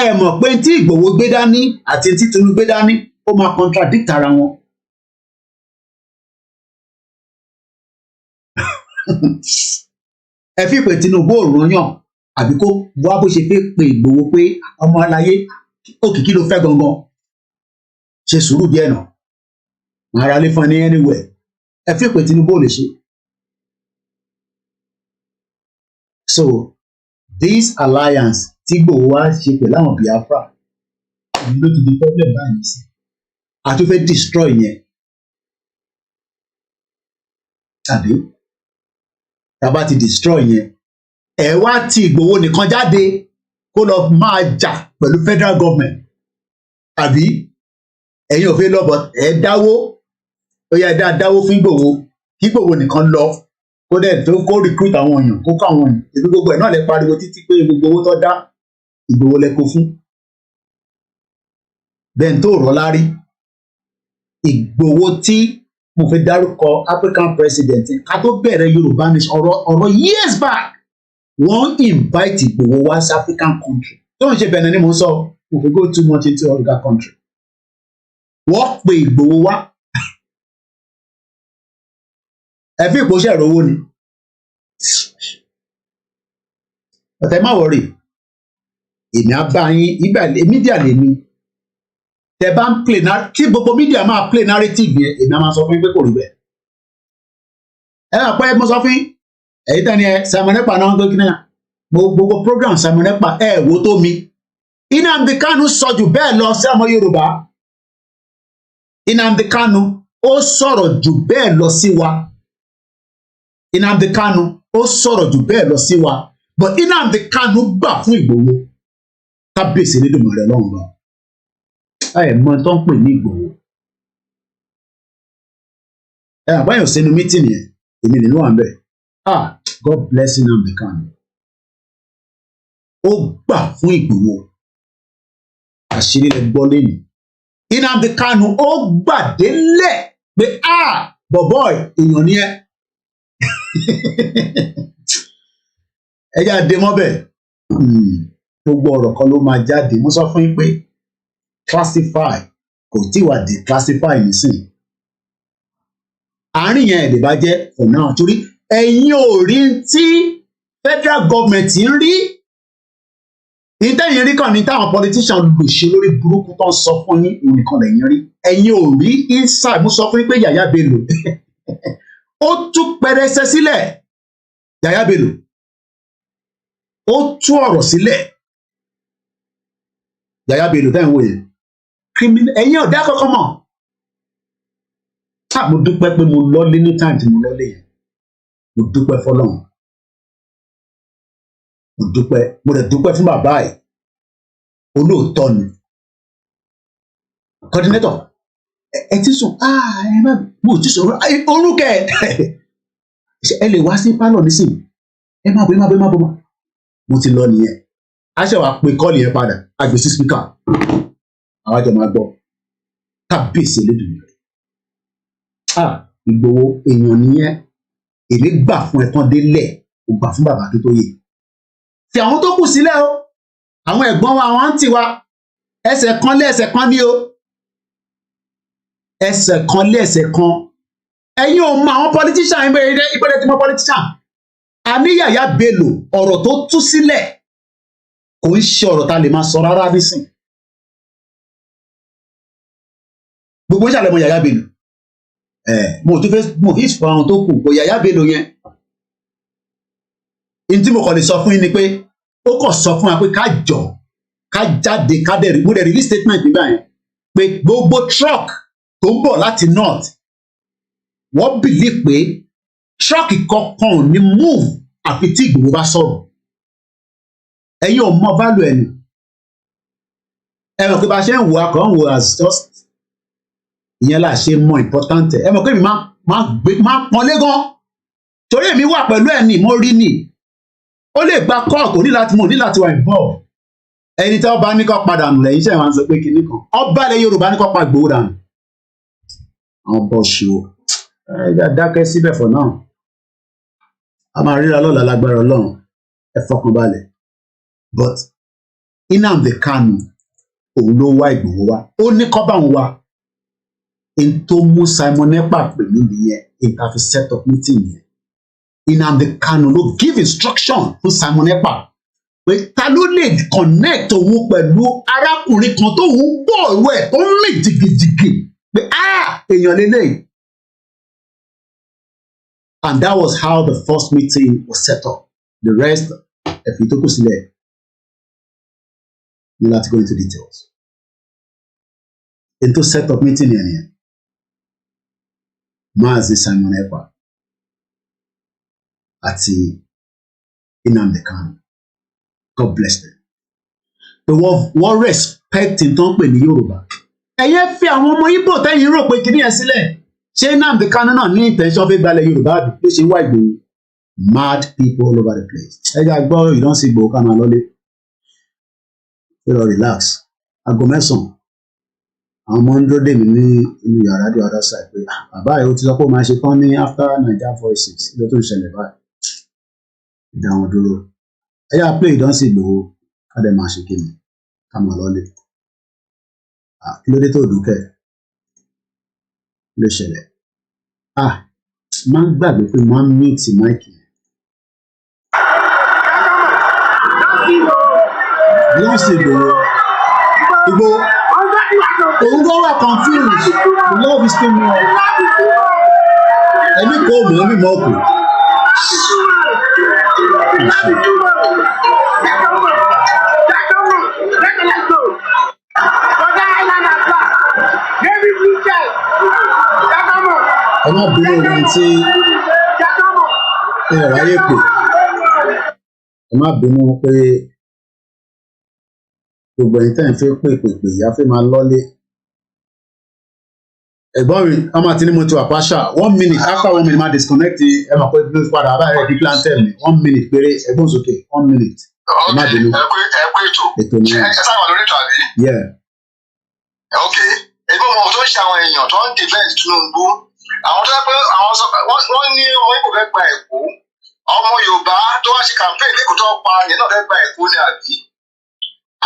Ẹ mọ̀ pé tí Ìgbòho gbé dání àti tí Tinubu gbé dání ó máa contradict ara wọn. Ẹ fi pé Tinubu ò rányàn àbí kó wá bó ṣe fẹ́ pé Ìgbòho pé ọmọ aláyé òkìkí ló fẹ́ gangan. Ṣe sùúrù díẹ̀ náà. Màá ra lé fún ẹ ní anywhere. Ẹ fi pé Tinubu ò lè ṣe. So this alliance tí Ìgbòho wá ṣe pẹ̀lú àwọn Biafra èyí ló ti di problem báyìí sí. A tún fẹ́ destroy yẹn. Tàbí tá a bá ti destroy yẹn ẹ wá ti Ìgbòho nìkan jáde kó lọ máa jà pẹ̀lú federal government. Àbí ẹ̀yin ò fẹ́ lọ bọ̀ ẹ dáwó ó yá dáwó fún Ìgbòho kí Ìgbòho nìkan lọ kó dẹ̀ tó kó recruit àwọn èèyàn kó kó àwọn èèyàn ibi gbogbo ẹ̀ náà lè pariwo títí pé gbogbo owó tó dá Ìgbòho lẹ kó fún. Bẹ́ẹ̀ tó rọ́ lárí Ìgbòho tí mo fi dárúkọ African president ká tó bẹ̀rẹ̀ Yorùbá nation ọ̀rọ̀ years back wọ́n invite Ìgbòho wá sí African country tó ń ṣe Benin ni mo ń sọ mo fi go too much into other country. Wọ́n pe Ìgbòho wá ẹ fi ìpòṣẹ ìrówó ni ọ̀tẹ̀ má wọ̀rì èmi á bá yín ìgbà mídíà lèmi tẹ bá ń play tí gbogbo mídíà máa play narrative yẹn èmi á máa sọ fún yín pé kò rí bẹ́ẹ̀ ẹ máa pẹ́ mo sọ fún yín èyí tẹ́ni ẹ Simon Ekpa náà ń gbé kíní gbogbo program Simon Ekpa ẹ wo tó mi Nnamdi Kanu sọ jù bẹ́ẹ̀ lọ sí ọmọ Yorùbá Nnamdi Kanu ó sọ̀rọ̀ jù bẹ́ẹ̀ lọ sí wa. Nnamdi Kanu ó sọ̀rọ̀ jù bẹ́ẹ̀ lọ sí wa but Nnamdi Kanu gbà fún Ìgbòho kábíyèsí nídùnmọ̀ rẹ̀ lọ́hùn lọ. Ẹ mọ tó ń pè ní Ìgbòho. Ẹ àbáyọ̀ sínú mítìnì ẹ̀ èmi nínú wà ń bẹ̀. God bless Nnamdi Kanu. Ó gbà fún Ìgbòho. Àṣírí rẹ̀ gbọ́ lẹ́nu. Nnamdi Kanu ó gbàdélẹ̀ pé bọ̀bọ̀ èèyàn ni ẹ. Ẹ jáde mọ́bẹ̀ gbogbo ọ̀rọ̀ kan ló máa jáde mo sọ fún yín pé classify kò tí wà dé classify nísìn àárín yẹn ẹ̀dẹ̀ bá jẹ́ for now torí ẹ̀yin ò rí tí federal government ń rí ìtẹ̀yìn rí kàn ní táwọn politician lò ṣe lórí burúkú tó ń sọ fún yín nìkan lẹ́yìn rí ẹ̀yin ò rí inside mo sọ fún yín pé Yàyà Bello ó tú pẹrẹsẹ sílẹ̀ Yàyà Bello ó tú ọ̀rọ̀ sílẹ̀ Yàyà Bello tẹ́ ń wò yẹn ẹ̀yin ọ̀dà kọ́kọ́ mọ̀ mo dúpẹ́ pé mo lọ́lé ní time tí mo lọ́lé yẹn mo dúpẹ́ fọlọ́run mo dẹ̀ dúpẹ́ fún bàbá ẹ̀ olóòótọ́ ni coordinator ẹ ti sùn ẹ má mo ti sùn orúkẹ ẹ lè wá sí pálọ̀ nísìnyí ẹ má bọ̀ mo ti lọ nìyẹn a ṣe wàá pe kọ́ọ̀lì yẹn padà a gbé sí spíkà àwọn àjọ máa gbọ́ kábíyèsí Elédùmarè Ìgbòho èèyàn nìyẹn èmi gbà fún ẹ tán délẹ̀ ó gbà fún bàbá Akíntóyè fi àwọn tó kù sílẹ̀ o àwọn ẹ̀gbọ́n wa àwọn àǹtí wa ẹsẹ̀ kan lé ẹsẹ̀ kan ní o ẹsẹ̀ kan lé ẹsẹ̀ kan ẹ̀yin ò mọ àwọn politician ìbẹ̀rẹ̀ tí mo politician àní Yàyà Bello ọ̀rọ̀ tó tú sílẹ̀ kò ń ṣe ọ̀rọ̀ tá a lè máa sọ rárá nísìn gbogbo ìṣàlẹ̀ mọ Yàyà Bello mo fi fọ àwọn tó kù kò Yàyà Bello yẹn ní tí mo kàn lè sọ fún yín ni pé ó kàn sọ fún wa pé ká jọ ká jáde ká dẹ̀ mo dẹ̀ release statement nígbà yẹn pé gbogbo truck tó ń bọ̀ láti north wọ́n believe pé truck kankan ò ní move àfi tí Ìgbòho bá sọ̀rọ̀ ẹ̀yin ò mọ value ẹni ẹ mọ̀ pé bá a ṣe ń wo akọ̀ ń wo as just ìyẹn là ṣe mọ important ẹ mọ̀ pé mi máa pọ́nlé gan torí èmi wà pẹ̀lú ẹni mo rí ni ó lè gba call kò ní láti wà involve ẹni tí ọba ní kó padà nù lẹ́yìn iṣẹ́ ìwà ń sọ pé kinní kan ọba ilẹ̀ Yorùbá ní kó pa Ìgbòho dànù àwọn bọ́ọ̀ṣù ẹja dákẹ́ síbẹ̀ for now a máa ríra lọ́la lágbára Ọlọ́run ẹ fọkànbalẹ̀ but Nnamdi Kanu òun ló wá Ìgbòho wá ó ní kọ́ bá òun wá n tó mú Simon Ekpa pè mí nìyẹn n ta fi set up meeting yẹn Nnamdi Kanu ló give instruction fún Simon Ekpa pé ta ló lè connect òun pẹ̀lú arákùnrin kan tó ń gbọ́ ọ̀rọ̀ ẹ̀ tó ń mì jìgìjìgì pé èèyàn lélẹ́yìí. And that was how the first meeting was set up. The rest, if you took us there, you'll have to go into details. Into set up meeting here. Mazi Simon Ekpa àti Nnamdi Kanu. God bless them. The word respect in tó ń pè ní Yorùbá. Ẹ̀yẹ fi àwọn ọmọ Ìgbò tẹ́yìn rò pé kíní ẹ̀ sílẹ̀. Ṣé Nnamdi Kanu náà ní intention fi gbalẹ̀ Yorùbá bí ló ṣe wá Ìgbòho? Mad people all over the place. Ẹ jà gbọ́ ìdánsí Ìgbòho ká máa lọ́lé. Ṣé lọ relax? Aago mẹ́sàn-án. Àwọn ọmọ ń dúró dè mí ní inú yàrá the other side pé bàbá ẹ̀ ó ti sọ pé ó máa ṣe tán ní after Niger Voices ló tó ń ṣẹlẹ̀ báyìí. Ìdá wọn dúró. Ẹ yà pé ìdánsí Ìgbòho ká dẹ̀ máa ṣe kíni ká máa lọ́lé. Kí ló dé tó dúkẹ́? Ló ṣẹlẹ̀ máa ń gbàgbé pé máa ń mute máìkì yẹn sì Ìgbòho òun gbọ́ wà confused the love is still more ẹni kò mọ̀ ọ́ mímọ́ kù. Ẹ má bínú ohun tí ẹ ráyè pè ẹ má bínú pé gbogbo ẹ̀yin tẹ́ ń fẹ́ pè ìyá fẹ́ máa lọ́lé ẹ̀gbọ́n mi ọmọ àti ní mo ti wà pàṣà 1 minute after 1 minute máa disconnect ẹ máa pẹ́ bí ó padà abáyé di plantain mi 1 minute péré ẹ̀gbọ́n sókè 1 minute ẹ má bínú ètò ní ẹ sábà lórí ètò àbí. ẹgbẹ́ ọmọ tó ń ṣe àwọn èèyàn tó ń defend Tinubu àwọn tó yẹ pé àwọn sọ wọ́n ní ọmọ Ìgbò fẹ́ gba Èkó ọmọ Yorùbá tó wá ṣe campaign lẹ́kọ̀ọ́ tó pa yẹn náà fẹ́ gba Èkó ní àbí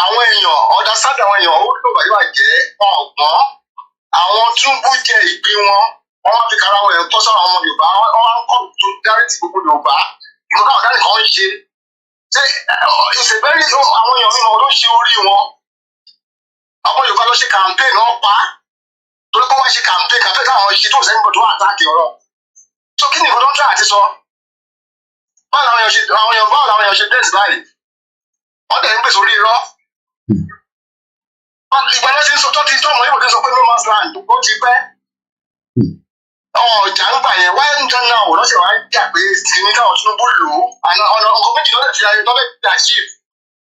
àwọn èèyàn ọ̀dà sábà àwọn èèyàn ó lò bàjẹ́ bàjẹ́ wọn ọ̀gbọ́n àwọn Tinubu jẹ ìpín wọn wá fi kára wọn ẹ̀kọ́ sọ́rọ̀ àwọn Yorùbá wọn wá ń kọ́ tó dárí ti gbogbo Yorùbá ìgbọ́n káwọn dárí kan ń ṣe ṣé ìṣèbẹ́rì àwọn èèyàn mímọ́ ló ṣe orí wọn àwọn Yorùbá ló ṣe campaign náà pa torí pé wọ́n ṣe campaign káwọn ṣe tó sẹ́yìn tó wà àtàkì ọ̀rọ̀ tó kí ni ìfọdún tó àti sọ báwo làwọn èèyàn ṣe dẹ́sì báyìí wọ́n tẹ̀ ń pèsè orí irọ́ ìgbà lọ́sí ń sọ tó ti tó ọmọ Ìgbò tó sọ pé no man's land ó ti pẹ́ ọjà ń gbà yẹn wáyé nǹkan náà ò lọ́sẹ̀ wá jà pé tìǹbù káwọn Tinubu lò ó àná ọ̀nà nǹkan méjì lọ́dẹ̀ fi ayé lọ́dẹ̀ fi achieve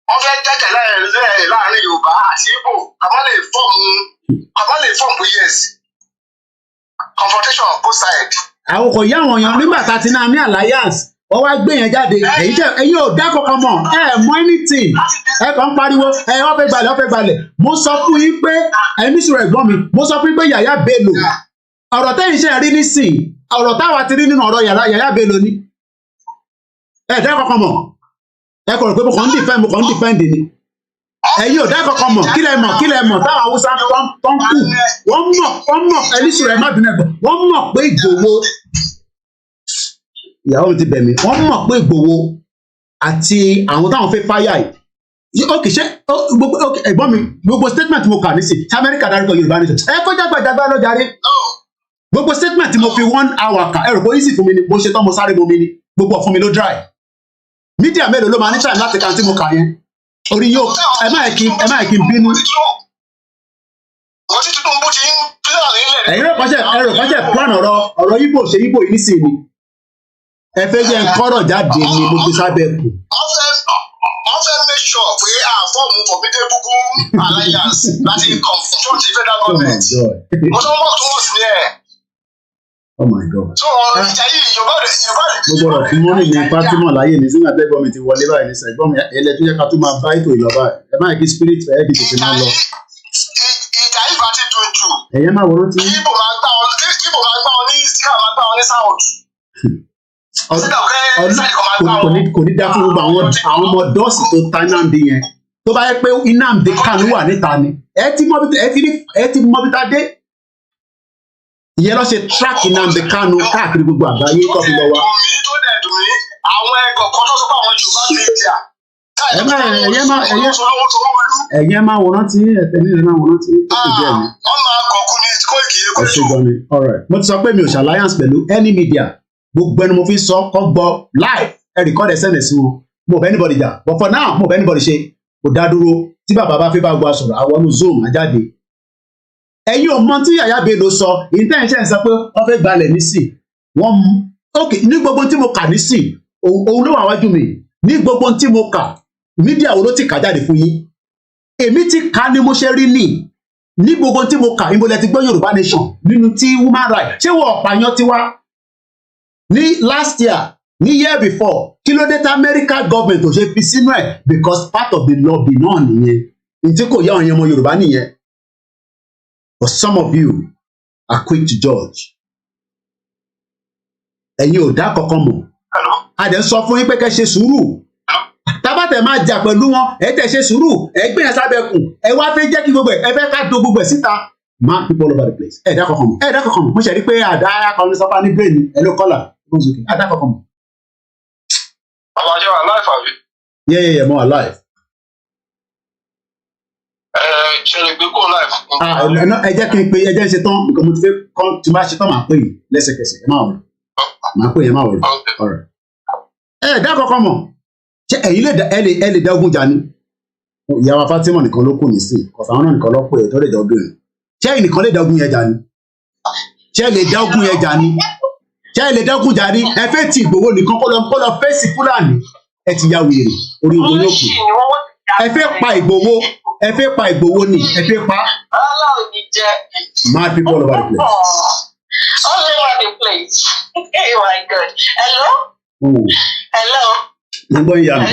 wọ́n fẹ́ jẹ́jẹ̀ láàrin Yorùbá àti Igbo àmọ́ lè fọ́ọ̀mù yes confrontation on both sides. àwọn kò yá àwọn èèyàn nígbà tá a ti náà ní alliance wọ́n wá gbé yẹn jáde èyí ò dá kankan mọ̀ mọ anything kàn ń pariwo wọ́n fẹ́ gbalẹ̀ mo sọ fún yín pé ẹ̀mí sọ̀rọ̀ ẹ̀gbọ́n mi mo sọ fún yín pé Yàyà Bello ọ̀rọ̀ tẹ́yìn iṣẹ́ rí nísìn ọ̀rọ̀ táwa ti rí nínú ọ̀rọ̀ Yàyà Bello ni dá kankan mọ̀ kò rò pé mo kàn ń defend ni ẹ̀yin ò dá kankan mọ̀ kí lẹ mọ̀ táwọn Haúsá tó ń kù wọ́n mọ̀ ẹ̀mí sọ̀rọ̀ ẹ̀ má bínú ẹ̀gbọ́n wọ́n mọ̀ pé Ìgbòho ìyàwó mi ti bẹ̀ mí wọ́n mọ̀ pé Ìgbòho àti àwọn táwọn fẹ́ fáyà yìí ok ṣé ẹ̀gbọ́n mi gbogbo statement mo kà nísìn tí Amẹ́ríkà dárúkọ Yorùbá nation kọjá gbàgbà lọ́jà rí gbogbo statement tí mo fi 1 hour kà ẹ̀rọ pé easy fún mi ni bó ṣe tán mo sáré mo mi ni gbogbo ọ̀fun mi ló dry mídíà mélòó ló máa ní time láti kan tí mo kà yẹn orí yóò ẹ má yẹ kí n bínú. ẹ̀yin rẹ̀ kọ́ṣẹ́ plan ọ̀rọ̀ Igbo ṣe Igbo yìí nísìnyí ẹ fẹ́ jẹ́ nkọ́rọ̀ jáde ni mo gbé sábẹ́ kù. wọ́n fẹ́ make sure pé àfọ́ọ̀mù formidable alliance láti confront the federal government. mo tún mọ̀ tó wọ́n sí ẹ̀. Oh my God. so ìjà yìí Yorùbá rẹ̀. mo gbọ́dọ̀ fún mọ́nì ní Fatima láyé ní sínú àtẹ́gbọ́n mi ti wọlé báyìí ní sẹ́gbọ́n mi ẹlẹ́ tó yẹ ká tó máa bá ètò ìjọba ẹ má kí spirit fẹ́ ẹ́ bí tètè máa lọ. ìjà yìí bá ti dùn jù. ẹ̀yẹ́ máa wọ́n ti. Igbo máa gbá wọn ní East máa gbá wọn ní South. kò ní dá fún gbogbo àwọn ọmọ dọ́ọ̀sì tó ta Nnamdi yẹn tó bá yẹ pé Nnamdi Kanu wà níta ni ẹ ti mọ bí ta dé ìyẹn lọ ṣe track Nnamdi Kanu káàkiri gbogbo àgbáyé tó fi lọ wá. àwọn ẹ̀kọ́ kan tó sọ pé àwọn Yorùbá media ẹ̀yẹ́ máa wòrán tí ẹ̀tẹ̀lẹ́ máa wòrán tí ó kù díẹ̀ ni. ọmọ akọkùn ní Koiki ẹ̀ṣẹ̀ gan ni mo ti sọ pé mi ò ṣe alliance pẹ̀lú any media gbogbo ẹni mo fi sọ kọ́ gbọ́ live ẹ record ẹ sẹ́nẹ̀ sí wọn mo bẹ anybody jà but for now mo bẹ anybody ṣe kò dá dúró tí bàbá bá fẹ́ bá gba sọ̀rọ̀ àwọn ọmọ zoom àjáde. ẹ̀yin ò mọ tí Yàyà Bello sọ intention sọ pé wọ́n fẹ́ gbalẹ̀ nísìn wọ́n ok ní gbogbo tí mo kà nísìn òun ló wà wájú mi ní gbogbo tí mo kà mídíà wo ló ti kà jáde fún yín èmi ti kà ni mo ṣe rí ní gbogbo tí mo kà ìbò lẹ ti gbọ́ Yorùbá nation nínú tí human right ṣé wọ́n ọ̀pààyàn ti wá ní last year ní year before kí ló dé tí American government ò ṣe fi sínú ẹ̀ because part of the lobby náà nìyẹn ntí kò yá àwọn ọmọ Yorùbá nìyẹn but some of you are quick to judge ẹ̀yin ò dá kankan mọ̀ a dẹ̀ sọ fún yín pé kẹ́ ṣe sùúrù tábàtẹ̀ máa jà pẹ̀lú wọn ẹ tẹ̀ ṣe sùúrù ẹ gbé yẹn sábẹ́ kù ẹ wá fẹ́ jẹ́ kí gbogbo ẹ fẹ́ ká do gbogbo ẹ̀ síta man people all over the place ẹ dá kankan mọ̀ mo ṣe rí pé àdá akọni sọfà ní brain ẹ ló kọ́là àdá kankan mọ̀. Bàbá jẹ́ wà live àbí? Yeah, mo wà live. Ṣe lè gbé kó live. Ẹ jẹ́ kí n pe ẹ jẹ́ ṣe tán nǹkan mo ti fẹ́ kọ́ tí máa ṣe tán máa pè yín lẹ́sẹ̀kẹsẹ̀ ẹ máa wọ̀ máa pè yín máa wọ̀ ọ̀rẹ́. Ẹ dá kankan mọ̀ ṣé ẹ̀yin ẹ lè dá ogun jà ni? Ìyá wa Fatima nìkan ló kù nísìn ọ̀fà àwọn náà nìkan ló pè é tó lè dá obìnrin. Ṣé ẹ̀yin nìkan lè dá ogun yẹn jà ni? Ṣé ẹ lè dá ogun yẹn jà ni? Ṣé ẹ lè dá ogun jà ni? Ẹ fẹ́ ti Ìgbòho nìkan kó lọ fèsì Fúlàní ẹ ti ya wèrè orí ìgbò yóò kù. Ẹ fẹ́ pa Ìgbòho ni ẹ fẹ́ pa. Mad people all over the place. All over the place. Oh my God. Hello? Hello? Mo gbọ́ yín yàrá.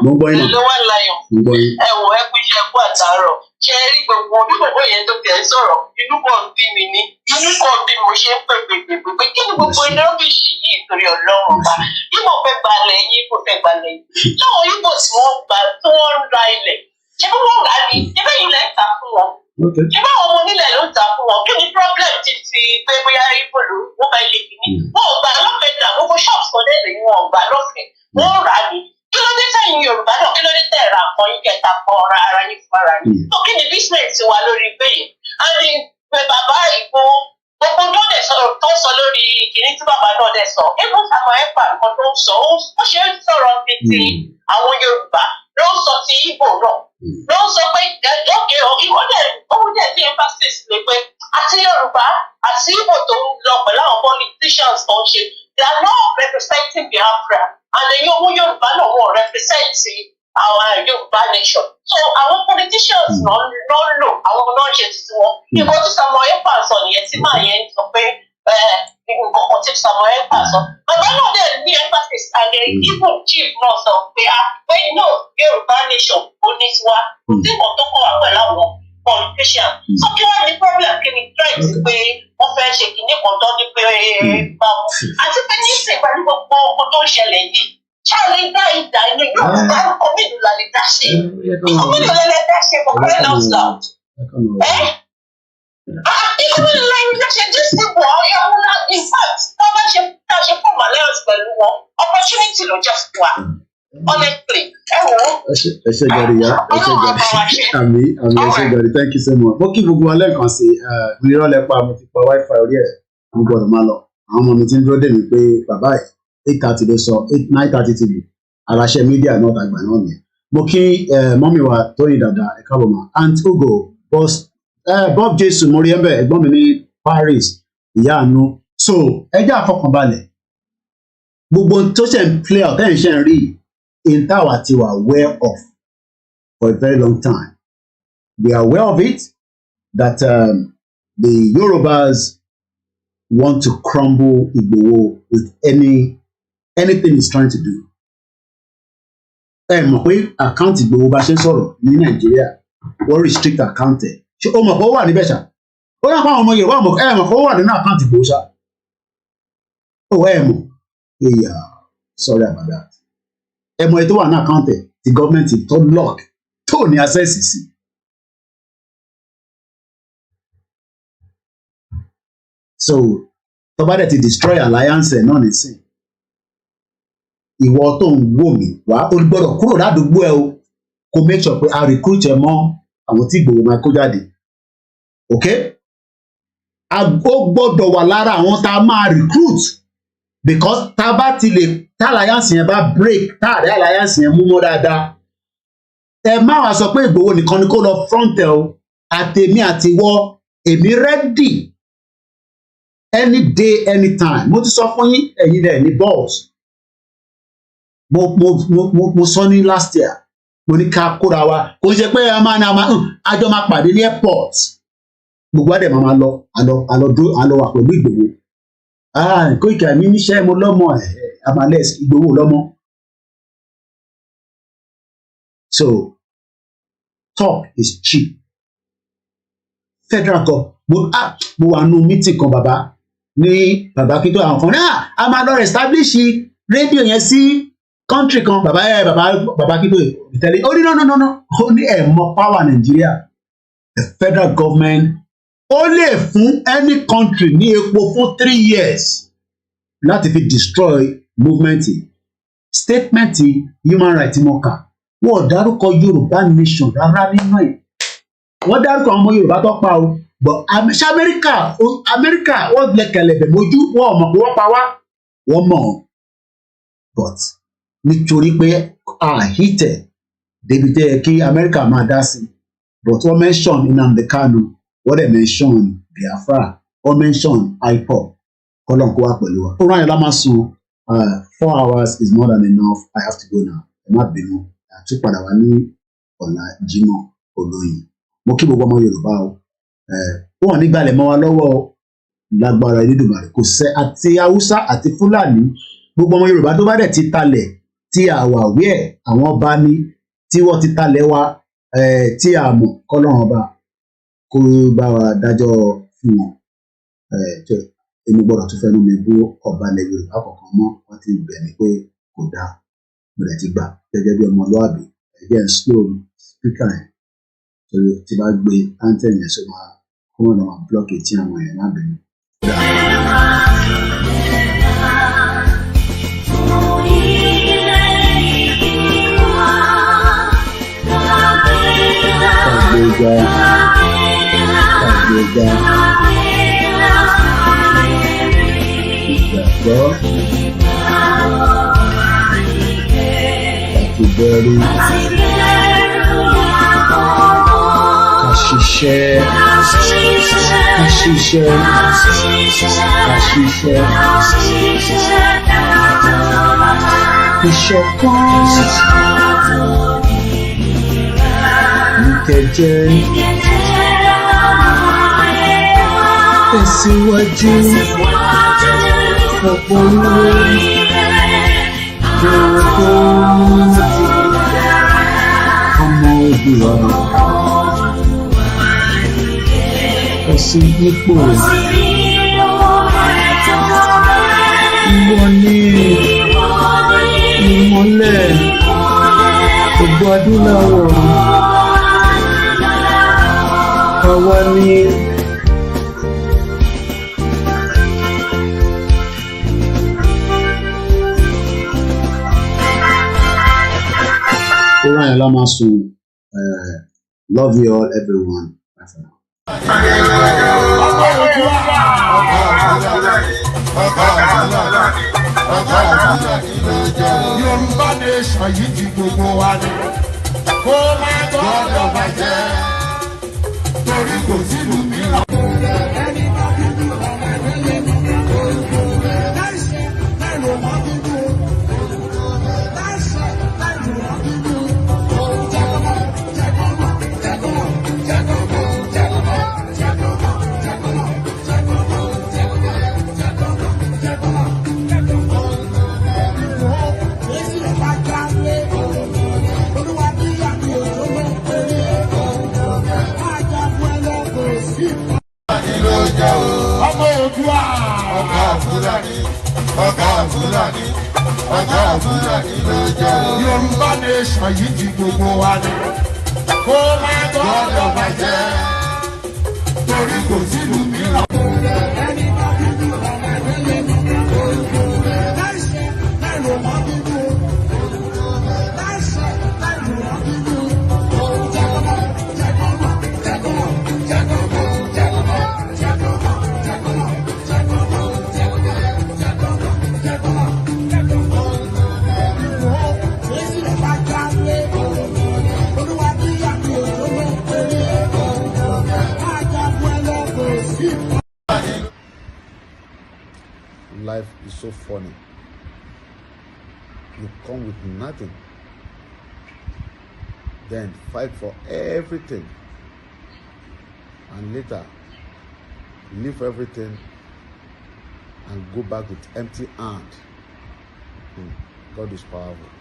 Mo gbọ́ yín náà. Hello wà láyọ̀. Mo gbọ́ yín. Ẹ wò ẹ kú iṣẹ́ kú àtàárọ̀. Ṣé ẹ rí gbogbo bí gbogbo yẹn tó tẹ̀ sọ̀rọ̀? Inú kan bí mi ní. Inú kan bí mo ṣe ń pè pé kí ni gbogbo iná bí ṣì yìí torí Ọlọ́run bá. Yíbo fẹ́ gbalẹ̀ yín kò fẹ́ gbalẹ̀ yìí. Táwọn Yíbo tí wọ́n gbà tí wọ́n ń ra ilẹ̀. Ṣé bí wọ́n rà ní? Ṣé bẹ́ẹ̀ ilẹ̀ ta fún wọn? Ṣé báwọn ọmọ onílẹ̀ ló ta fún wọn? Kí ni problem ti fi pé bóyá Yíbo ló wọ́n bá ilé kìíní? Wọ́n ò gbà lọ́fẹ̀ẹ́ dà gbogbo shops kan dé lè wọ́n gbà lọ́fẹ̀ẹ́. Wọ́n rà ní. Kí ló dé sẹ́yìn Yorùbá náà? Kí ló dé tẹ̀ ra nǹkan yín kẹta pọ̀ ara yín fún ara yín? Tó kí ni business wa lórí bẹ́ẹ̀? A ní pé bàbá Ìgbò gbogbo tó dẹ̀ sọ̀rọ̀ tó sọ lórí kìíní tí bàbá náà dẹ̀ sọ. Ebú àmọ́ ẹ̀fà nǹkan tó ń sọ. Ó ṣe ń sọ̀rọ̀ ti ti àwọn Yorùbá ló ń sọ ti Ìgbò náà. Ló ń sọ pé ókè ó dẹ̀ sí emphasis lé pé a àti Yorùbá àti Igbo tó ń lọ pẹ̀lú àwọn politicians tó ń ṣe, they are not representing Biafra, and ẹ̀yin owó Yorùbá náà wọ́n represent our Yoruba nation. So àwọn politicians náà lò àwọn náà ṣe títí wọn. Ìbò tí Samuel Ekpa sọ nìyẹn tí màá yẹn sọ pé nǹkan kan tí Samuel Ekpa sọ. Bàbá náà dẹ̀ ní emphasis and Igbo chief náà sọ pé pé no Yoruba nation ó ní tiwa. Kò sí nǹkan tó kọ́ wa pẹ̀lú àwọn politicians. So kí wọ́n ní problem kí ni threat pé wọ́n fẹ́ ṣe kìíní kan tó ní pé báwo. Àti pé ní ìsìn pẹ̀lú gbogbo ọkọ̀ tó ń ṣẹlẹ̀ yìí. Charlie died in Yorùbá community la lè dá ṣe. Community la lè dá ṣe for crying out loud. Community la lè dá ṣe just people ọ̀yàwó náà in fact tá a ṣe fún alliance pẹ̀lú wọn opportunity ló just wà. Honestly, ẹ wò ó. Ẹ ṣe gàrí ya, ẹ ṣe gàrí. Àmì ẹ ṣe gàrí, thank you so much. Mo kí gbogbo alẹ́ kan sí mi rọ́lẹ́ pa mo ti pa wifi orí ẹ̀ mo gbọ́dọ̀ máa lọ. Àwọn ọmọ mi ti ń dúró dè mí pé bàbá ẹ̀ 8:30 ló sọ 9:30 TV aláṣẹ mídíà náà tàgbà náà nìyẹn. Mo kí mọ́mí wa Tóyìn dada ẹ̀ka bọ̀ mọ́ Aunt Ugo Bob Jesu mo rí ẹ̀ bẹ́ẹ̀ ẹ̀gbọ́n mi ní Paris ìyá àánú. So ẹjẹ́ àfọkànbalẹ̀ gbogbo tó ṣe ń play out ẹ̀ ń ṣe ń rí in táwa ti wà aware of for a very long time. We are aware of it that the Yorubas want to crumble Igboho with anything he's trying to do. Ẹ mọ̀ pé àkáǹtì Igboho bá ṣe ń sọ̀rọ̀ ní Nàìjíríà wọ́n restrict account ẹ̀. Ṣé o mọ̀ pé ó wà níbẹ̀ ṣá? Ó náà fún àwọn ọmọ Yorùbá mọ̀ ẹ mọ̀ pé ó wà nínú àkáǹtì Igboho ṣá. Ó ẹ mọ̀ sorry about that. Ẹ mọ̀ ètò wà ní àkáǹtì ẹ̀ tí gọ́ọ̀mẹ̀ntì tó lock tó ní access sí. So tó bá dẹ̀ ti destroy alliance ẹ̀ náà nìsín. Ìwọ tó ń wò mí wá ó gbọ́dọ̀ kúrò ládùúgbò ẹ o kó make sure pé a recruit ẹ mọ́ àwọn tí Ìgbòho máa kó jáde. Ok? Ó gbọ́dọ̀ wà lára àwọn tá a máa recruit because tá a bá ti lè tá alliance yẹn bá break tá àdé alliance yẹn mú mọ́ dáadáa. Ẹ má wá sọ pé Ìgbòho nìkan ni kó lọ front ẹ o àtèmi àtiwọ́ èmi ready. Any day, anytime. Mo ti sọ fún yín ẹ̀yin dẹ̀ ní balls. Mo sọ ní last year. Mo ní ká kóra wa. Kò ṣe pé àjọ máa pàdé ní airport. Gbogbo àdè máa lọ àlọ́ wà pẹ̀lú Ìgbòho. Koiki mi níṣẹ́ mo lọ́mọ Amalek Ìgbòho lọ́mọ. So talk is cheap. Federal government mo wà nù meeting kan bàbá. Ní bàbá kí tó àwọn kan náà a máa lọ establish rédíò yẹn sí country kan bàbá kí tó ìtẹ́lẹ̀ ó ní no ó ní ẹ̀ mọ power Nigeria the federal government ó lè fún any country ní epo fún 3 years láti fi destroy movement statement human rights mọ́ka wọ́n dárúkọ Yorùbá nation rárá nínú ẹ̀ wọ́n dárúkọ àwọn ọmọ Yorùbá tó pa o. But Amẹ́ríkà wọ́n lẹ́kẹ̀lẹ̀bẹ̀ mójú wọ́n mọ̀ pé wọ́n pa wá wọ́n mọ̀ but nítorí pé àhítẹ̀ débi tẹ́ kí Amẹ́ríkà máa dá sí but wọ́n mention Nnamdi Kanu wọ́n dẹ̀ mention Biafra wọ́n mention IPOB kọ́lọ́n kó wá pẹ̀lú wa. Ó ráyè lámà sùn 4 hours is more than enough I have to go now ẹ má bínú àtúpadà wá ní ọ̀la Jímọ̀ olóyin mo kí gbogbo ọmọ Yorùbá o. Wọn nígbàlẹ̀ mọ́ wa lọ́wọ́ lágbára Elédùmarè kò sẹ́ àti Haúsá àti Fúlàní gbogbo ọmọ Yorùbá tó bá dẹ̀ ti talẹ̀ tí àwàwí ẹ̀ àwọn ọba ní tí wọ́n ti talẹ̀ wa tí a mọ̀ kọ́lọ́run ọba kó bá wa dájọ́ fún wọn. Èmi gbọ́dọ̀ tún fẹ́nu mi bú ọba ilẹ̀ Yorùbá kọ̀ọ̀kan mọ́ wọ́n ti bẹ̀ mí pé kò dáa mo dẹ̀ ti gbà gẹ́gẹ́ bí ọmọlúwàbí ẹ̀jẹ̀ ń slow speaker yẹn torí tí bá gbé anthem yẹn sọ máa kó wọn lọ máa block etí àwọn èèyàn má bínú. Ìgbàgbọ́ àti bẹ́rù àṣìṣe. Àṣìṣe, àṣìṣe, àṣìṣe, ìṣọ̀kan, ìkẹjẹ, tẹ̀síwájú, ọ̀pọ̀ oríire, gbogbo ọmọ Oòduà. Ẹ̀sìn ipò ìwọ ni ìmọ́lẹ̀ gbogbo adúláwọ̀ àwa ni. Alright, Lamasu. Love you all, everyone. Bye for now. Yorubanation yìí ti gbogbo wa ni kó má gbọ́dọ̀ bàjẹ́ torí kò sílùú mìíràn. Ọmọ Oòduà ọ̀gá Fúlàní ló jẹ́ o. Yorubanation yìí ti gbogbo wa ni kó má gbọ́dọ̀ bàjẹ́ torí kò sílùú mìíràn. Life is so funny. You come with nothing, then fight for everything, and later leave everything and go back with empty hand. God is powerful.